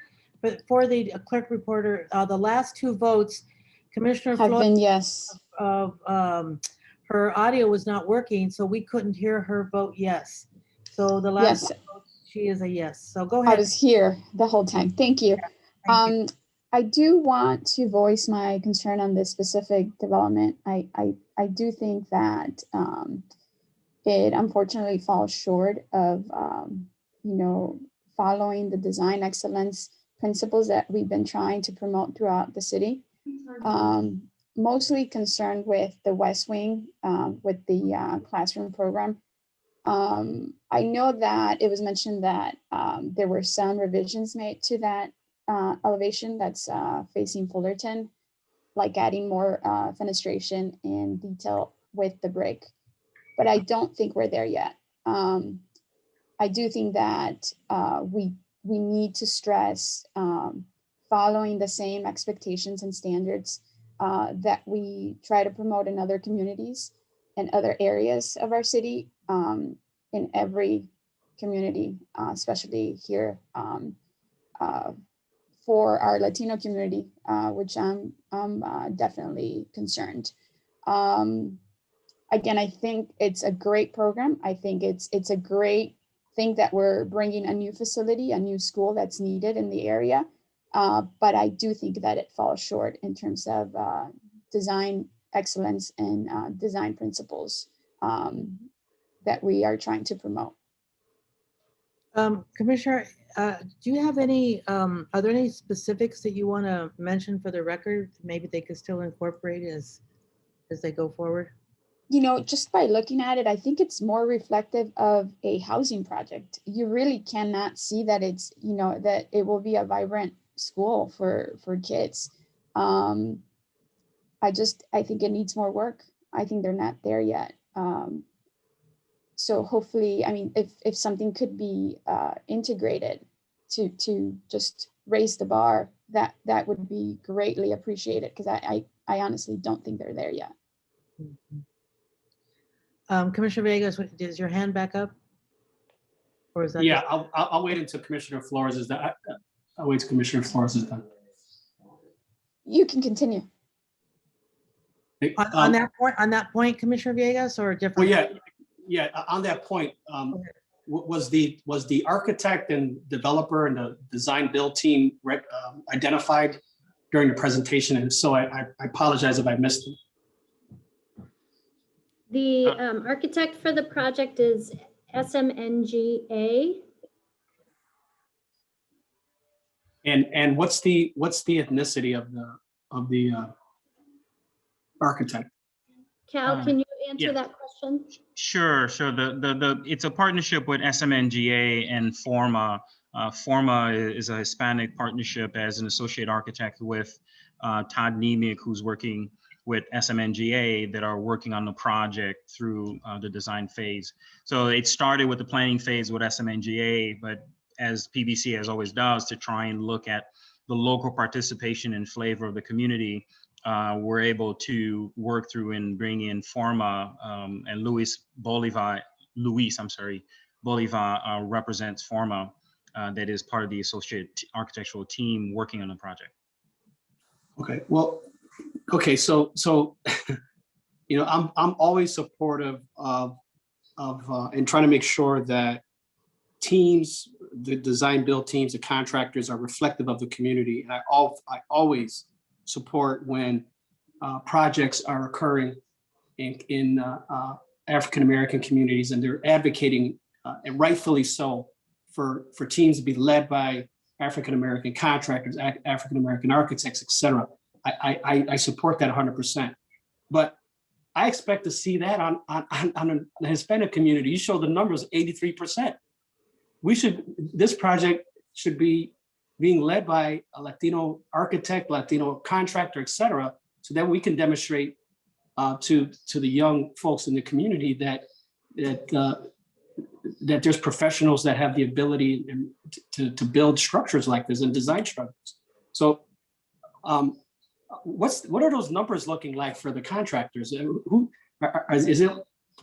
for the clerk reporter, the last two votes, Commissioner Have Flores, been yes. Her audio was not working, so we couldn't hear her vote yes. So the last Yes. vote, she is a yes. So go I ahead. was here the whole time. Thank you. I do want to voice my concern on this specific development. I do think that it unfortunately falls short of, following the design excellence principles that we've been trying to promote throughout the city. Mostly concerned with the West Wing, with the classroom program. I know that it was mentioned that there were some revisions made to that elevation that's facing Fullerton, like adding more fenestration and detail with the brick. But I don't think we're there yet. I do think that we need to stress following the same expectations and standards that we try to promote in other communities and other areas of our city, in every community, especially here for our Latino community, which I'm definitely concerned. Again, I think it's a great program. I think it's a great thing that we're bringing a new facility, a new school that's needed in the area. But I do think that it falls short in terms of design excellence and design principles that we are trying to promote. Commissioner, do you have any, are there any specifics that you want to mention for the record? Maybe they could still incorporate as they go forward? Just by looking at it, I think it's more reflective of a housing project. You really cannot see that it's, that it will be a vibrant school for kids. I think it needs more work. I think they're not there yet. So hopefully, if something could be integrated to just raise the bar, that would be greatly appreciated, because I honestly don't think they're there yet. Mm-hmm. Commissioner Vegas, is your hand back up? Or is that? Yeah, I'll wait until Commissioner Flores is done. I'll wait till Commissioner Flores is done. You can continue. On that point, Commissioner Villegas, or a different? Well, yeah, on that point, was the architect and developer and the design build team identified during the presentation? And so I apologize if I missed it. The architect for the project is SMNGA. And what's the ethnicity of the architect? Cal, can you answer that question? Sure. It's a partnership with SMNGA and Forma. Forma is a Hispanic partnership as an associate architect with Todd Niemiec, who's working with SMNGA, that are working on the project through the design phase. So it started with the planning phase with SMNGA, but as PBC as always does, to try and look at the local participation and flavor of the community, we're able to work through and bring in Forma, and Luis Bolivar represents Forma, that is part of the associate architectural team working on the project. Okay, well, okay, so you know, I'm always supportive of and trying to make sure that teams, the design build teams, the contractors are reflective of the community. And I always support when projects are occurring in African-American communities, and they're advocating, and rightfully so, for teams to be led by African-American contractors, African-American architects, et cetera. I support that 100%. But I expect to see that on the Hispanic community. You show the numbers, 83%. This project should be being led by a Latino architect, Latino contractor, et cetera, so that we can demonstrate to the young folks in the community that there's professionals that have the ability to build structures like this and design structures. So what are those numbers looking like for the contractors? Is it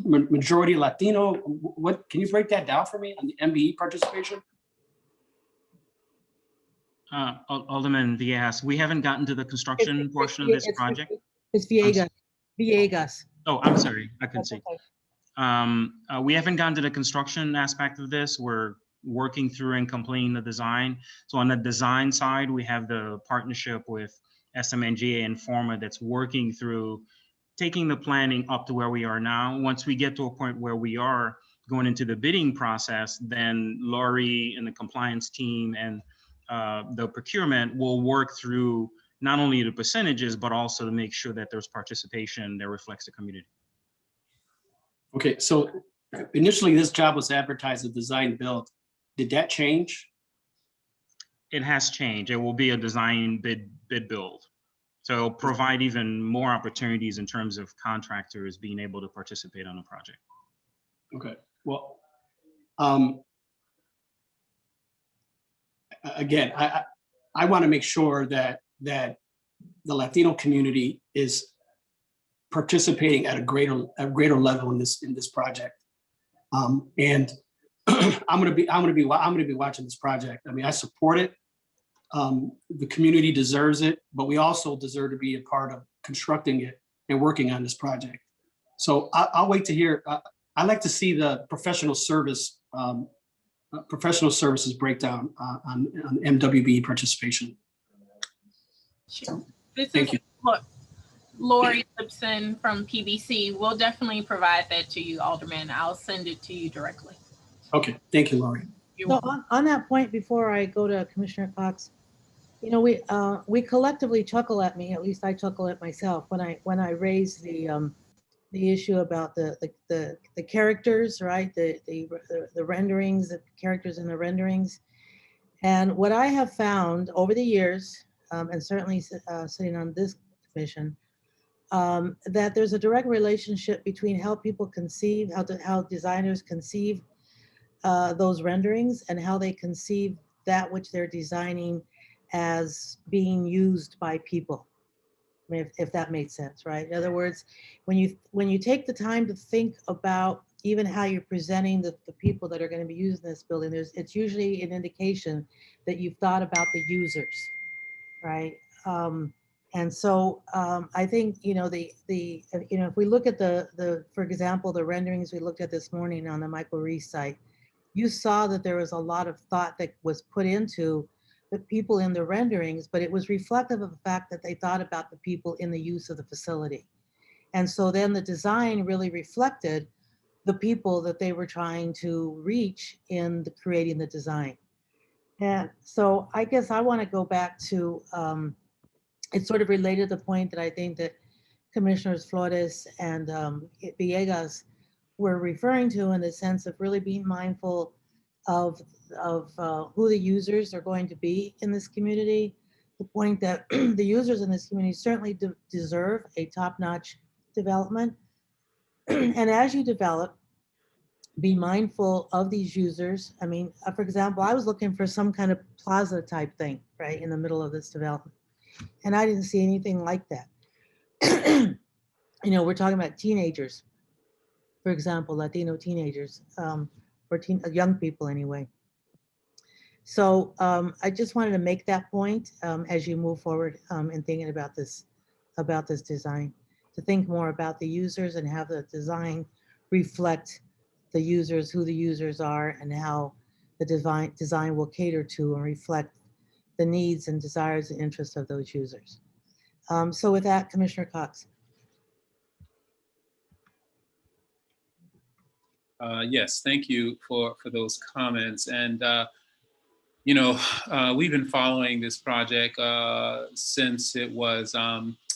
majority Latino? What can you break that down for me on the MBE participation? Alderman Villegas, we haven't gotten to the construction portion of this project. It's Villegas. Oh, I'm sorry, I couldn't see. We haven't gotten to the construction aspect of this. We're working through and completing the design. So on the design side, we have the partnership with SMNGA and Forma that's working through taking the planning up to where we are now. Once we get to a point where we are going into the bidding process, then Laurie and the compliance team and the procurement will work through not only the percentages, but also to make sure that there's participation that reflects the community. Okay, so initially this job was advertised as design build. Did that change? It has changed. It will be a design bid build. So it'll provide even more opportunities in terms of contractors being able to participate on the project. Okay, well, again, I want to make sure that the Latino community is participating at a greater level in this project. And I'm gonna be watching this project. I mean, I support it. The community deserves it, but we also deserve to be a part of constructing it and working on this project. So I'll wait to hear. I'd like to see the professional services breakdown on MWBE participation. Sure. Thank you. Lori Gibson from PBC will definitely provide that to you, Alderman. I'll send it to you directly. Okay, thank you, Lori. So on that point, before I go to Commissioner Cox, you know, we collectively chuckle at me. At least I chuckle at myself when I raise the issue about the characters, right? The renderings, the characters in the renderings, and what I have found over the years, and certainly sitting on this commission, that there's a direct relationship between how people conceive, how designers conceive those renderings, and how they conceive that which they're designing as being used by people. I mean, if that made sense, right? In other words, when you take the time to think about even how you're presenting the people that are going to be using this building, it's usually an indication that you've thought about the users, right? And so I think, you know, if we look at for example, the renderings we looked at this morning on the Michael Reese site, you saw that there was a lot of thought that was put into the people in the renderings, but it was reflective of the fact that they thought about the people in the use of the facility. And so then the design really reflected the people that they were trying to reach in creating the design. And so I guess I want to go back to, it's sort of related to the point that I think that Commissioners Flores and Villegas were referring to, in the sense of really being mindful of who the users are going to be in this community. The point that the users in this community certainly deserve a top-notch development. And as you develop, be mindful of these users. I mean, for example, I was looking for some kind of plaza type thing, right, in the middle of this development. And I didn't see anything like that. You know, we're talking about teenagers, for example, Latino teenagers, or young people anyway. So I just wanted to make that point as you move forward in thinking about this design, to think more about the users and have the design reflect the users, who the users are, and how the design will cater to and reflect the needs and desires and interests of those users. So with that, Commissioner Cox. Yes, thank you for those comments. And, you know, we've been following this project since it was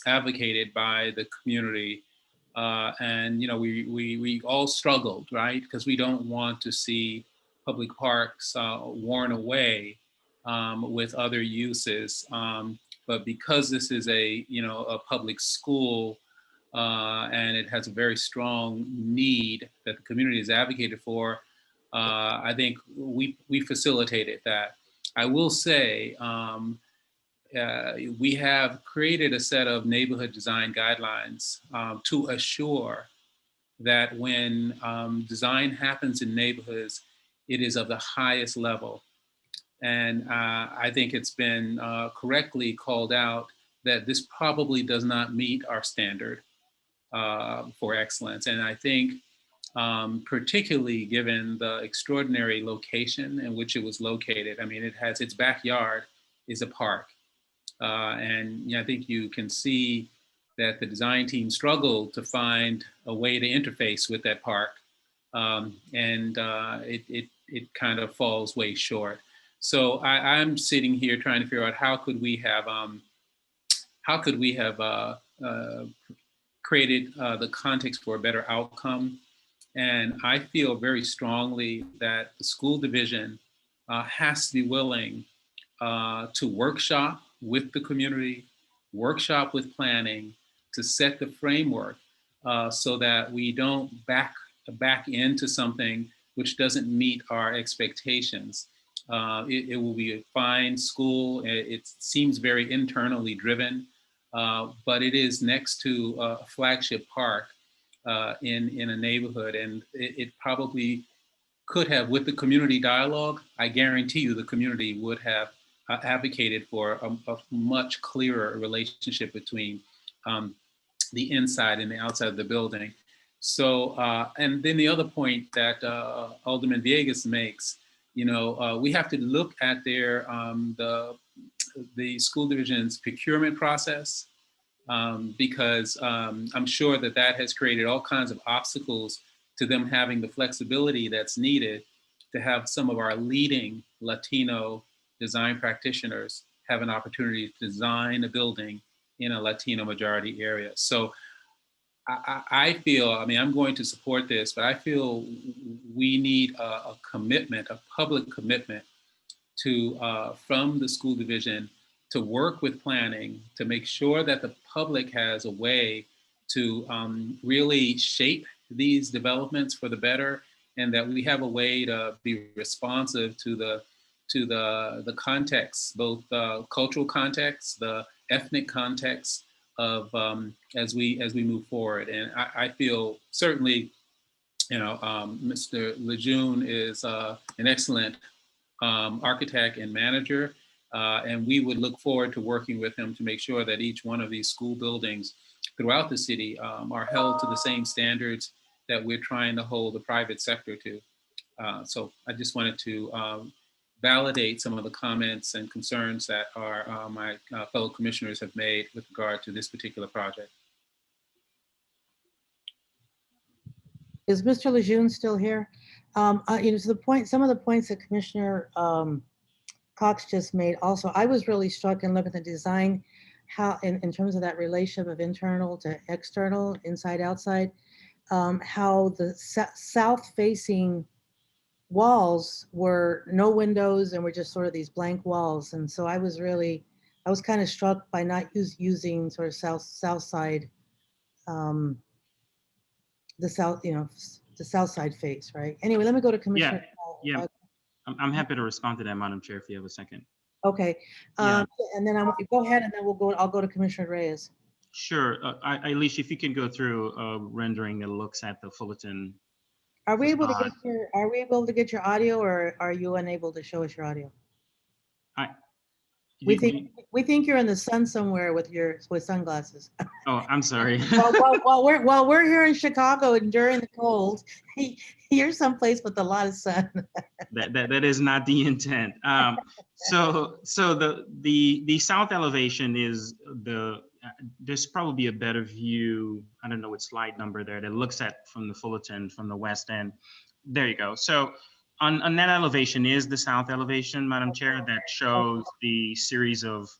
advocated by the community. And, you know, we all struggled, right? Because we don't want to see public parks worn away with other uses. But because this is a public school, and it has a very strong need that the community has advocated for, I think we facilitated that. I will say we have created a set of neighborhood design guidelines to assure that when design happens in neighborhoods, it is of the highest level. And I think it's been correctly called out that this probably does not meet our standard for excellence. And I think particularly given the extraordinary location in which it was located, I mean, it has its backyard is a park. And you know, I think you can see that the design team struggled to find a way to interface with that park. It kind of falls way short. So I'm sitting here trying to figure out how could we have created the context for a better outcome. And I feel very strongly that the school division has to be willing to workshop with the community, workshop with planning, to set the framework so that we don't back into something which doesn't meet our expectations. It will be a fine school. It seems very internally driven, but it is next to a flagship park in a neighborhood, and it probably could have, with the community dialogue, I guarantee you the community would have advocated for a much clearer relationship between the inside and the outside of the building. So, and then the other point that Alderman Villegas makes, you know, we have to look at their the school division's procurement process, because I'm sure that that has created all kinds of obstacles to them having the flexibility that's needed to have some of our leading Latino design practitioners have an opportunity to design a building in a Latino majority area. So I feel, I mean, I'm going to support this, but I feel we need a commitment, a public commitment to, from the school division, to work with planning to make sure that the public has a way to really shape these developments for the better, and that we have a way to be responsive to the context, both cultural context, the ethnic context of as we move forward. And I feel certainly, you know, Mr. Lejeune is an excellent architect and manager, and we would look forward to working with him to make sure that each one of these school buildings throughout the city are held to the same standards that we're trying to hold the private sector to. So I just wanted to validate some of the comments and concerns that my fellow commissioners have made with regard to this particular project. Is Mr. Lejeune still here? You know, to the point, some of the points that Commissioner Cox just made also, I was really struck and looking at the design, how in terms of that relationship of internal to external, inside, outside, how the south facing walls were no windows and were just sort of these blank walls. And so I was kind of struck by not using sort of south side, the south, you know, the south side face, right? Anyway, let me go to Commissioner. Yeah, I'm happy to respond to that, Madam Chair, if you have a second. Okay, Yeah. and then go ahead, and then I'll go to Commissioner Reyes. Sure. Alicia, if you can go through rendering that looks at the Fullerton. Are we able to get your audio, or are you unable to show us your audio? We think you're in the sun somewhere with sunglasses. Oh, I'm sorry. while we're here in Chicago enduring the cold, you're someplace with a lot of sun. that is not the intent. So the south elevation is there's probably a better view. I don't know what slide number there that looks at from the Fullerton from the west end. There you go. So on that elevation is the south elevation, Madam Chair, that shows the series of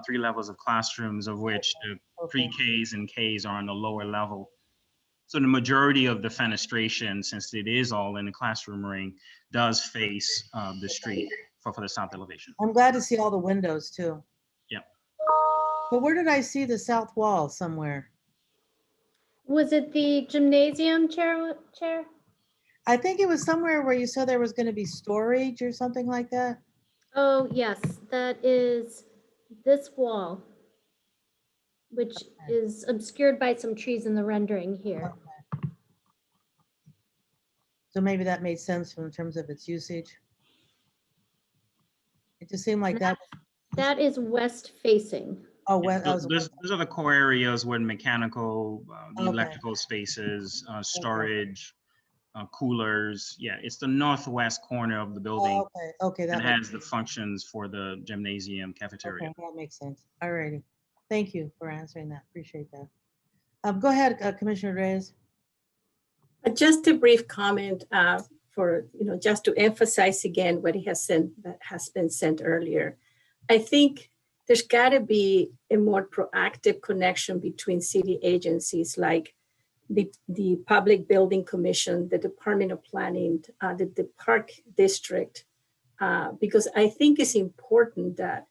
3 levels of classrooms, of which the pre-Ks and Ks are on the lower level. So the majority of the fenestration, since it is all in the classroom ring, does face the street for the south elevation. I'm glad to see all the windows too. Yeah. But where did I see the south wall somewhere? Was it the gymnasium, Chair? I think it was somewhere where you said there was going to be storage or something like that. Oh, yes, that is this wall, which is obscured by some trees in the rendering here. Okay. So maybe that made sense in terms of its usage. It just seemed like that. That is west facing. Oh, those are the core areas where mechanical, the electrical spaces, storage, coolers. Yeah, it's the northwest corner of the building. Okay, that has the functions for the gymnasium cafeteria. Okay, that makes sense. All righty. Thank you for answering that. Appreciate that. Go ahead, Commissioner Reyes. Just a brief comment for, just to emphasize again what he has said that has been said earlier. I think there's got to be a more proactive connection between city agencies like the Public Building Commission, the Department of Planning, the Park District, because I think it's important that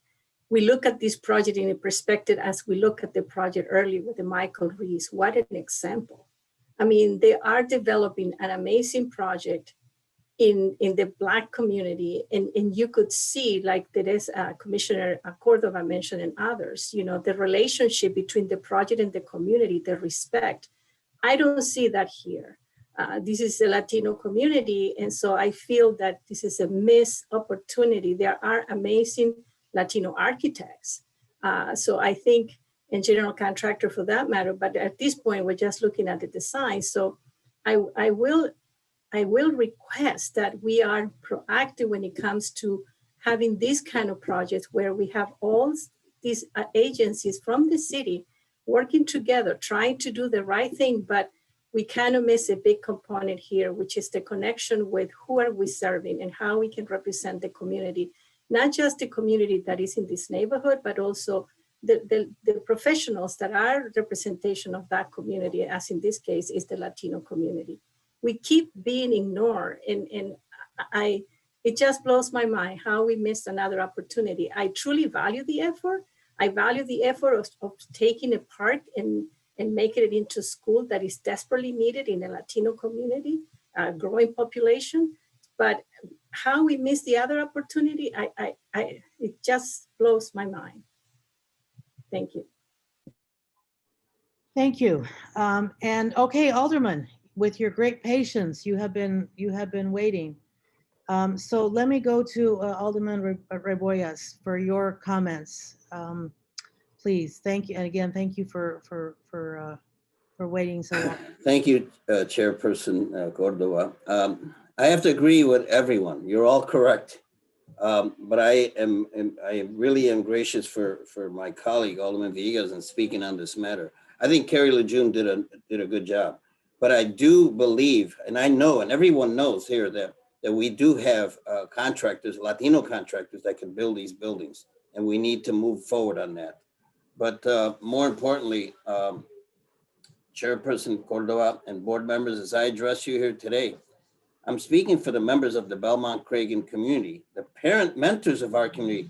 we look at this project in a perspective as we look at the project earlier with the Michael Reese. What an example. I mean, they are developing an amazing project in the Black community, and you could see, like there is Commissioner Cordova mentioned and others, the relationship between the project and the community, the respect. I don't see that here. This is a Latino community, and so I feel that this is a missed opportunity. There are amazing Latino architects. So I think, and general contractor for that matter, but at this point, we're just looking at the design. So I will request that we are proactive when it comes to having this kind of projects where we have all these agencies from the city working together, trying to do the right thing, but we kind of miss a big component here, which is the connection with who are we serving and how we can represent the community, not just the community that is in this neighborhood, but also the professionals that are representation of that community, as in this case is the Latino community. We keep being ignored, and it just blows my mind how we missed another opportunity. I truly value the effort. I value the effort of taking a park and making it into school that is desperately needed in the Latino community, growing population. But how we missed the other opportunity, it just blows my mind. Thank you. Thank you. And okay, Alderman, with your great patience, you have been waiting. So let me go to Alderman Rebollas for your comments. Please, thank you, and again, thank you for waiting so long. Thank you, Chairperson Cordova. I have to agree with everyone. You're all correct. But I really am gracious for my colleague Alderman Villegas in speaking on this matter. I think Carrie Lejeune did a good job, but I do believe, and I know, and everyone knows here that we do have contractors, Latino contractors that can build these buildings, and we need to move forward on that. But more importantly, Chairperson Cordova and board members, as I address you here today, I'm speaking for the members of the Belmont-Cragen community, the parent mentors of our community,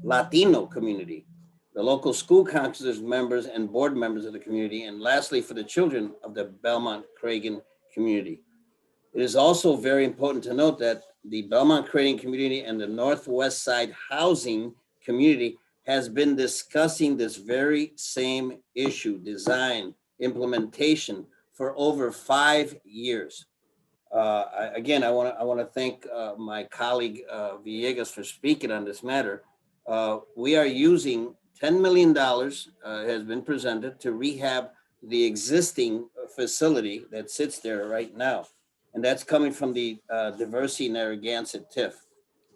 Latino community, the local school councilors, members and board members of the community, and lastly, for the children of the Belmont-Cragen community. It is also very important to note that the Belmont-Cragen community and the Northwest Side housing community has been discussing this very same issue, design, implementation, for over 5 years. Again, I want to thank my colleague Villegas for speaking on this matter. We are using $10 million has been presented to rehab the existing facility that sits there right now. And that's coming from the Diversity Narragansett TIF.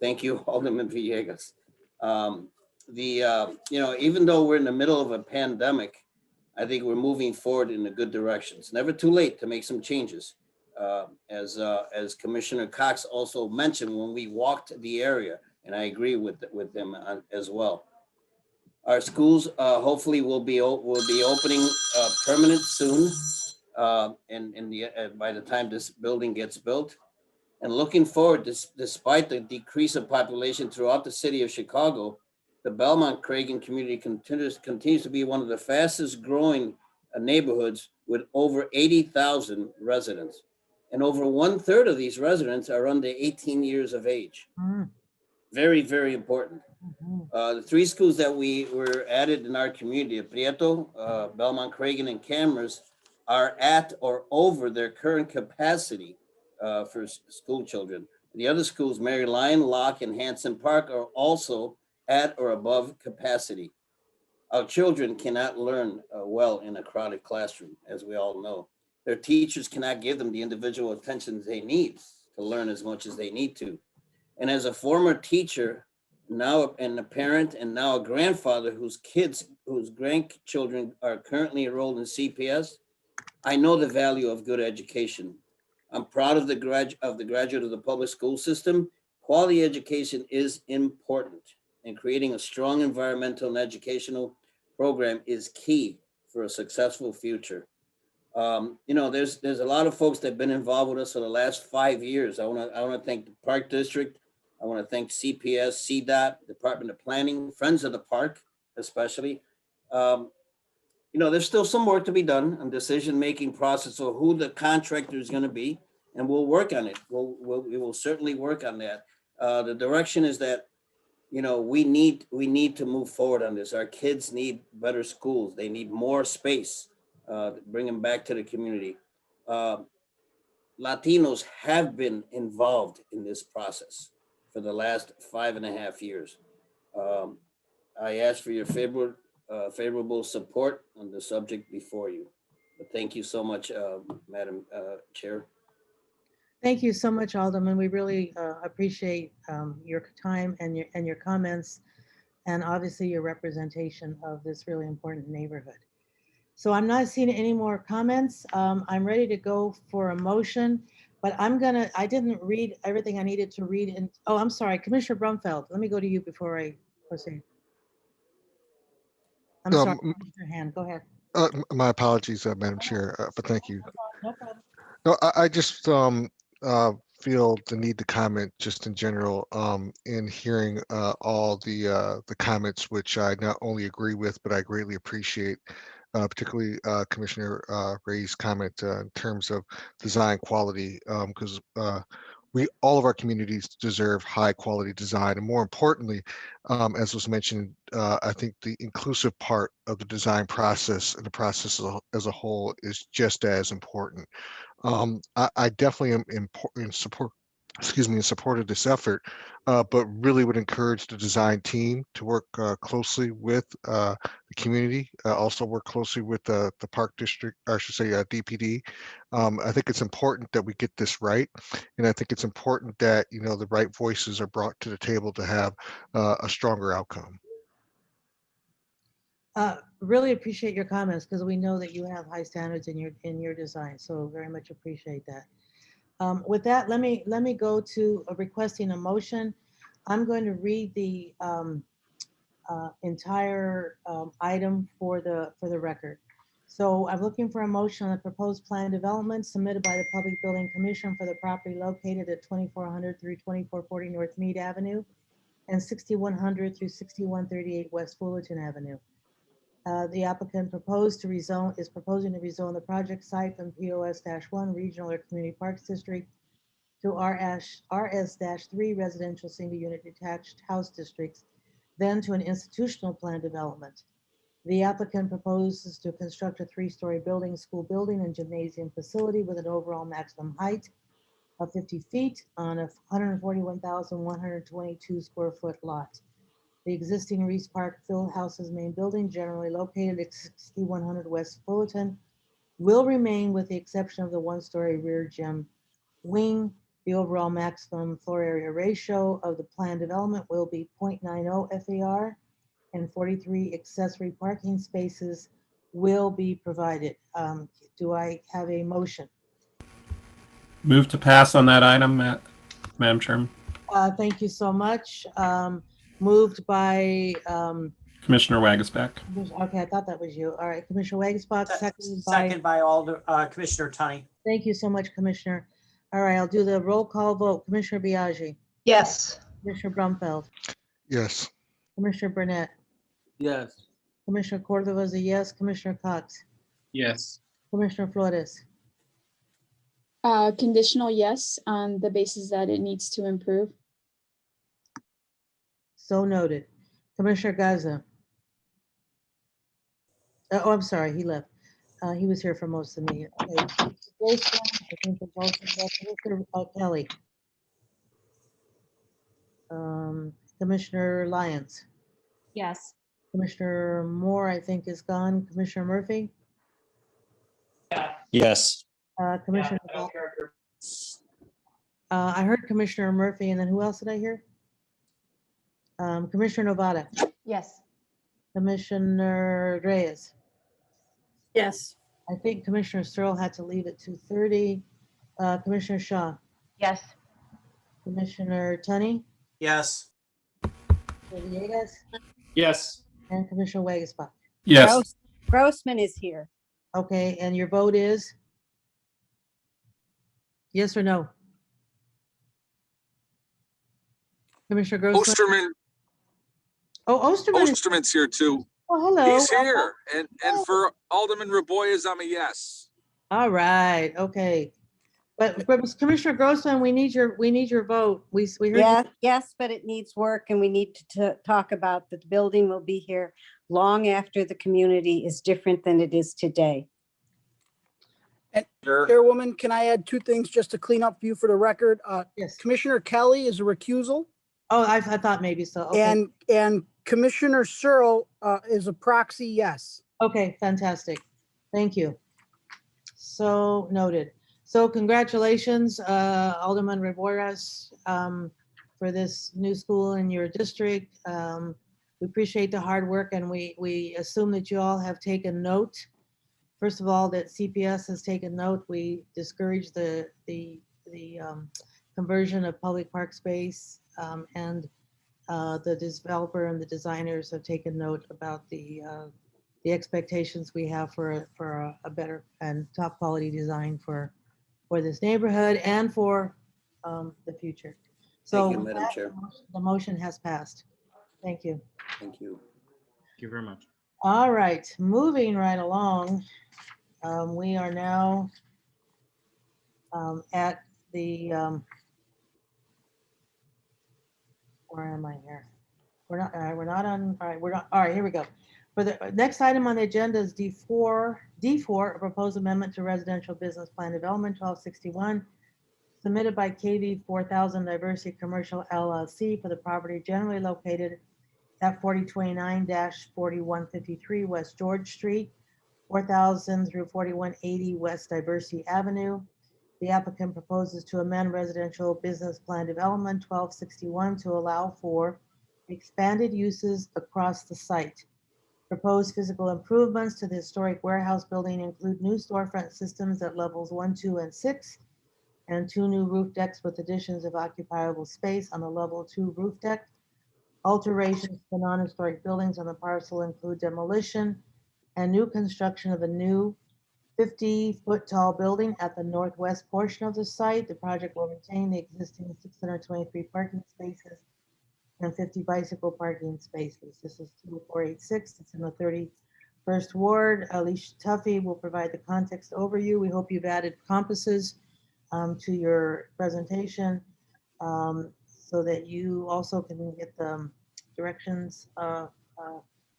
Thank you, Alderman Villegas. Even though we're in the middle of a pandemic, I think we're moving forward in a good direction. It's never too late to make some changes. As Commissioner Cox also mentioned when we walked the area, and I agree with them as well. Our schools hopefully will be opening permanent soon, by the time this building gets built. And looking forward, despite the decrease of population throughout the city of Chicago, the Belmont-Cragen community continues to be one of the fastest growing neighborhoods with over 80,000 residents. And over 1/3 of these residents are under 18 years of age. Very, very important. The 3 schools that were added in our community, Prieto, Belmont-Cragen, and Cameras, are at or over their current capacity for school children. The other schools, Mary Lyon, Locke, and Hanson Park, are also at or above capacity. Our children cannot learn well in a crowded classroom, as we all know. Their teachers cannot give them the individual attention they need to learn as much as they need to. And as a former teacher, now and a parent, and now a grandfather whose grandchildren are currently enrolled in CPS, I know the value of good education. I'm proud of the graduate of the public school system. Quality education is important, and creating a strong environmental and educational program is key for a successful future. There's a lot of folks that have been involved with us for the last 5 years. I want to thank the Park District. I want to thank CPS, CDOT, Department of Planning, Friends of the Park, especially. There's still some work to be done on decision-making process of who the contractor is going to be, and we'll work on it. We will certainly work on that. The direction is that, we need to move forward on this. Our kids need better schools. They need more space. Bring them back to the community. Latinos have been involved in this process for the last 5.5 years. I ask for your favorable support on the subject before you. But thank you so much, Madam Chair. Thank you so much, Alderman. We really appreciate your time and your comments, and obviously your representation of this really important neighborhood. So I'm not seeing any more comments. I'm ready to go for a motion, but I didn't read everything I needed to read. Oh, I'm sorry, Commissioner Brumfeld. Let me go to you before I proceed. I'm sorry, raise your hand. Go ahead. My apologies, Madam Chair, but thank you. No problem. No, I just feel the need to comment just in general in hearing all the comments, which I not only agree with, but I greatly appreciate, particularly Commissioner Ray's comment in terms of design quality, because all of our communities deserve high quality design, and more importantly, as was mentioned, I think the inclusive part of the design process and the process as a whole is just as important. I definitely am in support in support of this effort, but really would encourage the design team to work closely with the community, also work closely with the Park District, or I should say DPD. I think it's important that we get this right. And I think it's important that, the right voices are brought to the table to have a stronger outcome. Really appreciate your comments because we know that you have high standards in your design. So very much appreciate that. With that, let me go to requesting a motion. I'm going to read the entire item for the record. So I'm looking for a motion on the proposed plan development submitted by the Public Building Commission for the property located at 2400 through 2440 North Meade Avenue and 6100 through 6138 West Fullerton Avenue. The applicant is proposing to rezone the project site from POS-1 Regional or Community Parks District to RS-3 Residential Single Unit Detached House Districts, then to an institutional plan development. The applicant proposes to construct a 3-story building, school building, and gymnasium facility with an overall maximum height of 50 feet on a 141,122 square foot lot. The existing Reese Park Field House's main building, generally located at 6100 West Fullerton, will remain with the exception of the 1-story rear gym wing. The overall maximum floor area ratio of the planned development will be 0.90 FAR, and 43 accessory parking spaces will be provided. Do I have a motion? Move to pass on that item, Madam Chairman. Thank you so much. Moved by Commissioner Wagasback. Okay, I thought that was you. All right, Commissioner Wagasback, Second by Commissioner Tunney. Thank you so much, Commissioner. All right, I'll do the roll call vote. Commissioner Biaggi. Yes. Commissioner Brumfeld. Yes. Commissioner Burnett. Yes. Commissioner Cordova is a yes. Commissioner Cox. Yes. Commissioner Flores. Conditional yes, on the basis that it needs to improve. So noted. Commissioner Gaza. Oh, I'm sorry, he left. He was here for most of the meeting. Okay. I think it's also Commissioner Kelly. Commissioner Lyons. Yes. Commissioner Moore, I think, is gone. Commissioner Murphy. Yes. Commissioner. I heard Commissioner Murphy, and then who else did I hear? Commissioner Novata. Yes. Commissioner Reyes. Yes. I think Commissioner Searle had to leave at 2:30. Commissioner Shaw. Yes. Commissioner Tunney. Yes. Villegas. Yes. And Commissioner Wagasback. Yes. Grossman is here. Okay, and your vote is? Yes or no? Commissioner Grossman? Osterman. Oh, Osterman. Osterman's here too. Oh, hello. He's here. And for Alderman Raboyes, I'm a yes. All right, okay. But Commissioner Grossman, we need your vote. We heard. Yeah, yes, but it needs work and we need to talk about that the building will be here long after the community is different than it is today. And Chairwoman, can I add two things just to clean up for you for the record? Yes. Commissioner Kelly is a recusal. Oh, I thought maybe so. Okay. And Commissioner Searle is a proxy yes. Okay, fantastic. Thank you. So noted. So congratulations, Alderman Raboyes, for this new school in your district. We appreciate the hard work and we assume that you all have taken note. First of all, that CPS has taken note. We discourage the conversion of public park space, and the developer and the designers have taken note about the expectations we have for a better and top quality design for this neighborhood and for the future. So Thank you, Madam Chair. the motion has passed. Thank you. Thank you. Thank you very much. All right, moving right along. We are now at the, where am I here? We're not on, all right, here we go. For the next item on the agenda is D4, a proposed amendment to residential business plan development, 1261 submitted by KV 4000 Diversity Commercial LLC for the property generally located at 4029-4153 West George Street, 4000 through 4180 West Diversity Avenue. The applicant proposes to amend residential business plan development 1261 to allow for expanded uses across the site. Proposed physical improvements to the historic warehouse building include new storefront systems at levels 1, 2, and 6, and 2 new roof decks with additions of occupiable space on the level 2 roof deck. Alterations to non-historic buildings on the parcel include demolition and new construction of a new 50-foot tall building at the northwest portion of the site. The project will retain the existing 623 parking spaces and 50 bicycle parking spaces. This is 2486. It's in the 31st Ward. Alicia Tuffy will provide the context overview. We hope you've added compasses to your presentation so that you also can get the directions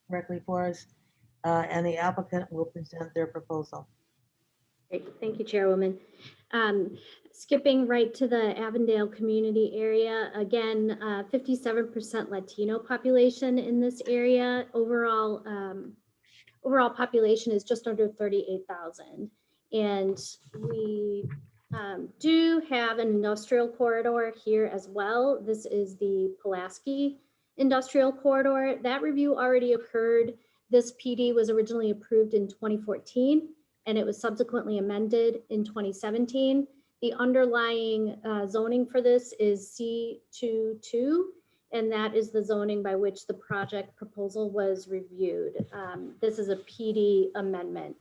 correctly for us. And the applicant will present their proposal. Great, thank you, Chairwoman. Skipping right to the Avondale community area, again, 57% Latino population in this area. Overall population is just under 38,000. And we do have an industrial corridor here as well. This is the Pulaski Industrial Corridor. That review already occurred. This PD was originally approved in 2014, and it was subsequently amended in 2017. The underlying zoning for this is C22, and that is the zoning by which the project proposal was reviewed. This is a PD amendment.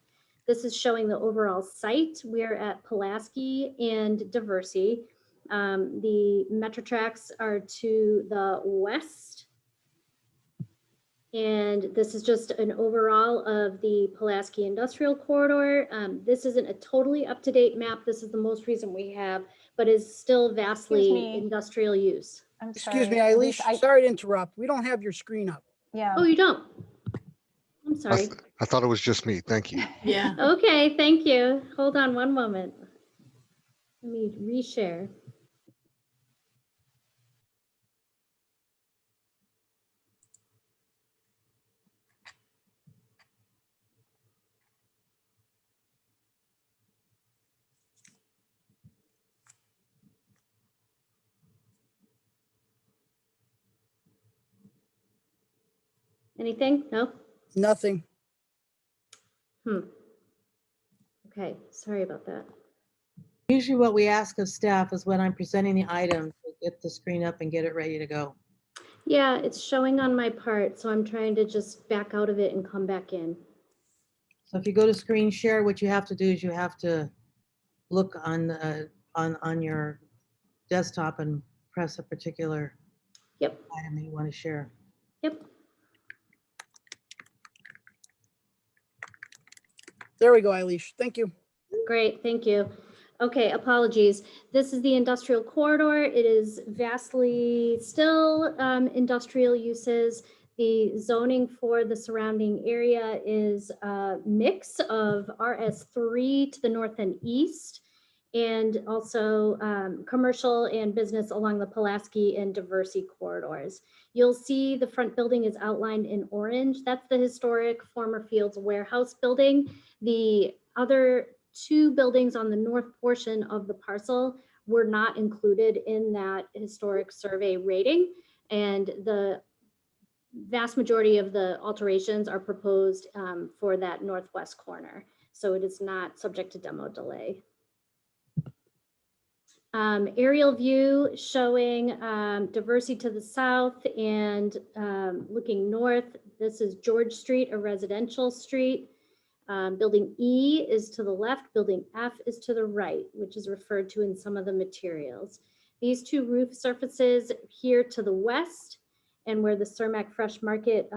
This is showing the overall site. We're at Pulaski and Diversey. The metro tracks are to the west. And this is just an overall of the Pulaski Industrial Corridor. This isn't a totally up-to-date map. This is the most recent we have, but is still vastly industrial use. Excuse me, Eilish, sorry to interrupt. We don't have your screen up. Yeah. Oh, you don't? I'm sorry. I thought it was just me. Thank you. Yeah. Okay, thank you. Hold on one moment. Let me reshare. Anything? No? Nothing. Okay, sorry about that. Usually what we ask of staff is when I'm presenting the item, to get the screen up and get it ready to go. Yeah, it's showing on my part, so I'm trying to just back out of it and come back in. So if you go to screen share, what you have to do is you have to look on your desktop and press a particular item that you want to share. Yep. There we go, Eilish. Thank you. Great, thank you. Okay, apologies. This is the industrial corridor. It is vastly still industrial uses. The zoning for the surrounding area is a mix of RS3 to the north and east, and also commercial and business along the Pulaski and Diversey corridors. You'll see the front building is outlined in orange. That's the historic former Fields warehouse building. The other two buildings on the north portion of the parcel were not included in that historic survey rating, and the vast majority of the alterations are proposed for that northwest corner. So it is not subject to demo delay. Aerial view showing Diversey to the south and looking north. This is George Street, a residential street. Building E is to the left, building F is to the right, which is referred to in some of the materials. These two roof surfaces here to the west and where the Cermak Fresh Market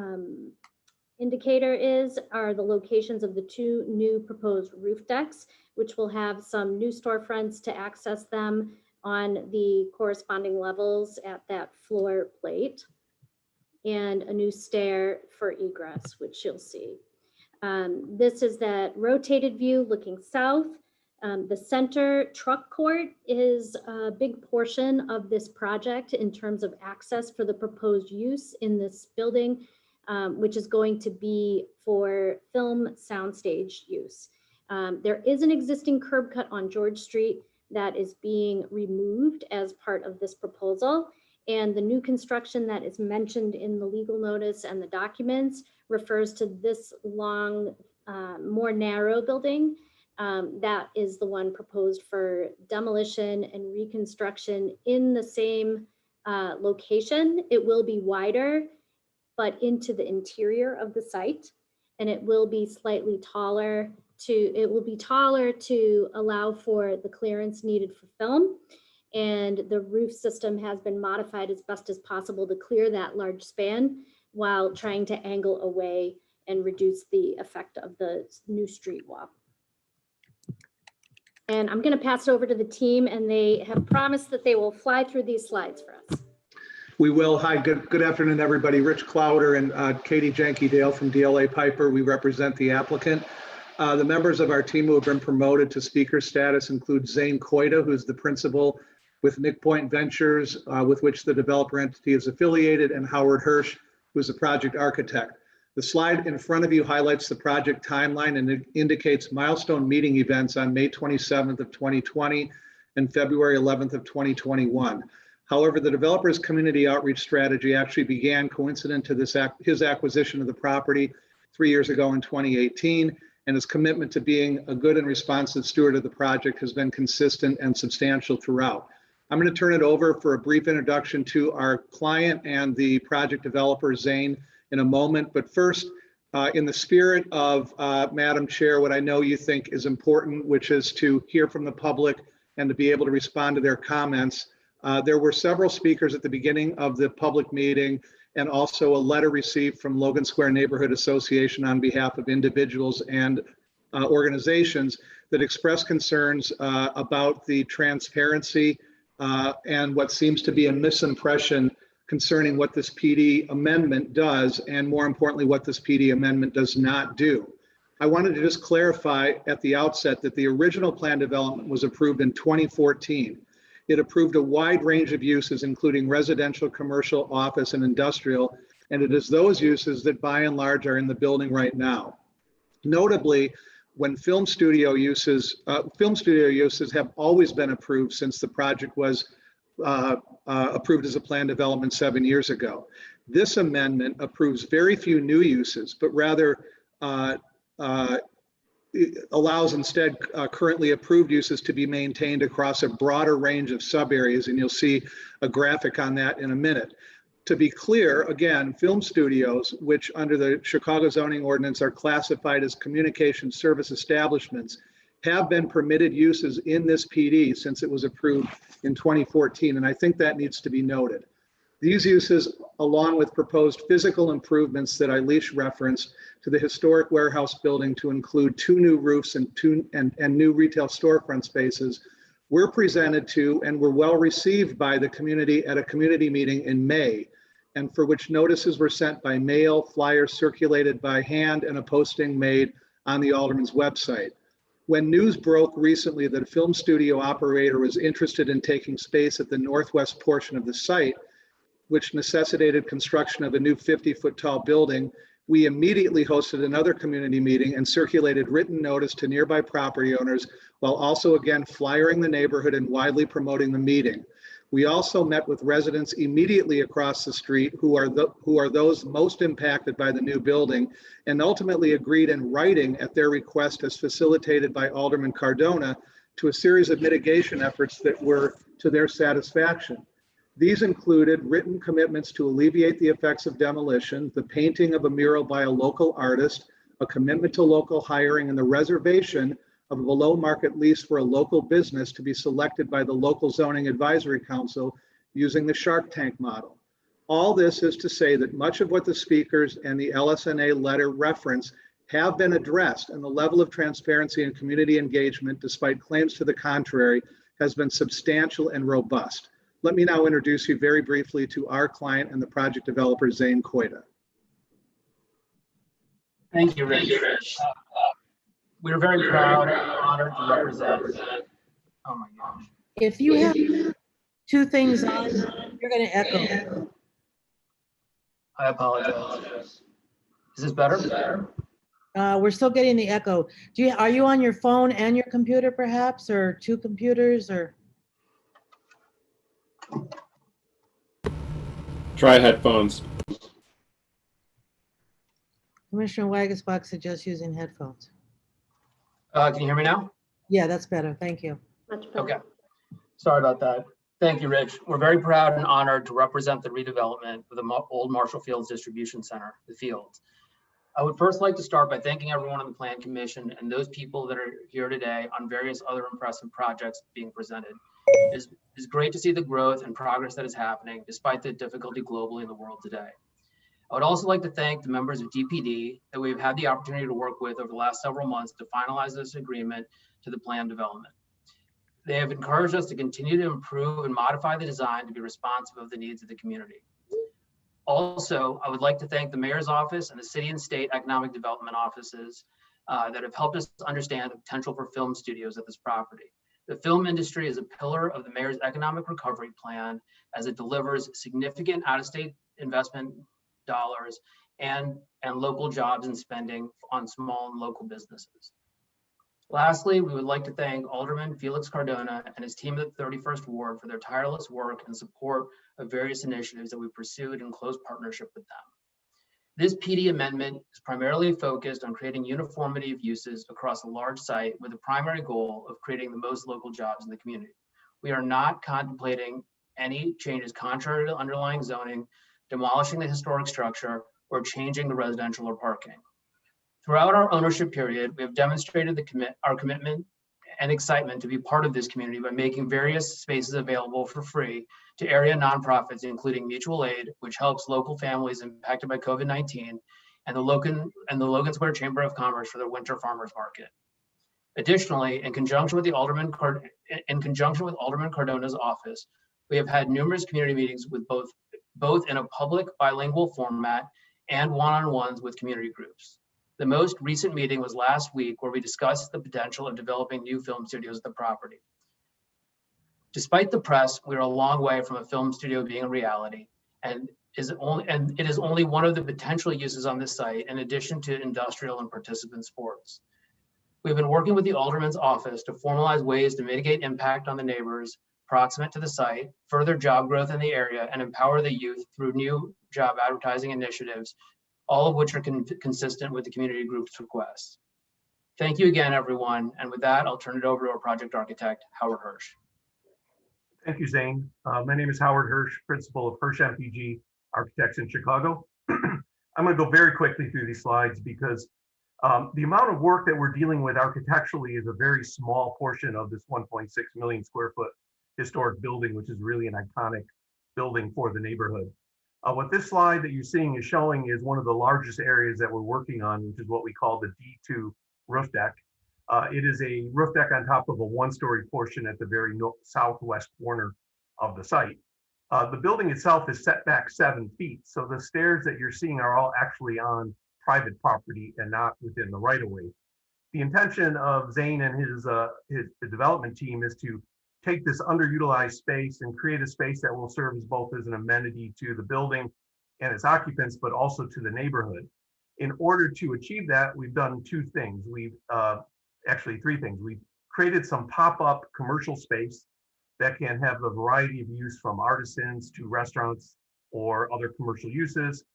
indicator is are the locations of the two new proposed roof decks, which will have some new storefronts to access them on the corresponding levels at that floor plate, and a new stair for egress, which you'll see. This is that rotated view looking south. The center truck court is a big portion of this project in terms of access for the proposed use in this building, which is going to be for film soundstage use. There is an existing curb cut on George Street that is being removed as part of this proposal. And the new construction that is mentioned in the legal notice and the documents refers to this long, more narrow building. That is the one proposed for demolition and reconstruction in the same location. It will be wider, but into the interior of the site, and it will be slightly taller to allow for the clearance needed for film. And the roof system has been modified as best as possible to clear that large span while trying to angle away and reduce the effect of the new street wall. And I'm going to pass it over to the team, and they have promised that they will fly through these slides for us. We will. Hi, good afternoon, everybody. Rich Clowder and Katie Janke-Dale from DLA Piper. We represent the applicant. The members of our team who have been promoted to speaker status include Zane Koida, who's the principal with Nick Point Ventures, with which the developer entity is affiliated, and Howard Hirsch, who's the project architect. The slide in front of you highlights the project timeline and it indicates milestone meeting events on May 27th of 2020 and February 11th of 2021. However, the developer's community outreach strategy actually began coincident to his acquisition of the property 3 years ago in 2018, and his commitment to being a good and responsive steward of the project has been consistent and substantial throughout. I'm going to turn it over for a brief introduction to our client and the project developer, Zane, in a moment. But first, in the spirit of Madam Chair, what I know you think is important, which is to hear from the public and to be able to respond to their comments. There were several speakers at the beginning of the public meeting, and also a letter received from Logan Square Neighborhood Association on behalf of individuals and organizations that express concerns about the transparency and what seems to be a misimpression concerning what this PD amendment does, and more importantly, what this PD amendment does not do. I wanted to just clarify at the outset that the original plan development was approved in 2014. It approved a wide range of uses, including residential, commercial, office, and industrial, and it is those uses that by and large are in the building right now. Notably, when film studio uses have always been approved since the project was approved as a plan development 7 years ago. This amendment approves very few new uses, but rather allows instead currently approved uses to be maintained across a broader range of sub areas, and you'll see a graphic on that in a minute. To be clear, again, film studios, which under the Chicago zoning ordinance are classified as communication service establishments, have been permitted uses in this PD since it was approved in 2014, and I think that needs to be noted. These uses, along with proposed physical improvements that Eilish referenced to the historic warehouse building to include 2 new roofs and new retail storefront spaces, were presented to and were well received by the community at a community meeting in May, and for which notices were sent by mail, flyers circulated by hand, and a posting made on the Alderman's website. When news broke recently that a film studio operator was interested in taking space at the northwest portion of the site, which necessitated construction of a new 50-foot tall building, we immediately hosted another community meeting and circulated written notice to nearby property owners, while also again flyering the neighborhood and widely promoting the meeting. We also met with residents immediately across the street who are those most impacted by the new building, and ultimately agreed in writing at their request, as facilitated by Alderman Cardona, to a series of mitigation efforts that were to their satisfaction. These included written commitments to alleviate the effects of demolition, the painting of a mural by a local artist, a commitment to local hiring, and the reservation of a below market lease for a local business to be selected by the local zoning advisory council using the Shark Tank model. All this is to say that much of what the speakers and the LSNA letter reference have been addressed, and the level of transparency and community engagement, despite claims to the contrary, has been substantial and robust. Let me now introduce you very briefly to our client and the project developer, Zane Koida. Thank you, Rich. We are very proud and honored to represent. Oh my gosh. If you have two things on, you're going to echo. I apologize. Is this better? We're still getting the echo. Are you on your phone and your computer perhaps, or two computers, or? Try headphones. Commissioner Wagasbach suggests using headphones. Can you hear me now? Yeah, that's better. Thank you. Much better. Okay. Sorry about that. Thank you, Rich. We're very proud and honored to represent the redevelopment of the old Marshall Fields Distribution Center, the Fields. I would first like to start by thanking everyone on the Plan Commission and those people that are here today on various other impressive projects being presented. It's great to see the growth and progress that is happening despite the difficulty globally in the world today. I would also like to thank the members of DPD that we've had the opportunity to work with over the last several months to finalize this agreement to the plan development. They have encouraged us to continue to improve and modify the design to be responsive of the needs of the community. Also, I would like to thank the Mayor's Office and the City and State Economic Development Offices that have helped us understand the potential for film studios at this property. The film industry is a pillar of the Mayor's Economic Recovery Plan as it delivers significant out-of-state investment dollars and local jobs and spending on small and local businesses. Lastly, we would like to thank Alderman Felix Cardona and his team at the 31st Ward for their tireless work and support of various initiatives that we pursued in close partnership with them. This PD amendment is primarily focused on creating uniformity of uses across a large site with the primary goal of creating the most local jobs in the community. We are not contemplating any changes contrary to underlying zoning, demolishing the historic structure, or changing the residential or parking. Throughout our ownership period, we have demonstrated our commitment and excitement to be part of this community by making various spaces available for free to area nonprofits, including Mutual Aid, which helps local families impacted by COVID-19, and the Logan Square Chamber of Commerce for their Winter Farmers Market. Additionally, in conjunction with Alderman Cardona's office, we have had numerous community meetings with both in a public bilingual format and one-on-ones with community groups. The most recent meeting was last week, where we discussed the potential of developing new film studios at the property. Despite the press, we're a long way from a film studio being a reality, and it is only one of the potential uses on this site, in addition to industrial and participant sports. We've been working with the Alderman's office to formalize ways to mitigate impact on the neighbors proximate to the site, further job growth in the area, and empower the youth through new job advertising initiatives, all of which are consistent with the community group's requests. Thank you again, everyone. And with that, I'll turn it over to our project architect, Howard Hirsch. Thank you, Zane. My name is Howard Hirsch, principal of Hirsch MPG Architects in Chicago. I'm going to go very quickly through these slides because the amount of work that we're dealing with architecturally is a very small portion of this 1.6 million square foot historic building, which is really an iconic building for the neighborhood. What this slide that you're seeing is showing is one of the largest areas that we're working on, which is what we call the D2 roof deck. It is a roof deck on top of a one-story portion at the very southwest corner of the site. The building itself is set back 7 feet, so the stairs that you're seeing are all actually on private property and not within the right-of-way. The intention of Zane and his development team is to take this underutilized space and create a space that will serve as both as an amenity to the building and its occupants, but also to the neighborhood. In order to achieve that, we've done 2 things. Actually 3 things. We've created some pop-up commercial space that can have a variety of use, from artisans to restaurants or other commercial uses.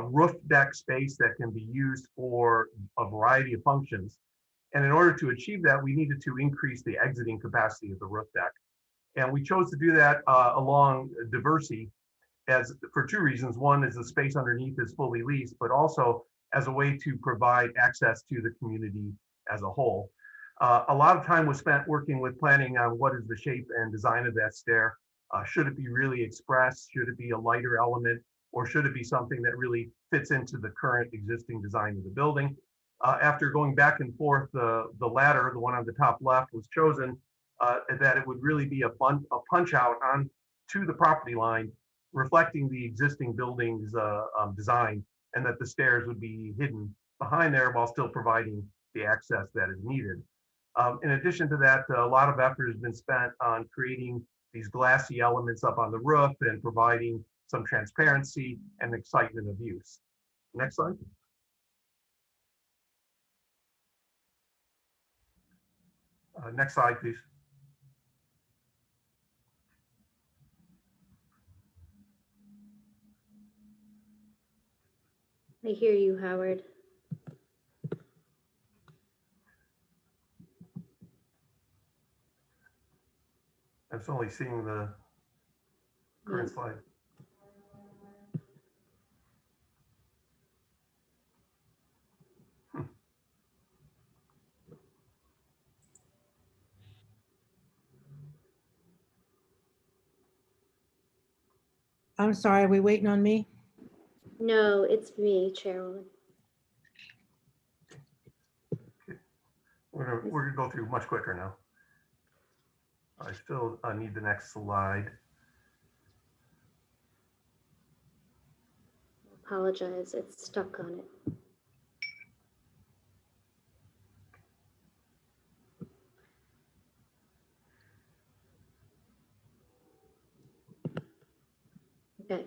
Roof deck space that can be used for a variety of functions. And in order to achieve that, we needed to increase the exiting capacity of the roof deck. And we chose to do that along Diversey for 2 reasons. One is the space underneath is fully leased, but also as a way to provide access to the community as a whole. A lot of time was spent working with planning on what is the shape and design of that stair. Should it be really express? Should it be a lighter element? Or should it be something that really fits into the current existing design of the building? After going back and forth, the ladder, the one on the top left, was chosen that it would really be a punch out on to the property line, reflecting the existing building's design, and that the stairs would be hidden behind there while still providing the access that is needed. In addition to that, a lot of effort has been spent on creating these glassy elements up on the roof and providing some transparency and excitement of use. Next slide. Next slide, please. I hear you, Howard. I'm just only seeing the current slide. I'm sorry, are we waiting on me? No, it's me, Chairwoman. We're gonna go through much quicker now. I still need the next slide. Apologize, it's stuck on it. Okay.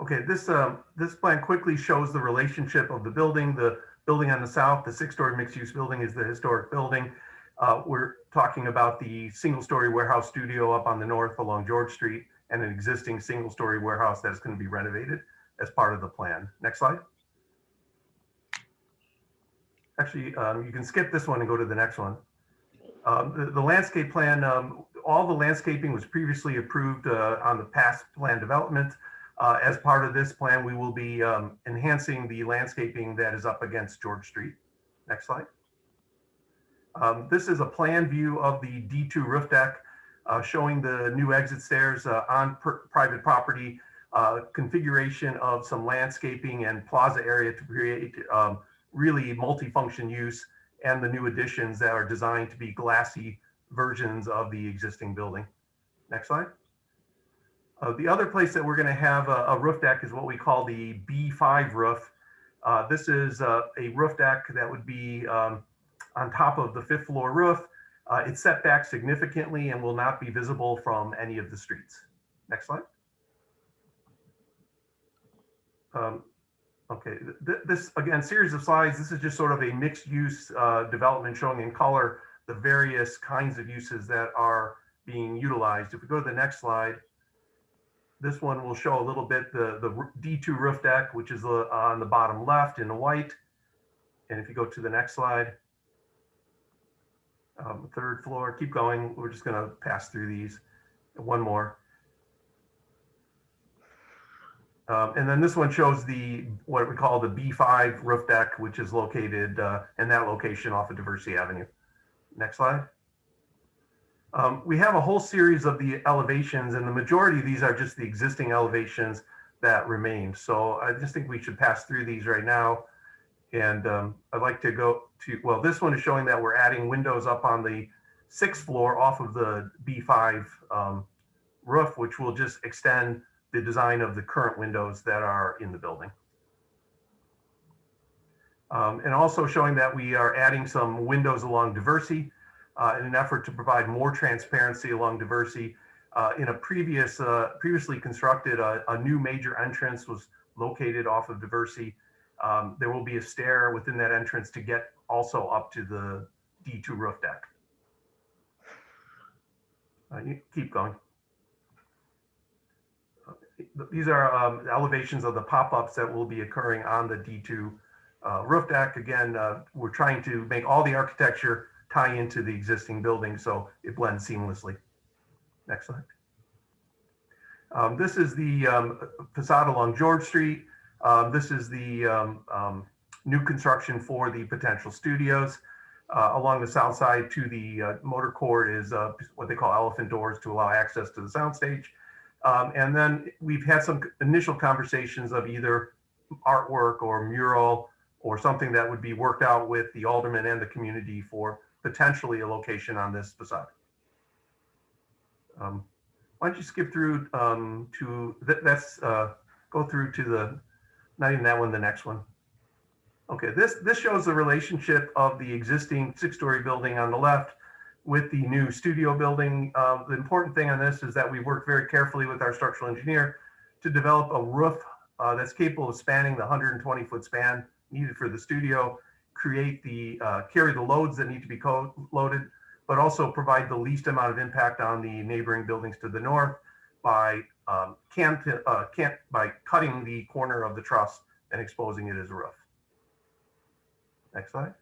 Okay, this plan quickly shows the relationship of the building. The building on the south, the 6-story mixed-use building, is the historic building. We're talking about the single-story warehouse studio up on the north along George Street, and an existing single-story warehouse that's going to be renovated as part of the plan. Next slide. Actually, you can skip this one and go to the next one. The landscape plan, all the landscaping was previously approved on the past plan development. As part of this plan, we will be enhancing the landscaping that is up against George Street. Next slide. This is a plan view of the D2 roof deck, showing the new exit stairs on private property, configuration of some landscaping and plaza area to create really multi-function use, and the new additions that are designed to be glassy versions of the existing building. Next slide. The other place that we're going to have a roof deck is what we call the B5 roof. This is a roof deck that would be on top of the 5th floor roof. It's set back significantly and will not be visible from any of the streets. Next slide. Okay, this again, series of slides, this is just sort of a mixed use development showing in color the various kinds of uses that are being utilized. If we go to the next slide, this one will show a little bit the D2 roof deck, which is on the bottom left in white. And if you go to the next slide, 3rd floor, keep going. We're just going to pass through these. One more. And then this one shows what we call the B5 roof deck, which is located in that location off of Diversity Avenue. Next slide. We have a whole series of the elevations, and the majority of these are just the existing elevations that remain. So I just think we should pass through these right now. And I'd like to go to, well, this one is showing that we're adding windows up on the 6th floor off of the B5 roof, which will just extend the design of the current windows that are in the building. And also showing that we are adding some windows along Diversey in an effort to provide more transparency along Diversey. In a previously constructed, a new major entrance was located off of Diversey. There will be a stair within that entrance to get also up to the D2 roof deck. You keep going. These are elevations of the pop-ups that will be occurring on the D2 roof deck. Again, we're trying to make all the architecture tie into the existing building so it blends seamlessly. Next slide. This is the facade along George Street. This is the new construction for the potential studios. Along the south side to the motor court is what they call elephant doors to allow access to the soundstage. And then we've had some initial conversations of either artwork or mural or something that would be worked out with the alderman and the community for potentially a location on this facade. Why don't you skip through go through to the, not even that one, the next one. Okay, this shows the relationship of the existing 6-story building on the left with the new studio building. The important thing on this is that we worked very carefully with our structural engineer to develop a roof that's capable of spanning the 120-foot span needed for the studio, carry the loads that need to be loaded, but also provide the least amount of impact on the neighboring buildings to the north by cutting the corner of the truss and exposing it as a roof. Next slide.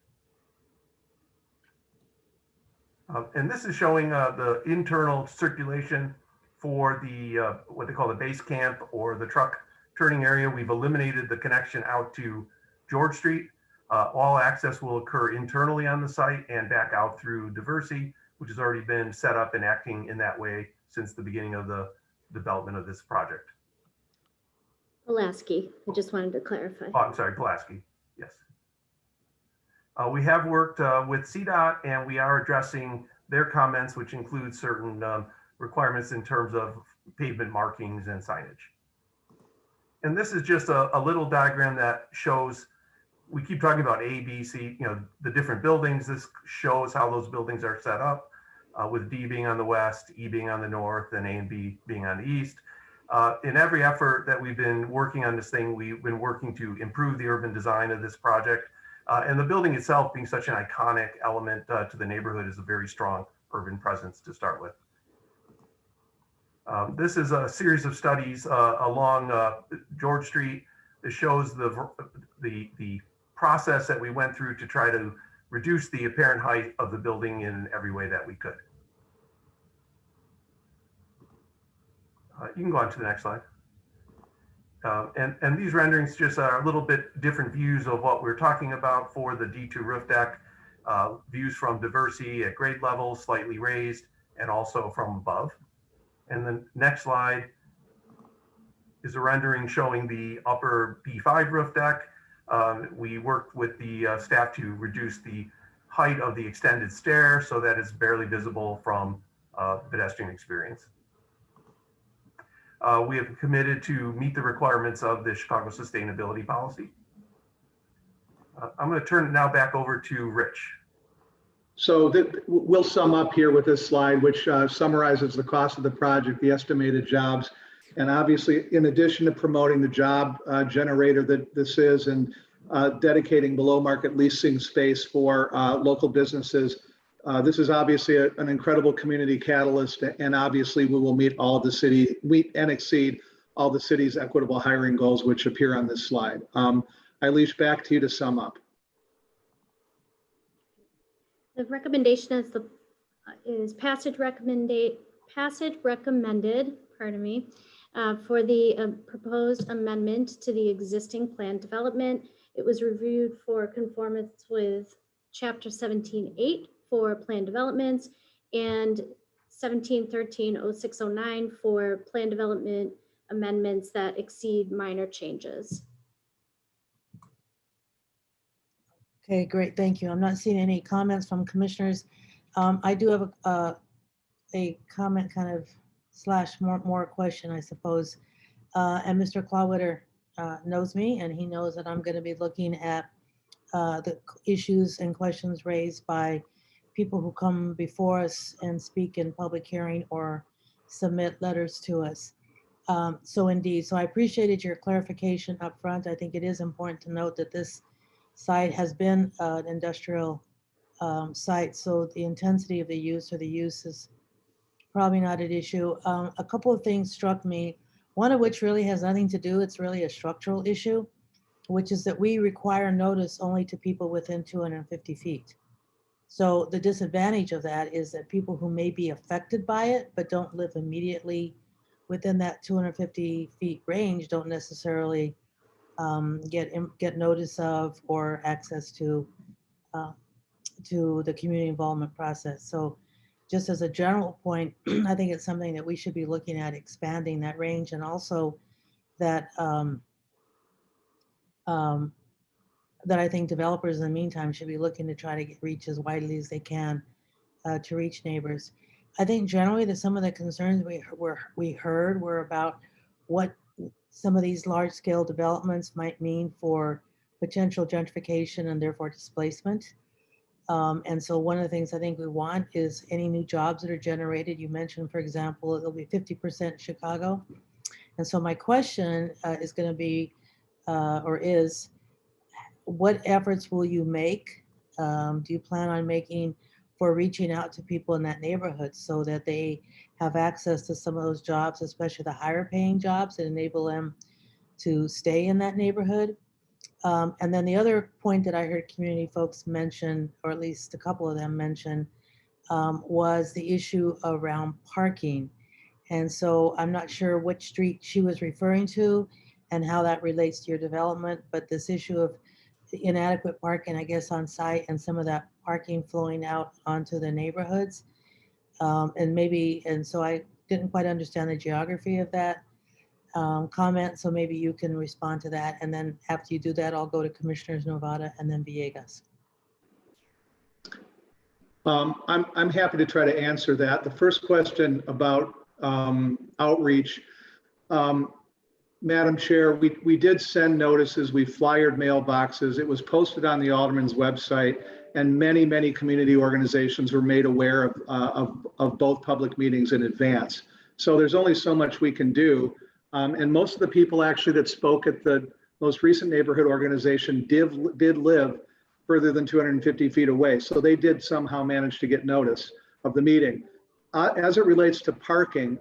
And this is showing the internal circulation for the what they call the base camp or the truck turning area. We've eliminated the connection out to George Street. All access will occur internally on the site and back out through Diversey, which has already been set up and acting in that way since the beginning of the development of this project. Pulaski, I just wanted to clarify. Oh, I'm sorry, Pulaski, yes. We have worked with CDOT and we are addressing their comments, which include certain requirements in terms of pavement markings and signage. And this is just a little diagram that shows, we keep talking about A, B, C, the different buildings. This shows how those buildings are set up with D being on the west, E being on the north, and A and B being on the east. In every effort that we've been working on this thing, we've been working to improve the urban design of this project. And the building itself being such an iconic element to the neighborhood is a very strong urban presence to start with. This is a series of studies along George Street that shows the process that we went through to try to reduce the apparent height of the building in every way that we could. You can go on to the next slide. And these renderings just are a little bit different views of what we're talking about for the D2 roof deck. Views from Diversey at grade level, slightly raised, and also from above. And the next slide is a rendering showing the upper B5 roof deck. We worked with the staff to reduce the height of the extended stair so that it's barely visible from pedestrian experience. We have committed to meet the requirements of the Chicago Sustainability Policy. I'm going to turn it now back over to Rich. So we'll sum up here with this slide, which summarizes the cost of the project, the estimated jobs, and obviously, in addition to promoting the job generator that this is and dedicating below market leasing space for local businesses, this is obviously an incredible community catalyst, and obviously we will meet and exceed all the city's equitable hiring goals, which appear on this slide. Eilish, back to you to sum up. The recommendation is passage recommended, pardon me, for the proposed amendment to the existing plan development. It was reviewed for conformance with Chapter 17.8 for plan developments and 1713-0609 for plan development amendments that exceed minor changes. Okay, great, thank you. I'm not seeing any comments from commissioners. I do have a comment kind of slash more question, I suppose. And Mr. Clawwitter knows me, and he knows that I'm going to be looking at the issues and questions raised by people who come before us and speak in public hearing or submit letters to us. So I appreciated your clarification up front. I think it is important to note that this site has been an industrial site, so the intensity of the use or the use is probably not an issue. A couple of things struck me, one of which really has nothing to do, it's really a structural issue, which is that we require notice only to people within 250 feet. So the disadvantage of that is that people who may be affected by it but don't live immediately within that 250 feet range don't necessarily get notice of or access to the community involvement process. So just as a general point, I think it's something that we should be looking at, expanding that range, and also that that I think developers in the meantime should be looking to try to reach as widely as they can to reach neighbors. I think generally that some of the concerns we heard were about what some of these large scale developments might mean for potential gentrification and therefore displacement. And so one of the things I think we want is any new jobs that are generated. You mentioned, for example, it'll be 50% Chicago. And so my question is going to be, what efforts will you make? Do you plan on making for reaching out to people in that neighborhood so that they have access to some of those jobs, especially the higher paying jobs that enable them to stay in that neighborhood? And then the other point that I heard community folks mention, or at least a couple of them mention, was the issue around parking. And so I'm not sure which street she was referring to and how that relates to your development, but this issue of inadequate parking, I guess, on site and some of that parking flowing out onto the neighborhoods. And so I didn't quite understand the geography of that comment. So maybe you can respond to that. And then after you do that, I'll go to Commissioners Novata and then Villegas. I'm happy to try to answer that. The first question about outreach. Madam Chair, we did send notices, we flyered mailboxes. It was posted on the Alderman's website, and many community organizations were made aware of both public meetings in advance. So there's only so much we can do. And most of the people actually that spoke at the most recent neighborhood organization did live further than 250 feet away. So they did somehow manage to get notice of the meeting. As it relates to parking,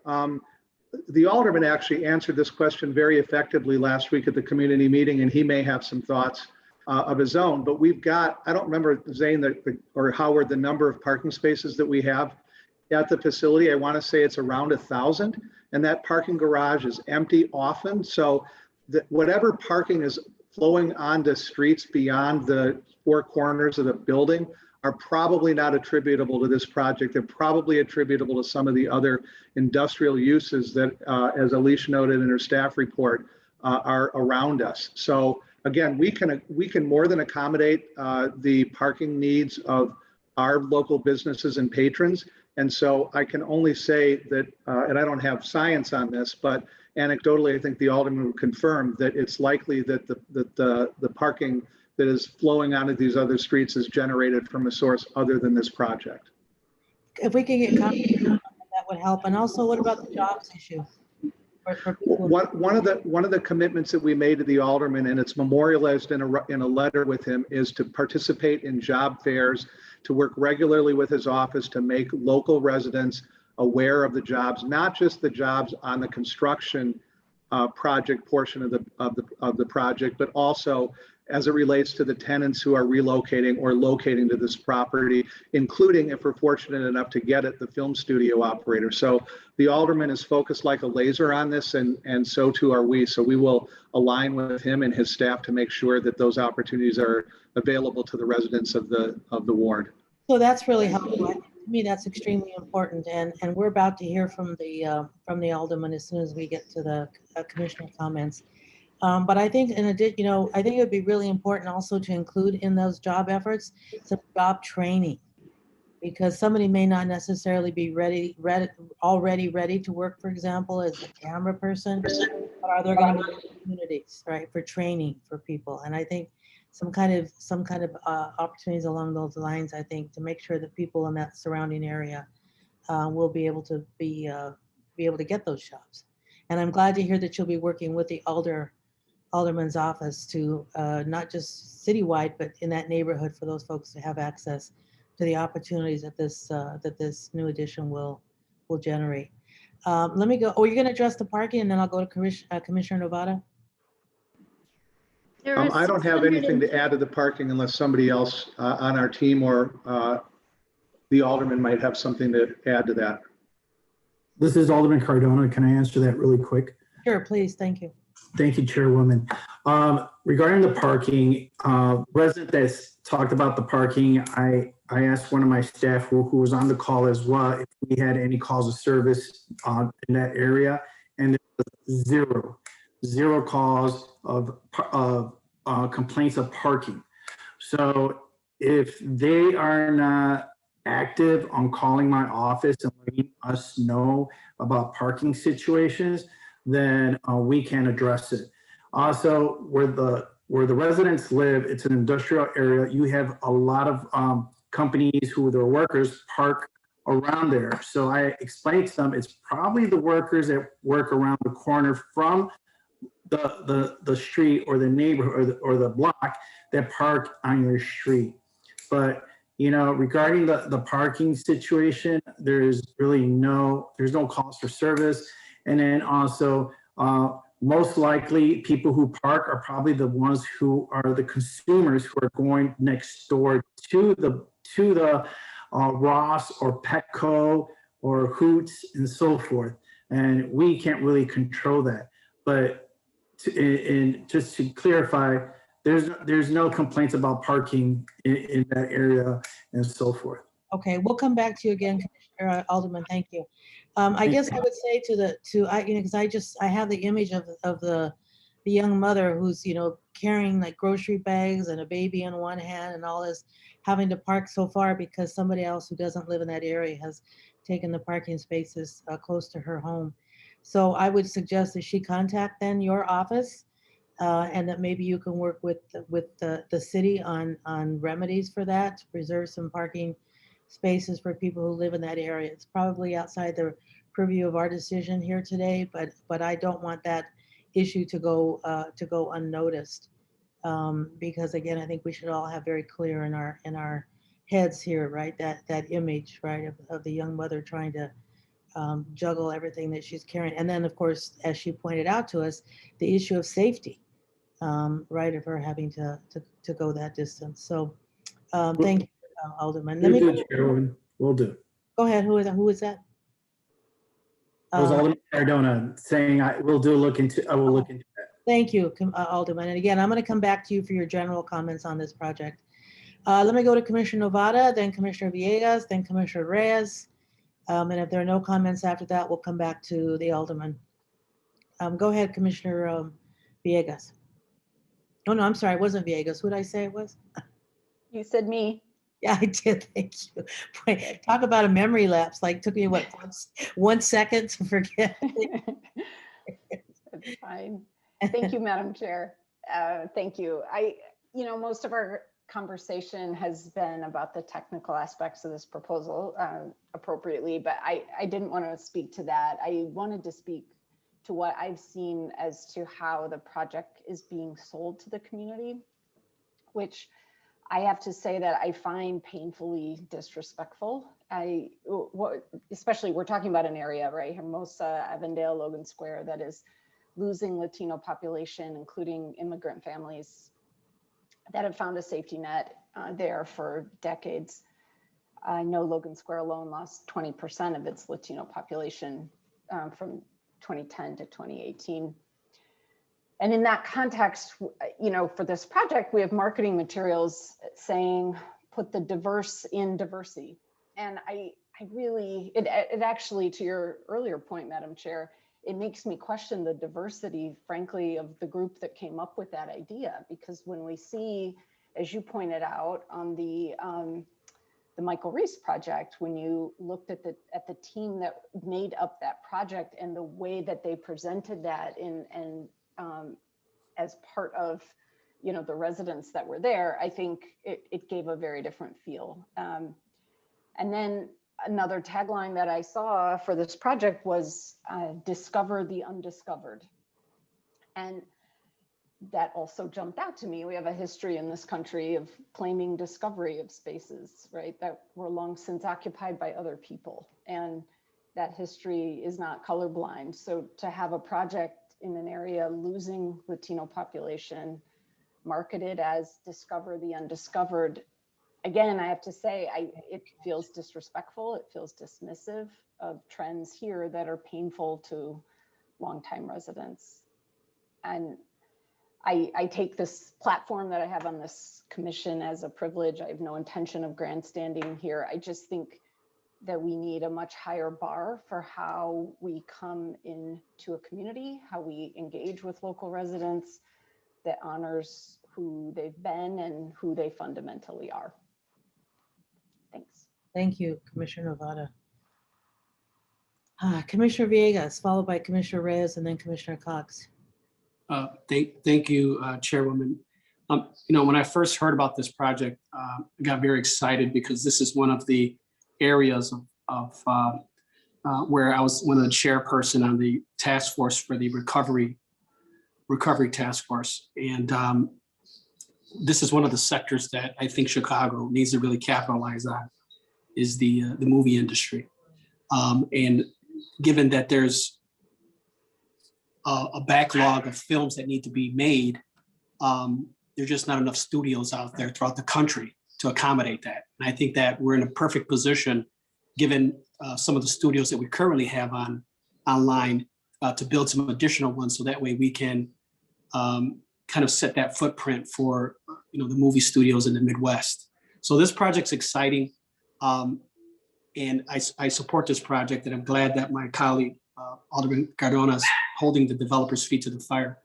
the Alderman actually answered this question very effectively last week at the community meeting, and he may have some thoughts of his own, but we've got, I don't remember, Zane or Howard, the number of parking spaces that we have at the facility. I want to say it's around 1,000, and that parking garage is empty often. So whatever parking is flowing onto streets beyond the four corners of the building are probably not attributable to this project. They're probably attributable to some of the other industrial uses that, as Alicia noted in her staff report, are around us. So again, we can more than accommodate the parking needs of our local businesses and patrons. And so I can only say that, and I don't have science on this, but anecdotally, I think the Alderman would confirm that it's likely that the parking that is flowing onto these other streets is generated from a source other than this project. If we can get confirmation, that would help. And also, what about the jobs issue? One of the commitments that we made to the Alderman, and it's memorialized in a letter with him, is to participate in job fairs, to work regularly with his office to make local residents aware of the jobs, not just the jobs on the construction project portion of the project, but also as it relates to the tenants who are relocating or locating to this property, including, if we're fortunate enough to get it, the film studio operator. So the Alderman is focused like a laser on this, and so too are we. So we will align with him and his staff to make sure that those opportunities are available to the residents of the ward. So that's really helpful. To me, that's extremely important. And we're about to hear from the Alderman as soon as we get to the commissioner comments. But I think, in addition, I think it would be really important also to include in those job efforts some job training, because somebody may not necessarily be already ready to work, for example, as a camera person, but are there going to be opportunities, right, for training for people? And I think some kind of opportunities along those lines, I think, to make sure that people in that surrounding area will be able to be able to get those jobs. And I'm glad to hear that you'll be working with the Alderman's office to not just citywide, but in that neighborhood for those folks to have access to the opportunities that this new addition will generate. Let me go. Oh, you're going to address the parking, and then I'll go to Commissioner Novata. I don't have anything to add to the parking unless somebody else on our team or the Alderman might have something to add to that. This is Alderman Cardona. Can I answer that really quick? Sure, please. Thank you. Thank you, Chairwoman. Regarding the parking, resident that's talked about the parking, I asked one of my staff who was on the call as well if we had any calls of service in that area, and there was zero calls of complaints of parking. So if they are not active on calling my office and letting us know about parking situations, then we can address it. Also, where the residents live, it's an industrial area. You have a lot of companies who their workers park around there. So I explained to them it's probably the workers that work around the corner from the street or the neighborhood or the block that park on your street. But regarding the parking situation, there's no cost for service. And then also, most likely people who park are probably the ones who are the consumers who are going next door to the Ross or Petco or Hoots and so forth. And we can't really control that. But just to clarify, there's no complaints about parking in that area and so forth. Okay, we'll come back to you again, Commissioner Alderman. Thank you. I guess I would say because I have the image of the young mother who's carrying like grocery bags and a baby in one hand and all this, having to park so far because somebody else who doesn't live in that area has taken the parking spaces close to her home. So I would suggest that she contact then your office, and that maybe you can work with the city on remedies for that, to preserve some parking spaces for people who live in that area. It's probably outside the purview of our decision here today, but I don't want that issue to go unnoticed, because again, I think we should all have very clear in our heads here, right, that image, right, of the young mother trying to juggle everything that she's carrying. And then, of course, as she pointed out to us, the issue of safety, right, of her having to go that distance. So thank you, Alderman. Let me We'll do. go ahead. Who is that? It was Alderman Cardona saying I will look into that. Thank you, Alderman. And again, I'm going to come back to you for your general comments on this project. Let me go to Commissioner Novata, then Commissioner Villegas, then Commissioner Reyes. And if there are no comments after that, we'll come back to the Alderman. Go ahead, Commissioner Villegas. Oh, no, I'm sorry. It wasn't Villegas. Who did I say it was? You said me. Yeah, I did. Thank you. Boy, talk about a memory lapse. Like took me what, 1 second to forget. That's fine. Thank you, Madam Chair. Thank you. Most of our conversation has been about the technical aspects of this proposal appropriately, but I didn't want to speak to that. I wanted to speak to what I've seen as to how the project is being sold to the community, which I have to say that I find painfully disrespectful. Especially we're talking about an area, right, Hermosa, Avondale, Logan Square, that is losing Latino population, including immigrant families that have found a safety net there for decades. I know Logan Square alone lost 20% of its Latino population from 2010 to 2018. And in that context, for this project, we have marketing materials saying, put the diverse in diversity. And it actually, to your earlier point, Madam Chair, it makes me question the diversity, frankly, of the group that came up with that idea. Because when we see, as you pointed out on the Michael Reese project, when you looked at the team that made up that project and the way that they presented that as part of the residents that were there, I think it gave a very different feel. And then another tagline that I saw for this project was discover the undiscovered. And that also jumped out to me. We have a history in this country of claiming discovery of spaces, right, that were long since occupied by other people. And that history is not colorblind. So to have a project in an area losing Latino population marketed as discover the undiscovered, again, I have to say, it feels disrespectful. It feels dismissive of trends here that are painful to longtime residents. And I take this platform that I have on this commission as a privilege. I have no intention of grandstanding here. I just think that we need a much higher bar for how we come into a community, how we engage with local residents, that honors who they've been and who they fundamentally are. Thanks. Thank you, Commissioner Novata. Commissioner Villegas, followed by Commissioner Reyes and then Commissioner Cox. Thank you, Chairwoman. When I first heard about this project, I got very excited because this is one of the areas of where I was one of the chairperson on the task force for the recovery task force. And this is one of the sectors that I think Chicago needs to really capitalize on, is the movie industry. And given that there's a backlog of films that need to be made, there's just not enough studios out there throughout the country to accommodate that. And I think that we're in a perfect position, given some of the studios that we currently have online, to build some additional ones, so that way we can kind of set that footprint for the movie studios in the Midwest. So this project's exciting, and I support this project, and I'm glad that my colleague Alderman Cardona is holding the developers' feet to the fire.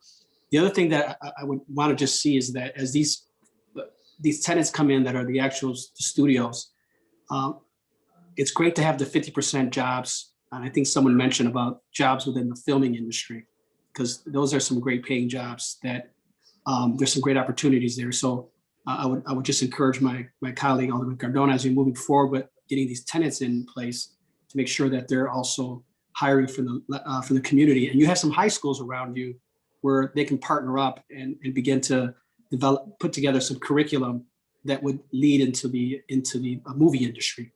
The other thing that I would want to just see is that as these tenants come in that are the actual studios, it's great to have the 50% jobs. And I think someone mentioned about jobs within the filming industry, because those are some great paying jobs that there's some great opportunities there. So I would just encourage my colleague Alderman Cardona, as we're moving forward with getting these tenants in place, to make sure that they're also hiring for the community. And you have some high schools around you where they can partner up and begin to put together some curriculum that would lead into the movie industry.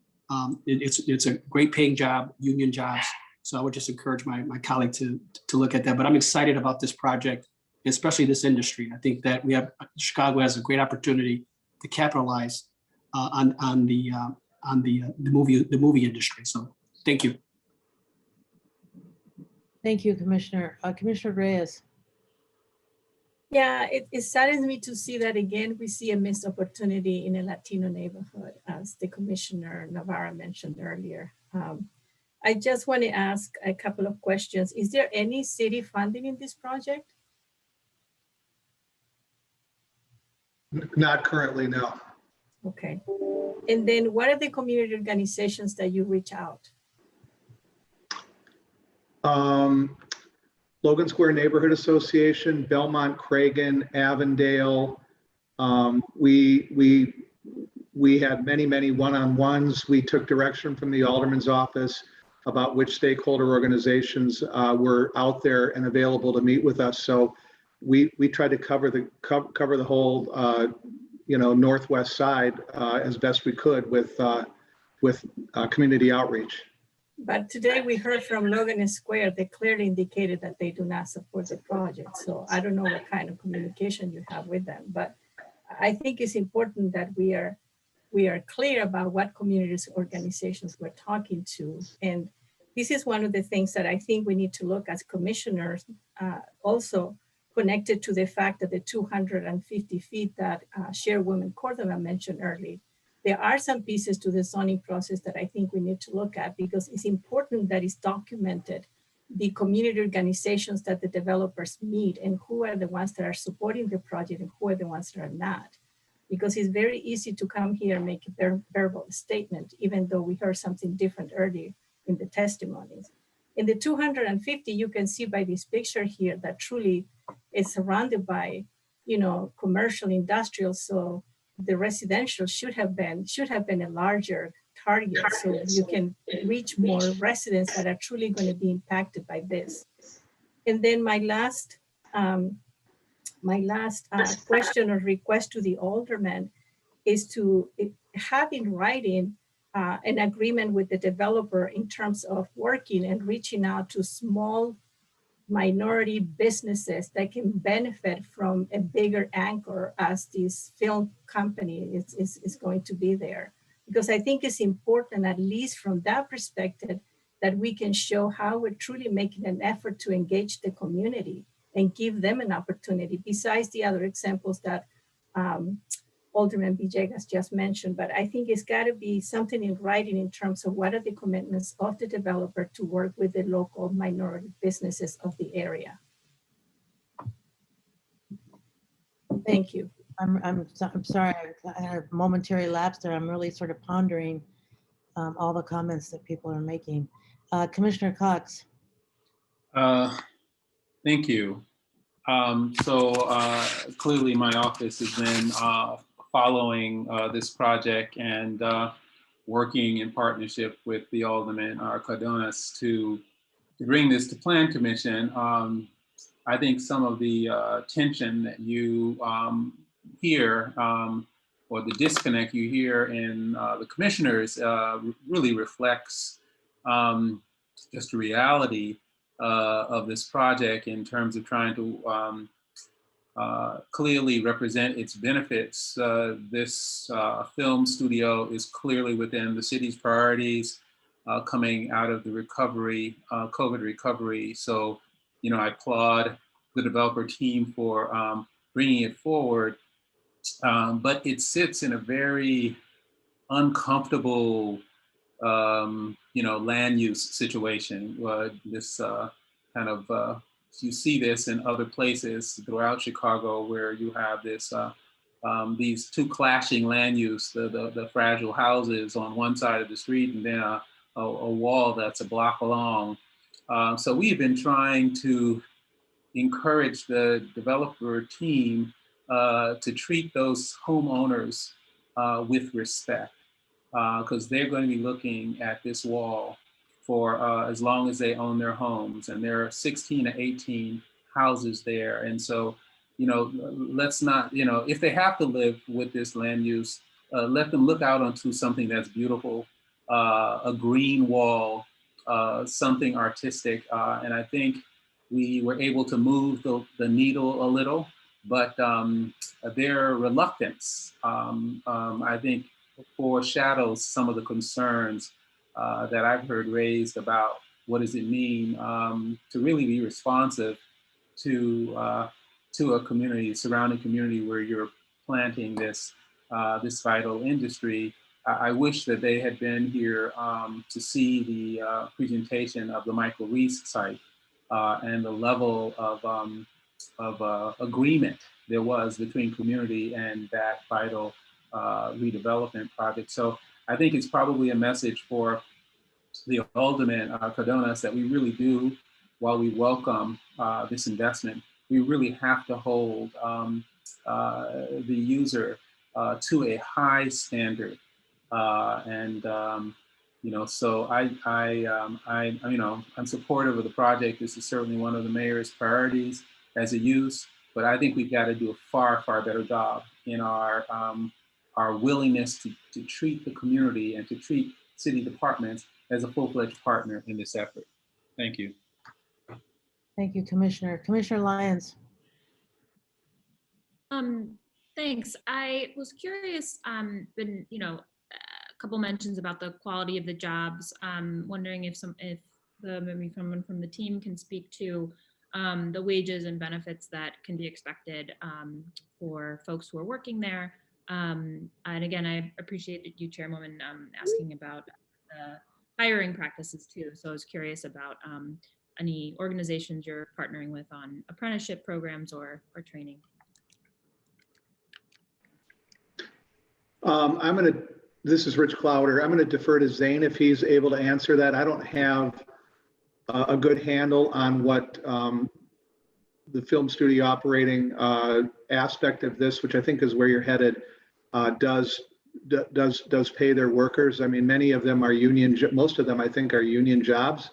It's a great paying job, union jobs. So I would just encourage my colleague to look at that. But I'm excited about this project, especially this industry. I think that Chicago has a great opportunity to capitalize on the movie industry. So thank you. Thank you, Commissioner. Commissioner Reyes. Yeah, it saddens me to see that again, we see a missed opportunity in a Latino neighborhood, as the Commissioner Navarro mentioned earlier. I just want to ask a couple of questions. Is there any city funding in this project? Not currently, no. Okay. And then what are the community organizations that you reach out? Logan Square Neighborhood Association, Belmont, Cragen, Avondale. We had many one-on-ones. We took direction from the Alderman's office about which stakeholder organizations were out there and available to meet with us. So we tried to cover the whole northwest side as best we could with community outreach. But today we heard from Logan Square, they clearly indicated that they do not support the project. So I don't know what kind of communication you have with them, but I think it's important that we are clear about what communities organizations we're talking to. And this is one of the things that I think we need to look as commissioners, also connected to the fact that the 250 feet that Chairwoman Cordova mentioned earlier. There are some pieces to the zoning process that I think we need to look at, because it's important that it's documented the community organizations that the developers meet and who are the ones that are supporting the project and who are the ones that are not. Because it's very easy to come here and make a verbal statement, even though we heard something different earlier in the testimonies. In the 250, you can see by this picture here that truly is surrounded by, commercial, industrial. So the residential should have been a larger target, so you can reach more residents that are truly going to be impacted by this. And then my last question or request to the alderman is to have in writing an agreement with the developer in terms of working and reaching out to small minority businesses that can benefit from a bigger anchor as this film company is going to be there. Because I think it's important, at least from that perspective, that we can show how we're truly making an effort to engage the community and give them an opportunity, besides the other examples that Alderman Villegas just mentioned. But I think it's got to be something in writing in terms of what are the commitments of the developer to work with the local minority businesses of the area. Thank you. I'm sorry, I had a momentary lapse there. I'm really sort of pondering all the comments that people are making. Commissioner Cox. Thank you. Clearly my office has been following this project and working in partnership with the Alderman Cardonas to bring this to Plan Commission. I think some of the tension that you hear or the disconnect you hear in the commissioners really reflects just the reality of this project in terms of trying to clearly represent its benefits. This film studio is clearly within the city's priorities coming out of the recovery, COVID recovery. So, you know, I applaud the developer team for bringing it forward, but it sits in a very uncomfortable you know, land use situation. This kind of, you see this in other places throughout Chicago where you have this, these two clashing land use, the fragile houses on one side of the street and then a wall that's a block long. So we've been trying to encourage the developer team to treat those homeowners with respect. Because they're going to be looking at this wall for as long as they own their homes. And there are 16 to 18 houses there. And so, you know, let's not, you know, if they have to live with this land use, let them look out onto something that's beautiful, a green wall, something artistic. And I think we were able to move the needle a little, but their reluctance, I think, foreshadows some of the concerns that I've heard raised about what does it mean to really be responsive to a community, surrounding community where you're planting this this vital industry. I wish that they had been here to see the presentation of the Michael Reese site and the level of agreement there was between community and that vital redevelopment project. So I think it's probably a message for the Alderman Cardonas that we really do, while we welcome this investment, we really have to hold the user to a high standard. You know, so you know, I'm supportive of the project. This is certainly one of the mayor's priorities as a use, but I think we've got to do a far, far better job in our willingness to treat the community and to treat city departments as a full-fledged partner in this effort. Thank you. Thank you, Commissioner. Commissioner Lyons. Thanks. I was curious, been, you know, a couple mentions about the quality of the jobs. Wondering if maybe someone from the team can speak to the wages and benefits that can be expected for folks who are working there. And again, I appreciated you, Chairwoman, asking about the hiring practices too. So I was curious about any organizations you're partnering with on apprenticeship programs or training. This is Rich Clowder. I'm going to defer to Zane if he's able to answer that. I don't have a good handle on what the film studio operating aspect of this, which I think is where you're headed, does pay their workers. I mean, many of them are union, most of them I think are union jobs.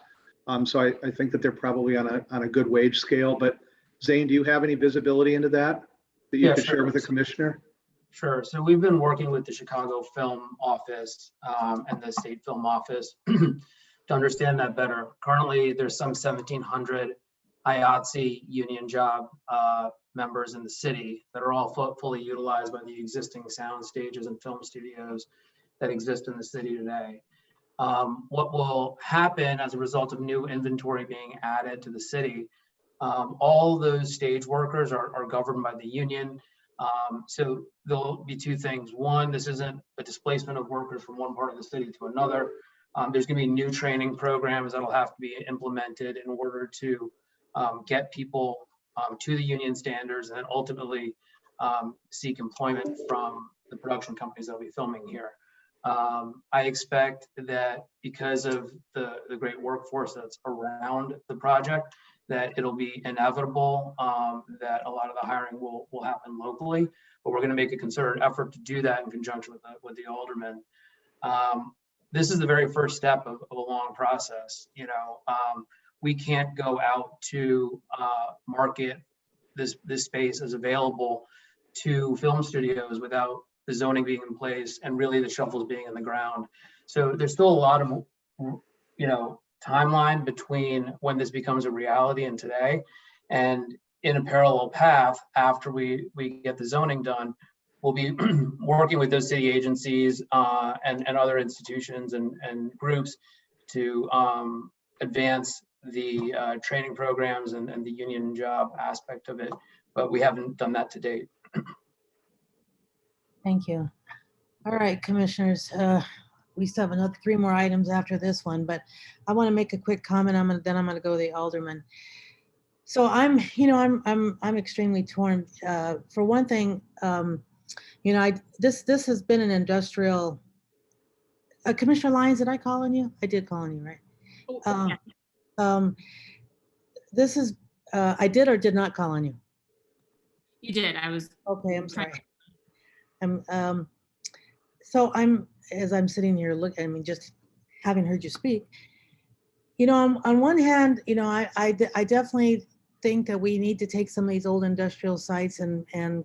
So I think that they're probably on a good wage scale. But Zane, do you have any visibility into that you could share with the commissioner? Sure. So we've been working with the Chicago Film Office and the State Film Office to understand that better. Currently, there's some 1,700 IATSE union job members in the city that are all fully utilized by the existing sound stages and film studios that exist in the city today. What will happen as a result of new inventory being added to the city, all those stage workers are governed by the union. So there'll be two things. One, this isn't a displacement of workers from one part of the city to another. There's going to be new training programs that'll have to be implemented in order to get people to the union standards and then ultimately seek employment from the production companies that will be filming here. I expect that because of the great workforce that's around the project, that it'll be inevitable that a lot of the hiring will happen locally, but we're going to make a concerted effort to do that in conjunction with the aldermen. This is the very first step of a long process. You know, we can't go out to market this space as available to film studios without the zoning being in place and really the shovels being in the ground. So there's still a lot of, you know, timeline between when this becomes a reality and today. And in a parallel path, after we get the zoning done, we'll be working with those city agencies and other institutions and groups to advance the training programs and the union job aspect of it. But we haven't done that to date. Thank you. All right, commissioners, we still have another 3 more items after this one, but I want to make a quick comment. Then I'm going to go to the alderman. So I'm extremely torn. For one thing, you know, this has been an industrial. Commissioner Lyons, did I call on you? I did call on you, right? This is I did or did not call on you. You did. I was okay. I'm sorry. So as I'm sitting here just having heard you speak, you know, on one hand, you know, I definitely think that we need to take some of these old industrial sites and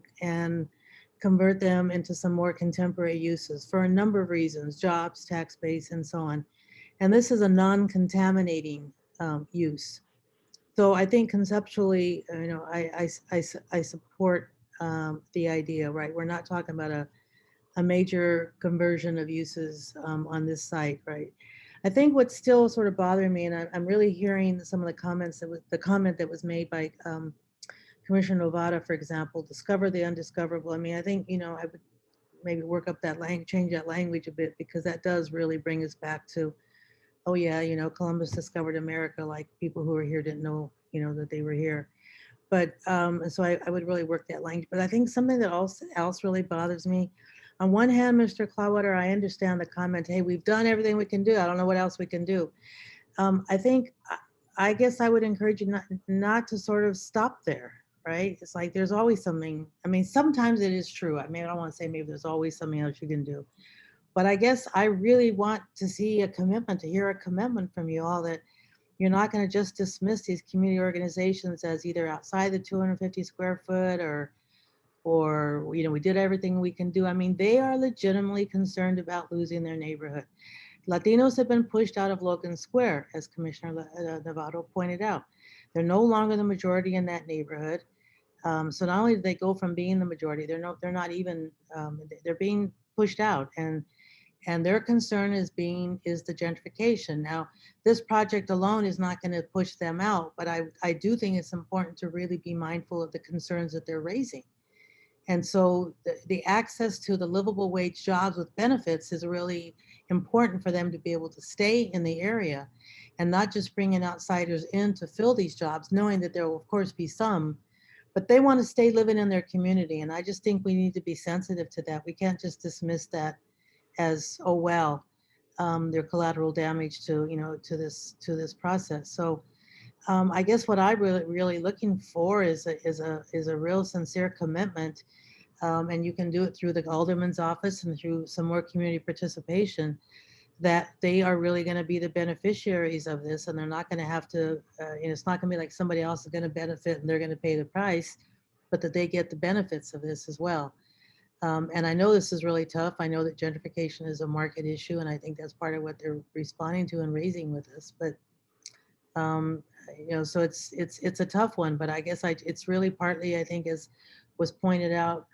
convert them into some more contemporary uses for a number of reasons, jobs, tax base, and so on. And this is a non-contaminating use. So I think conceptually, you know, I support the idea, right? We're not talking about a major conversion of uses on this site, right? I think what's still sort of bothering me, and I'm really hearing some of the comments the comment that was made by Commissioner Novata, for example, discover the undiscoverable. I mean, I think, you know, I would maybe work up that language, change that language a bit, because that does really bring us back to, oh yeah, you know, Columbus discovered America, like people who were here didn't know, you know, that they were here. But so I would really work that language. But I think something that else really bothers me, on one hand, Mr. Cloudwater, I understand the comment, hey, we've done everything we can do. I don't know what else we can do. I guess I would encourage you not to sort of stop there, right? It's like there's always something. I mean, sometimes it is true. I mean, I don't want to say maybe there's always something else you can do. But I guess I really want to see a commitment, to hear a commitment from you all that you're not going to just dismiss these community organizations as either outside the 250 square foot or, you know, we did everything we can do. I mean, they are legitimately concerned about losing their neighborhood. Latinos have been pushed out of Logan Square, as Commissioner Novato pointed out. They're no longer the majority in that neighborhood. So not only did they go from being the majority, they're not even, they're being pushed out. And their concern is the gentrification. Now, this project alone is not going to push them out, but I do think it's important to really be mindful of the concerns that they're raising. And so the access to the livable wage jobs with benefits is really important for them to be able to stay in the area and not just bringing outsiders in to fill these jobs, knowing that there will of course be some, but they want to stay living in their community. And I just think we need to be sensitive to that. We can't just dismiss that as, oh, well, their collateral damage to, you know, to this process. So I guess what I'm really looking for is a real sincere commitment, and you can do it through the alderman's office and through some more community participation, that they are really going to be the beneficiaries of this, and they're not going to have to, it's not going to be like somebody else is going to benefit and they're going to pay the price, but that they get the benefits of this as well. And I know this is really tough. I know that gentrification is a market issue, and I think that's part of what they're responding to and raising with us. But you know, so it's a tough one. But I guess it's really partly, I think, as was pointed out,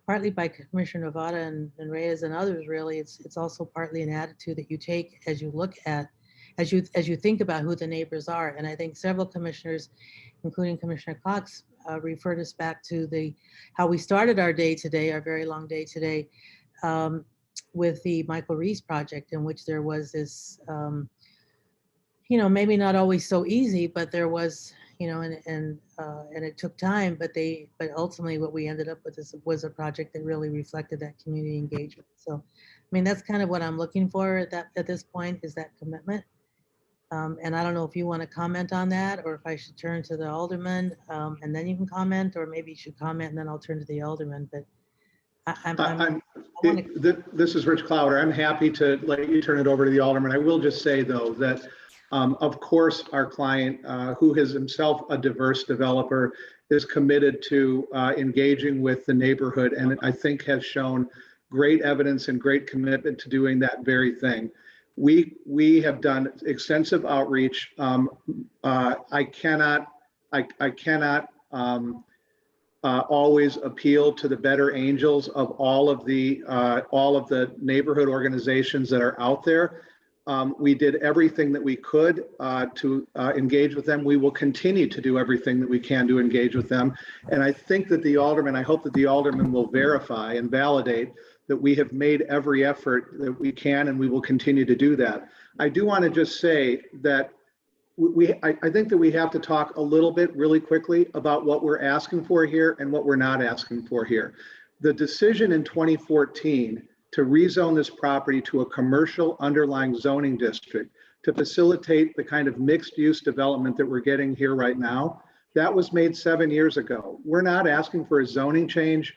partly by Commissioner Novata and Reyes and others. Really, it's also partly an attitude that you take as you look at, as you think about who the neighbors are. And I think several commissioners, including Commissioner Cox, referred us back to how we started our day today, our very long day today, with the Michael Reese project, in which there was this, you know, maybe not always so easy, but there was, and it took time, but ultimately what we ended up with was a project that really reflected that community engagement. So, I mean, that's kind of what I'm looking for at this point, is that commitment. And I don't know if you want to comment on that, or if I should turn to the alderman, and then you can comment, or maybe you should comment and then I'll turn to the alderman. But This is Rich Clowder. I'm happy to let you turn it over to the alderman. I will just say, though, that of course our client, who is himself a diverse developer, is committed to engaging with the neighborhood, and I think has shown great evidence and great commitment to doing that very thing. We have done extensive outreach. I cannot always appeal to the better angels of all of the neighborhood organizations that are out there. We did everything that we could to engage with them. We will continue to do everything that we can to engage with them. And I think that I hope that the alderman will verify and validate that we have made every effort that we can, and we will continue to do that. I do want to just say that I think that we have to talk a little bit really quickly about what we're asking for here and what we're not asking for here. The decision in 2014 to rezone this property to a commercial underlying zoning district to facilitate the kind of mixed use development that we're getting here right now, that was made 7 years ago. We're not asking for a zoning change.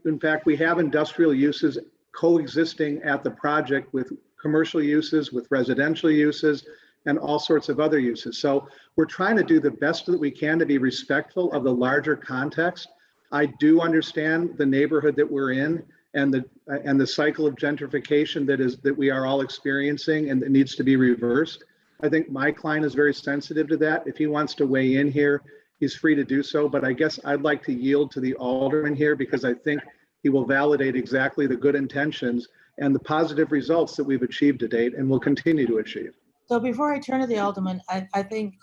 In fact, we have industrial uses coexisting at the project with commercial uses, with residential uses, and all sorts of other uses. So we're trying to do the best that we can to be respectful of the larger context. I do understand the neighborhood that we're in and the cycle of gentrification that we are all experiencing and that needs to be reversed. I think my client is very sensitive to that. If he wants to weigh in here, he's free to do so, but I guess I'd like to yield to the alderman here because I think he will validate exactly the good intentions and the positive results that we've achieved to date and will continue to achieve. So before I turn to the alderman, I think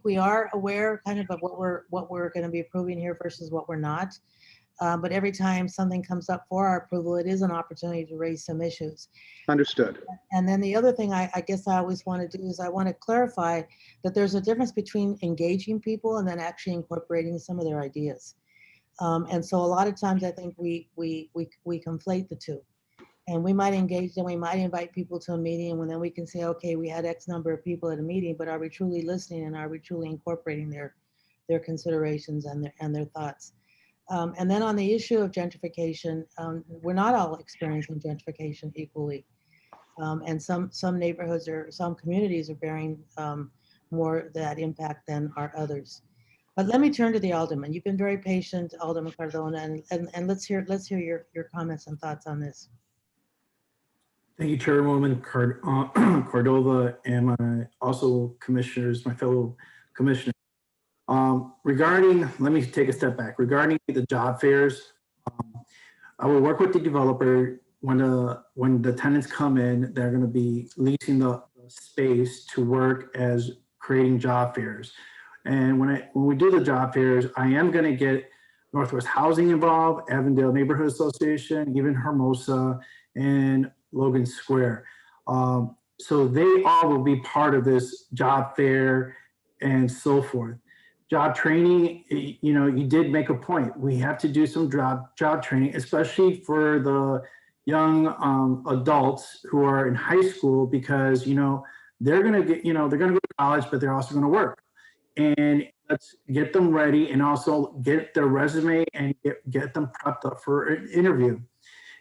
we are aware kind of what we're going to be approving here versus what we're not. But every time something comes up for our approval, it is an opportunity to raise some issues. Understood. And then the other thing I guess I always want to do is I want to clarify that there's a difference between engaging people and then actually incorporating some of their ideas. And so a lot of times I think we conflate the two. And we might engage and we might invite people to a meeting and then we can say, okay, we had X number of people at a meeting, but are we truly listening and are we truly incorporating their considerations and their thoughts? And then on the issue of gentrification, we're not all experiencing gentrification equally. And some neighborhoods or some communities are bearing more that impact than are others. But let me turn to the alderman. You've been very patient, Alderman Cardona, and let's hear your comments and thoughts on this. Thank you, Chairwoman Cordova, and also commissioners, my fellow commissioners. Let me take a step back. Regarding the job fairs, I will work with the developer when the tenants come in, they're going to be leasing the space to work as creating job fairs. And when we do the job fairs, I am going to get Northwest Housing involved, Avondale Neighborhood Association, even Hermosa, and Logan Square. So they all will be part of this job fair and so forth. Job training, you did make a point. We have to do some job training, especially for the young adults who are in high school, because they're gonna go to college, but they're also gonna work. And let's get them ready and also get their resume and get them prepped up for an interview.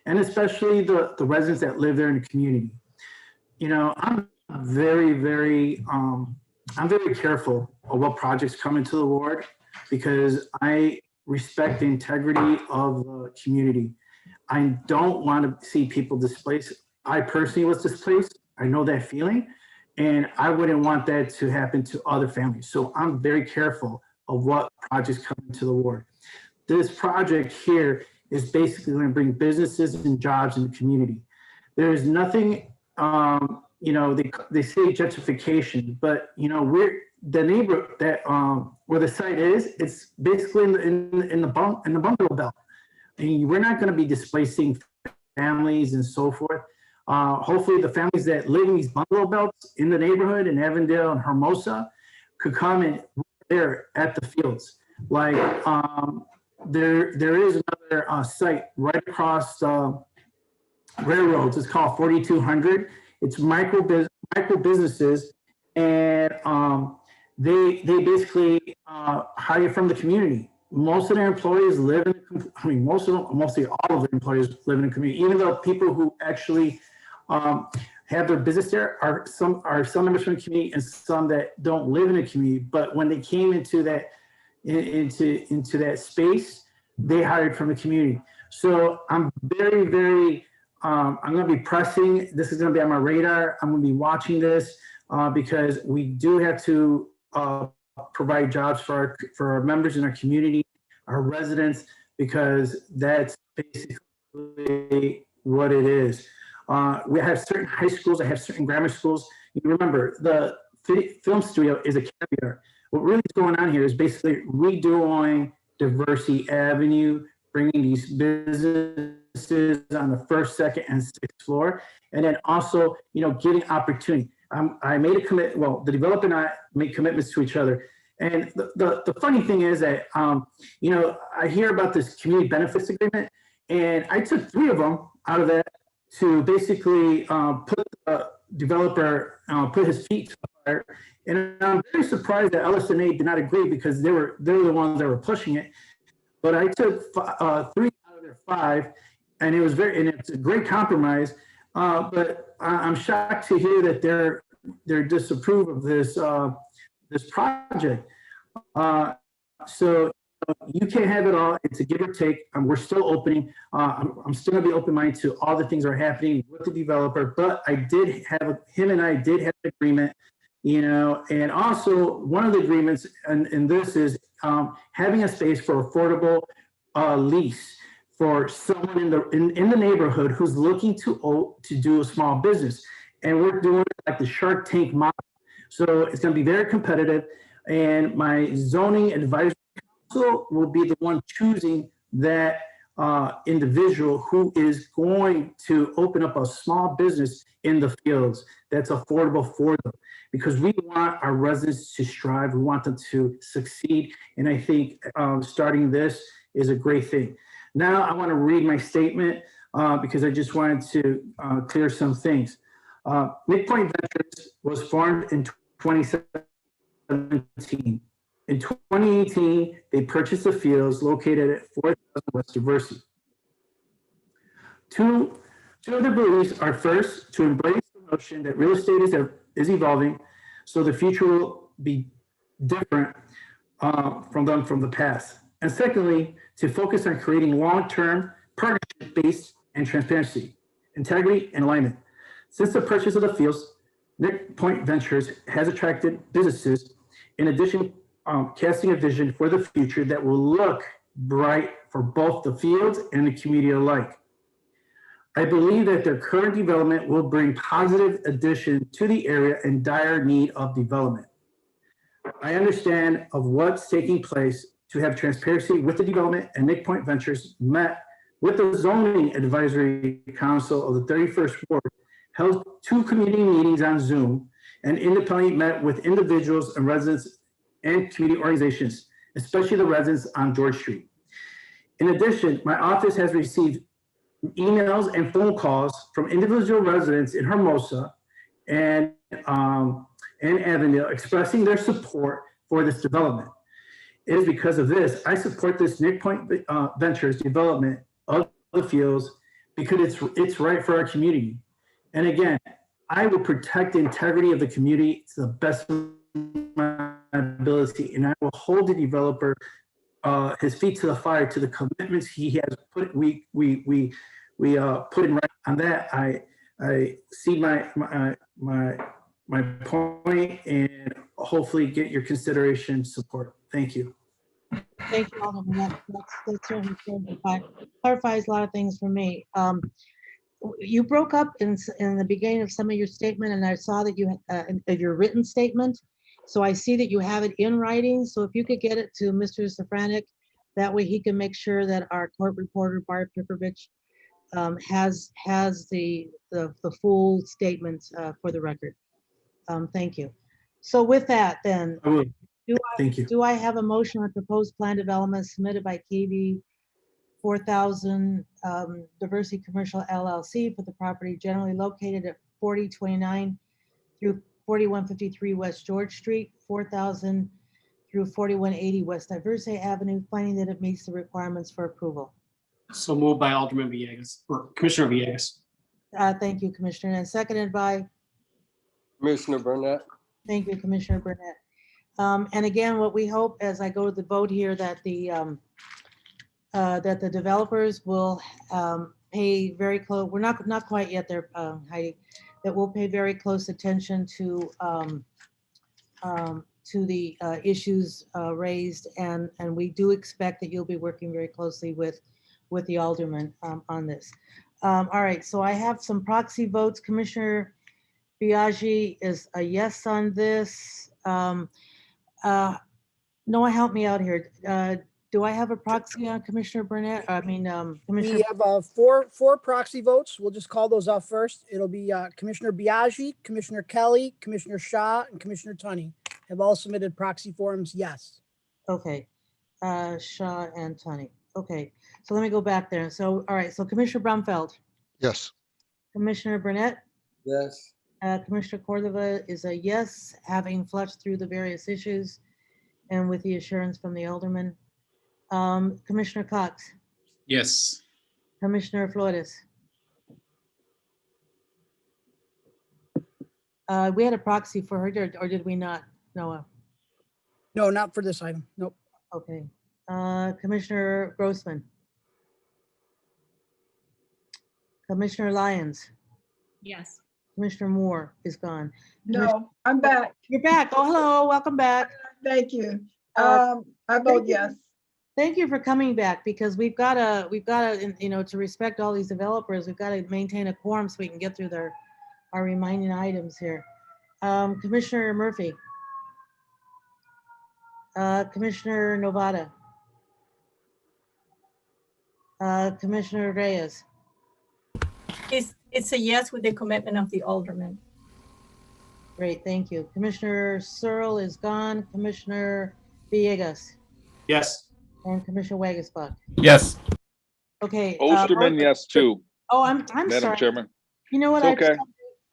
And especially the residents that live there in the community. I'm very careful of what projects come into the ward because I respect the integrity of the community. I don't want to see people displaced. I personally was displaced. I know that feeling, and I wouldn't want that to happen to other families. So I'm very careful of what projects come into the ward. This project here is basically going to bring businesses and jobs in the community. There is nothing, they say gentrification, but we're the neighbor that where the site is. It's basically in the bungalow belt, and we're not going to be displacing families and so forth. Hopefully, the families that live in these bungalow belts in the neighborhood in Avondale and Hermosa could come and work there at the fields. Like there is another site right across railroads. It's called 4200. It's micro businesses, and they basically hire from the community. Most of their employees live in, I mean, mostly all of their employees live in the community, even though people who actually have their business there are some members from the community and some that don't live in the community. But when they came into that space, they hired from the community. So I'm very, I'm going to be pressing. This is going to be on my radar. I'm going to be watching this because we do have to provide jobs for our members in our community, our residents, because that's basically what it is. We have certain high schools, I have certain grammar schools. You remember, the film studio is a caveat. What really is going on here is basically redoing Diversity Avenue, bringing these businesses on the first, second, and sixth floor, and then also, getting opportunity. I made a commit. Well, the developer and I made commitments to each other. And the funny thing is that, I hear about this community benefits agreement, and I took 3 of them out of that to basically put the developer, put his feet to the fire. And I'm very surprised that LSNA did not agree because they're the ones that were pushing it. But I took 3 out of their 5, and it's a great compromise. But I'm shocked to hear that they're disapprove of this this project. So you can't have it all. It's a give or take. We're still opening. I'm still gonna be open-minded to all the things that are happening with the developer. But him and I did have an agreement, and also one of the agreements, and this is having a space for affordable lease for someone in the neighborhood who's looking to do a small business. And we're doing it like the Shark Tank model. So it's going to be very competitive. And my zoning advisory council will be the one choosing that individual who is going to open up a small business in the fields that's affordable for them. Because we want our residents to strive. We want them to succeed. And I think starting this is a great thing. Now I want to read my statement because I just wanted to clear some things. Midpoint Ventures was formed in 2017. In 2018, they purchased the fields located at 4000 West Diversity. Two of the beliefs are, first, to embrace the notion that real estate is evolving, so the future will be different from the past. And secondly, to focus on creating long-term partnership-based and transparency, integrity, and alignment. Since the purchase of the fields, Midpoint Ventures has attracted businesses, in addition, casting a vision for the future that will look bright for both the fields and the community alike. I believe that their current development will bring positive addition to the area in dire need of development. I understand of what's taking place to have transparency with the development, and Midpoint Ventures met with the Zoning Advisory Council of the 31st Ward, held 2 community meetings on Zoom, and independently met with individuals and residents and community organizations, especially the residents on George Street. In addition, my office has received emails and phone calls from individual residents in Hermosa and Avondale expressing their support for this development. It is because of this, I support this Midpoint Ventures development of the fields because it's right for our community. And again, I will protect the integrity of the community to the best of my ability, and I will hold the developer his feet to the fire to the commitments he has put. We put in right on that. I see my point and hopefully get your consideration support. Thank you. Thank you, Alderman. That certainly clarifies a lot of things for me. You broke up in the beginning of some of your statement, and I saw that you had your written statement. So I see that you have it in writing. So if you could get it to Mr. Safranek, that way he can make sure that our court reporter, Barb Piprovich, has the full statement for the record. Thank you. So with that, then, Thank you. Do I have a motion on proposed plan development submitted by KB 4000 Diversity Commercial LLC for the property generally located at 4029 through 4153 West George Street, 4000 through 4180 West Diversity Avenue, finding that it meets the requirements for approval? So moved by Alderman Villegas, or Commissioner Villegas. Thank you, Commissioner, and seconded by? Commissioner Burnett. Thank you, Commissioner Burnett. And again, what we hope as I go to the vote here that the developers will pay very close, we're not quite yet there, Heidi, that we'll pay very close attention to the issues raised, and we do expect that you'll be working very closely with the alderman on this. All right, so I have some proxy votes. Commissioner Biaggi is a yes on this. Noah, help me out here. Do I have a proxy on Commissioner Burnett? I mean, Commissioner. We have four proxy votes. We'll just call those off first. It'll be Commissioner Biaggi, Commissioner Kelly, Commissioner Shaw, and Commissioner Tunney have all submitted proxy forms, yes. Okay, Shaw and Tunney. Okay, so let me go back there. So, all right, so Commissioner Brumfeld, Yes. Commissioner Burnett, Yes. Commissioner Cordova is a yes, having flushed through the various issues and with the assurance from the alderman. Commissioner Cox, Yes. Commissioner Flores. We had a proxy for her, or did we not, Noah? No, not for this item. Nope. Okay. Commissioner Grossman. Commissioner Lyons. Yes. Commissioner Moore is gone. No, I'm back. You're back. Oh, hello. Welcome back. Thank you. I vote yes. Thank you for coming back, because we've got to, you know, to respect all these developers, we've got to maintain a quorum so we can get through our remaining items here. Commissioner Murphy. Commissioner Novata. Commissioner Reyes. It's a yes with the commitment of the alderman. Great, thank you. Commissioner Searle is gone. Commissioner Villegas. Yes. And Commissioner Wagasbuck. Yes. Okay. Osterman, yes, too. Oh, I'm Madam sorry. Chairman. You know what? It's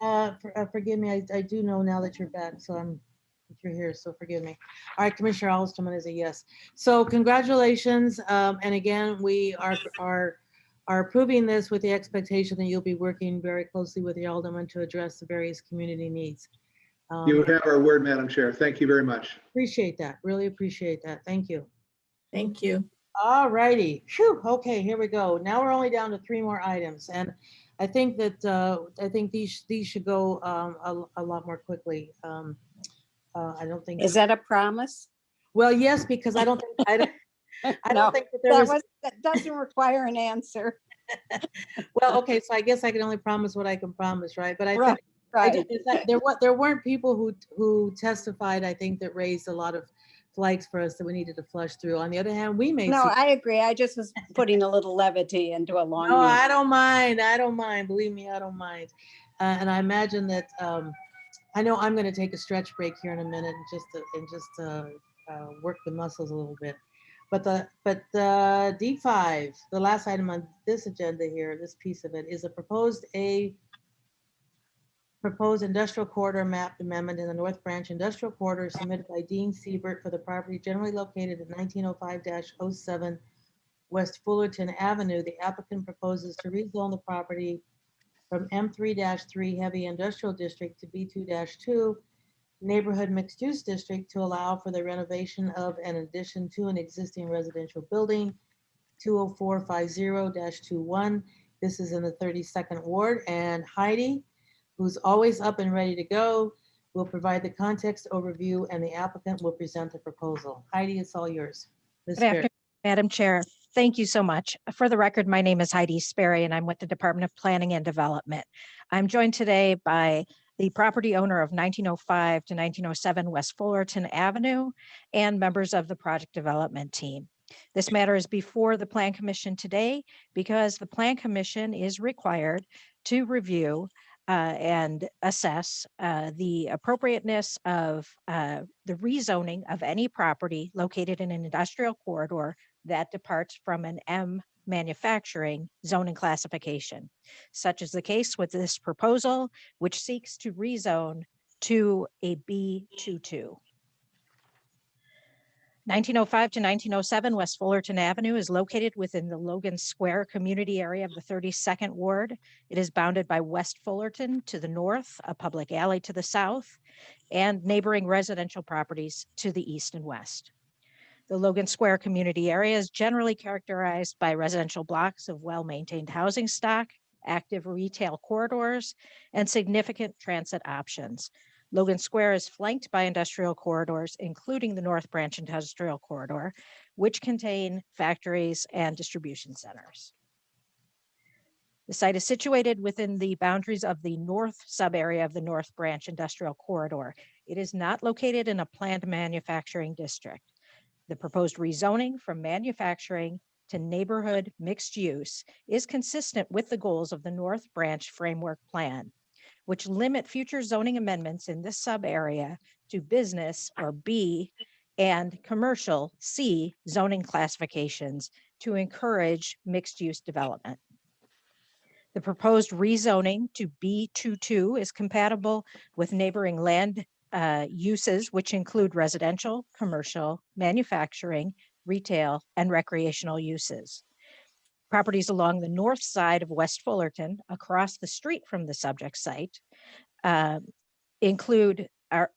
okay. Forgive me. I do know now that you're back, so you're here, so forgive me. All right, Commissioner Osterman is a yes. So congratulations. And again, we are approving this with the expectation that you'll be working very closely with the alderman to address the various community needs. You have our word, Madam Chair. Thank you very much. Appreciate that. Really appreciate that. Thank you. Thank you. All righty. Phew. Okay, here we go. Now we're only down to 3 more items, and I think that these should go a lot more quickly. I don't think. Is that a promise? Well, yes, because I don't think I No, don't think that that doesn't require an answer. Well, okay, so I guess I can only promise what I can promise, right? But I Right, think right. it's like there weren't people who testified, I think, that raised a lot of flags for us that we needed to flush through. On the other hand, we made No, some- I agree. I just was putting a little levity into a long. No, meeting. I don't mind. I don't mind. Believe me, I don't mind. And I imagine that I know I'm going to take a stretch break here in a minute and just work the muscles a little bit. But the D5, the last item on this agenda here, this piece of it, is a proposed industrial corridor map amendment in the North Branch Industrial Corridor submitted by Dean Siebert for the property generally located at 1905-07 West Fullerton Avenue. The applicant proposes to rezone the property from M3-3 Heavy Industrial District to B2-2 Neighborhood Mixed Use District to allow for the renovation of an addition to an existing residential building, 20450-21. This is in the 32nd Ward, and Heidi, who's always up and ready to go, will provide the context overview, and the applicant will present the proposal. Heidi, it's all yours. Ms. Good afternoon, Fair. Madam Chair. Thank you so much. For the record, my name is Heidi Sperry, and I'm with the Department of Planning and Development. I'm joined today by the property owner of 1905 to 1907 West Fullerton Avenue and members of the project development team. This matter is before the Plan Commission today because the Plan Commission is required to review and assess the appropriateness of the rezoning of any property located in an industrial corridor that departs from an M manufacturing zoning classification, such is the case with this proposal, which seeks to rezone to a B22. 1905 to 1907 West Fullerton Avenue is located within the Logan Square community area of the 32nd Ward. It is bounded by West Fullerton to the north, a public alley to the south, and neighboring residential properties to the east and west. The Logan Square community area is generally characterized by residential blocks of well-maintained housing stock, active retail corridors, and significant transit options. Logan Square is flanked by industrial corridors, including the North Branch Industrial Corridor, which contain factories and distribution centers. The site is situated within the boundaries of the north sub-area of the North Branch Industrial Corridor. It is not located in a planned manufacturing district. The proposed rezoning from manufacturing to neighborhood mixed use is consistent with the goals of the North Branch Framework Plan, which limit future zoning amendments in this sub-area to business or B and commercial C zoning classifications to encourage mixed-use development. The proposed rezoning to B22 is compatible with neighboring land uses, which include residential, commercial, manufacturing, retail, and recreational uses. Properties along the north side of West Fullerton, across the street from the subject site, include our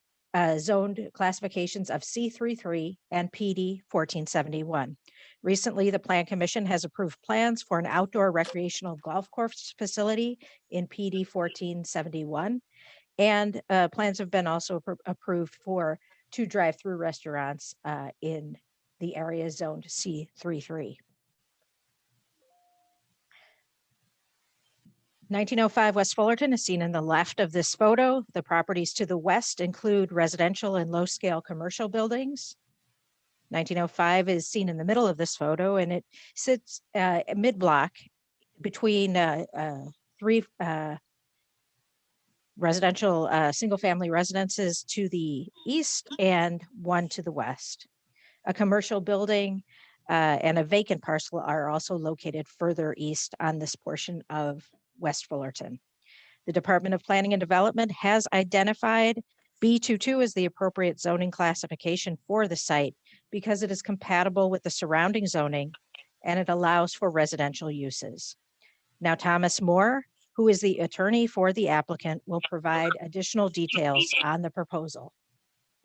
zoned classifications of C33 and PD 1471. Recently, the Plan Commission has approved plans for an outdoor recreational golf course facility in PD 1471. And plans have been also approved for 2 drive-through restaurants in the area zoned C33. 1905 West Fullerton is seen in the left of this photo. The properties to the west include residential and low-scale commercial buildings. 1905 is seen in the middle of this photo, and it sits mid-block between 3 residential single-family residences to the east and 1 to the west. A commercial building and a vacant parcel are also located further east on this portion of West Fullerton. The Department of Planning and Development has identified B22 as the appropriate zoning classification for the site because it is compatible with the surrounding zoning and it allows for residential uses. Now, Thomas Moore, who is the attorney for the applicant, will provide additional details on the proposal.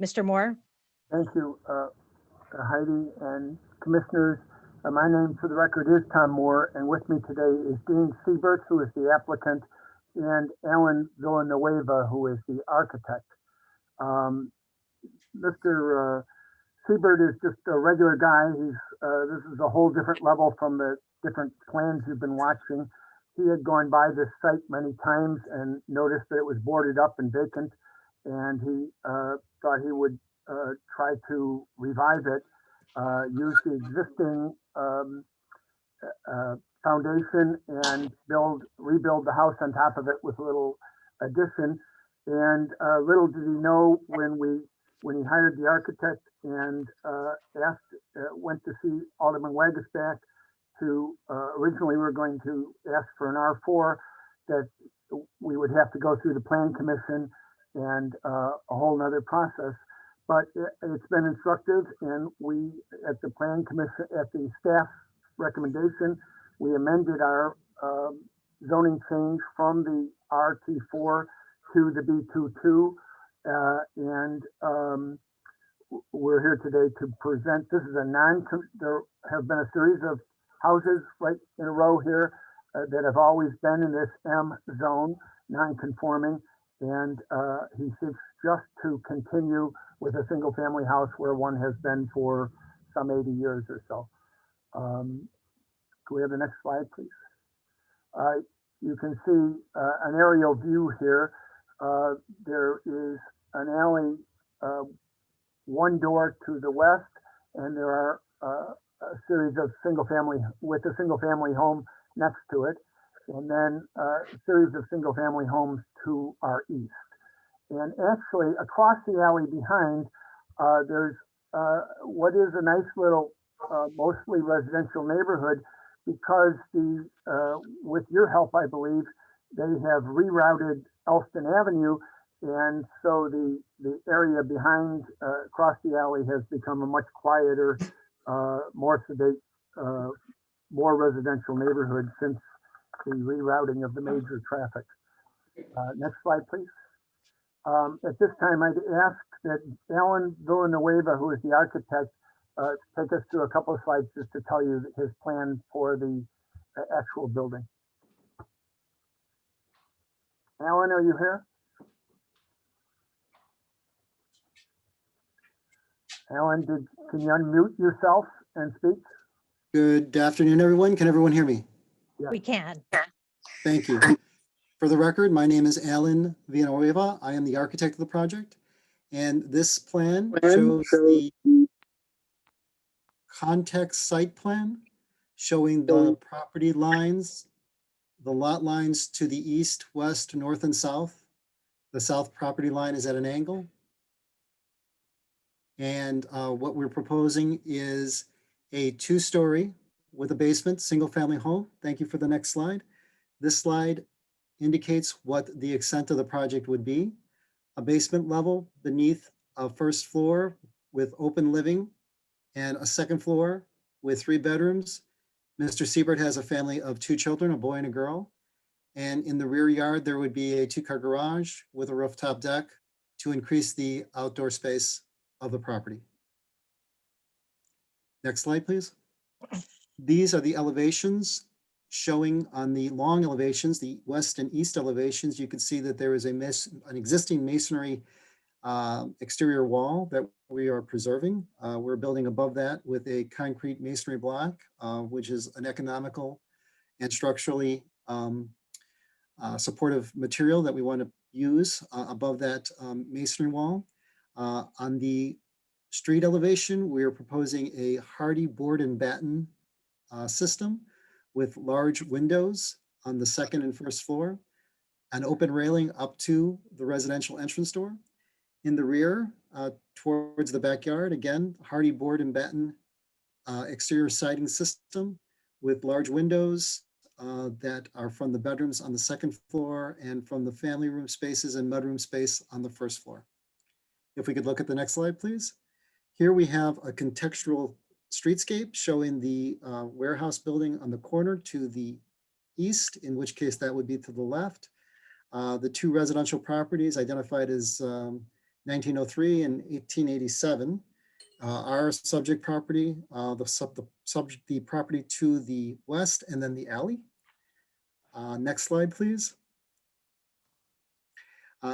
Mr. Moore? Thank you, Heidi and commissioners. My name, for the record, is Tom Moore, and with me today is Dean Siebert, who is the applicant, and Alan Villanueva, who is the architect. Mr. Siebert is just a regular guy. This is a whole different level from the different plans you've been watching. He had gone by this site many times and noticed that it was boarded up and vacant, and he thought he would try to revive it, use the existing foundation and rebuild the house on top of it with a little addition. And little did he know when he hired the architect and went to see Alderman Wagasback to originally we were going to ask for an R4, that we would have to go through the Plan Commission and a whole nother process. But it's been instructive, and we at the Plan Commission, at the staff recommendation, we amended our zoning change from the RT4 to the B22, and we're here today to present. This is there have been a series of houses right in a row here that have always been in this M zone, non-conforming, and he seeks just to continue with a single family house where one has been for some 80 years or so. Can we have the next slide, please? You can see an aerial view here. There is an alley, 1 door to the west, and there are a series of single family home next to it. and then a series of single-family homes to our east. And actually, across the alley behind, there's what is a nice little, mostly residential neighborhood, because with your help, I believe, they have rerouted Elston Avenue, and so the area behind, across the alley has become a much quieter, more sedate, more residential neighborhood since the rerouting of the major traffic. Next slide, please. At this time, I'd ask that Alan Villanueva, who is the architect, take us through a couple of slides just to tell you his plan for the actual building. Alan, are you here? Alan, can you unmute yourself and speak? Good afternoon, everyone. Can everyone hear me? Yeah. We can. Thank you. For the record, my name is Alan Villanueva. I am the architect of the project. And this plan shows the context site plan showing the property lines, the lot lines to the east, west, north, and south. The south property line is at an angle. And what we're proposing is a 2-story with a basement, single-family home. Thank you for the next slide. This slide indicates what the extent of the project would be. A basement level beneath a first floor with open living and a second floor with 3 bedrooms. Mr. Siebert has a family of 2 children, a boy and a girl. And in the rear yard, there would be a 2-car garage with a rooftop deck to increase the outdoor space of the property. Next slide, please. These are the elevations showing on the long elevations, the west and east elevations. You can see that there is an existing masonry exterior wall that we are preserving. We're building above that with a concrete masonry block, which is an economical and structurally supportive material that we want to use above that masonry wall. On the street elevation, we are proposing a hardy board and batten system with large windows on the second and first floor, an open railing up to the residential entrance door. In the rear, towards the backyard, again, hardy board and batten exterior siding system with large windows that are from the bedrooms on the second floor and from the family room spaces and mudroom space on the first floor. If we could look at the next slide, please. Here we have a contextual streetscape showing the warehouse building on the corner to the east, in which case that would be to the left. The 2 residential properties identified as 1903 and 1887 our subject property, the property to the west, and then the alley. Next slide, please.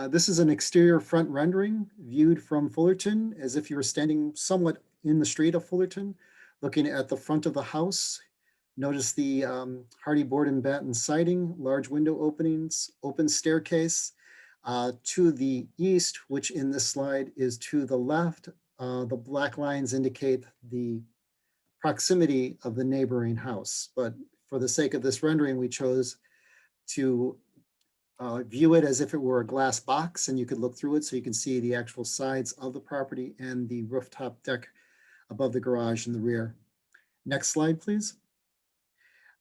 This is an exterior front rendering viewed from Fullerton, as if you were standing somewhat in the street of Fullerton, looking at the front of the house. Notice the hardy board and batten siding, large window openings, open staircase. To the east, which in this slide is to the left, the black lines indicate the proximity of the neighboring house. But for the sake of this rendering, we chose to view it as if it were a glass box, and you could look through it so you can see the actual sides of the property and the rooftop deck above the garage in the rear. Next slide, please.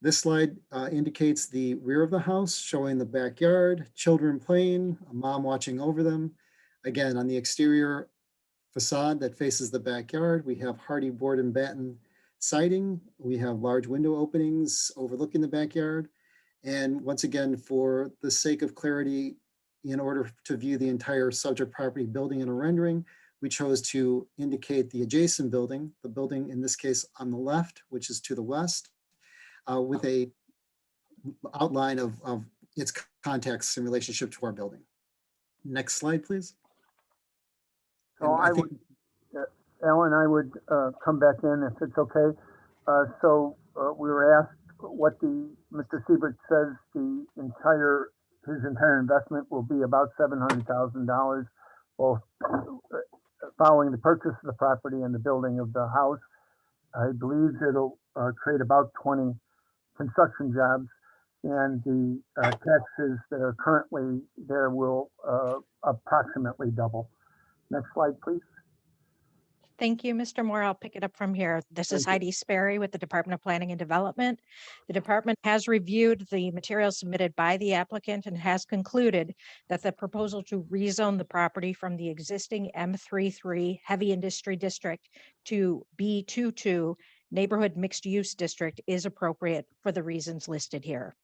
This slide indicates the rear of the house, showing the backyard, children playing, a mom watching over them. Again, on the exterior facade that faces the backyard, we have hardy board and batten siding. We have large window openings overlooking the backyard. And once again, for the sake of clarity, in order to view the entire subject property building in a rendering, we chose to indicate the adjacent building, the building in this case on the left, which is to the west, with a outline of its context in relationship to our building. Next slide, please. So Alan, I would come back in if it's okay. We were asked what Mr. Siebert says his entire investment will be about $700,000, both following the purchase of the property and the building of the house. I believe it'll create about 20 construction jobs. and the taxes that are currently there will approximately double. Next slide, please. Thank you, Mr. Moore. I'll pick it up from here. This is Thank you. Heidi Sperry with the Department of Planning and Development. The department has reviewed the materials submitted by the applicant and has concluded that the proposal to rezone the property from the existing M33 Heavy Industry District to B22 Neighborhood Mixed Use District is appropriate for the reasons listed here.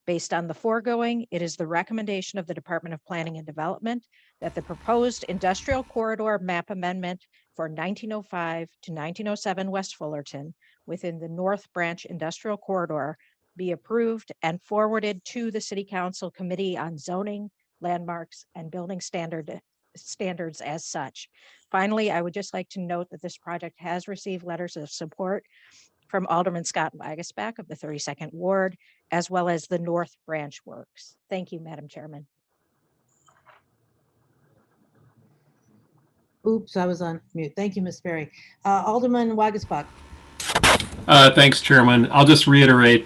Based on the foregoing, it is the recommendation of the Department of Planning and Development that the proposed industrial corridor map amendment for 1905 to 1907 West Fullerton within the North Branch Industrial Corridor be approved and forwarded to the City Council Committee on Zoning, Landmarks, and Building Standards as such. Finally, I would just like to note that this project has received letters of support from Alderman Scott Wagasback of the 32nd Ward, as well as the North Branch Works. Thank you, Madam Chairman. Oops, I was on mute. Thank you, Ms. Berry. Alderman Wagasback. Thanks, Chairman. I'll just reiterate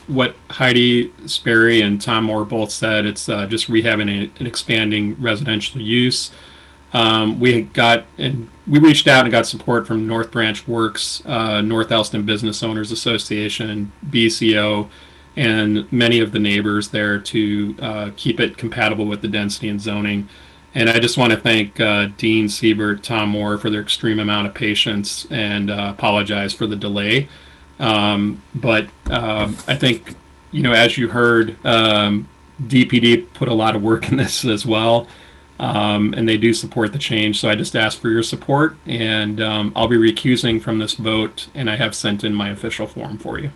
what Heidi Sperry and Tom Moore both said. It's just rehabbing an expanding residential use. We reached out and got support from North Branch Works, North Elston Business Owners Association, BCO, and many of the neighbors there to keep it compatible with the density and zoning. And I just want to thank Dean Siebert, Tom Moore for their extreme amount of patience and apologize for the delay. But I think, as you heard, DPD put a lot of work in this as well. And they do support the change. So I just ask for your support, and I'll be recusing from this vote, and I have sent in my official form for you.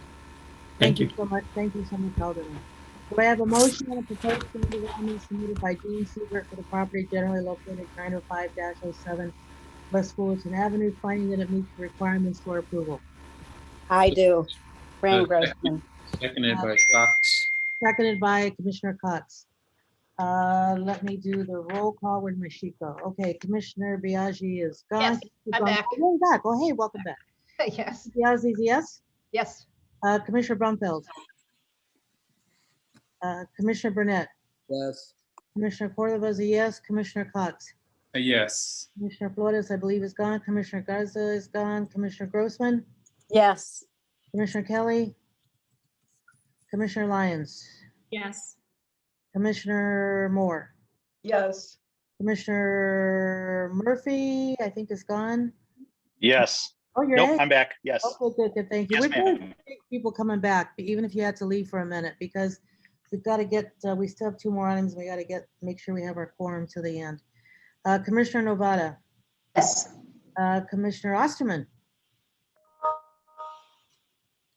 Thank you. So much. Thank you so much, Alderman. Do I have a motion on a proposed development submitted by Dean Siebert for the property generally located 905-07 West Fullerton Avenue, finding that it meets the requirements for approval? I do. Fran Grossman. Seconded by Cox. Seconded by Commissioner Cox. Let me do the roll call. Where'd my sheet go? Okay, Commissioner Biaggi is gone. Yes, I'm back. Oh, you're back. Oh, hey, welcome back. Yes. Biaggi's a yes? Yes. Commissioner Brumfield. Commissioner Burnett. Yes. Commissioner Cordova is a yes. Commissioner Cox. Yes. Commissioner Flores, I believe, is gone. Commissioner Garza is gone. Commissioner Grossman. Yes. Commissioner Kelly. Commissioner Lyons. Yes. Commissioner Moore. Yes. Commissioner Murphy, I think, is gone. Yes. Oh, you're Nope, in? I'm back. Yes. Okay, good, thank you. Yes, We're ma'am. going to take people coming back, even if you had to leave for a minute, because we've got to get, we still have two more items. We got to make sure we have our quorum to the end. Commissioner Novata. Yes. Commissioner Osterman.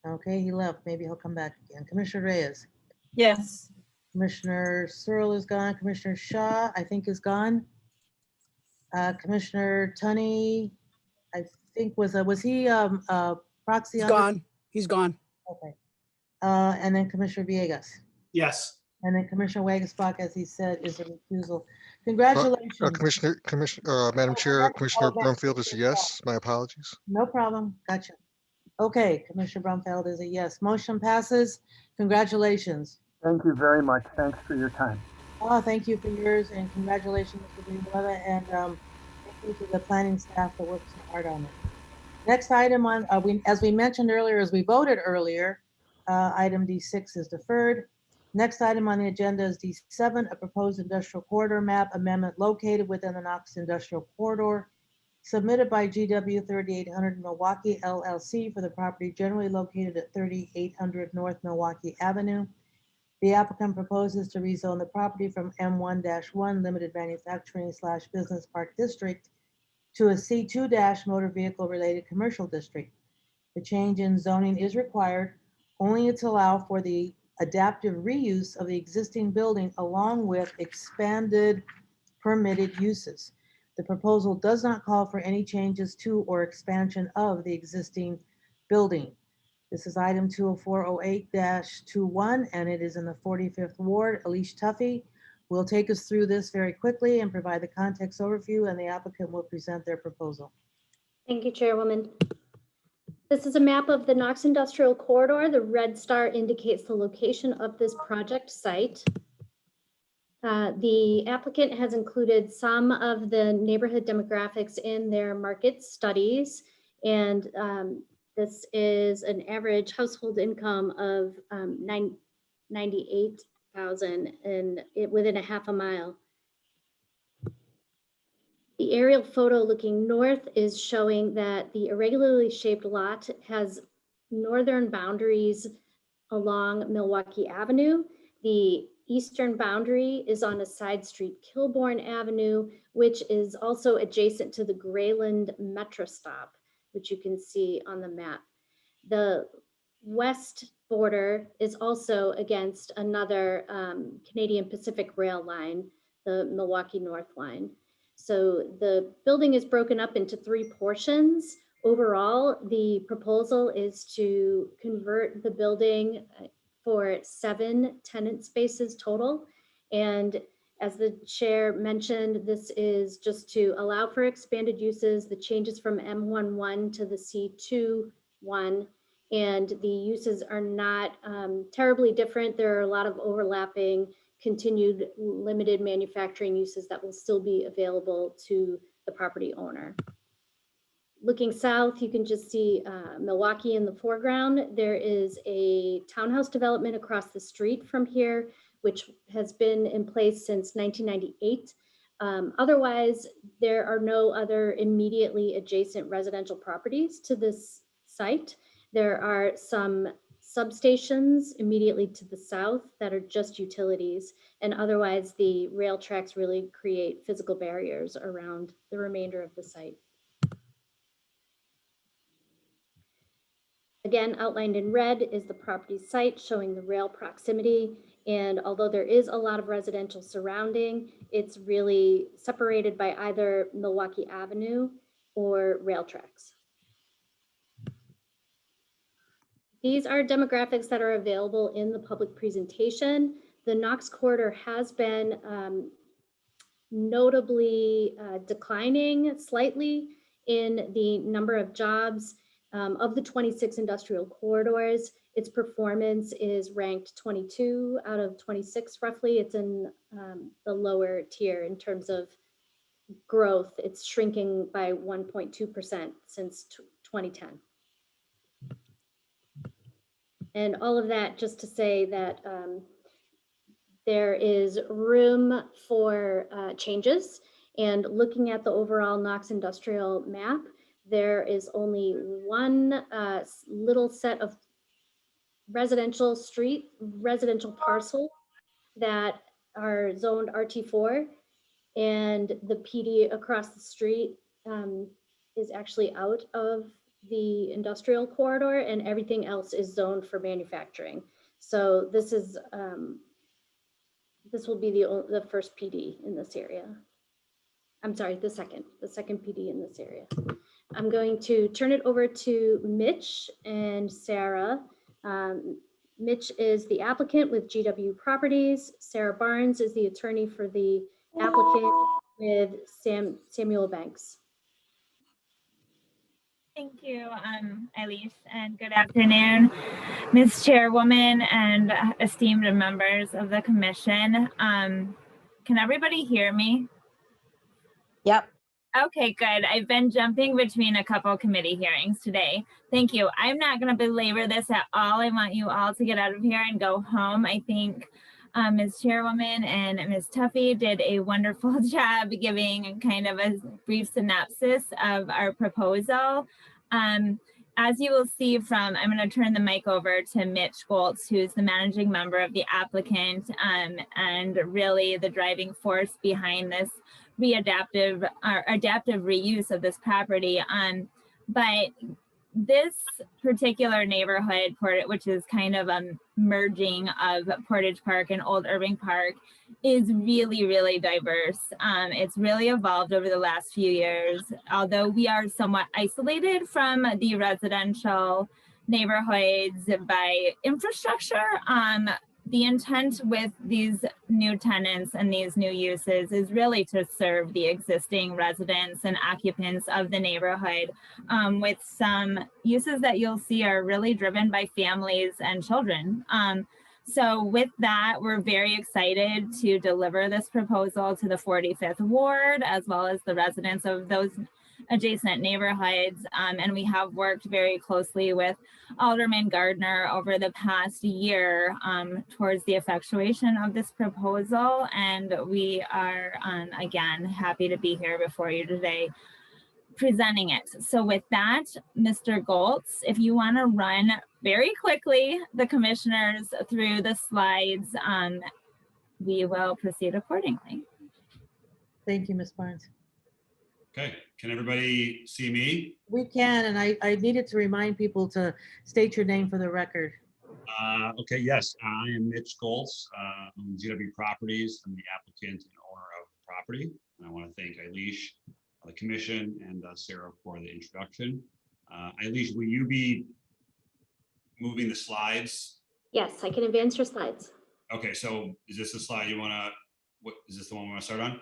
Okay, he left. Maybe he'll come back again. Commissioner Reyes. Yes. Commissioner Searle is gone. Commissioner Shaw, I think, is gone. Commissioner Tunney, I think was he proxy? He's on gone. He's gone. Okay. And then Commissioner Villegas. Yes. And then Commissioner Wagasback, as he said, is a recusal. Congratulations. Madam Chair, Commissioner Brumfield is a yes. My apologies. No problem. Gotcha. Okay, Commissioner Brumfield is a yes. Motion passes. Congratulations. Thank you very much. Thanks for your time. Oh, thank you for yours, and congratulations to Vilela, and thank you to the planning staff that worked so hard on it. Next item on, as we mentioned earlier, as we voted earlier, item D6 is deferred. Next item on the agenda is D7, a proposed industrial corridor map amendment located within the Knox Industrial Corridor, submitted by GW 3800 Milwaukee LLC for the property generally located at 3800 North Milwaukee Avenue. The applicant proposes to rezone the property from M1-1 Limited Manufacturing / Business Park District to a C2- Motor Vehicle Related Commercial District. The change in zoning is required only to allow for the adaptive reuse of the existing building along with expanded permitted uses. The proposal does not call for any changes to or expansion of the existing building. This is item 20408-21, and it is in the 45th Ward. Elise Tuffy will take us through this very quickly and provide the context overview, and the applicant will present their proposal. Thank you, Chairwoman. This is a map of the Knox Industrial Corridor. The red star indicates the location of this project site. The applicant has included some of the neighborhood demographics in their market studies. And this is an average household income of $98,000 and within a half a mile. The aerial photo looking north is showing that the irregularly shaped lot has northern boundaries along Milwaukee Avenue. The eastern boundary is on a side street, Kilbourne Avenue, which is also adjacent to the Grayland Metro stop, which you can see on the map. The west border is also against another Canadian Pacific Rail line, the Milwaukee North line. So the building is broken up into 3 portions. Overall, the proposal is to convert the building for 7 tenant spaces total. And as the chair mentioned, this is just to allow for expanded uses, the changes from M11 to the C21, and the uses are not terribly different. There are a lot of overlapping continued limited manufacturing uses that will still be available to the property owner. Looking south, you can just see Milwaukee in the foreground. There is a townhouse development across the street from here, which has been in place since 1998. Otherwise, there are no other immediately adjacent residential properties to this site. There are some substations immediately to the south that are just utilities, and otherwise the rail tracks really create physical barriers around the remainder of the site. Again, outlined in red is the property site showing the rail proximity, and although there is a lot of residential surrounding, it's really separated by either Milwaukee Avenue or rail tracks. These are demographics that are available in the public presentation. The Knox corridor has been notably declining slightly in the number of jobs. Of the 26 industrial corridors, its performance is ranked 22 out of 26 roughly. It's in the lower tier in terms of growth. It's shrinking by 1.2% since 2010. And all of that just to say that there is room for changes. And looking at the overall Knox industrial map, there is only one little set of residential parcel that are zoned RT4, and the PD across the street is actually out of the industrial corridor, and everything else is zoned for manufacturing. So this is this will be the first PD in this area. I'm sorry, the second PD in this area. I'm going to turn it over to Mitch and Sarah. Mitch is the applicant with GW Properties. Sarah Barnes is the attorney for the applicant with Samuel Banks. Thank you, Elise, and good afternoon, Ms. Chairwoman and esteemed members of the commission. Can everybody hear me? Yep. Okay, good. I've been jumping between a couple committee hearings today. Thank you. I'm not going to belabor this at all. I want you all to get out of here and go home. I think Ms. Chairwoman and Ms. Tuffy did a wonderful job giving kind of a brief synopsis of our proposal. As you will see from, I'm going to turn the mic over to Mitch Goltz, who's the managing member of the applicant and really the driving force behind this adaptive reuse of this property. But this particular neighborhood, which is kind of a merging of Portage Park and Old Irving Park, is really, really diverse. It's really evolved over the last few years. Although we are somewhat isolated from the residential neighborhoods by infrastructure, the intent with these new tenants and these new uses is really to serve the existing residents and occupants of the neighborhood, with some uses that you'll see are really driven by families and children. So with that, we're very excited to deliver this proposal to the 45th Ward, as well as the residents of those adjacent neighborhoods. And we have worked very closely with Alderman Gardner over the past year towards the effectuation of this proposal. And we are, again, happy to be here before you today presenting it. So with that, Mr. Goltz, if you want to run very quickly the commissioners through the slides, we will proceed accordingly. Thank you, Ms. Barnes. Okay, can everybody see me? We can, and I needed to remind people to state your name for the record. Okay, yes, I am Mitch Goltz, on GW Properties. I'm the applicant and owner of the property. And I want to thank Eilish, the commission, and Sarah for the introduction. Eilish, will you be moving the slides? Yes, I can advance your slides. Okay, so is this the slide you want to, what is this the one we want to start on?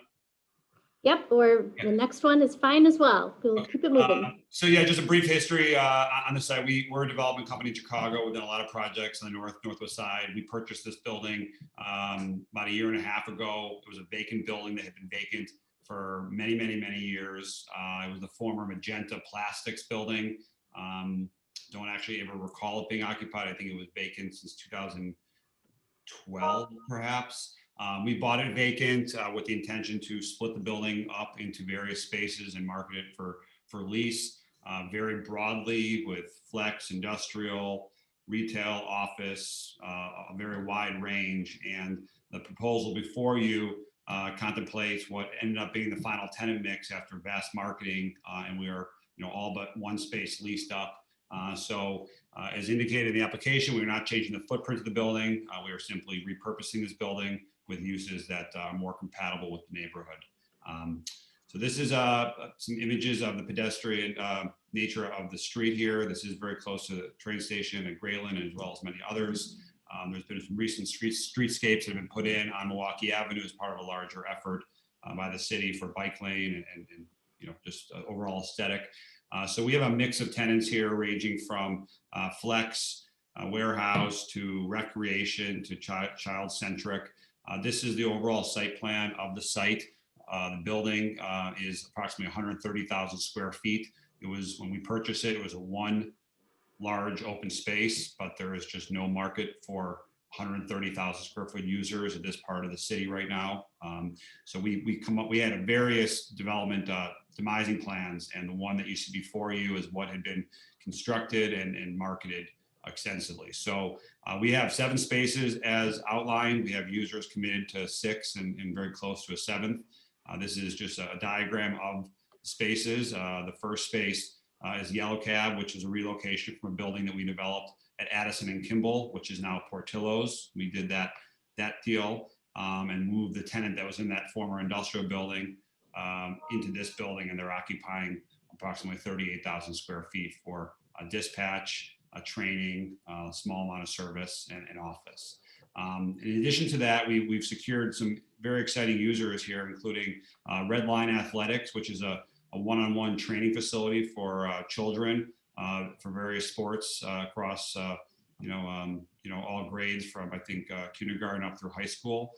Yep, or the next one is fine as well. We'll keep it moving. So yeah, just a brief history on the site. We're a development company in Chicago. We've done a lot of projects on the northwest side. We purchased this building about a year and a half ago. It was a vacant building that had been vacant for many years. It was the former Magenta Plastics building. Don't actually ever recall it being occupied. I think it was vacant since 2012, perhaps. We bought it vacant with the intention to split the building up into various spaces and market it for lease very broadly, with flex, industrial, retail, office, a very wide range. And the proposal before you contemplates what ended up being the final tenant mix after vast marketing, and we are all but one space leased up. So as indicated in the application, we're not changing the footprint of the building. We are simply repurposing this building with uses that are more compatible with the neighborhood. So this is some images of the pedestrian nature of the street here. This is very close to the train station at Grayland, as well as many others. There's been some recent streetscapes that have been put in on Milwaukee Avenue as part of a larger effort by the city for bike lane and just overall aesthetic. So we have a mix of tenants here ranging from flex, warehouse, to recreation, to child-centric. This is the overall site plan of the site. The building is approximately 130,000 square feet. It was, when we purchased it, it was a one large open space, but there is just no market for 130,000 square foot users at this part of the city right now. So we had a various development demising plans, and the one that you see before you is what had been constructed and marketed extensively. So we have 7 spaces as outlined. We have users committed to 6 and very close to a 7th. This is just a diagram of spaces. The first space is Yellow Cab, which is a relocation from a building that we developed at Addison and Kimball, which is now Portillo's. We did that deal and moved the tenant that was in that former industrial building into this building, and they're occupying approximately 38,000 square feet for a dispatch, a training, a small amount of service, and office. In addition to that, we've secured some very exciting users here, including Red Line Athletics, which is a one-on-one training facility for children for various sports across all grades from, I think, kindergarten up through high school.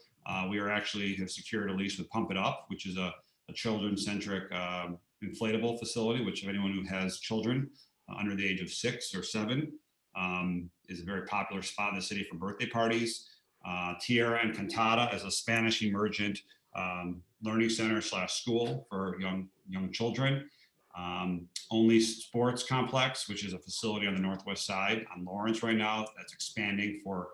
We have secured a lease with Pump It Up, which is a children-centric inflatable facility, which if anyone who has children under the age of 6 or 7 is a very popular spot in the city for birthday parties. Tierra Encantada is a Spanish emergent learning center / school for young children. Only Sports Complex, which is a facility on the northwest side on Lawrence right now that's expanding for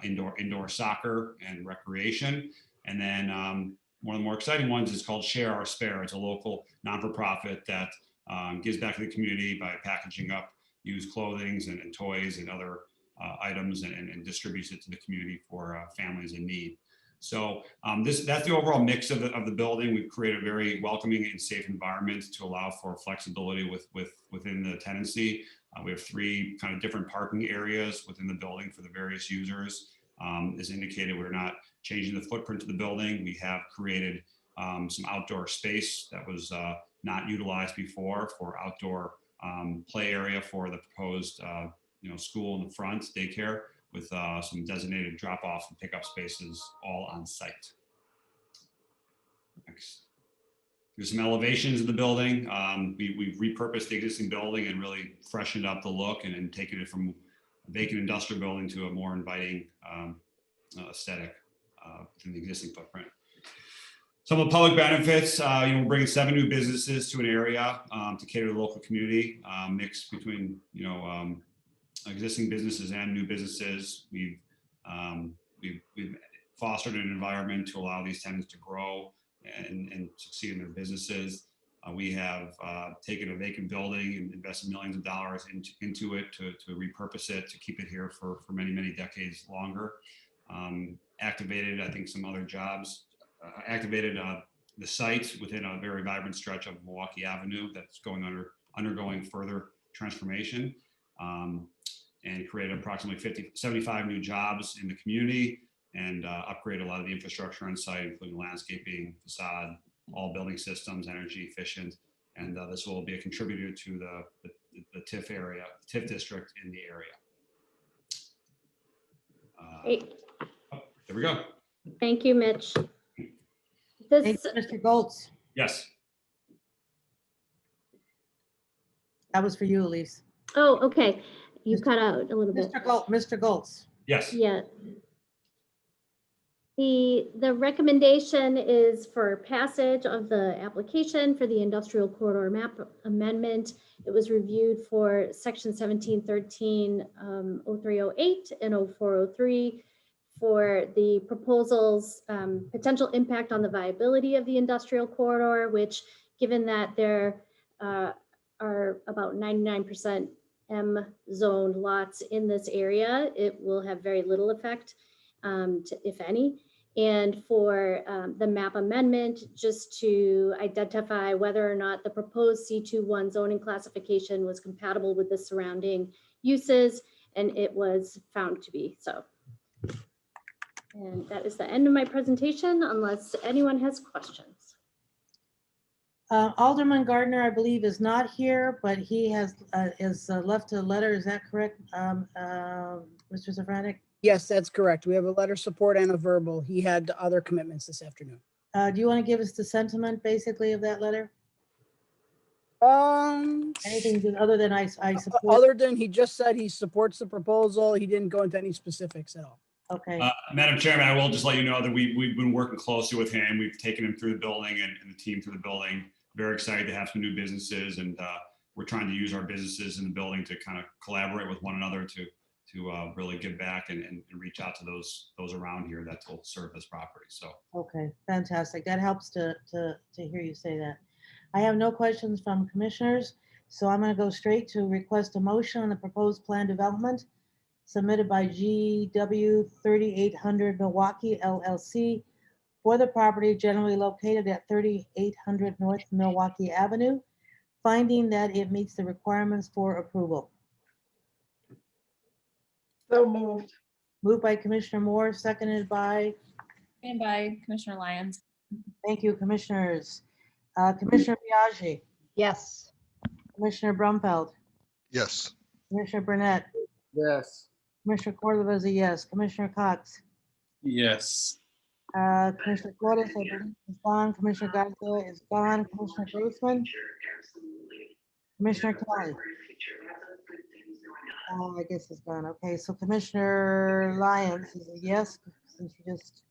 indoor soccer and recreation. And then one of the more exciting ones is called Share Our Spare. It's a local non-for-profit that gives back to the community by packaging up used clothing and toys and other items and distributes it to the community for families in need. So that's the overall mix of the building. We've created a very welcoming and safe environment to allow for flexibility within the tenancy. We have 3 kind of different parking areas within the building for the various users. As indicated, we're not changing the footprint of the building. We have created some outdoor space that was not utilized before for outdoor play area for the proposed school in the front, daycare, with some designated drop-off and pickup spaces all on site. Next. There's some elevations of the building. We've repurposed the existing building and really freshened up the look and taken it from a vacant industrial building to a more inviting aesthetic within the existing footprint. Some of the public benefits, we're bringing 7 new businesses to an area to cater to the local community, mixed between, existing businesses and new businesses. We've fostered an environment to allow these tenants to grow and succeed in their businesses. We have taken a vacant building and invested millions of dollars into it to repurpose it, to keep it here for many, many decades longer. Activated, I think, some other jobs. Activated the site within a very vibrant stretch of Milwaukee Avenue that's undergoing further transformation, and created approximately 75 new jobs in the community, and upgrade a lot of the infrastructure on site, including landscaping, facade, all building systems, energy efficient. And this will be a contributor to the TIF area, TIF district in the area. Great. There we go. Thank you, Mitch. Thanks, Mr. Goltz. Yes. That was for you, Elise. Oh, okay. You cut out a little bit. Mr. Goltz. Yes. Yeah. The recommendation is for passage of the application for the industrial corridor map amendment. It was reviewed for section 1713, 0308 and 0403 for the proposals, potential impact on the viability of the industrial corridor, which, given that there are about 99% M zoned lots in this area, it will have very little effect, if any. And for the map amendment, just to identify whether or not the proposed C21 zoning classification was compatible with the surrounding uses, and it was found to be so. And that is the end of my presentation, unless anyone has questions. Alderman Gardner, I believe, is not here, but he has left a letter. Is that correct, Mr. Zafranik? Yes, that's correct. We have a letter support and a verbal. He had other commitments this afternoon. Do you want to give us the sentiment, basically, of that letter? Anything other than I support? Other than he just said he supports the proposal. He didn't go into any specifics at all. Okay. Madam Chairman, I will just let you know that we've been working closely with him. We've taken him through the building and the team through the building. Very excited to have some new businesses, and we're trying to use our businesses in the building to kind of collaborate with one another to really give back and reach out to those around here that will serve this property. So. Okay, fantastic. That helps to hear you say that. I have no questions from commissioners, so I'm going to go straight to request a motion on the proposed plan development submitted by GW 3800 Milwaukee LLC for the property generally located at 3800 North Milwaukee Avenue, finding that it meets the requirements for approval. So moved. Moved by Commissioner Moore, seconded by? And by Commissioner Lyons. Thank you, commissioners. Commissioner Biaggi? Yes. Commissioner Brumfeld? Yes. Commissioner Burnett? Yes. Commissioner Cordova is a yes. Commissioner Cox? Yes. Commissioner Flores, I believe, is gone. Commissioner Garcia is gone. Commissioner Grossman? Commissioner Kelly? I guess is gone. Okay, so Commissioner Lyons is a yes, since you just,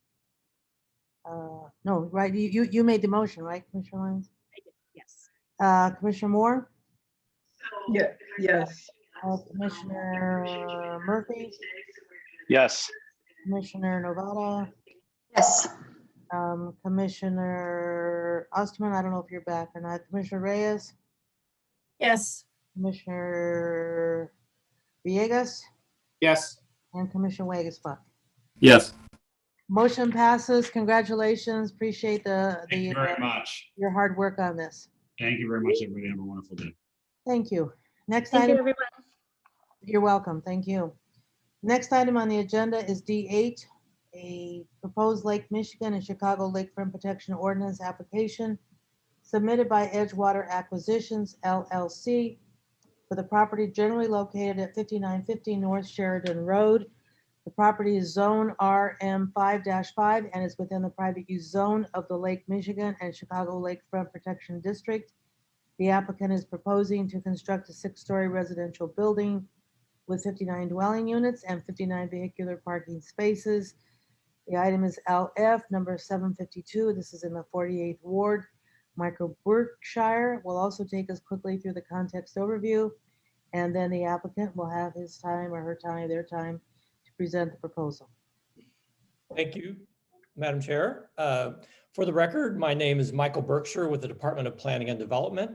no, right, you made the motion, right, Commissioner Lyons? Yes. Commissioner Moore? Yeah, yes. Commissioner Murphy? Yes. Commissioner Novata? Yes. Commissioner Osterman, I don't know if you're back or not. Commissioner Reyes? Yes. Commissioner Villegas? Yes. And Commissioner Wagasbuck. Yes. Motion passes. Congratulations. Appreciate Thank you very much. your hard work on this. Thank you very much, everybody. Have a wonderful day. Thank you. Next Thank you, item. everyone. You're welcome. Thank you. Next item on the agenda is D8, a proposed Lake Michigan and Chicago Lakefront Protection Ordinance application submitted by Edgewater Acquisitions LLC for the property generally located at 5950 North Sheridan Road. The property is zone RM 5-5 and is within the private use zone of the Lake Michigan and Chicago Lakefront Protection District. The applicant is proposing to construct a 6-story residential building with 59 dwelling units and 59 vehicular parking spaces. The item is LF number 752. This is in the 48th Ward. Michael Berkshire will also take us quickly through the context overview, and then the applicant will have his time or her time, their time to present the proposal. Thank you, Madam Chair. For the record, my name is Michael Berkshire with the Department of Planning and Development.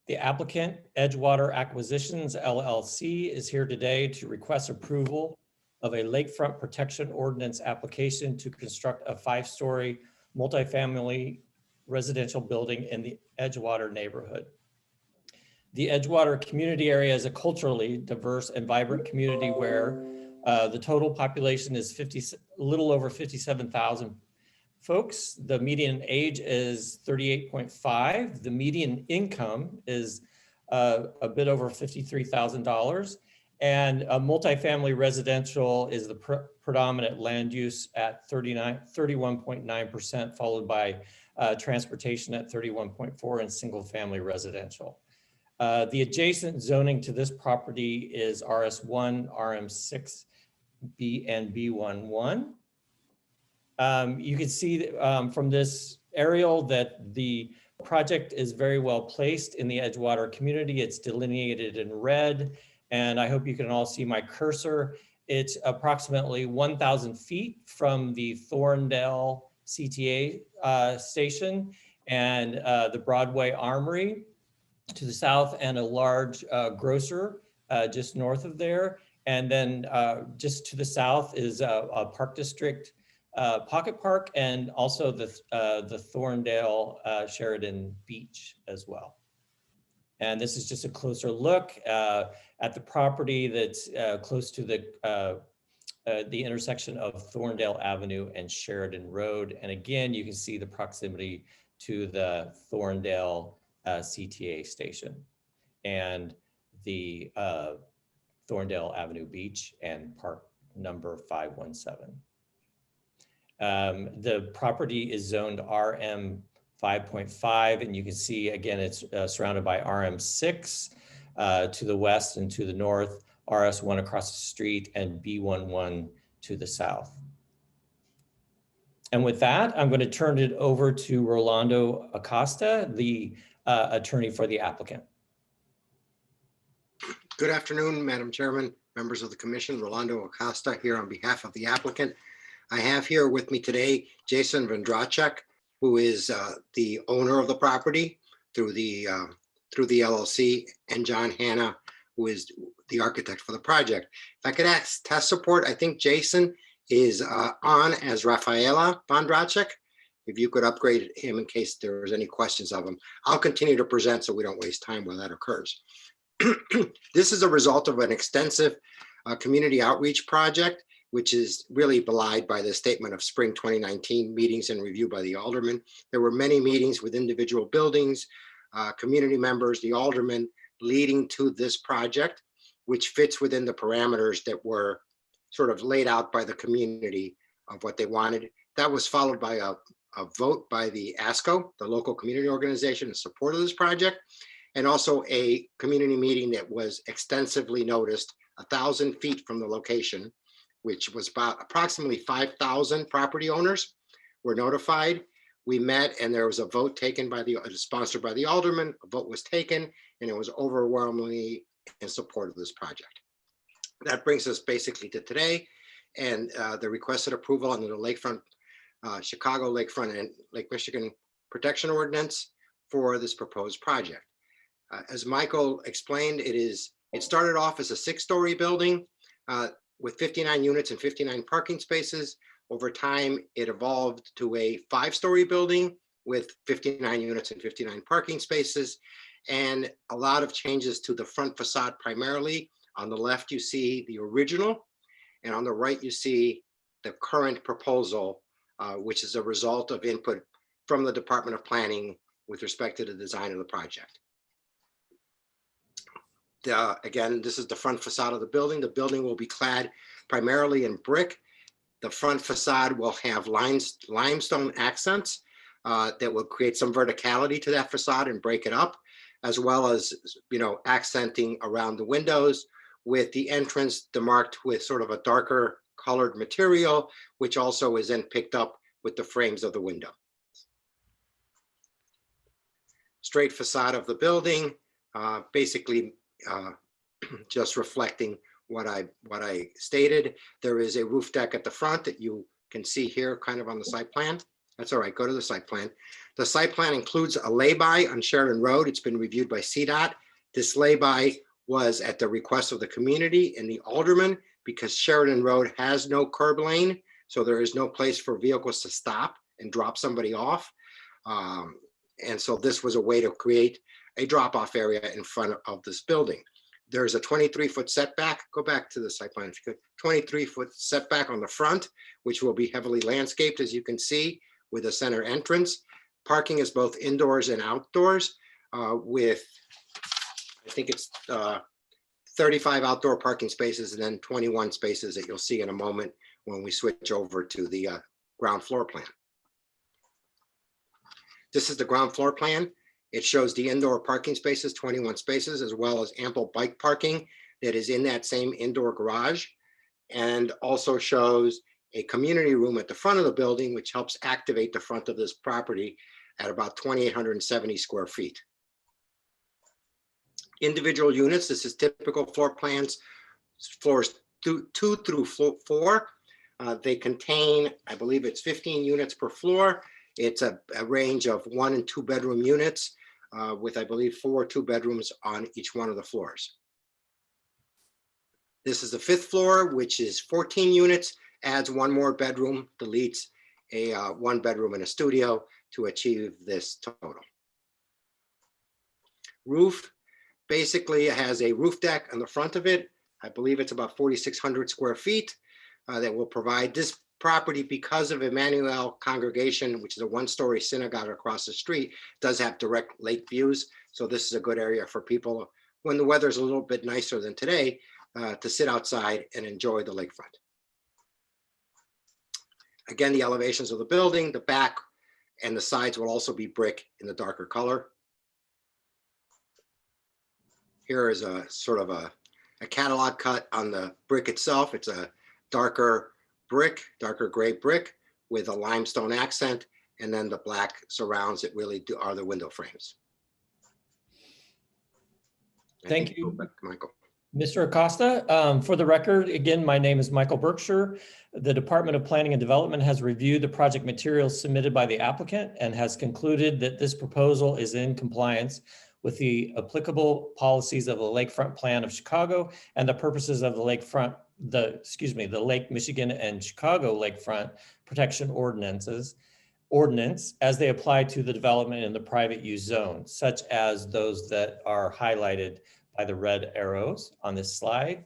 The applicant, Edgewater Acquisitions LLC, is here today to request approval of a lakefront protection ordinance application to construct a 5-story multifamily residential building in the Edgewater neighborhood. The Edgewater community area is a culturally diverse and vibrant community where the total population is a little over 57,000 folks. The median age is 38.5. The median income is a bit over $53,000. And multifamily residential is the predominant land use at 31.9%, followed by transportation at 31.4% and single family residential. The adjacent zoning to this property is RS1, RM6, B and B11. You can see from this aerial that the project is very well placed in the Edgewater community. It's delineated in red, and I hope you can all see my cursor. It's approximately 1,000 feet from the Thorndale CTA station and the Broadway Armory to the south, and a large grocer just north of there. And then just to the south is a Park District Pocket Park, and also the Thorndale Sheridan Beach as well. And this is just a closer look at the property that's close to the intersection of Thorndale Avenue and Sheridan Road. And again, you can see the proximity to the Thorndale CTA station and the Thorndale Avenue Beach and Park number 517. The property is zoned RM 5.5, and you can see again it's surrounded by RM6 to the west and to the north, RS1 across the street, and B11 to the south. And with that, I'm going to turn it over to Rolando Acosta, the attorney for the applicant. Good afternoon, Madam Chairman, members of the commission. Rolando Acosta here on behalf of the applicant. I have here with me today Jason Vondracek, who is the owner of the property through the LLC, and John Hanna, who is the architect for the project. If I could ask test support, I think Jason is on as Rafaela Vondracek. If you could upgrade him in case there was any questions of him. I'll continue to present so we don't waste time while that occurs. This is a result of an extensive community outreach project, which is really belied by the statement of spring 2019 meetings and review by the alderman. There were many meetings with individual buildings, community members, the alderman, leading to this project, which fits within the parameters that were sort of laid out by the community of what they wanted. That was followed by a vote by the ASCO, the local community organization, in support of this project, and also a community meeting that was extensively noticed 1,000 feet from the location, which was about approximately 5,000 property owners were notified. We met and there was a vote taken by sponsored by the alderman. A vote was taken and it was overwhelmingly in support of this project. That brings us basically to today and the requested approval under the Lakefront, Chicago Lakefront and Lake Michigan Protection Ordinance for this proposed project. As Michael explained, it started off as a 6-story building with 59 units and 59 parking spaces. Over time, it evolved to a 5-story building with 59 units and 59 parking spaces, and a lot of changes to the front facade primarily. On the left, you see the original, And on the right, you see the current proposal, which is a result of input from the Department of Planning with respect to the design of the project. Again, this is the front facade of the building. The building will be clad primarily in brick. The front facade will have limestone accents that will create some verticality to that facade and break it up, as well as, accenting around the windows, with the entrance demarked with sort of a darker colored material, which also is then picked up with the frames of the window. Straight facade of the building, basically just reflecting what I stated. There is a roof deck at the front that you can see here kind of on the site plan. That's all right, go to the site plan. The site plan includes a lay-by on Sheridan Road. It's been reviewed by CDOT. This lay-by was at the request of the community and the alderman, because Sheridan Road has no curb lane, so there is no place for vehicles to stop and drop somebody off. And so this was a way to create a drop-off area in front of this building. There's a 23-foot setback. Go back to the site plan if you could. 23-foot setback on the front, which will be heavily landscaped, as you can see, with a center entrance. Parking is both indoors and outdoors, with, I think it's 35 outdoor parking spaces and then 21 spaces that you'll see in a moment when we switch over to the ground floor plan. This is the ground floor plan. It shows the indoor parking spaces, 21 spaces, as well as ample bike parking that is in that same indoor garage, and also shows a community room at the front of the building, which helps activate the front of this property at about 2,870 square feet. Individual units, this is typical floor plans, floors 2 through 4. They contain, I believe it's 15 units per floor. It's a range of 1 and 2 bedroom units with, I believe, 4 2-bedrooms on each one of the floors. This is the 5th floor, which is 14 units, adds 1 more bedroom, deletes a 1 bedroom and a studio to achieve this total. Roof, basically it has a roof deck on the front of it. I believe it's about 4,600 square feet that will provide this property, because of Emmanuel Congregation, which is a 1-story synagogue across the street, does have direct lake views. So this is a good area for people when the weather is a little bit nicer than today to sit outside and enjoy the lakefront. Again, the elevations of the building, the back and the sides will also be brick in the darker color. Here is a sort of a catalog cut on the brick itself. It's a darker brick, darker gray brick with a limestone accent, and then the black surrounds that really are the window frames. Thank you, Michael. Mr. Acosta. For the record, again, my name is Michael Berkshire. The Department of Planning and Development has reviewed the project materials submitted by the applicant and has concluded that this proposal is in compliance with the applicable policies of the Lakefront Plan of Chicago and the purposes of the the Lake Michigan and Chicago Lakefront Protection Ordinance as they apply to the development in the private use zone, such as those that are highlighted by the red arrows on this slide.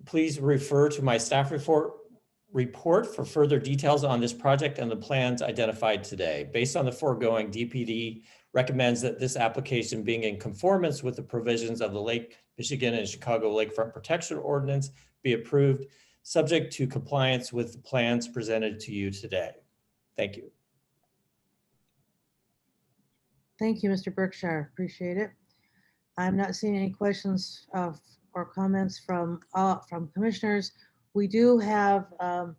Please refer to my staff report for further details on this project and the plans identified today. Based on the foregoing, DPD recommends that this application, being in conformance with the provisions of the Lake Michigan and Chicago Lakefront Protection Ordinance, be approved, subject to compliance with the plans presented to you today. Thank you. Thank you, Mr. Berkshire. Appreciate it. I'm not seeing any questions or comments from commissioners. We do have a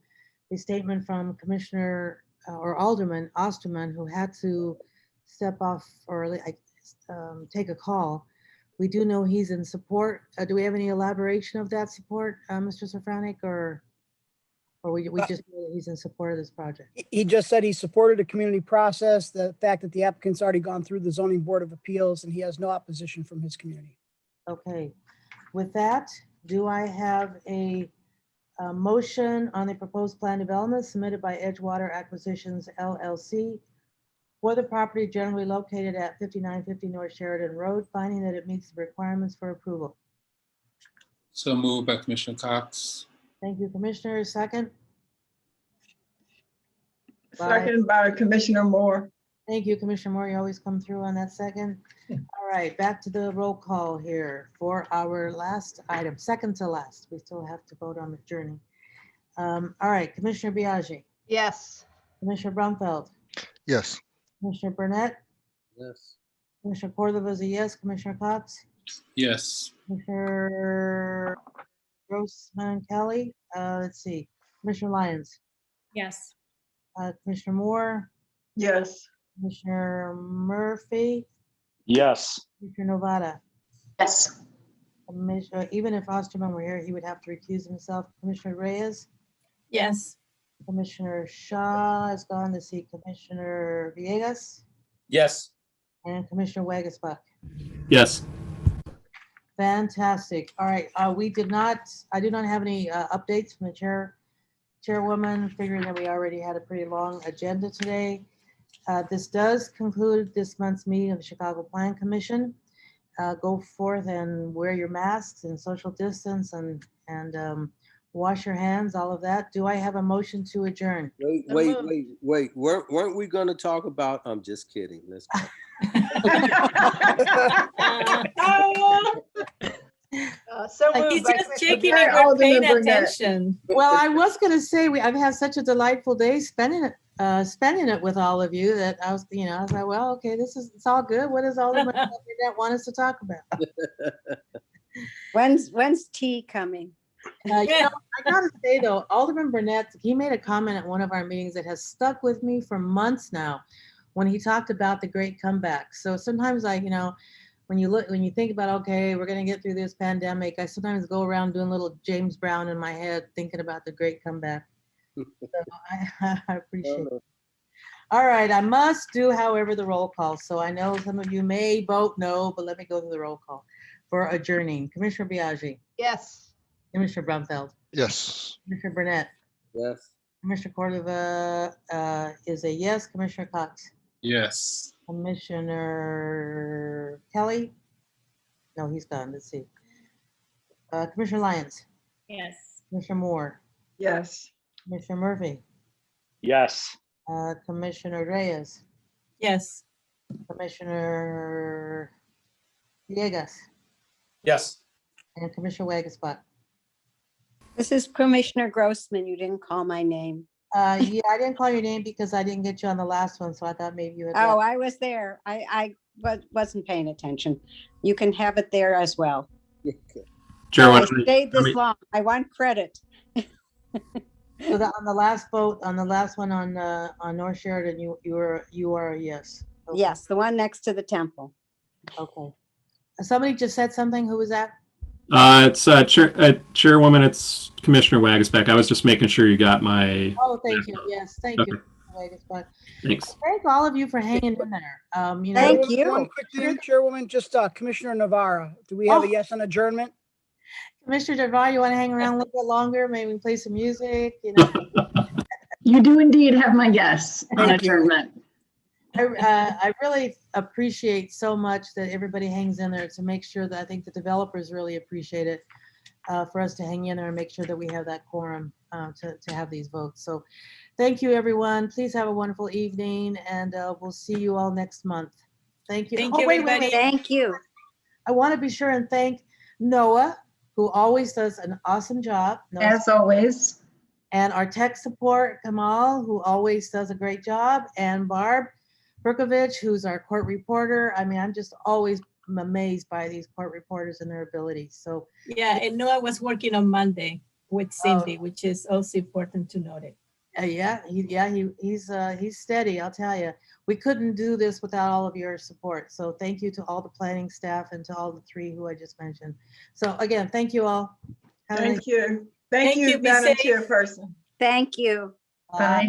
statement from Commissioner or Alderman Osterman, who had to step off or take a call. We do know he's in support. Do we have any elaboration of that support, Mr. Safranek, or we just know that he's in support of this project? He just said he supported the community process, the fact that the applicant's already gone through the zoning board of appeals, and he has no opposition from his community. Okay. With that, do I have a motion on the proposed plan development submitted by Edgewater Acquisitions LLC for the property generally located at 5950 North Sheridan Road, finding that it meets the requirements for approval? So moved by Commissioner Cox. Thank you, Commissioner. Second? By- Second by Commissioner Moore. Thank you, Commissioner Moore. You always come through on that second. All right, back to the roll call here for our last item, second to last. We still have to vote on the journey. All right, Commissioner Biaggi, Yes. Commissioner Brumfeld, Yes. Commissioner Burnett, Yes. Commissioner Cordova is a yes, Commissioner Cox, Yes. Commissioner Grossman Kelly, let's see, Commissioner Lyons, Yes. Commissioner Moore, Yes. Commissioner Murphy, Yes. Commissioner Novata. Yes. Commissioner, even if Osterman were here, he would have to recuse himself. Commissioner Reyes, Yes. Commissioner Shaw is gone to see Commissioner Villegas, Yes. and Commissioner Wagasbuck. Yes. Fantastic. All right, I do not have any updates from the chairwoman, figuring that we already had a pretty long agenda today. This does conclude this month's meeting of the Chicago Plan Commission. Go forth and wear your masks and social distance and wash your hands, all of that. Do I have a motion to adjourn? Wait. Weren't we gonna talk about, I'm just kidding. Let's go. So Like, moved he's by just Commissioner checking Barrett, if we're Alderman paying Burnett. attention. Well, I was gonna say, I've had such a delightful day spending it with all of you that I was like, well, okay, it's all good. What does Alderman Burnett want us to talk about? When's tea coming? I gotta say though, Alderman Burnett, he made a comment at one of our meetings that has stuck with me for months now when he talked about the great comeback. So sometimes when you think about, okay, we're gonna get through this pandemic, I sometimes go around doing little James Brown in my head, thinking about the great comeback. So I appreciate it. All right, I must do, however, the roll call. So I know some of you may vote no, but let me go through the roll call for adjourning. Commissioner Biaggi, Yes. Commissioner Brumfeld, Yes. Commissioner Burnett, Yes. Commissioner Cordova is a yes. Commissioner Cox, Yes. Commissioner Kelly, no, he's gone. Let's see. Commissioner Lyons, Yes. Commissioner Moore, Yes. Commissioner Murphy, Yes. Commissioner Reyes, Yes. Commissioner Villegas, Yes. and Commissioner Wagasbuck. This is Commissioner Grossman. You didn't call my name. Yeah, I didn't call your name because I didn't get you on the last one, so I thought maybe you had. Oh, left. I was there. I wasn't paying attention. You can have it there as well. Chairwoman, I stayed this long. I want credit. So on the last vote, on the last one on North Sheridan, you are a yes. Okay. Yes, the one next to the temple. Okay. Somebody just said something. Who was that? It's Chairwoman. It's Commissioner Wagasbeck. I was just making sure you got my. Oh, thank you. Yes, thank you. Thanks. Thank all of you for hanging in there. Thank you. One quick thing, Chairwoman, just Commissioner Navarra. Do we have a yes on adjournment? Commissioner Devar, you want to hang around a little bit longer? Maybe play some music, You do indeed have my yes on Thank you. adjournment. I really appreciate so much that everybody hangs in there to make sure that I think the developers really appreciate it for us to hang in there and make sure that we have that quorum to have these votes. So thank you, everyone. Please have a wonderful evening and we'll see you all next month. Thank you. Thank Oh, you, wait, everybody. Thank you. I want to be sure and thank Noah, who always does an awesome job. As always. And our tech support, Kamal, who always does a great job, and Barb Berkovich, who's our court reporter. I mean, I'm just always amazed by these court reporters and their abilities. So Yeah, and Noah was working on Monday with Cindy, which is also important to note it. he's steady, I'll tell you. We couldn't do this without all of your support. So thank you to all the planning staff and to all the three who I just mentioned. So again, thank you all. Have a nice- Thank you. Thank Thank you, you. Be Madam safe. Chairperson. Thank you. Bye.